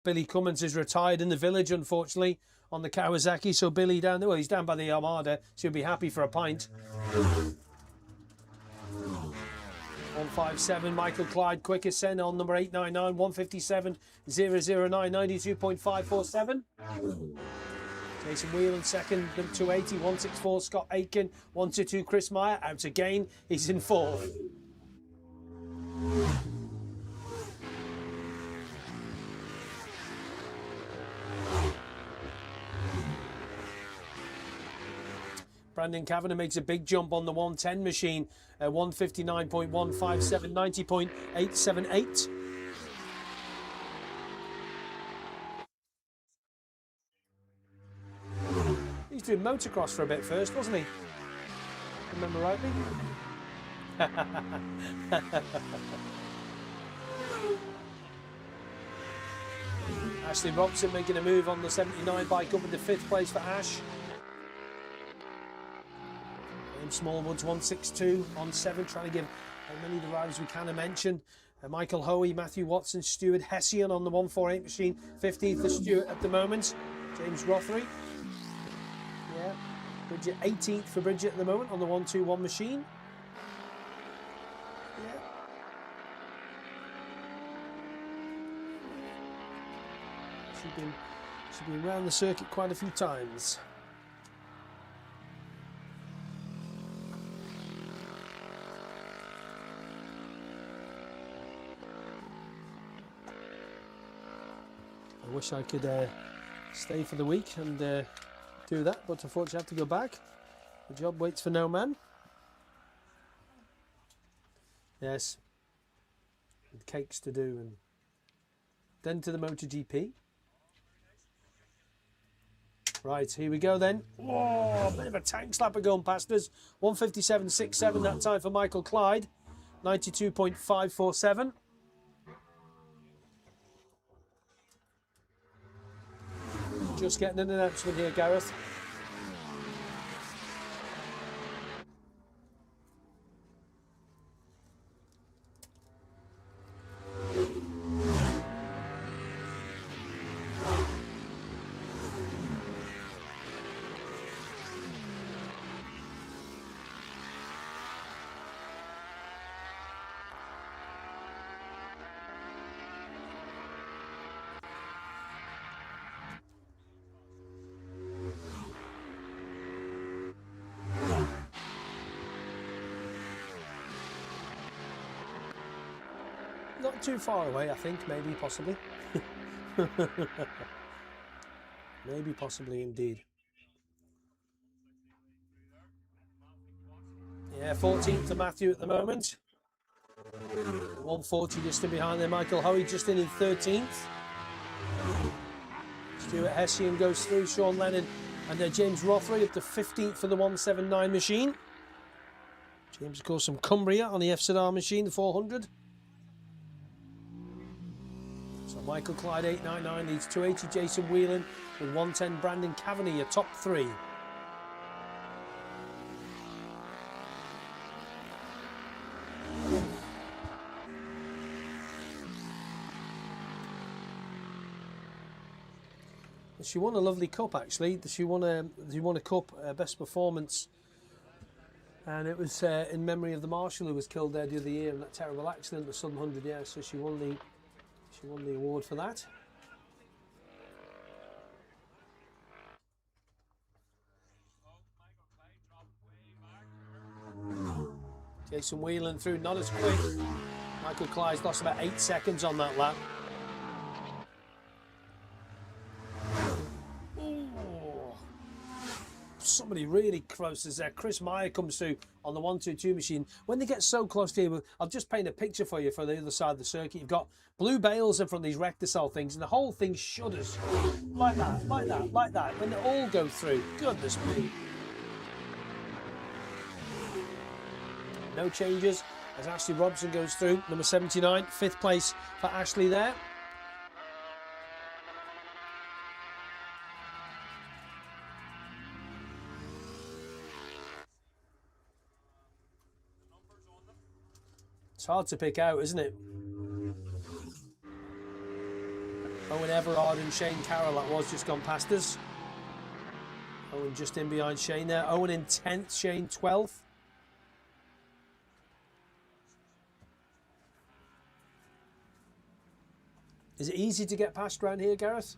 Billy Cummins is retired in the village, unfortunately, on the Kawasaki. So Billy down there, well, he's down by the Armada, so he'll be happy for a pint. 157, Michael Clyde, quickest send on number 899, 157, 009, 92.547. Jason Whelan second, number 280, 164, Scott Aiken, 122, Chris Meyer, out again, he's in fourth. Brandon Kavanagh makes a big jump on the 110 machine, 159.157, 90.878. He's doing motocross for a bit first, wasn't he? Remember rightly? Ashley Robson making a move on the 79 bike up into 5th place for Ash. Smallwoods 162 on 7, trying to give as many of the riders we can mention. Michael Hoey, Matthew Watson, Stuart Hessian on the 148 machine, 15th for Stuart at the moment. James Rothery, yeah, Bridget 18th for Bridget at the moment on the 121 machine. Yeah. She's been around the circuit quite a few times. I wish I could stay for the week and do that, but unfortunately I have to go back. The job waits for no man. Yes, and cakes to do, and then to the MotoGP. Right, here we go then. Whoa, a bit of a tank slapper going past us. 157.67 that time for Michael Clyde. 92.547. Just getting an announcement here, Gareth. Not too far away, I think, maybe, possibly. Maybe, possibly, indeed. Yeah, 14th to Matthew at the moment. 140 just in behind there. Michael Hoey just in 13th. Stuart Hessian goes through. Sean Lennon and James Rothery up to 15th for the 179 machine. James, of course, from Cumbria on the FZR machine, the 400. So Michael Clyde 899 leads 280 Jason Whelan with 110 Brandon Kavanagh, your top three. She won a lovely cup actually. She won a cup, best performance, and it was in memory of the marshal who was killed there the other year in that terrible accident, the Southern 100. Yeah, so she won the award for that. Jason Whelan through, not as quick. Michael Clyde's lost about 8 seconds on that lap. Somebody really close as there. Chris Meyer comes through on the 122 machine. When they get so close to you, I'll just paint a picture for you for the other side of the circuit. You've got blue bales in front of these rectisol things, and the whole thing shudders like that, like that, like that. When they all go through, goodness me. No changes as Ashley Robson goes through. Number 79, 5th place for Ashley there. It's hard to pick out, isn't it? Owen Everard and Shane Carroll, that was just gone past us. Owen just in behind Shane there. Owen in 10th, Shane 12th. Is it easy to get past around here, Gareth?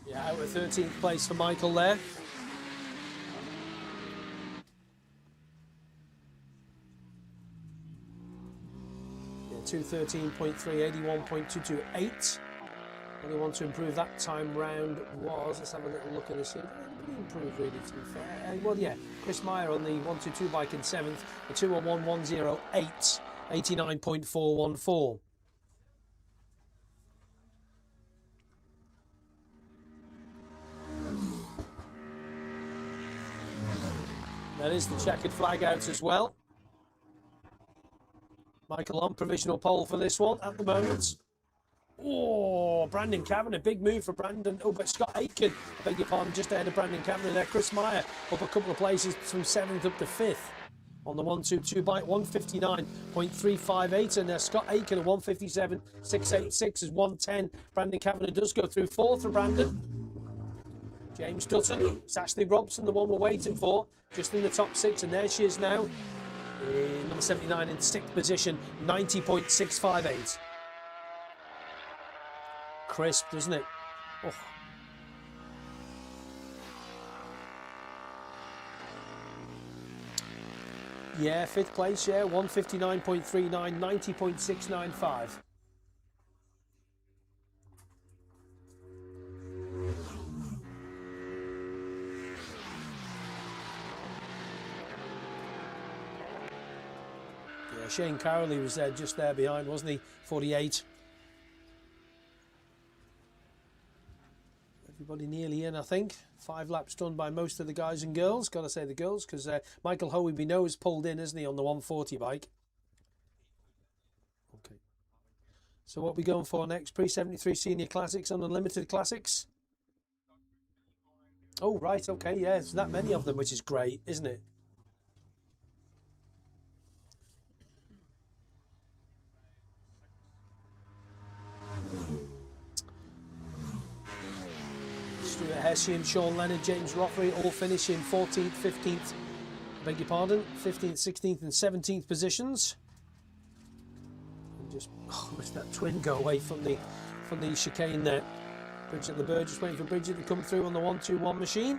Yeah, out of 13th place for Michael there. Yeah, 213.3, 81.228. Only one to improve that time round was, let's have a little look at this here. Did anybody improve really, to be fair? Well, yeah, Chris Meyer on the 122 bike in 7th, a 211.108, 89.414. That is the checkered flag out as well. Michael on provisional pole for this one at the moment. Oh, Brandon Kavanagh, big move for Brandon. Oh, but Scott Aitken, beg your pardon, just ahead of Brandon Kavanagh there. Chris Meyer up a couple of places from 7th up to 5th on the 122 bike, 159.358, and Scott Aitken at 157.686 is 110. Brandon Kavanagh does go through 4th for Brandon. James Dutton, it's Ashley Robson, the one we're waiting for, just in the top 6, and there she is now, in number 79 in 6th position, 90.658. Crisp, doesn't it? Oh. Yeah, 5th place, yeah, 159.39, 90.695. Yeah, Shane Carroll, he was just there behind, wasn't he? 48. Everybody nearly in, I think. 5 laps done by most of the guys and girls. Got to say the girls, because Michael Hoey, we know, is pulled in, isn't he, on the 140 bike? Okay. So what are we going for next? Pre-73 Senior Classics and Unlimited Classics? Oh, right, okay, yeah. There's that many of them, which is great, isn't it? Stuart Hessian, Sean Leonard, James Rothery all finish in 14th, 15th, beg your pardon, 15th, 16th and 17th positions. And just let that twin go away from the chicane there. Bridget LeBeau just waiting for Bridget to come through on the 121 machine.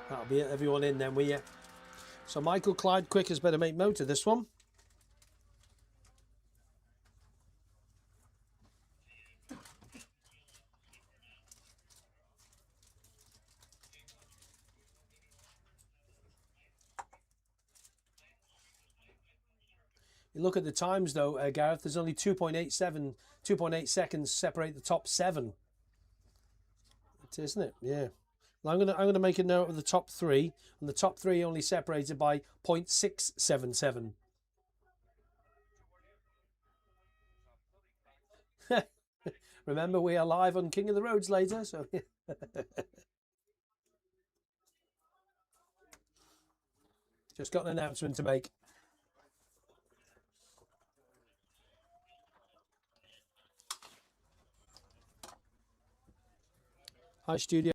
That'll be it, everyone in then, will you? So Michael Clyde Quick has better make note of this one. You look at the times though, Gareth, there's only 2.8 seconds separate the top 7. It is, isn't it? Yeah. Well, I'm gonna make a note of the top 3, and the top 3 only separated by 0.677. Remember, we are live on King of the Roads later, so just got an announcement to make. Hi, studio.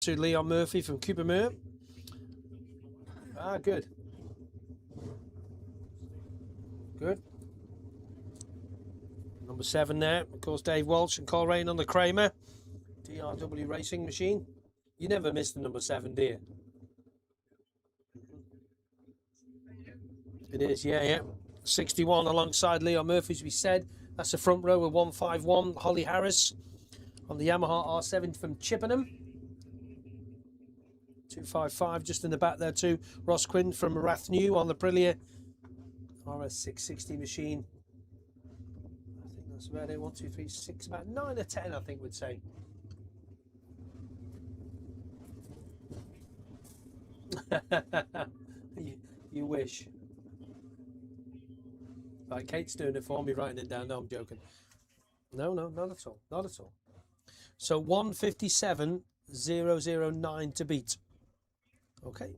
to Leon Murphy from Coopermere. Ah, good. Good. Number 7 there, of course, Dave Walsh and Coleraine on the Kramer DRW racing machine. You never miss the number 7, do you? It is, yeah. 61 alongside Leon Murphy, as we said. That's the front row with 151, Holly Harris on the Yamaha R7 from Chippenham. 255 just in the back there too. Ross Quinn from Rathnew on the Aprilia RS660 machine. I think that's about it. 1, 2, 3, 6, about 9 or 10, I think we'd say. you wish. Right, Kate's doing it for me, writing it down. No, I'm joking. No, not at all. Not at all. So 157.009 to beat. Okay.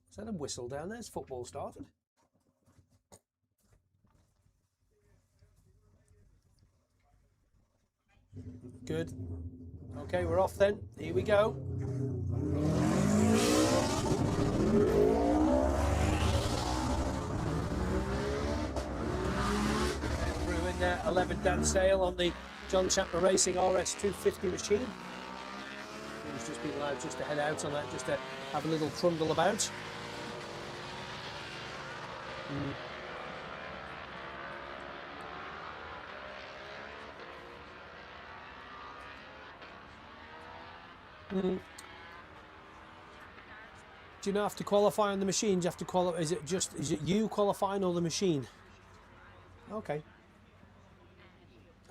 Is that a whistle down there? Has football started? Good. Okay, we're off then. Here we go. In there, 11 Dan Sale on the John Chapman Racing RS250 machine. He's just been allowed just to head out on that, just to have a little trundle about. Do you not have to qualify on the machine? Do you have to qualify? Is it you qualifying or the machine? Okay.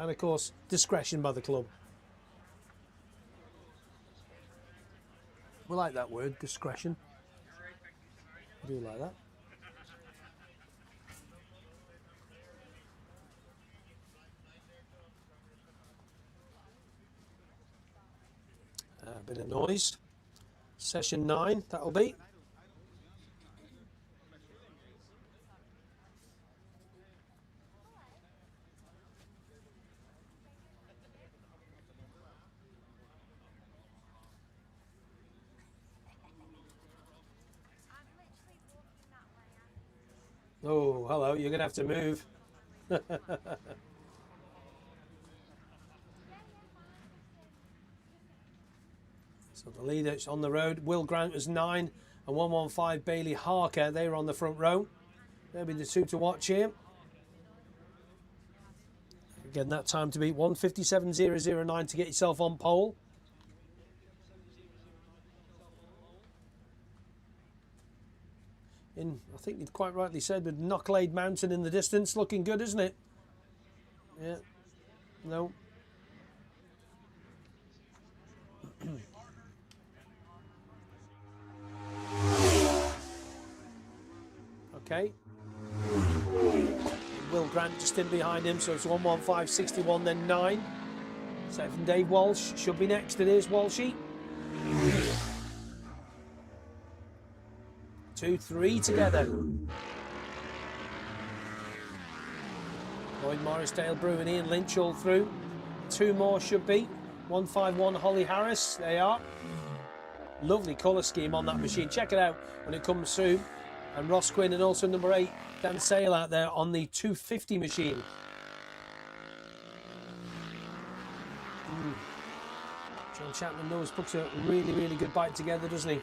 And of course, discretion by the club. We like that word, discretion. I do like that. A bit of noise. Session 9, that'll be. Oh, hello, you're going to have to move. So the leader's on the road. Will Grant was 9 and 115 Bailey Harker. They were on the front row. They'll be the two to watch here. Again, that time to beat 157.009 to get yourself on pole. I think you'd quite rightly said, with Knocklade Mountain in the distance, looking good, isn't it? Yeah. No. Okay. Will Grant just in behind him, so it's 115.61, then 9. 7 Dave Walsh should be next. It is Walshy. 2, 3 together. Lloyd Morrisdale, Brew and Ian Lynch all through. 2 more should be. 151 Holly Harris, they are. Lovely colour scheme on that machine. Check it out when it comes through. And Ross Quinn and also number 8, Dan Sale out there on the 250 machine. John Chapman knows, puts a really, really good bite together, doesn't he?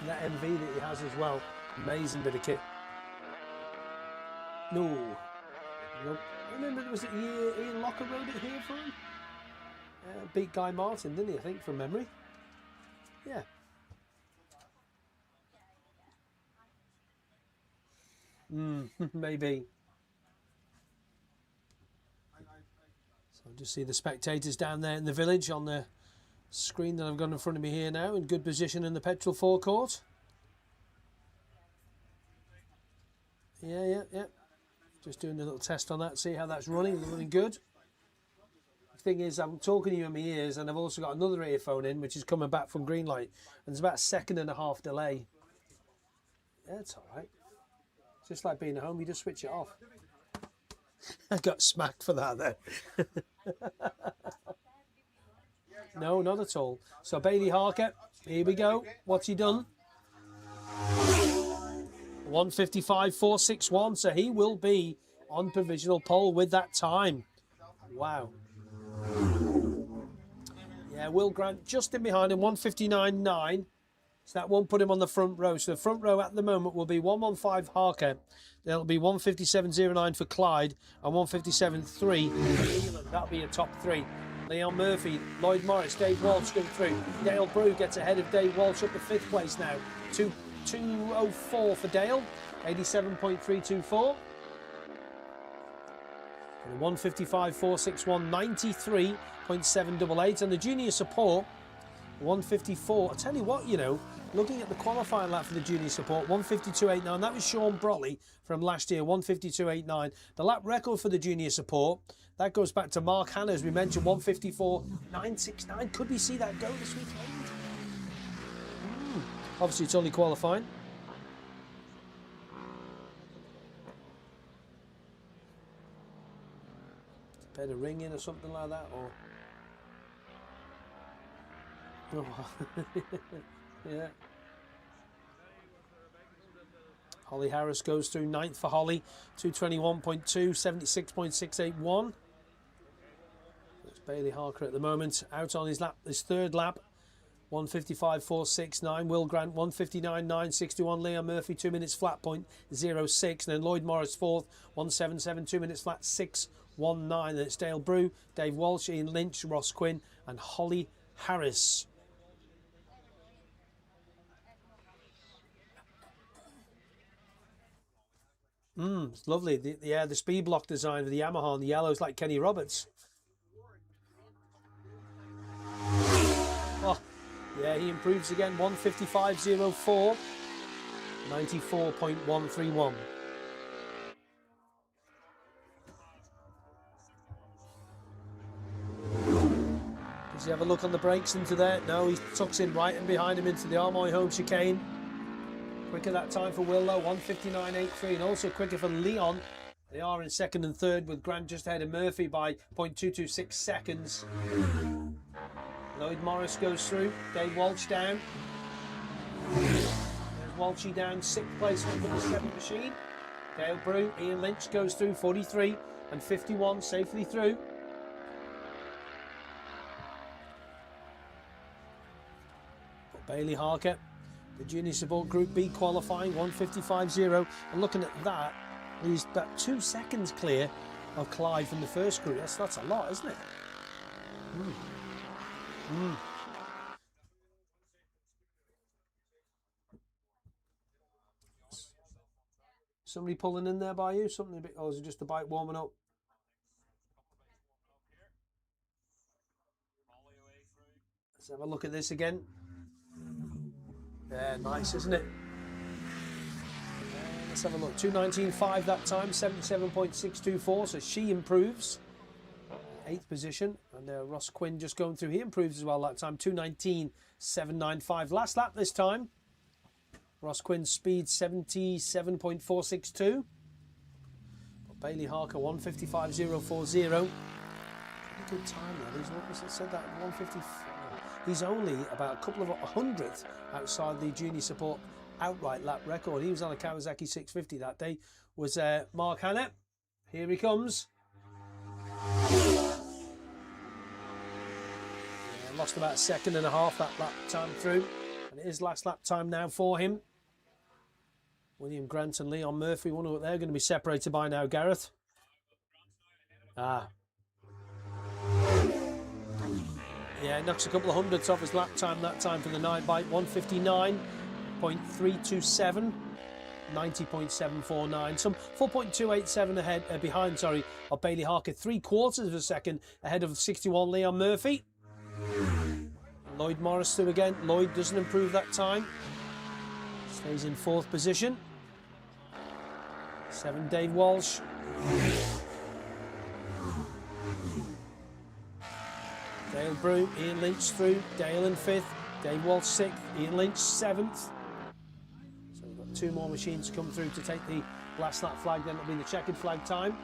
That MV that he has as well, amazing bit of kit. No, nope. I remember, was it Ian Locker rode it here for him? Beat Guy Martin, didn't he? I think from memory. Yeah. Maybe. So just see the spectators down there in the village on the screen that I've got in front of me here now, in good position in the petrol forecourt. Yeah. Just doing a little test on that, see how that's running good. The thing is, I'm talking to you in my ears, and I've also got another earphone in, which is coming back from green light, and there's about a 1.5 second delay. Yeah, it's all right. Just like being at home, you just switch it off. I got smacked for that then. No, not at all. So Bailey Harker, here we go. What's he done? 155.461. So he will be on provisional pole with that time. Wow. Yeah, Will Grant just in behind him, 159.9. So that won't put him on the front row. So the front row at the moment will be 115 Harker. There'll be 157.09 for Clyde and 157.3 for Eland. That'll be a top three. Leon Murphy, Lloyd Morris, Dave Walsh going through. Dale Brew gets ahead of Dave Walsh up to 5th place now. 2:04 for Dale, 87.324. And 155.461, 93.788. And the junior support, 154. I tell you what, you know, looking at the qualifying lap for the junior support, 152.89. That was Sean Brotley from last year, 152.89. The lap record for the junior support, that goes back to Mark Hanna, as we mentioned, 154.969. Could we see that go this weekend? Obviously, it's only qualifying. Better ring in or something like that, or... Oh. Yeah. Holly Harris goes through 9th for Holly, 221.2, 76.681. That's Bailey Harker at the moment, out on his lap, his third lap, 155.469. Will Grant 159.961. Leon Murphy 2 minutes flat, 0.06. And then Lloyd Morris 4th, 177, 2 minutes flat, 6.19. Then it's Dale Brew, Dave Walsh, Ian Lynch, Ross Quinn, and Holly Harris. It's lovely. The speed block design for the Yamaha and the yellows like Kenny Roberts. Oh, yeah, he improves again. 155.04, 94.131. Does he have a look on the brakes into there? No, he tucks in right and behind him into the Armoy home chicane. Quicker that time for Willow, 159.83, and also quicker for Leon. They are in second and third with Grant just ahead of Murphy by 0.226 seconds. Lloyd Morris goes through, Dave Walsh down. There's Walshy down, 6th place for the 7th machine. Dale Brew, Ian Lynch goes through, 43 and 51 safely through. But Bailey Harker, the junior support group B qualifying, 155.0, and looking at that, he's about 2 seconds clear of Clyde from the first group. That's a lot, isn't it? Somebody pulling in there by you? Something a bit, or is it just the bike warming up? Let's have a look at this again. Yeah, nice, isn't it? Let's have a look. 219.5 that time, 77.624. So she improves. 8th position. And Ross Quinn just going through. He improves as well that time. 219.795. Last lap this time. Ross Quinn's speed 77.462. Bailey Harker 155.040. Pretty good time there. He's what was it said that 155. He's only about a couple of 100th outside the junior support outright lap record. He was on a Kawasaki 650 that day. Was Mark Hanna. Here he comes. Yeah, lost about 1.5 seconds that lap time through. And it is last lap time now for him. William Grant and Leon Murphy. Wonder what they're going to be separated by now, Gareth. Yeah, knocks a couple of hundredths off his lap time that time for the night bike. 159.327, 90.749. Some 4.287 ahead, behind, sorry, of Bailey Harker. 3/4 of a second ahead of 61 Leon Murphy. Lloyd Morris through again. Lloyd doesn't improve that time. Stays in 4th position. 7 Dave Walsh. Dale Brew, Ian Lynch through, Dale in 5th, Dave Walsh 6th, Ian Lynch 7th. So we've got 2 more machines to come through to take the blast that flag, then it'll be the checkered flag time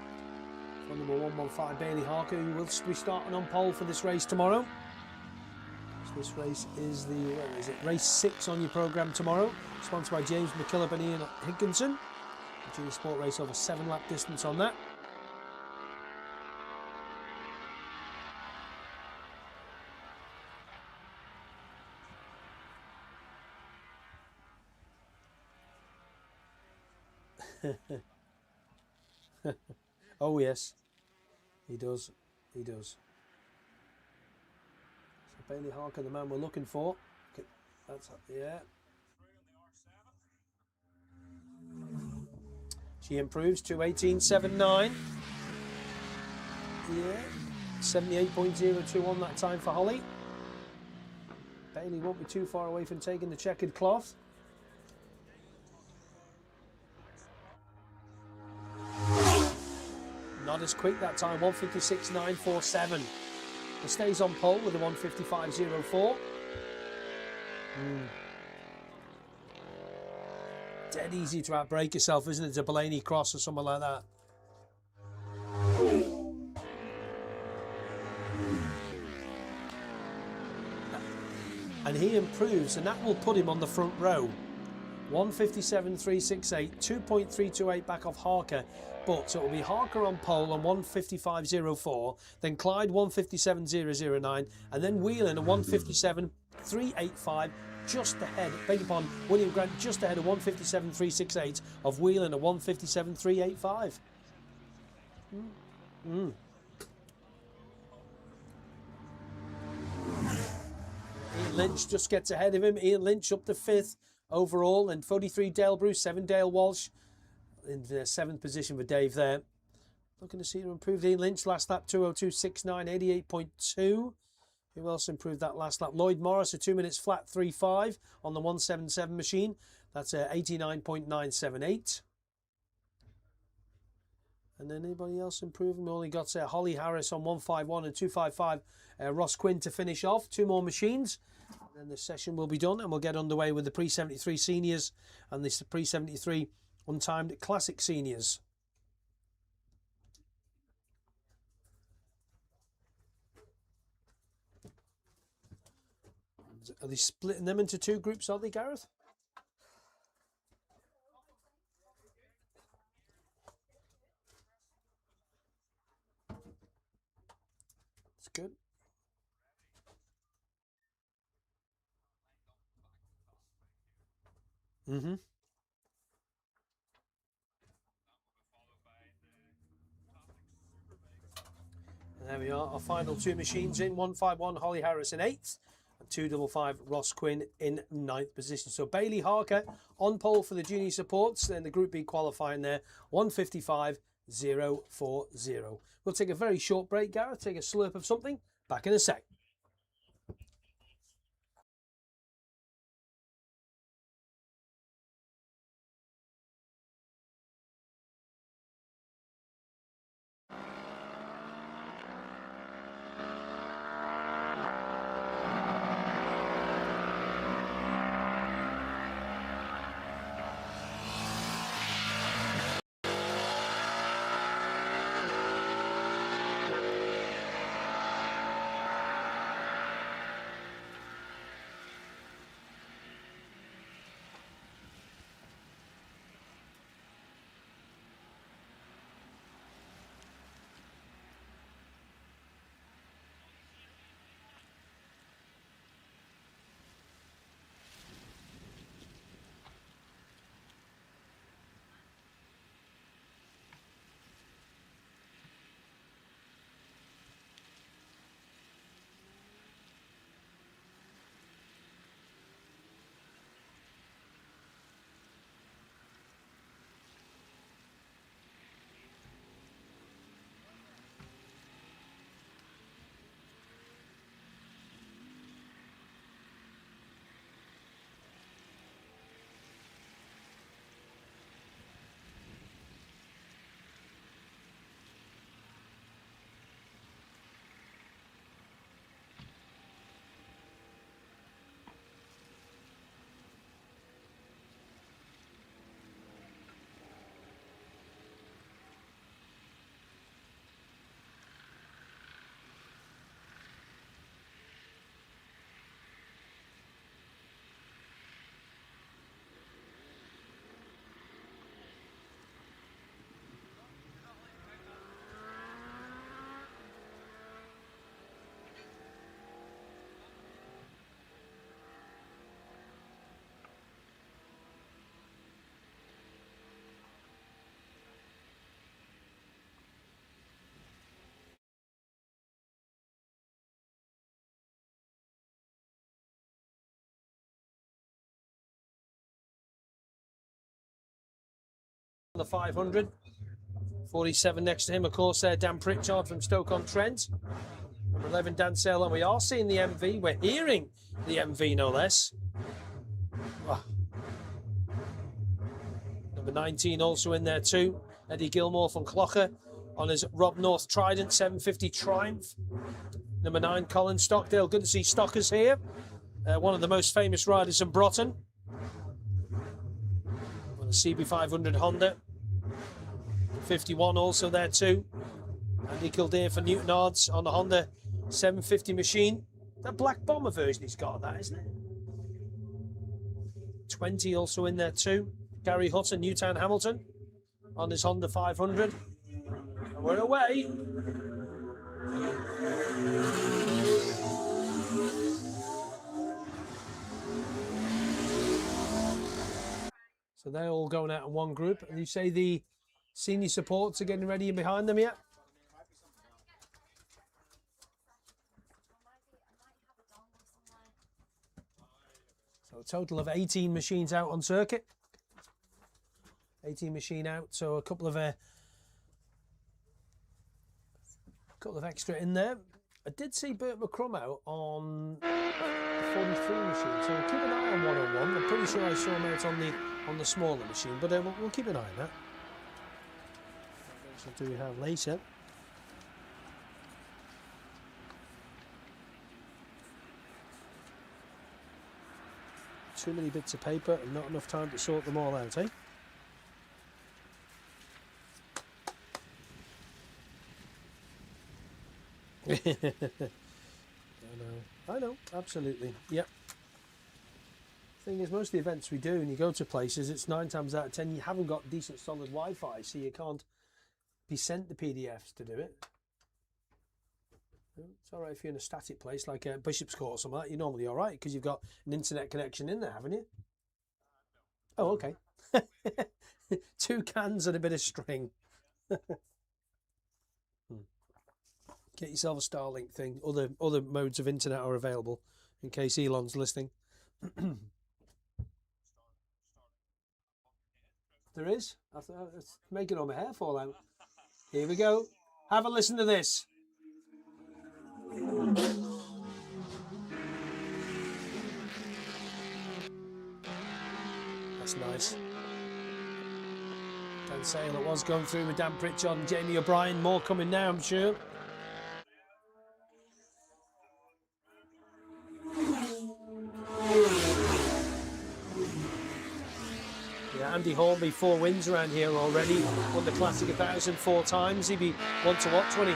for number 115 Bailey Harker, who will be starting on pole for this race tomorrow. So this race is race 6 on your programme tomorrow, sponsored by James McKillop and Ian Higginson. A junior sport race over 7-lap distance on that. Oh yes, he does. He does. So Bailey Harker, the man we're looking for. Okay, that's yeah. She improves to 18.79. Yeah, 78.02 on that time for Holly. Bailey won't be too far away from taking the checkered cloth. Not as quick that time, 1:56.947. It stays on pole with a 1:55.04. Dead easy to outbreak yourself, isn't it, to Blaney Cross or something like that. And he improves, and that will put him on the front row. 1:57.368, 2.328 back off Harker, but so it will be Harker on pole on 1:55.04, then Clyde 1:57.009, and then Whelan at 1:57.385, just ahead, beg your pardon, William Grant just ahead of 1:57.368 of Whelan at 1:57.385. Ian Lynch just gets ahead of him. Ian Lynch up to 5th overall, and 43 Dale Bruce, 7 Dale Walsh in the 7th position for Dave there. Looking to see him improve. Ian Lynch last lap 2:02.69, 88.2. Who else improved that last lap? Lloyd Morris, a 2 minutes flat 3.5 on the 177 machine. That's 89.978. And then anybody else improving? We only got Holly Harris on 151 and 255. Ross Quinn to finish off. 2 more machines. And then the session will be done, and we'll get underway with the pre-73 seniors and the pre-73 untimed classic seniors. Are they splitting them into 2 groups, are they, Gareth? That's good. Mm-hmm. And there we are, our final 2 machines in. 151 Holly Harris in 8th, and 255 Ross Quinn in 9th position. So Bailey Harker on pole for the junior supports, then the Group B qualifying there, 1:55.040. We'll take a very short break, Gareth, take a slurp of something. Back in a sec. the 500. 47 next to him, of course, Dan Pritchard from Stoke-on-Trent. Number 11, Dan Sale, and we are seeing the MV. We're hearing the MV, no less. Oh. Number 19 also in there too. Eddie Gilmore from Clocher on his Rob North Trident 750 Triumph. Number 9, Colin Stockdale. Good to see Stockers here. One of the most famous riders in Broughton. On the CB500 Honda. 51 also there too. Andy Kildare for Newton Ards on the Honda 750 machine. That Black Bomber version he's got of that, isn't it? 20 also in there too. Gary Hutton, Newtown Hamilton on his Honda 500. And we're away. So they're all going out in one group. And you say the senior supports are getting ready behind them yet? So a total of 18 machines out on circuit. 18 machine out, so a couple of extra in there. I did see Bert McCrum out on the 43 machine, so we'll keep an eye on 101. I'm pretty sure I saw him out on the smaller machine, but we'll keep an eye on that. What do we have later? Too many bits of paper and not enough time to sort them all out, eh? I know, absolutely, yep. Thing is, most of the events we do and you go to places, it's 9 times out of 10 you haven't got decent solid Wi-Fi, so you can't be sent the PDFs to do it. It's alright if you're in a static place like Bishop's Court or something like that. You're normally alright because you've got an internet connection in there, haven't you? Oh, okay. 2 cans and a bit of string. Get yourself a Starlink thing. Other modes of internet are available in case Elon's listening. There is? It's making all my hair fall out. Here we go. Have a listen to this. That's nice. Dan Sale, it was going through with Dan Pritchard and Jamie O'Brien. More coming now, I'm sure. Yeah, Andy Hornby, 4 wins around here already. Won the Classic 1000 4 times. He'd be 1 to what, 20?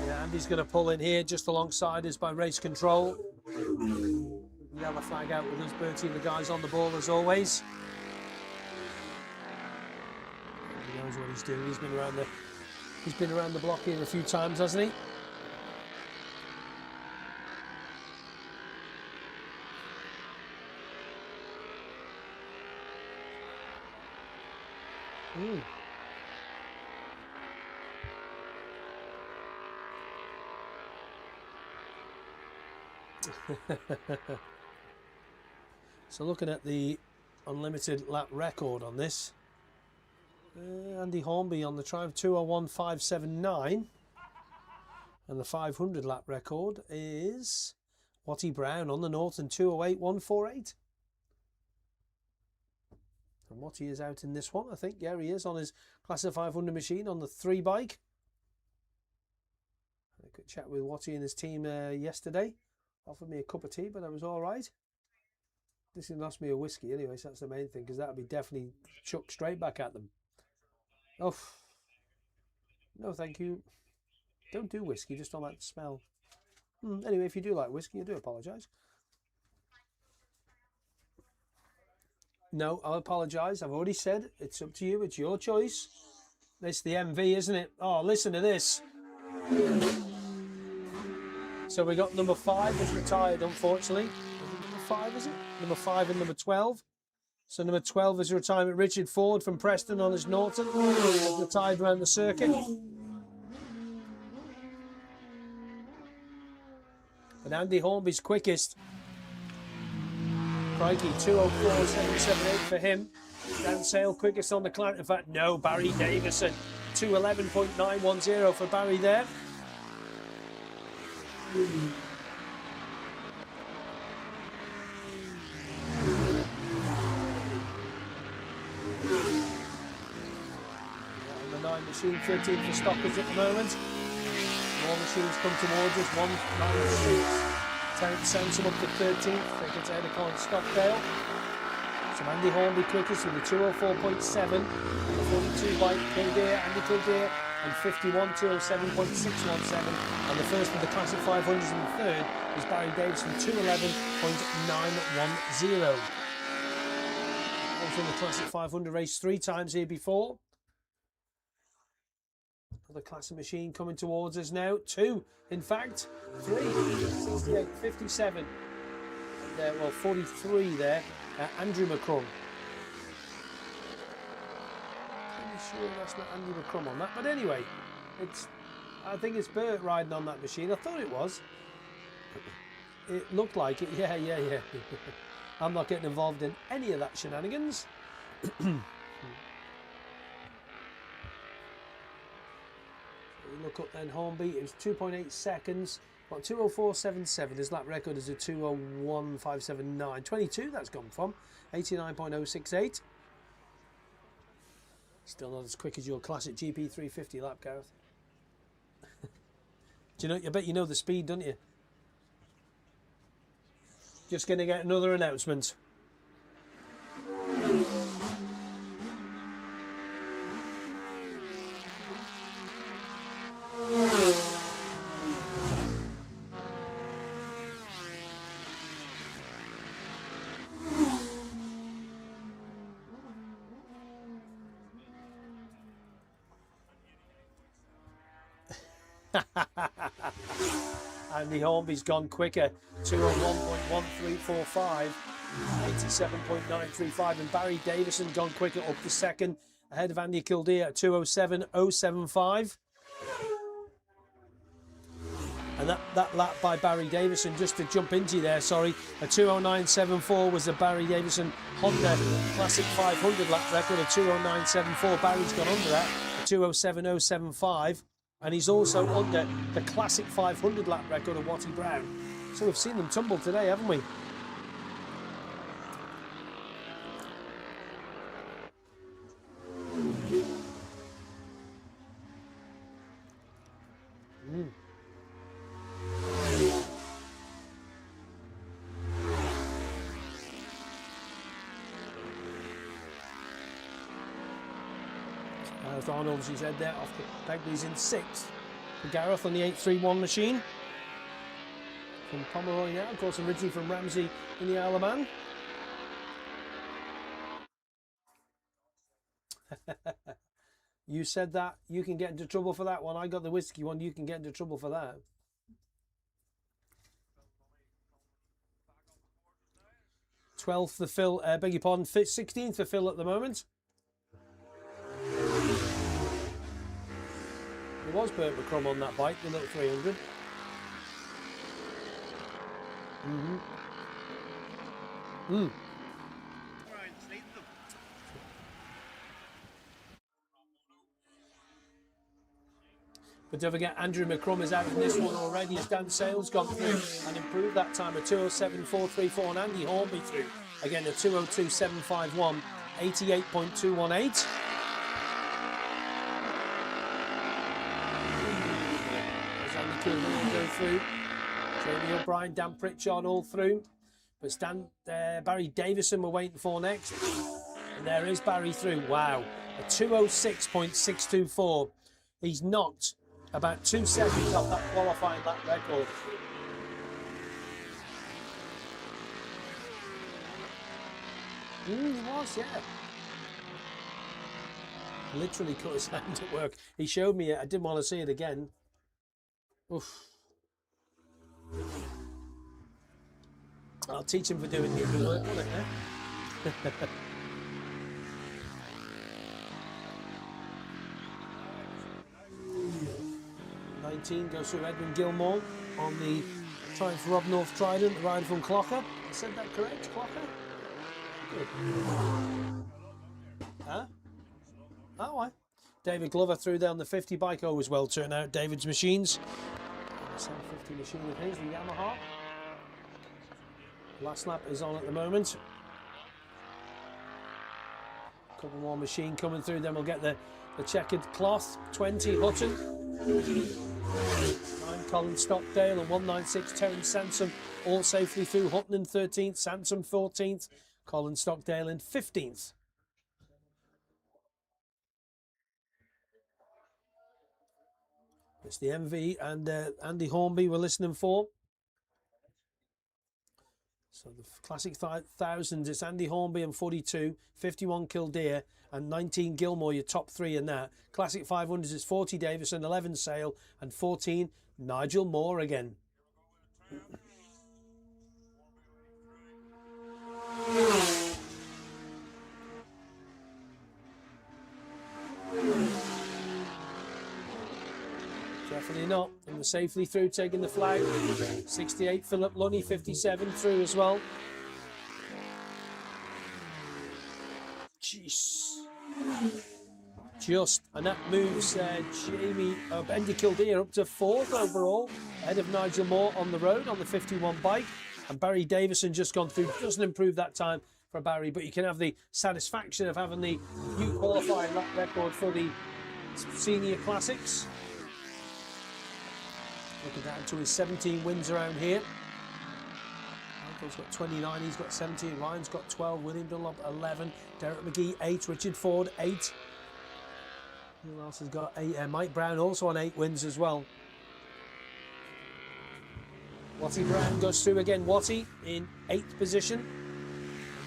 Yeah, Andy's going to pull in here just alongside us by race control. Yellow flag out with us, Bertie and the guys on the ball as always. He knows what he's doing. He's been around the block here a few times, hasn't he? So looking at the unlimited lap record on this, Andy Hornby on the Triumph 201.579, and the 500 lap record is Watty Brown on the Norton 208.148. And Watty is out in this one, I think. Yeah, he is on his Classic 500 machine on the 3 bike. I had a good chat with Watty and his team yesterday. Offered me a cup of tea, but I was all right. This didn't ask me a whiskey anyway, so that's the main thing, because that would be definitely chucked straight back at them. Oh, no thank you. Don't do whiskey, just don't like the smell. Anyway, if you do like whiskey, I do apologise. No, I'll apologise. I've already said it's up to you. It's your choice. It's the MV, isn't it? Oh, listen to this. So we got number 5 that's retired, unfortunately. Number 5, is it? Number 5 and number 12. So number 12 is retirement Richard Ford from Preston on his Norton. Retired around the circuit. But Andy Hornby's quickest. Crikey, 2:04.778 for him. Dan Sale quickest on the climb. In fact, no, Barry Davison. 2:11.910 for Barry there. On the 9 machine, 13 for Stockers at the moment. More machines come towards us. 196. Terence Sansom up to 13th. They get ahead of Colin Stockdale. So Andy Hornby quickest with a 2:04.7. 42 by Kildare, Andy Kildare, and 51 2:07.617. And the first of the Classic 500s and the third is Barry Davison, 2:11.910. Also in the Classic 500 race 3 times here before. Another Classic machine coming towards us now. 2, in fact. 3, 68, 57. And, well, 43 there. Andrew McCrum. Pretty sure that's not Andy McCrum on that. But anyway, I think it's Bert riding on that machine. I thought it was. It looked like it. Yeah. I'm not getting involved in any of that shenanigans. Look up then, Hornby. It was 2.8 seconds. What, 2:04.77. His lap record is a 2:01.579. 22 that's gone from. 89.068. Still not as quick as your classic GP 350 lap, Gareth. Do you know? I bet you know the speed, don't you? Just going to get another announcement. Andy Hornby's gone quicker, 2:01.1345, 87.935, and Barry Davison gone quicker up to second, ahead of Andy Kildare at 2:07.075. And that lap by Barry Davison, just to jump into you there, sorry, a 2:09.74 was the Barry Davison Honda Classic 500 lap record, a 2:09.74. Barry's gone under that, a 2:07.075. And he's also under the Classic 500 lap record of Watty Brown. So we've seen them tumble today, haven't we? Arnold's his head there off the peg, but he's in 6th. For Gareth on the 831 machine. From Pomeroy now, of course, originally from Ramsey in the Isle of Man. You said that, you can get into trouble for that one. I got the whiskey one, you can get into trouble for that. Twelfth for Phil, beg your pardon, 16th for Phil at the moment. There was Bert McCrum on that bike, the little 300. But don't forget, Andrew McCrum is out in this one already as Dan Sale's gone through and improved that time, a 2:07.434, and Andy Hornby through. Again, a 2:02.751, 88.218. Go through. Jamie O'Brien, Dan Pritchard all through. But Barry Davison we're waiting for next. And there is Barry through. Wow. A 2:06.624. He's knocked about 2 seconds off that qualifying lap record. He was, yeah. Literally cut his hand at work. He showed me it. I didn't want to see it again. Oof. I'll teach him for doing the work, won't it, eh? 19 goes through Edwin Gilmore on the Triumph Rob North Trident, the rider from Clocker. I said that correct, Clocker? Good. Huh? Oh, why? David Glover through there on the 50 bike. Always well turned out, David's machines. The 750 machine of his, the Yamaha. Last lap is on at the moment. A couple more machine coming through, then we'll get the checkered cloth. 20 Hutton, 9 Colin Stockdale, and 196 Terence Sansom, all safely through. Hutton in 13th, Sansom 14th, Colin Stockdale in 15th. It's the MV and Andy Hornby we're listening for. So the Classic 1000, it's Andy Hornby and 42, 51 Kildare and 19 Gilmore, your top three in that. Classic 500s, it's 40 Davison, 11 Sale and 14 Nigel Moore again. Definitely not. And we're safely through, taking the flag. 68 Philip Lunny, 57 through as well. Jeez. Just, and that moves Andy Kildare up to 4th overall, ahead of Nigel Moore on the road on the 51 bike. And Barry Davison just gone through, doesn't improve that time for Barry, but you can have the satisfaction of having the new qualifying lap record for the senior classics. Looking down to his 17 wins around here. Michael's got 29, he's got 17, Ryan's got 12, William Dunlop 11, Derek McGee 8, Richard Ford 8. Who else has got 8? Mike Brown also on 8 wins as well. Watty Brown goes through again. Watty in 8th position.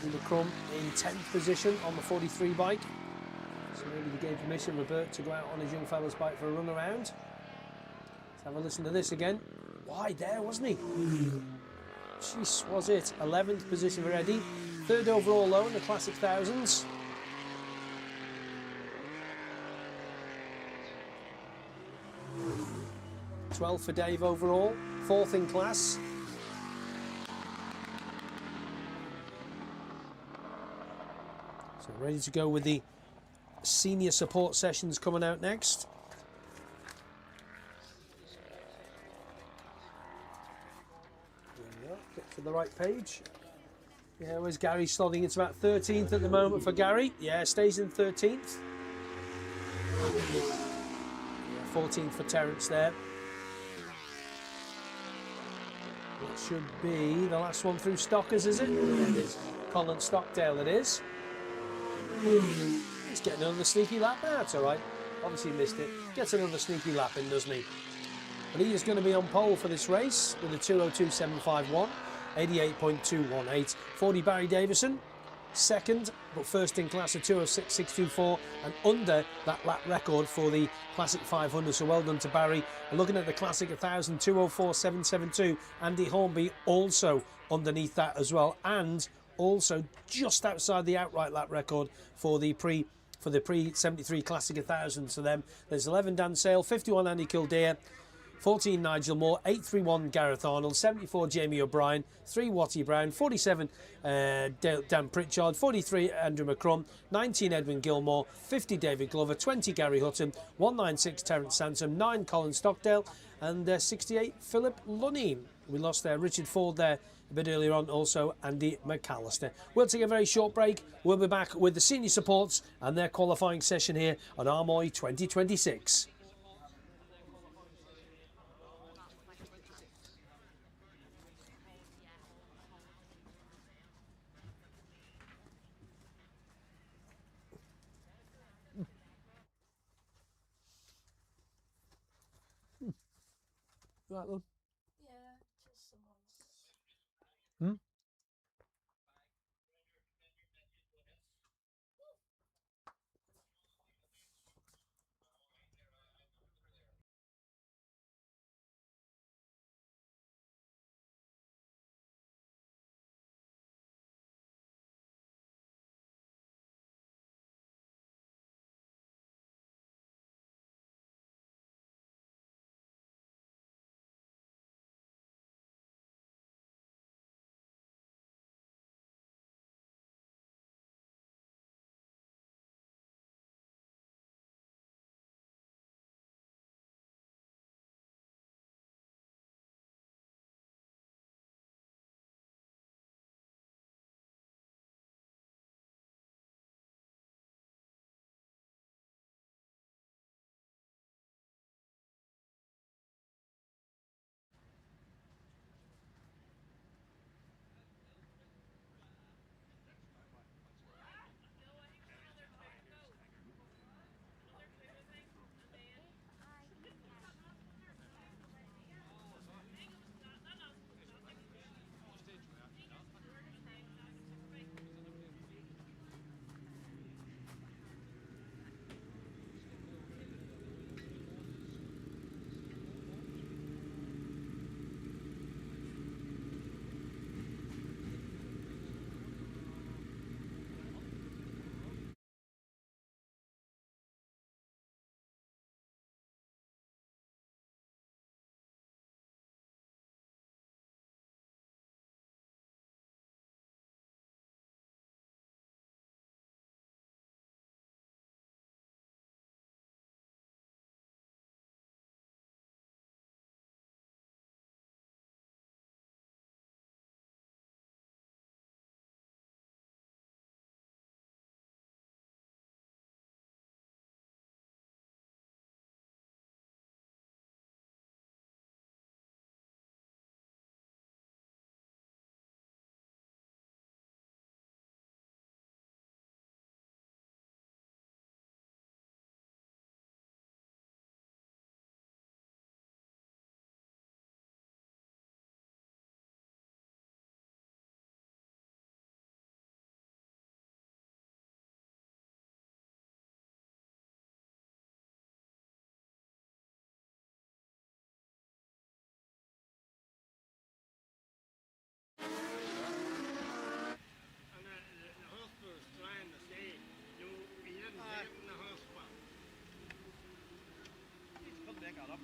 Andy McCrum in 10th position on the 43 bike. So maybe they gave permission Robert to go out on his young fella's bike for a run around. Let's have a listen to this again. Wide there, wasn't he? Jeez, was it? 11th position for Eddie. 3rd overall low in the Classic Thousands. $12 for Dave overall. 4th in class. So ready to go with the senior support sessions coming out next. Get to the right page. Yeah, where's Gary slotting? It's about 13th at the moment for Gary. Yeah, stays in 13th. Yeah, 14th for Terence there. It should be the last one through Stockers, is it? Yeah, it is. Colin Stockdale it is. He's getting another sneaky lap. That's all right. Obviously missed it. Gets another sneaky lap in, doesn't he? But he is going to be on pole for this race with a 2:02.751, 88.218. 40 Barry Davison, second, but first in class, a 2:06.624, and under that lap record for the Classic 500. So well done to Barry. And looking at the Classic 1000, 2:04.772. Andy Hornby also underneath that as well, and also just outside the outright lap record for the pre 73 Classic 1000. So then there's 11 Dan Sale, 51 Andy Kildare, 14 Nigel Moore, 831 Gareth Arnold, 74 Jamie O'Brien, 3 Watty Brown, 47 Dan Pritchard, 43 Andrew McCrum, 19 Edwin Gilmore, 50 David Glover, 20 Gary Hutton, 196 Terence Sansom, 9 Colin Stockdale, and 68 Philip Lunny. We lost there Richard Ford there a bit earlier on, also Andy McAllister. We'll take a very short break. We'll be back with the senior supports and their qualifying session here on Armoy 2026. Right, love. Yeah, just someone's. Hmm? And the husband was trying to say, no, he didn't take it in the husband. He's put that up.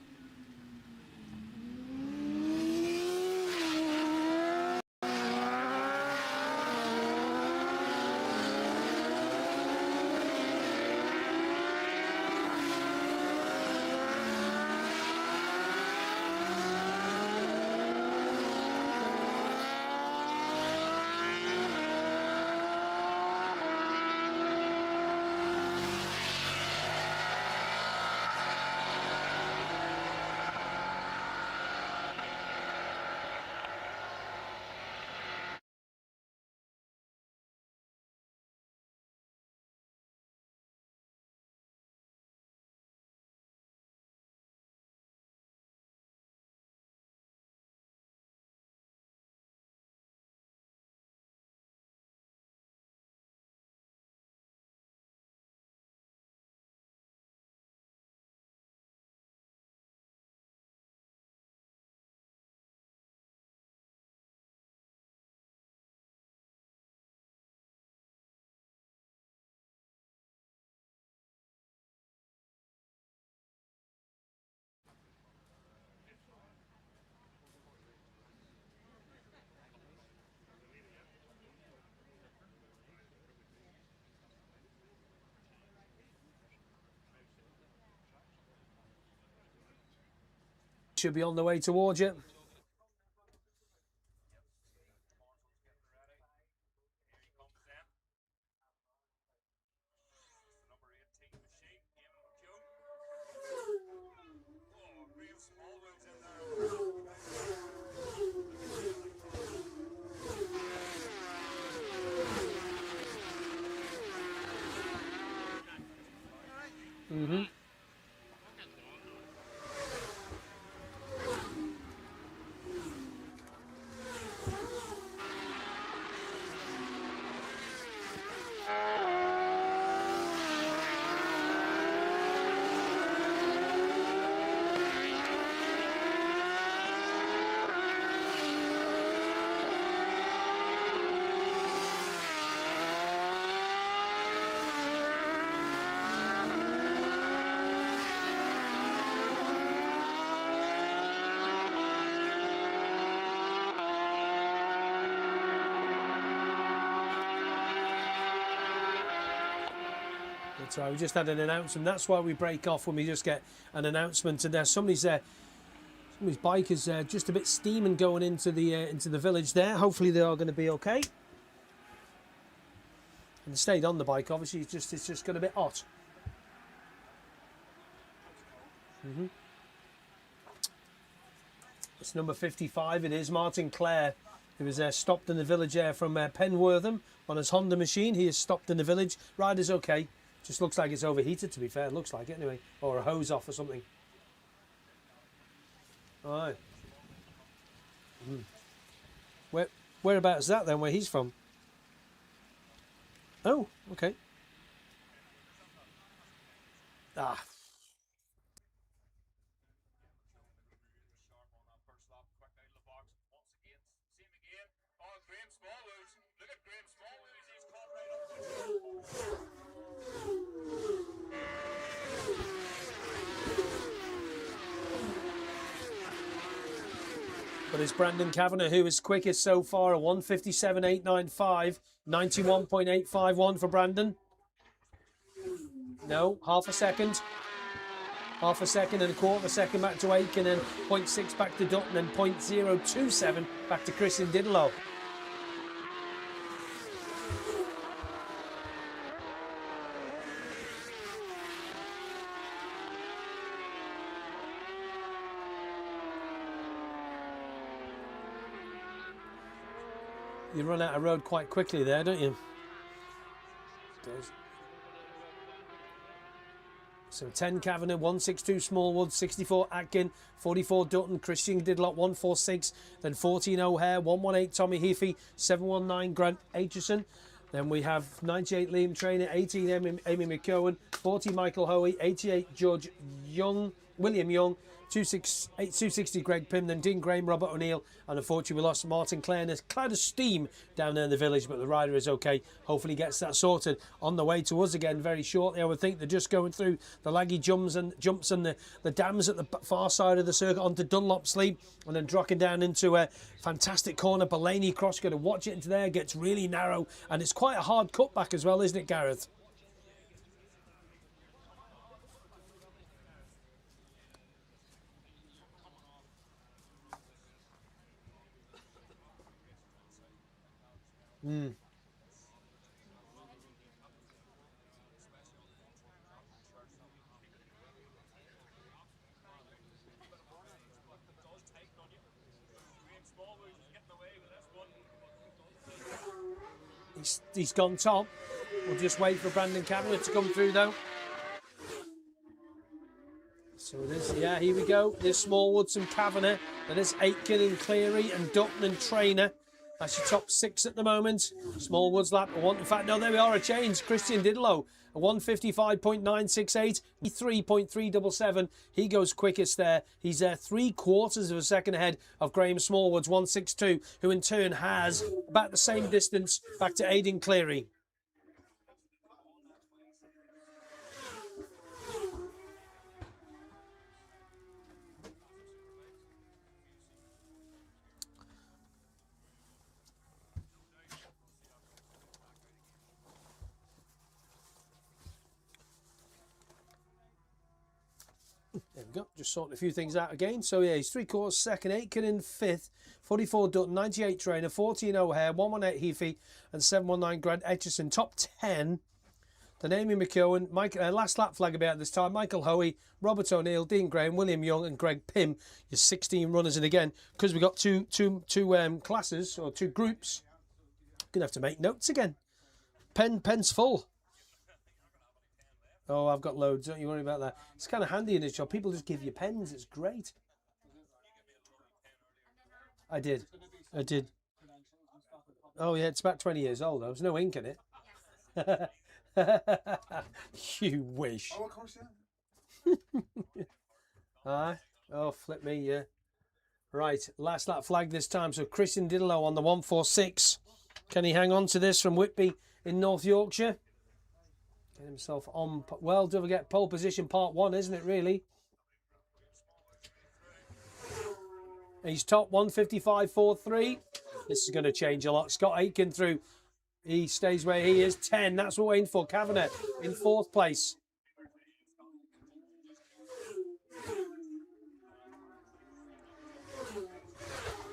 Should be on the way towards you. Mm-hmm. That's right, we just had an announcement. That's why we break off when we just get an announcement. And there's somebody's bike is just a bit steaming going into the village there. Hopefully they are going to be okay. And stayed on the bike. Obviously, it's just got a bit hot. Mm-hmm. It's number 55. It is Martin Clare. He was stopped in the village there from Penwortham on his Honda machine. He is stopped in the village. Rider's okay. Just looks like it's overheated, to be fair. It looks like it anyway. Or a hose off or something. All right. Whereabouts is that then, where he's from? Oh, okay. Ah. But it's Brandon Kavanagh who is quickest so far, a 1:57.895, 91.851 for Brandon. No, half a second and a quarter of a second back to Aiken, and 0.6 back to Dutton, and 0.027 back to Chris and Diddlow. You run out of road quite quickly there, don't you? Does. So 10 Kavanagh, 162 Smallwood, 64 Atkin, 44 Dutton, Christian Didlot, 146, then 14 O'Hare, 118 Tommy Heafy, 719 Grant Aitchison. Then we have 98 Liam Trainer, 18 Amy McCowan, 40 Michael Hoey, 88 Judge Young, William Young, 260 Greg Pym, then Dean Graham, Robert O'Neill, and unfortunately we lost Martin Clare. And there's a cloud of steam down there in the village, but the rider is okay. Hopefully gets that sorted on the way to us again very shortly. I would think they're just going through the laggy jumps and the dams at the far side of the circuit onto Dunlop Sleep, and then dropping down into a fantastic corner. Bellany Cross, got to watch it into there, gets really narrow, and it's quite a hard cutback as well, isn't it, Gareth? He's gone top. We'll just wait for Brandon Kavanagh to come through though. So it is, yeah, here we go. There's Smallwoods and Kavanagh. Then there's Aitken and Cleary and Dutton and Trainer. That's your top 6 at the moment. Smallwoods lap. In fact, no, there we are, a change. Christian Didelow, a 155.968, 3.377. He goes quickest there. He's 3/4 of a second ahead of Graham Smallwoods, 162, who in turn has about the same distance back to Aidan Cleary. There we go, just sorting a few things out again. So yeah, he's 3/4 second, Aitken in 5th, 44 Dutton, 98 Trainer, 14 O'Hare, 118 Heafy, and 719 Grant Etchison. Top 10, then Amy McEwen, last lap flag about this time, Michael Hoey, Robert O'Neill, Dean Graham, William Young, and Greg Pym. Your 16 runners, and again, because we've got two classes, or 2 groups, gonna have to make notes again. Pen's full. Oh, I've got loads, don't you worry about that. It's kind of handy in this job. People just give you pens, it's great. I did. Oh yeah, it's about 20 years old though. There's no ink in it. You wish. Oh, of course, yeah. Aye. Oh, flip me, yeah. Right, last lap flag this time. So Christian Didelow on the 146. Can he hang on to this from Whitby in North Yorkshire? Get himself on. Well, do we get pole position part 1, isn't it, really? He's top 155.43. This is going to change a lot. Scott Aitken through. He stays where he is. 10. That's what we're waiting for. Kavanagh in 4th place.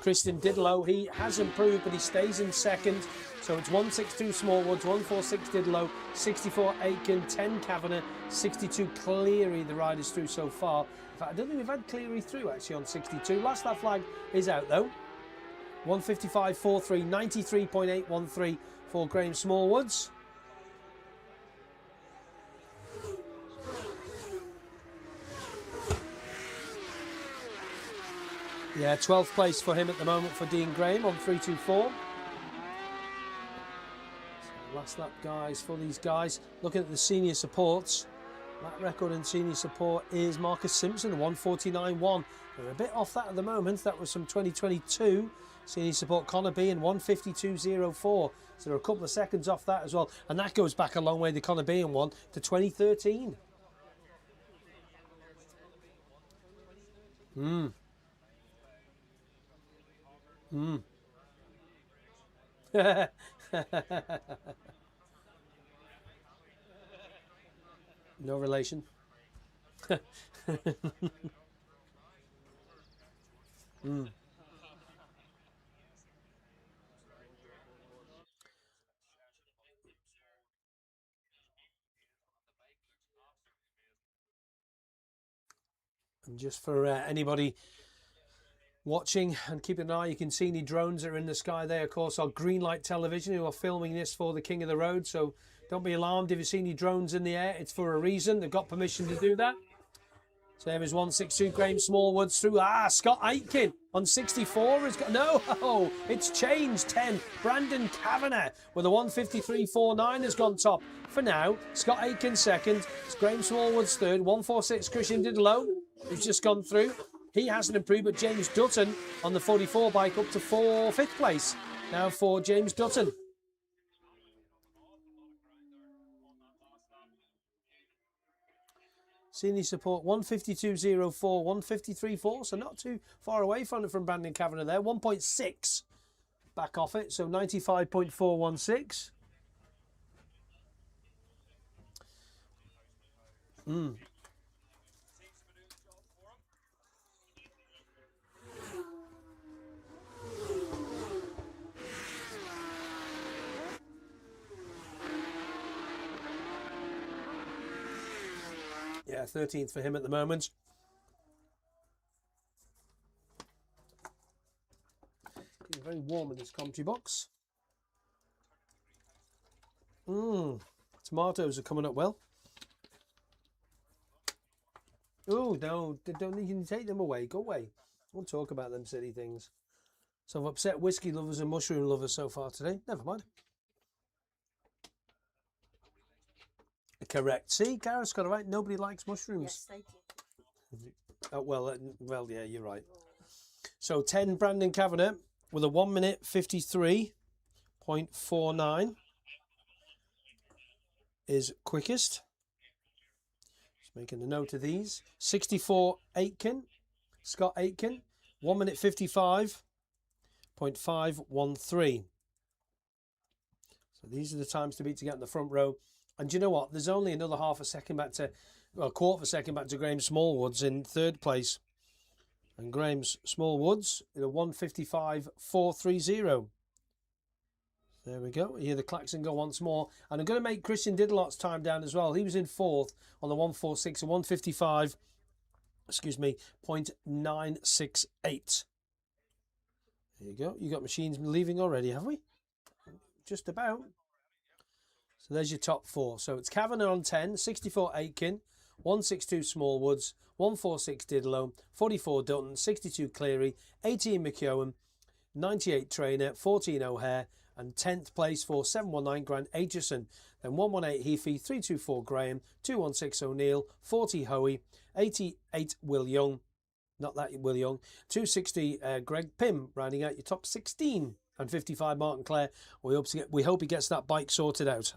Christian Didelow, he has improved, but he stays in 2nd. So it's 162 Smallwoods, 146 Didelow, 64 Aitken, 10 Kavanagh, 62 Cleary, the riders through so far. In fact, I don't think we've had Cleary through actually on 62. Last lap flag is out though. 155.43, 93.813 for Graham Smallwoods. Yeah, 12th place for him at the moment for Dean Graham on 324. So last lap, guys, for these guys. Looking at the senior supports, that record in senior support is Marcus Simpson, 149.1. We're a bit off that at the moment. That was from 2022. Senior support Connor B in 152.04. So they're a couple of seconds off that as well. And that goes back a long way, the Connor B in one, to 2013. No relation. And just for anybody watching and keeping an eye, you can see any drones that are in the sky there, of course, are Greenlight Television, who are filming this for the King of the Road. So don't be alarmed if you see any drones in the air. It's for a reason. They've got permission to do that. So there is 162 Graham Smallwoods through. Scott Aitken on 64 has got no. It's changed. 10 Brandon Kavanagh with a 153.49 has gone top for now. Scott Aitken second. It's Graham Smallwoods third. 146 Christian Didelow. who's just gone through. He hasn't improved, but James Dutton on the 44 bike up to fifth place. Now for James Dutton. Senior support 152.04, 153.4, so not too far away from Brandon Kavanagh there. 1.6 back off it, so 95.416. Yeah, 13th for him at the moment. Getting very warm in this commentary box. Tomatoes are coming up well. Oh, no, don't you can take them away. Go away. I won't talk about them silly things. So I've upset whiskey lovers and mushroom lovers so far today. Never mind. Correct. See, Gareth's got it right. Nobody likes mushrooms. Yes, they do. Oh, well, yeah, you're right. So 10 Brandon Kavanagh with a 1 minute 53.49 is quickest. Just making a note of these. 64 Aitken, Scott Aitken, 1 minute 55.513. So these are the times to beat to get in the front row. And do you know what? There's only another half a second back to, well, quarter of a second back to Graham Smallwoods in third place. And Graham's Smallwoods in a 155.430. There we go. You hear the klaxon go once more. And I'm going to make Christian Didelot's time down as well. He was in fourth on the 146 and 155, .968. There you go. You got machines leaving already, have we? Just about. So there's your top four. So it's Kavanagh on 10, 64 Aitken, 162 Smallwoods, 146 Didelot, 44 Dutton, 62 Cleary, 18 McKeown, 98 Trainer, 14 O'Hare, and 10th place for 719 Grant Aitchison. Then 118 Heafy, 324 Graham, 216 O'Neill, 40 Hoey, 88 Will Young, not that Will Young, 260 Greg Pym, rounding out your top 16, and 55 Martin Clare. We hope he gets that bike sorted out.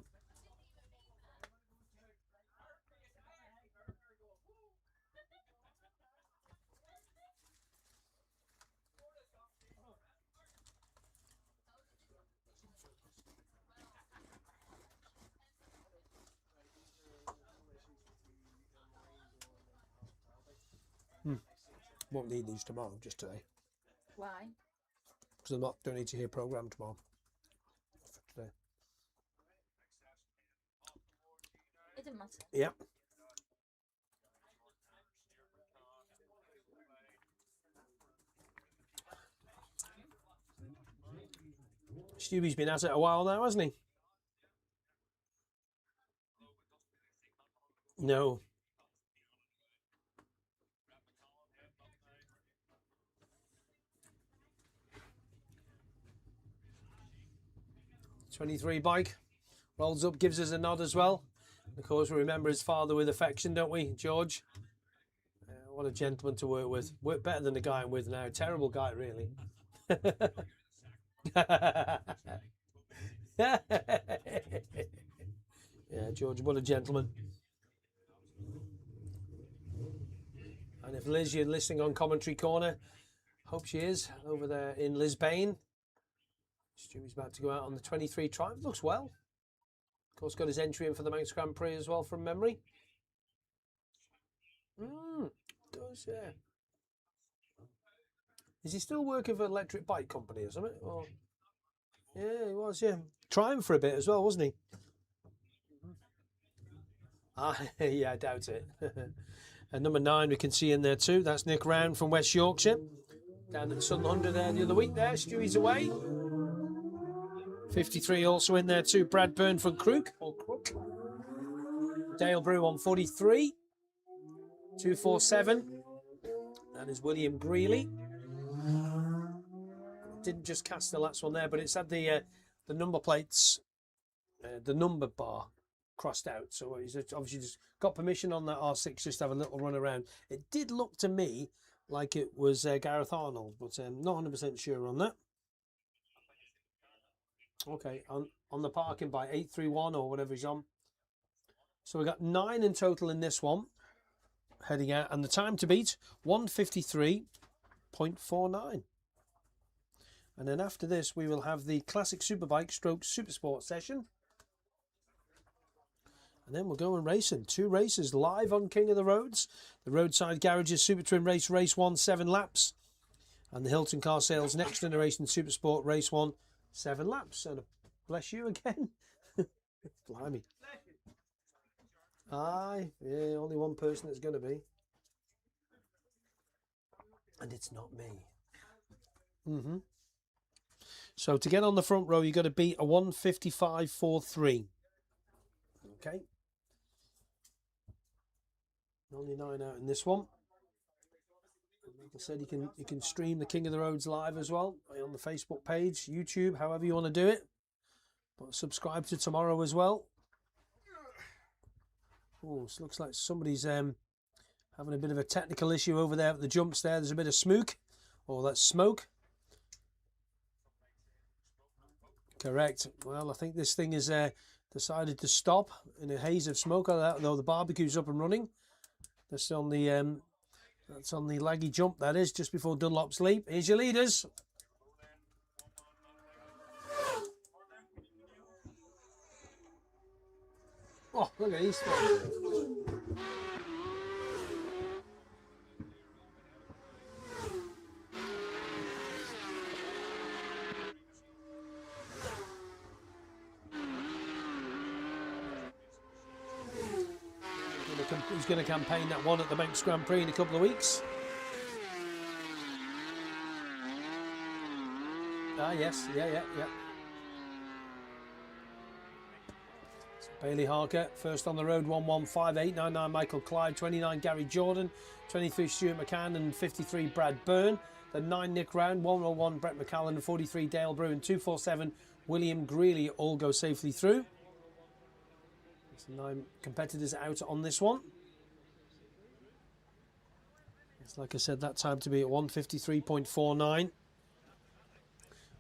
Won't need these tomorrow, just today. Why? Because I'm not don't need to hear program tomorrow. For today. It doesn't matter. Yep. Stewie's been at it a while now, hasn't he? No. '23 bike rolls up, gives us a nod as well. Of course, we remember his father with affection, don't we, George? What a gentleman to work with. Work better than the guy I'm with now. Terrible guy, really. Yeah, George, what a gentleman. And if Liz, you're listening on Commentary Corner, hope she is over there in Lisbon. Stewie's about to go out on the 23 Triumph. Looks well. Of course, got his entry in for the Manx Grand Prix as well from memory. Does, yeah. Is he still working for an electric bike company or something? Or... Yeah, he was, yeah. Triumph for a bit as well, wasn't he? Yeah, I doubt it. And number 9 we can see in there too. That's Nick Round from West Yorkshire. Down at the Sun 100 there the other week there. Stewie's away. 53 also in there too. Brad Byrne from Crook. Dale Brew on 43. 247. That is William Greeley. Didn't just cast the last one there, but it's had the number plates, the number bar crossed out. So he's obviously just got permission on that R6 just to have a little run around. It did look to me like it was Gareth Arnold, but I'm not 100% sure on that. Okay, on the parking by 831 or whatever he's on. So we got 9 in total in this one heading out, and the time to beat 1:53.49. And then after this we will have the classic superbike stroke supersport session, and then we'll go and racing. 2 races live on King of the Roads. The Roadside Garages Super Twin Race, race 1, 7 laps, and the Hilton Car Sales Next Generation Supersport race 1, 7 laps. And bless you again. Blimey. Aye, yeah, only one person it's going to be. And it's not me. So to get on the front row, you've got to beat a 1:55.43. Okay. Only 9 out in this one. Like I said, you can stream the King of the Roads live as well on the Facebook page, YouTube, however you want to do it. But subscribe to tomorrow as well. Oh, it looks like somebody's having a bit of a technical issue over there at the jumps there. There's a bit of smoke. Oh, that's smoke. Correct. Well, I think this thing is decided to stop in a haze of smoke, although the barbecue's up and running. That's on the laggy jump, that is, just before Dunlop's Leap. Here's your leaders. Oh, look at these things. He's going to campaign that one at the Manx Grand Prix in a couple of weeks. Ah, yes, yeah. So Bailey Harker, first on the road, 1:15.899. Michael Clyde, 29 Gary Jordan, 23 Stuart McCann, and 53 Brad Byrne. Then 9 Nick Round, 101 Brett McCallan, 43 Dale Brew, and 247 William Greeley all go safely through. So 9 competitors out on this one. It's like I said, that time to be at 1:53.49.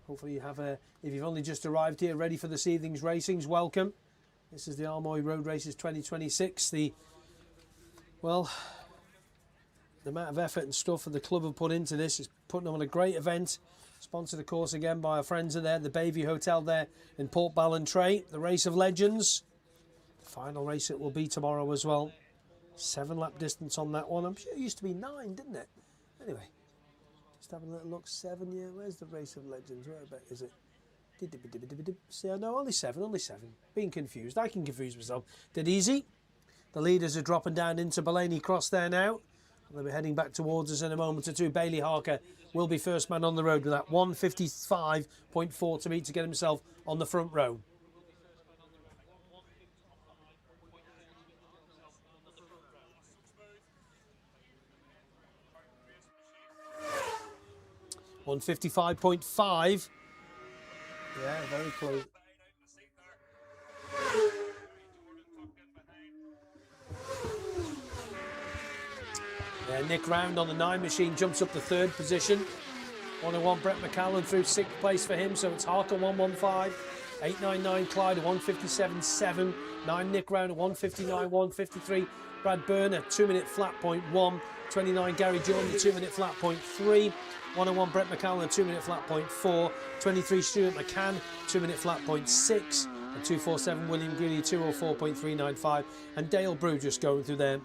Hopefully you have if you've only just arrived here, ready for this evening's racings, welcome. This is the Armoy Road Races 2026. The amount of effort and stuff that the club have put into this is putting on a great event. Sponsored, of course, again by our friends are there, the Bayview Hotel there in Port Ballantrae. The Race of Legends. The final race it will be tomorrow as well. 7 lap distance on that one. I'm sure it used to be 9, didn't it? Anyway, just having a little look. 7, yeah. Where's the Race of Legends? Where about is it? See, no, only 7. Being confused. I can confuse myself. Dead easy. The leaders are dropping down into Bellany Cross there now. They'll be heading back towards us in a moment or two. Bailey Harker will be first man on the road with that 1:55.4 to beat to get himself on the front row. $1:55.5. Yeah, very close. Yeah, Nick Round on the 9 machine jumps up to 3rd position. 101 Brett McCallan through 6th place for him, so it's Harker 1:15. 899 Clyde 1:57.7. 9 Nick Round 1:59. 1:53 Brad Burner 2-minute flat point 1. 29 Gary Jordan 2-minute flat point 3. 101 Brett McCallan 2-minute flat point 4. 23 Stuart McCann 2-minute flat point 6. And 247 William Greeley 204.395. And Dale Brew just going through there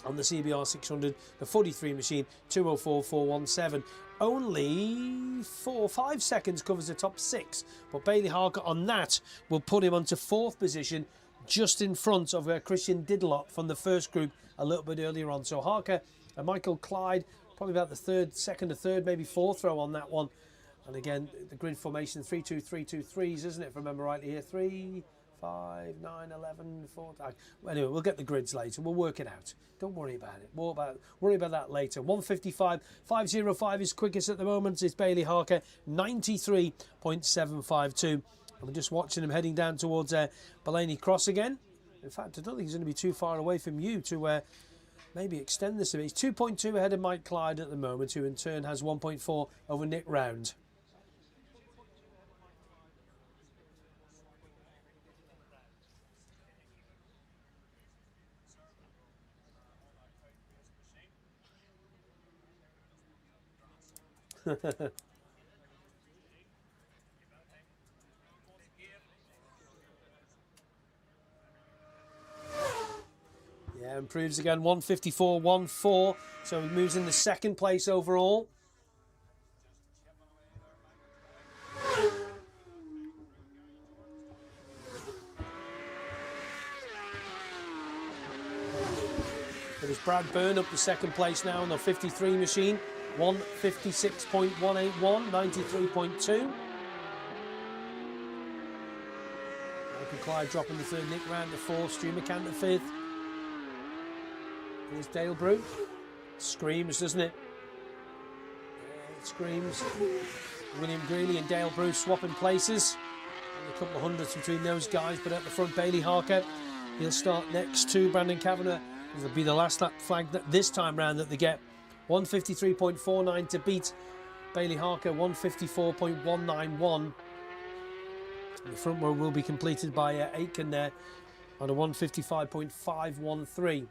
on the CBR 600, the 43 machine, 204.417. Only 4-5 seconds covers the top 6, but Bailey Harker on that will put him onto 4th position, just in front of Christian Didlot from the first group a little bit earlier on. So Harker and Michael Clyde probably about the 2nd or 3rd, maybe 4th row on that one. And again, the grid formation 3-2-3-2-3s, isn't it? If I remember rightly here, 3, 5, 9, 11, 4. Anyway, we'll get the grids later. We'll work it out. Don't worry about it. Worry about that later. 1:55.505 is quickest at the moment. It's Bailey Harker, 93.752. And we're just watching him heading down towards Bellany Cross again. In fact, I don't think he's going to be too far away from you to maybe extend this a bit. He's 2.2 ahead of Mike Clyde at the moment, who in turn has 1.4 over Nick Round. Yeah, improves again, 154.14, so he moves in the second place overall. But it's Brad Byrne up to second place now on the 53 machine, 156.181, 93.2. Michael Clyde dropping the third, Nick Round to fourth, Stu McCann to fifth. Here's Dale Brew. Screams, doesn't it? Yeah, it screams. William Greeley and Dale Brew swapping places. Only a couple of hundreds between those guys, but at the front, Bailey Harker. He'll start next to Brandon Kavanagh. It'll be the last lap flag that this time round that they get. 153.49 to beat Bailey Harker, 154.191. The front row will be completed by Aitken there on a 155.513.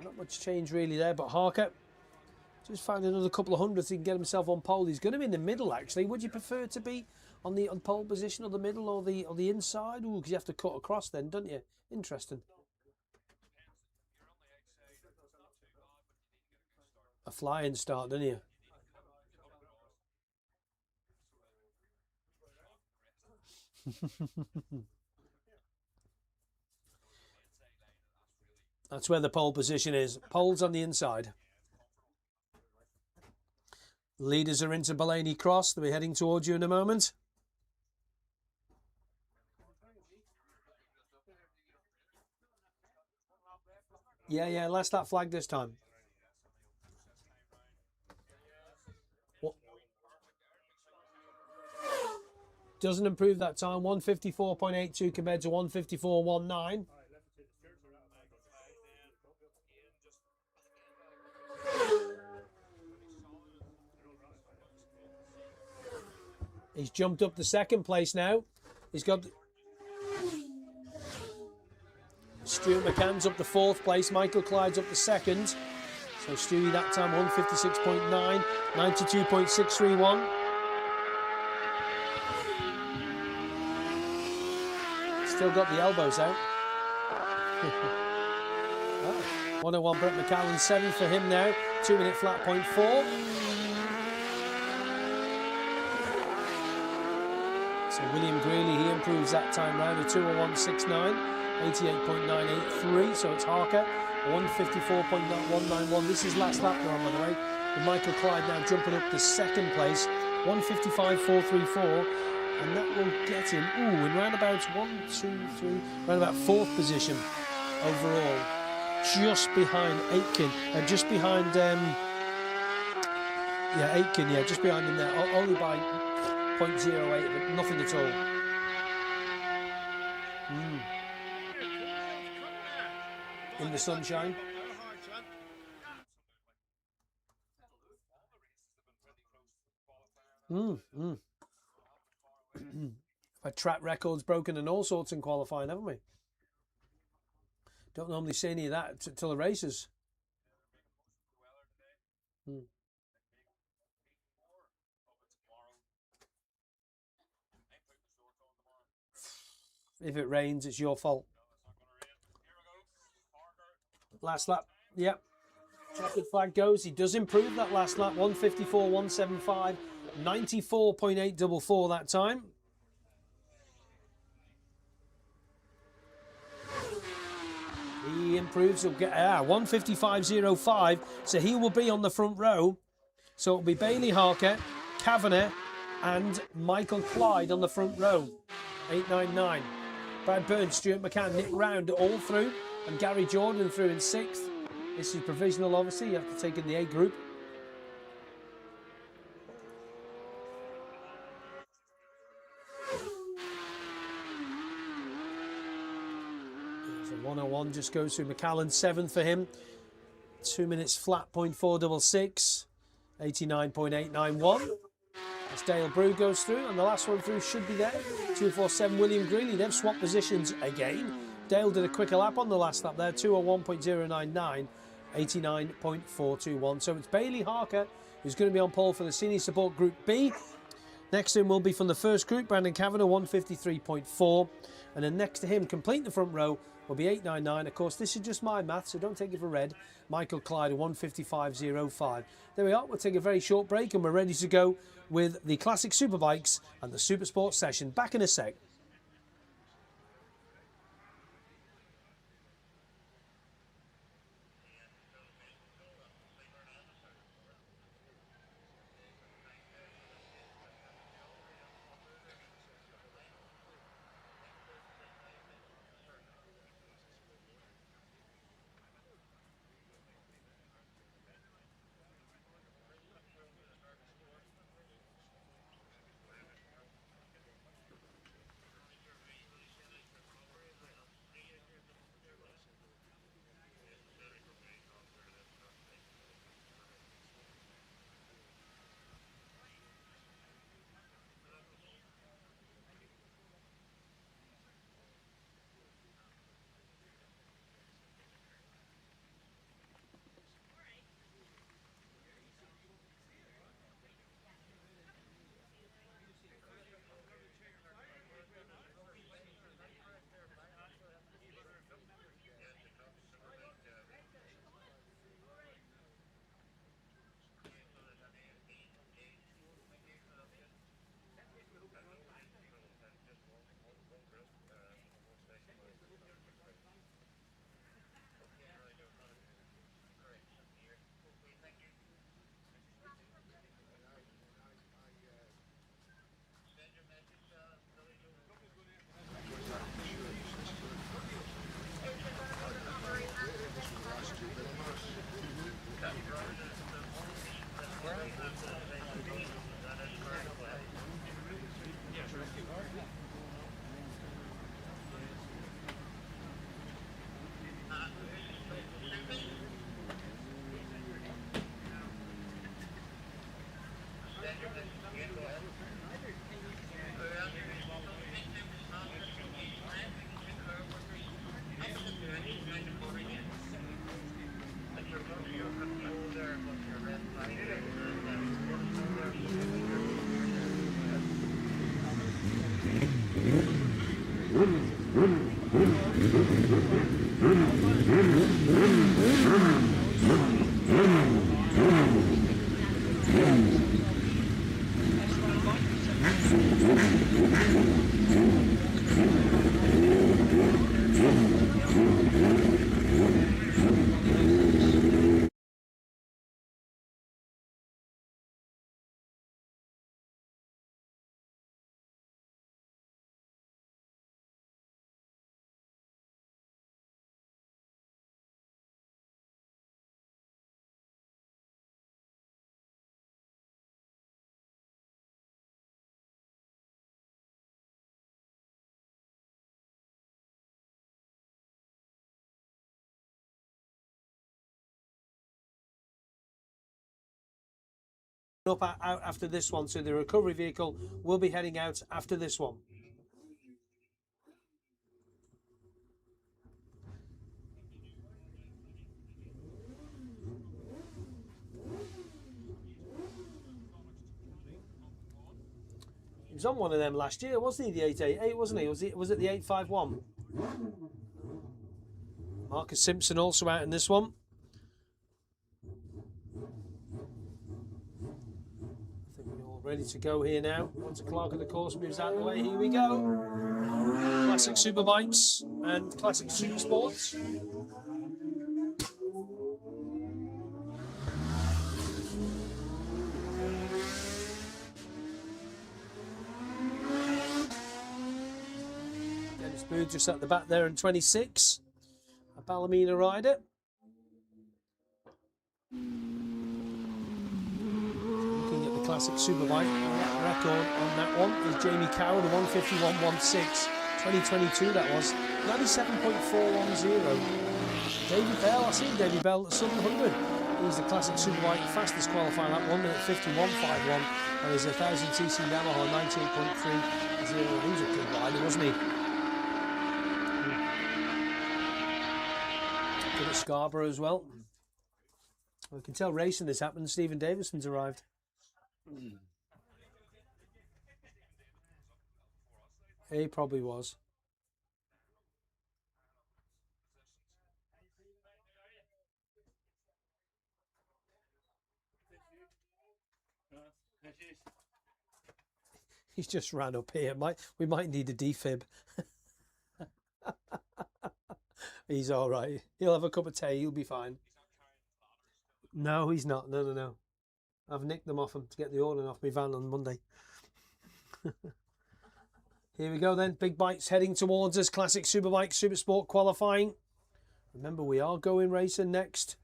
Not much change really there, but Harker just found another couple of hundreds. He can get himself on pole. He's going to be in the middle, actually. Would you prefer to be on pole position or the middle or the inside? Ooh, because you have to cut across then, don't you? Interesting. A flying start, don't you? That's where the pole position is. Pole's on the inside. Leaders are into Blaney Cross. They'll be heading towards you in a moment. Yeah, last that flag this time. What? Doesn't improve that time. 154.82 compared to 154.19. He's jumped up to second place now. He's got Stuart McCann's up to fourth place. Michael Clyde's up to second. So Stewie that time 156.9, 92.631. Still got the elbows out. 101 Brett McCallum, 7 for him now. 2 minute flat point 4. So William Greeley, he improves that time round to 201.69, 88.983. So it's Harker, 154.191. This is last lap run, by the way. And Michael Clyde now jumping up to second place, 155.434. And that will get him, in roundabouts 1, 2, 3, roundabout fourth position overall. Just behind Aitken, just behind, Aitken, just behind him there, only by 0.08, but nothing at all. In the sunshine. Our track records broken and all sorts in qualifying, haven't we? Don't normally see any of that till the races. If it rains, it's your fault. Last lap, yep. Checkered flag goes. He does improve that last lap. 154.175, 94.844 that time. He improves. He'll get 155.05. So he will be on the front row. So it'll be Bailey Harker, Kavanagh, and Michael Clyde on the front row. 899. Brad Burns, Stuart McCann, Nick Round all through, and Gary Jordan through in 6th. This is provisional, obviously. You have to take in the A group. So 101 just goes through McAllen, 7th for him. 2 minutes flat, 0.466. 89.891. As Dale Brew goes through, and the last one through should be there. 247 William Greeley. They've swapped positions again. Dale did a quicker lap on the last lap there. 201.099. 89.421. So it's Bailey Harker who's going to be on pole for the Senior Support Group B. Next to him will be from the first group, Brandon Kavanagh, 153.4. And then next to him, complete the front row, will be 899. Of course, this is just my math, so don't take it for red. Michael Clyde, 155.05. There we are. We'll take a very short break and we're ready to go with the Classic Superbikes and the Supersport session. Back in a sec. Up out after this one, so the recovery vehicle will be heading out after this one. He was on one of them last year, wasn't he? The 888, wasn't he? Was it the 851? Marcus Simpson also out in this one. Ready to go here now. Once the clerk of the course moves out of the way, here we go. Classic Superbikes and Classic Supersports. Dennis Booth just at the back there in 26. A Ballymena rider. Classic Superbike record on that one is Jamie Carroll, the 151.16, 2022 that was. 97.410. David Bell, I see David Bell at Southern 100. He's the classic Superbike fastest qualifying lap, 1 minute 51.51, and he's a 1000cc Yamaha 98.30. He was a good rider, wasn't he? Good at Scarborough as well. We can tell racing has happened. Stephen Davison's arrived. He probably was. He's just ran up here. We might need a defib. He's all right. He'll have a cup of tea. He'll be fine. No, he's not. No. I've nicked them off him to get the awning off my van on Monday. Here we go then. Big bikes heading towards us. Classic Superbike Supersport qualifying. Remember, we are going racing next.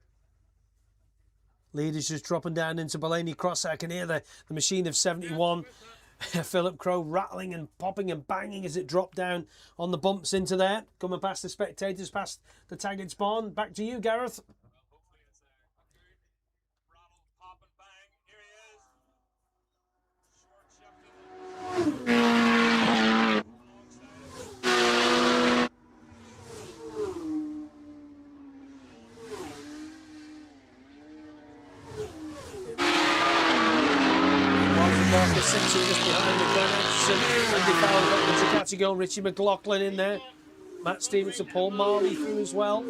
Leaders just dropping down into Blaney Cross. I can hear the machine of 71. Philip Crow rattling and popping and banging as it dropped down on the bumps into there. Coming past the spectators, past the tagged spawn. Back to you, Gareth. Simpson just behind the Andy Farrell got the Ducati going. Richie McLaughlin in there. Matt Stevenson, Paul Marley through as well.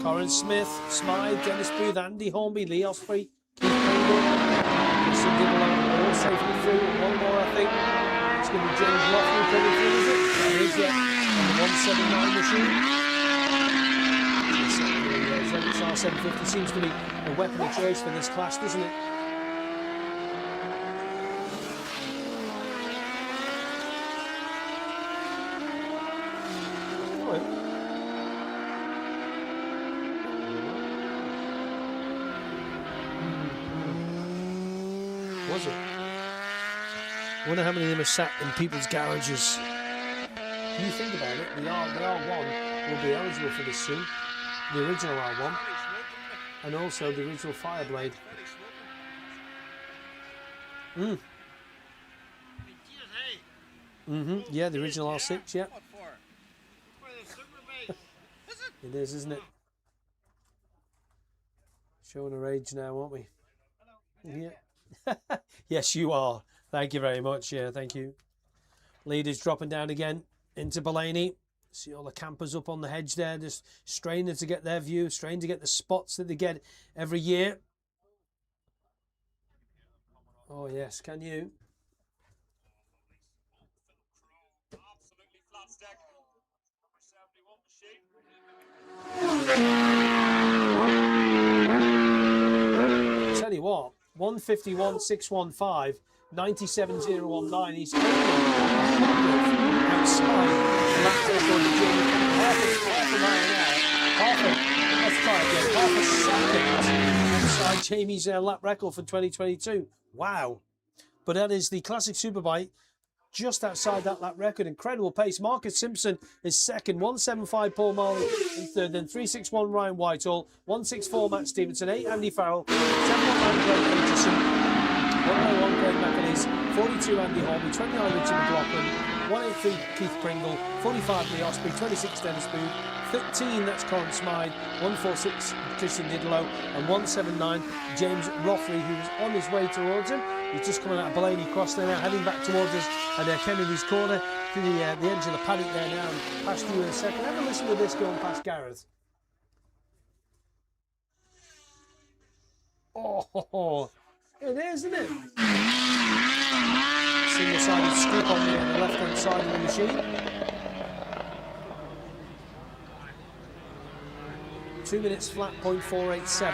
Corin Smith, Smythe, Dennis Booth, Andy Hornby, Lee Osprey, Keith Pringle, Christian Dibble, all safely through. One more, I think. It's going to be James Loughlin coming through, is it? That is, yeah. On the 179 machine. The ZXR 750 seems to be a weapon of choice for this class, doesn't it? Was it? I wonder how many of them are sat in people's garages. When you think about it, the R1 will be eligible for this soon. The original R1. And also the original Fireblade. Yeah, the original R6, yeah. It is, isn't it? Showing our age now, aren't we? Yeah. Yes, you are. Thank you very much. Yeah, thank you. Leaders dropping down again into Blaney. See all the campers up on the hedge there, just straining to get their view, straining to get the spots that they get every year. Oh, yes, can you? Tell you what, 151.615, 97.019. He's outside half a second outside Jamie's lap record for 2022. Wow. But that is the classic Superbike just outside that lap record. Incredible pace. Marcus Simpson is second. 175 Paul Marley in third. Then 361 Ryan Whitehall. 164 Matt Stevenson. 8 Andy Farrell. 719 Greg Peterson. 101 Craig McAleese. 42 Andy Hornby. 29 Richard McLaughlin. 183 Keith Pringle. 45 Lee Osprey. 26 Dennis Booth. 13 that's Corin Smythe. 146 Christian Didlow. And 179 James Roffrey, who was on his way towards him. He's just coming out of Blaney Cross there now, heading back towards us at Kennedy's Corner, to the edge of the paddock there now, and past you in a second. Have a listen to this going past Gareth. Oh, it is, isn't it? Single-sided scoop on the left-hand side of the machine. 2 minutes flat, 0.487.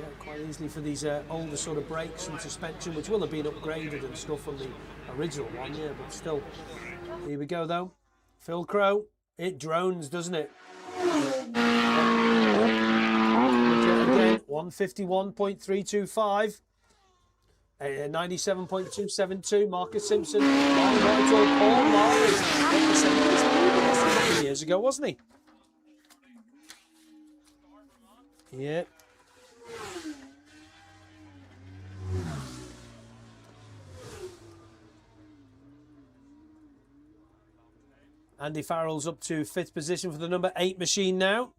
Yeah, quite easily for these older sort of brakes and suspension, which will have been upgraded and stuff from the original one, yeah, but still. Here we go, though. Phil Crow, it drones, doesn't it? Again, 151.325. 97.272. Marcus Simpson, Paul Marley. This was years ago, wasn't he? Yeah. Andy Farrell's up to 5th position for the number 8 machine now.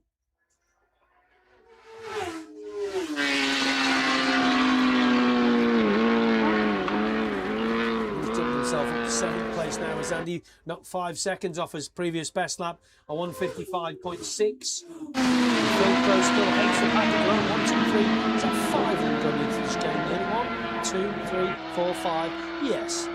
He's jumped himself up to 7th place now as Andy knocked 5 seconds off his previous best lap on 155.6. Phil Crow still hates the pack at 1, 2, 3. Is that 5 going into this game? Nearly 1, 2, 3, 4, 5. Yes.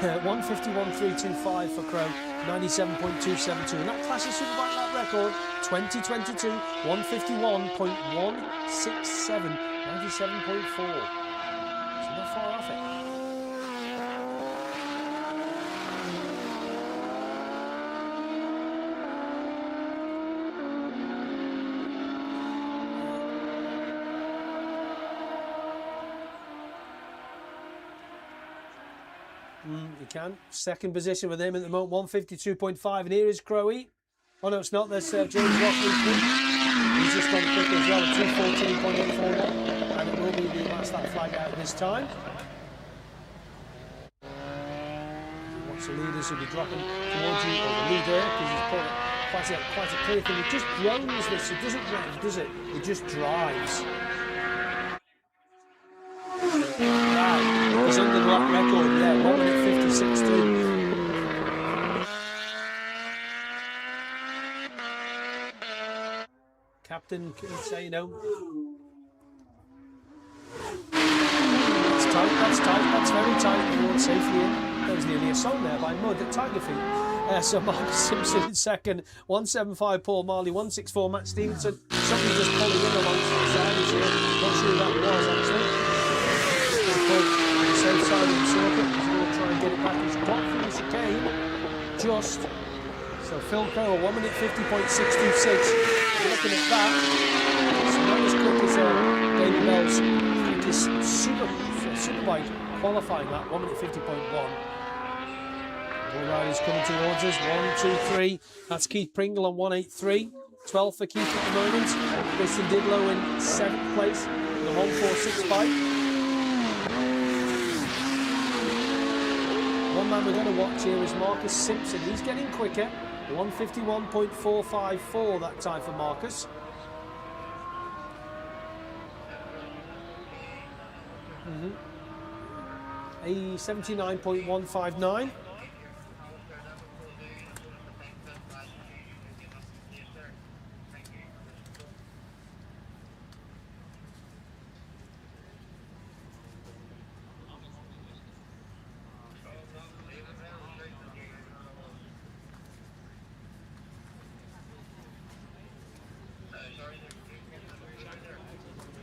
151.325 for Crow, 97.272, and that clashes Superbike lap record 2022 151.167, 97.4. So not far off it. You can. 2nd position with him at the moment, 152.5. And here is Crowe. Oh no, it's not. There's James Rockley. He's just gone quicker as well at 214.841. And it will be the last lap flag out this time. Watch the leaders who'll be dropping towards you, or the leader, because he's put quite a clear thing. It just drones this. It doesn't rev, does it? It just drives. He's under the lap record, yeah, 1 minute 56.2. Captain can say, you know, that's tight, that's very tight. Everyone's safely in. There was nearly a song there by Mud at Tiger Feet. So Marcus Simpson in 2nd, 175 Paul Marley, 164 Matt Stevenson. Somebody just pulling in along the side this year. Not sure who that was actually. Safe side of the circuit. He's going to try and get it back. He's got through the chicane. Just. So Phil Crow, 1 minute 50.626. Looking at that, it's not as quick as Davey Bell's quickest Superbike qualifying that, 1 minute 50.1. All riders coming towards us. 1, 2, 3. That's Keith Pringle on 183. 12 for Keith at the moment. Kristen Didlow in 7th place. The 146 bike. One man we're going to watch here is Marcus Simpson. He's getting quicker. 151.454 that time for Marcus. A 79.159.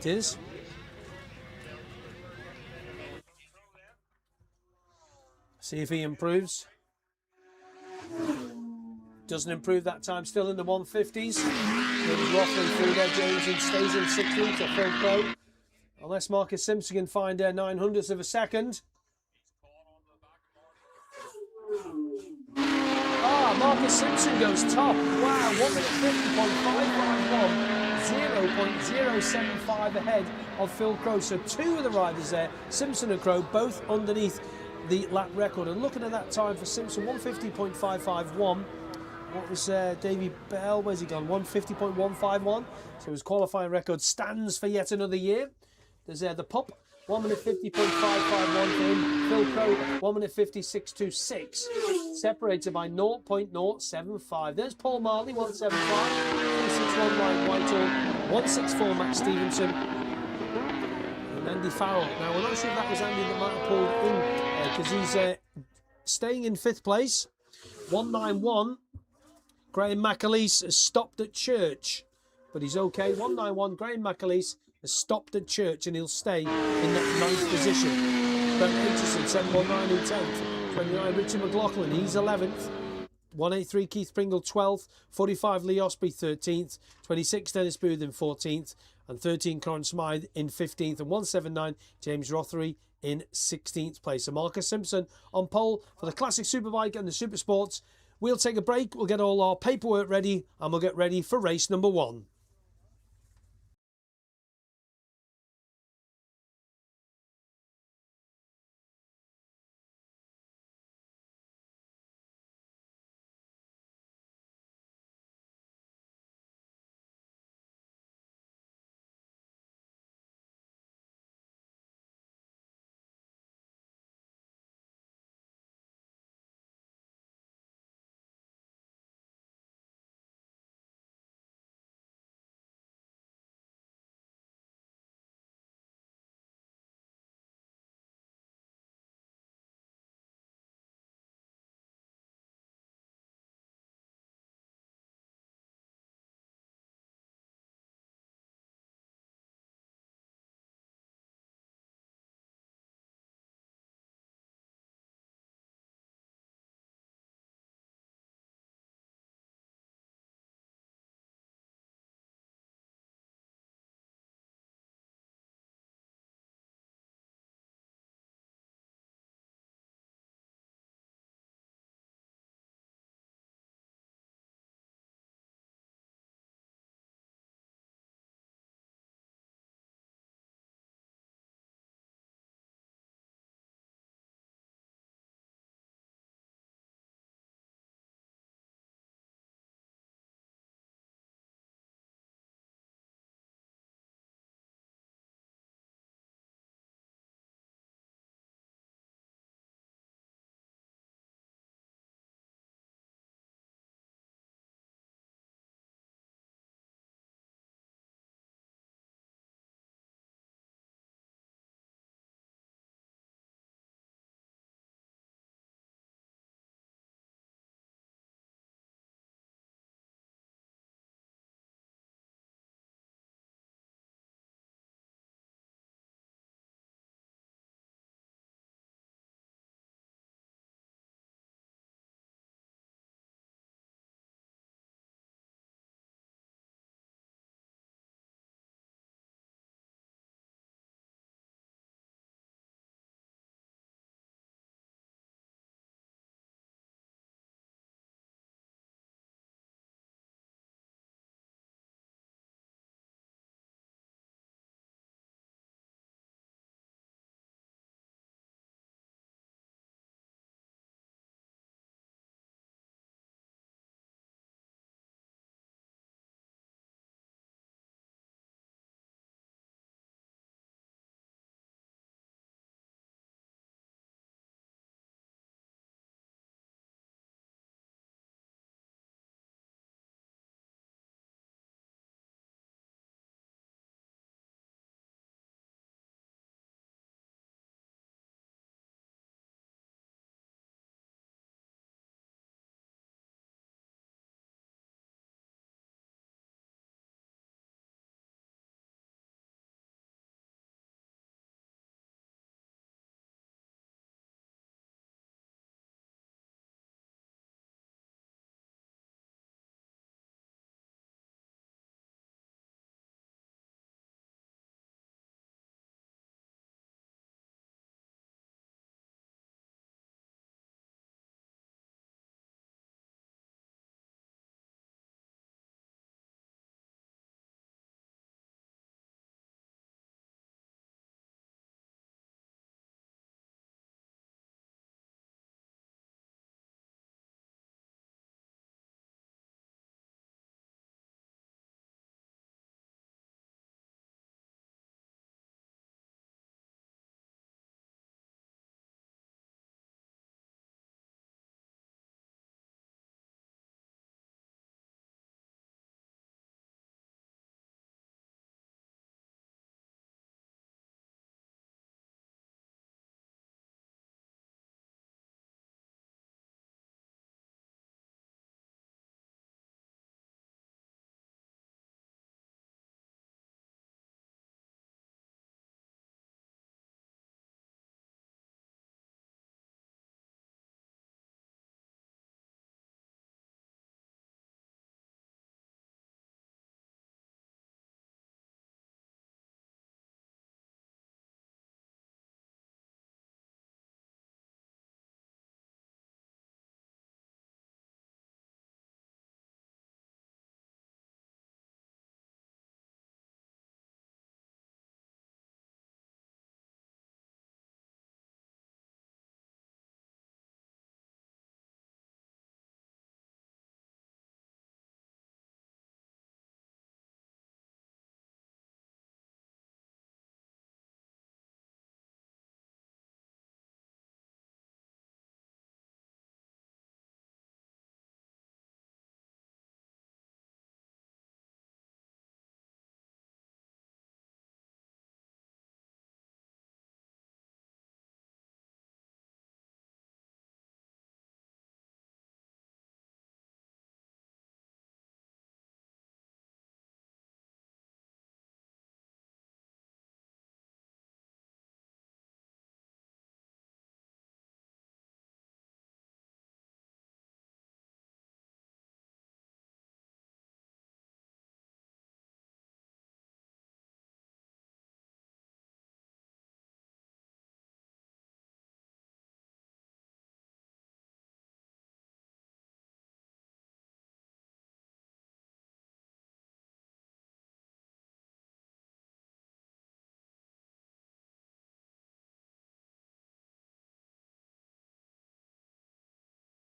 It is. See if he improves. Doesn't improve that time, still in the 150s. Goes roughly through there, James, and stays in 16th to Phil Crow. Unless Marcus Simpson can find 900ths of a second. Marcus Simpson goes top. Wow, 1 minute 50.551. 0.075 ahead of Phil Crow. So 2 of the riders there, Simpson and Crow, both underneath the lap record. And looking at that time for Simpson, 150.551. What was Davey Bell? Where's he gone? 150.151. So his qualifying record stands for yet another year. There's the pup. 1 minute 50.551 for him. Phil Crow, 1 minute 56.26. Separated by 0.075. There's Paul Marley, 175. 161 Ryan Whitehall. 164 Max Stevenson. And Andy Farrell. Now, we're not sure if that was Andy that might have pulled in because he's staying in 5th place. 191. Graham McAleese has stopped at church, but he's okay. 191. Graham McAleese has stopped at Church and he'll stay in that 9th position. Brent Aitchison, 719 in 10th. 29 Richard McLaughlin, he's 11th. 183 Keith Pringle 12th. 45 Lee Osprey 13th. 26 Dennis Booth in 14th. And 13 Corin Smythe in 15th. And 179 James Rothery in 16th place. So Marcus Simpson on pole for the Classic Superbike and the Super Sports. We'll take a break, we'll get all our paperwork ready, and we'll get ready for race number 1.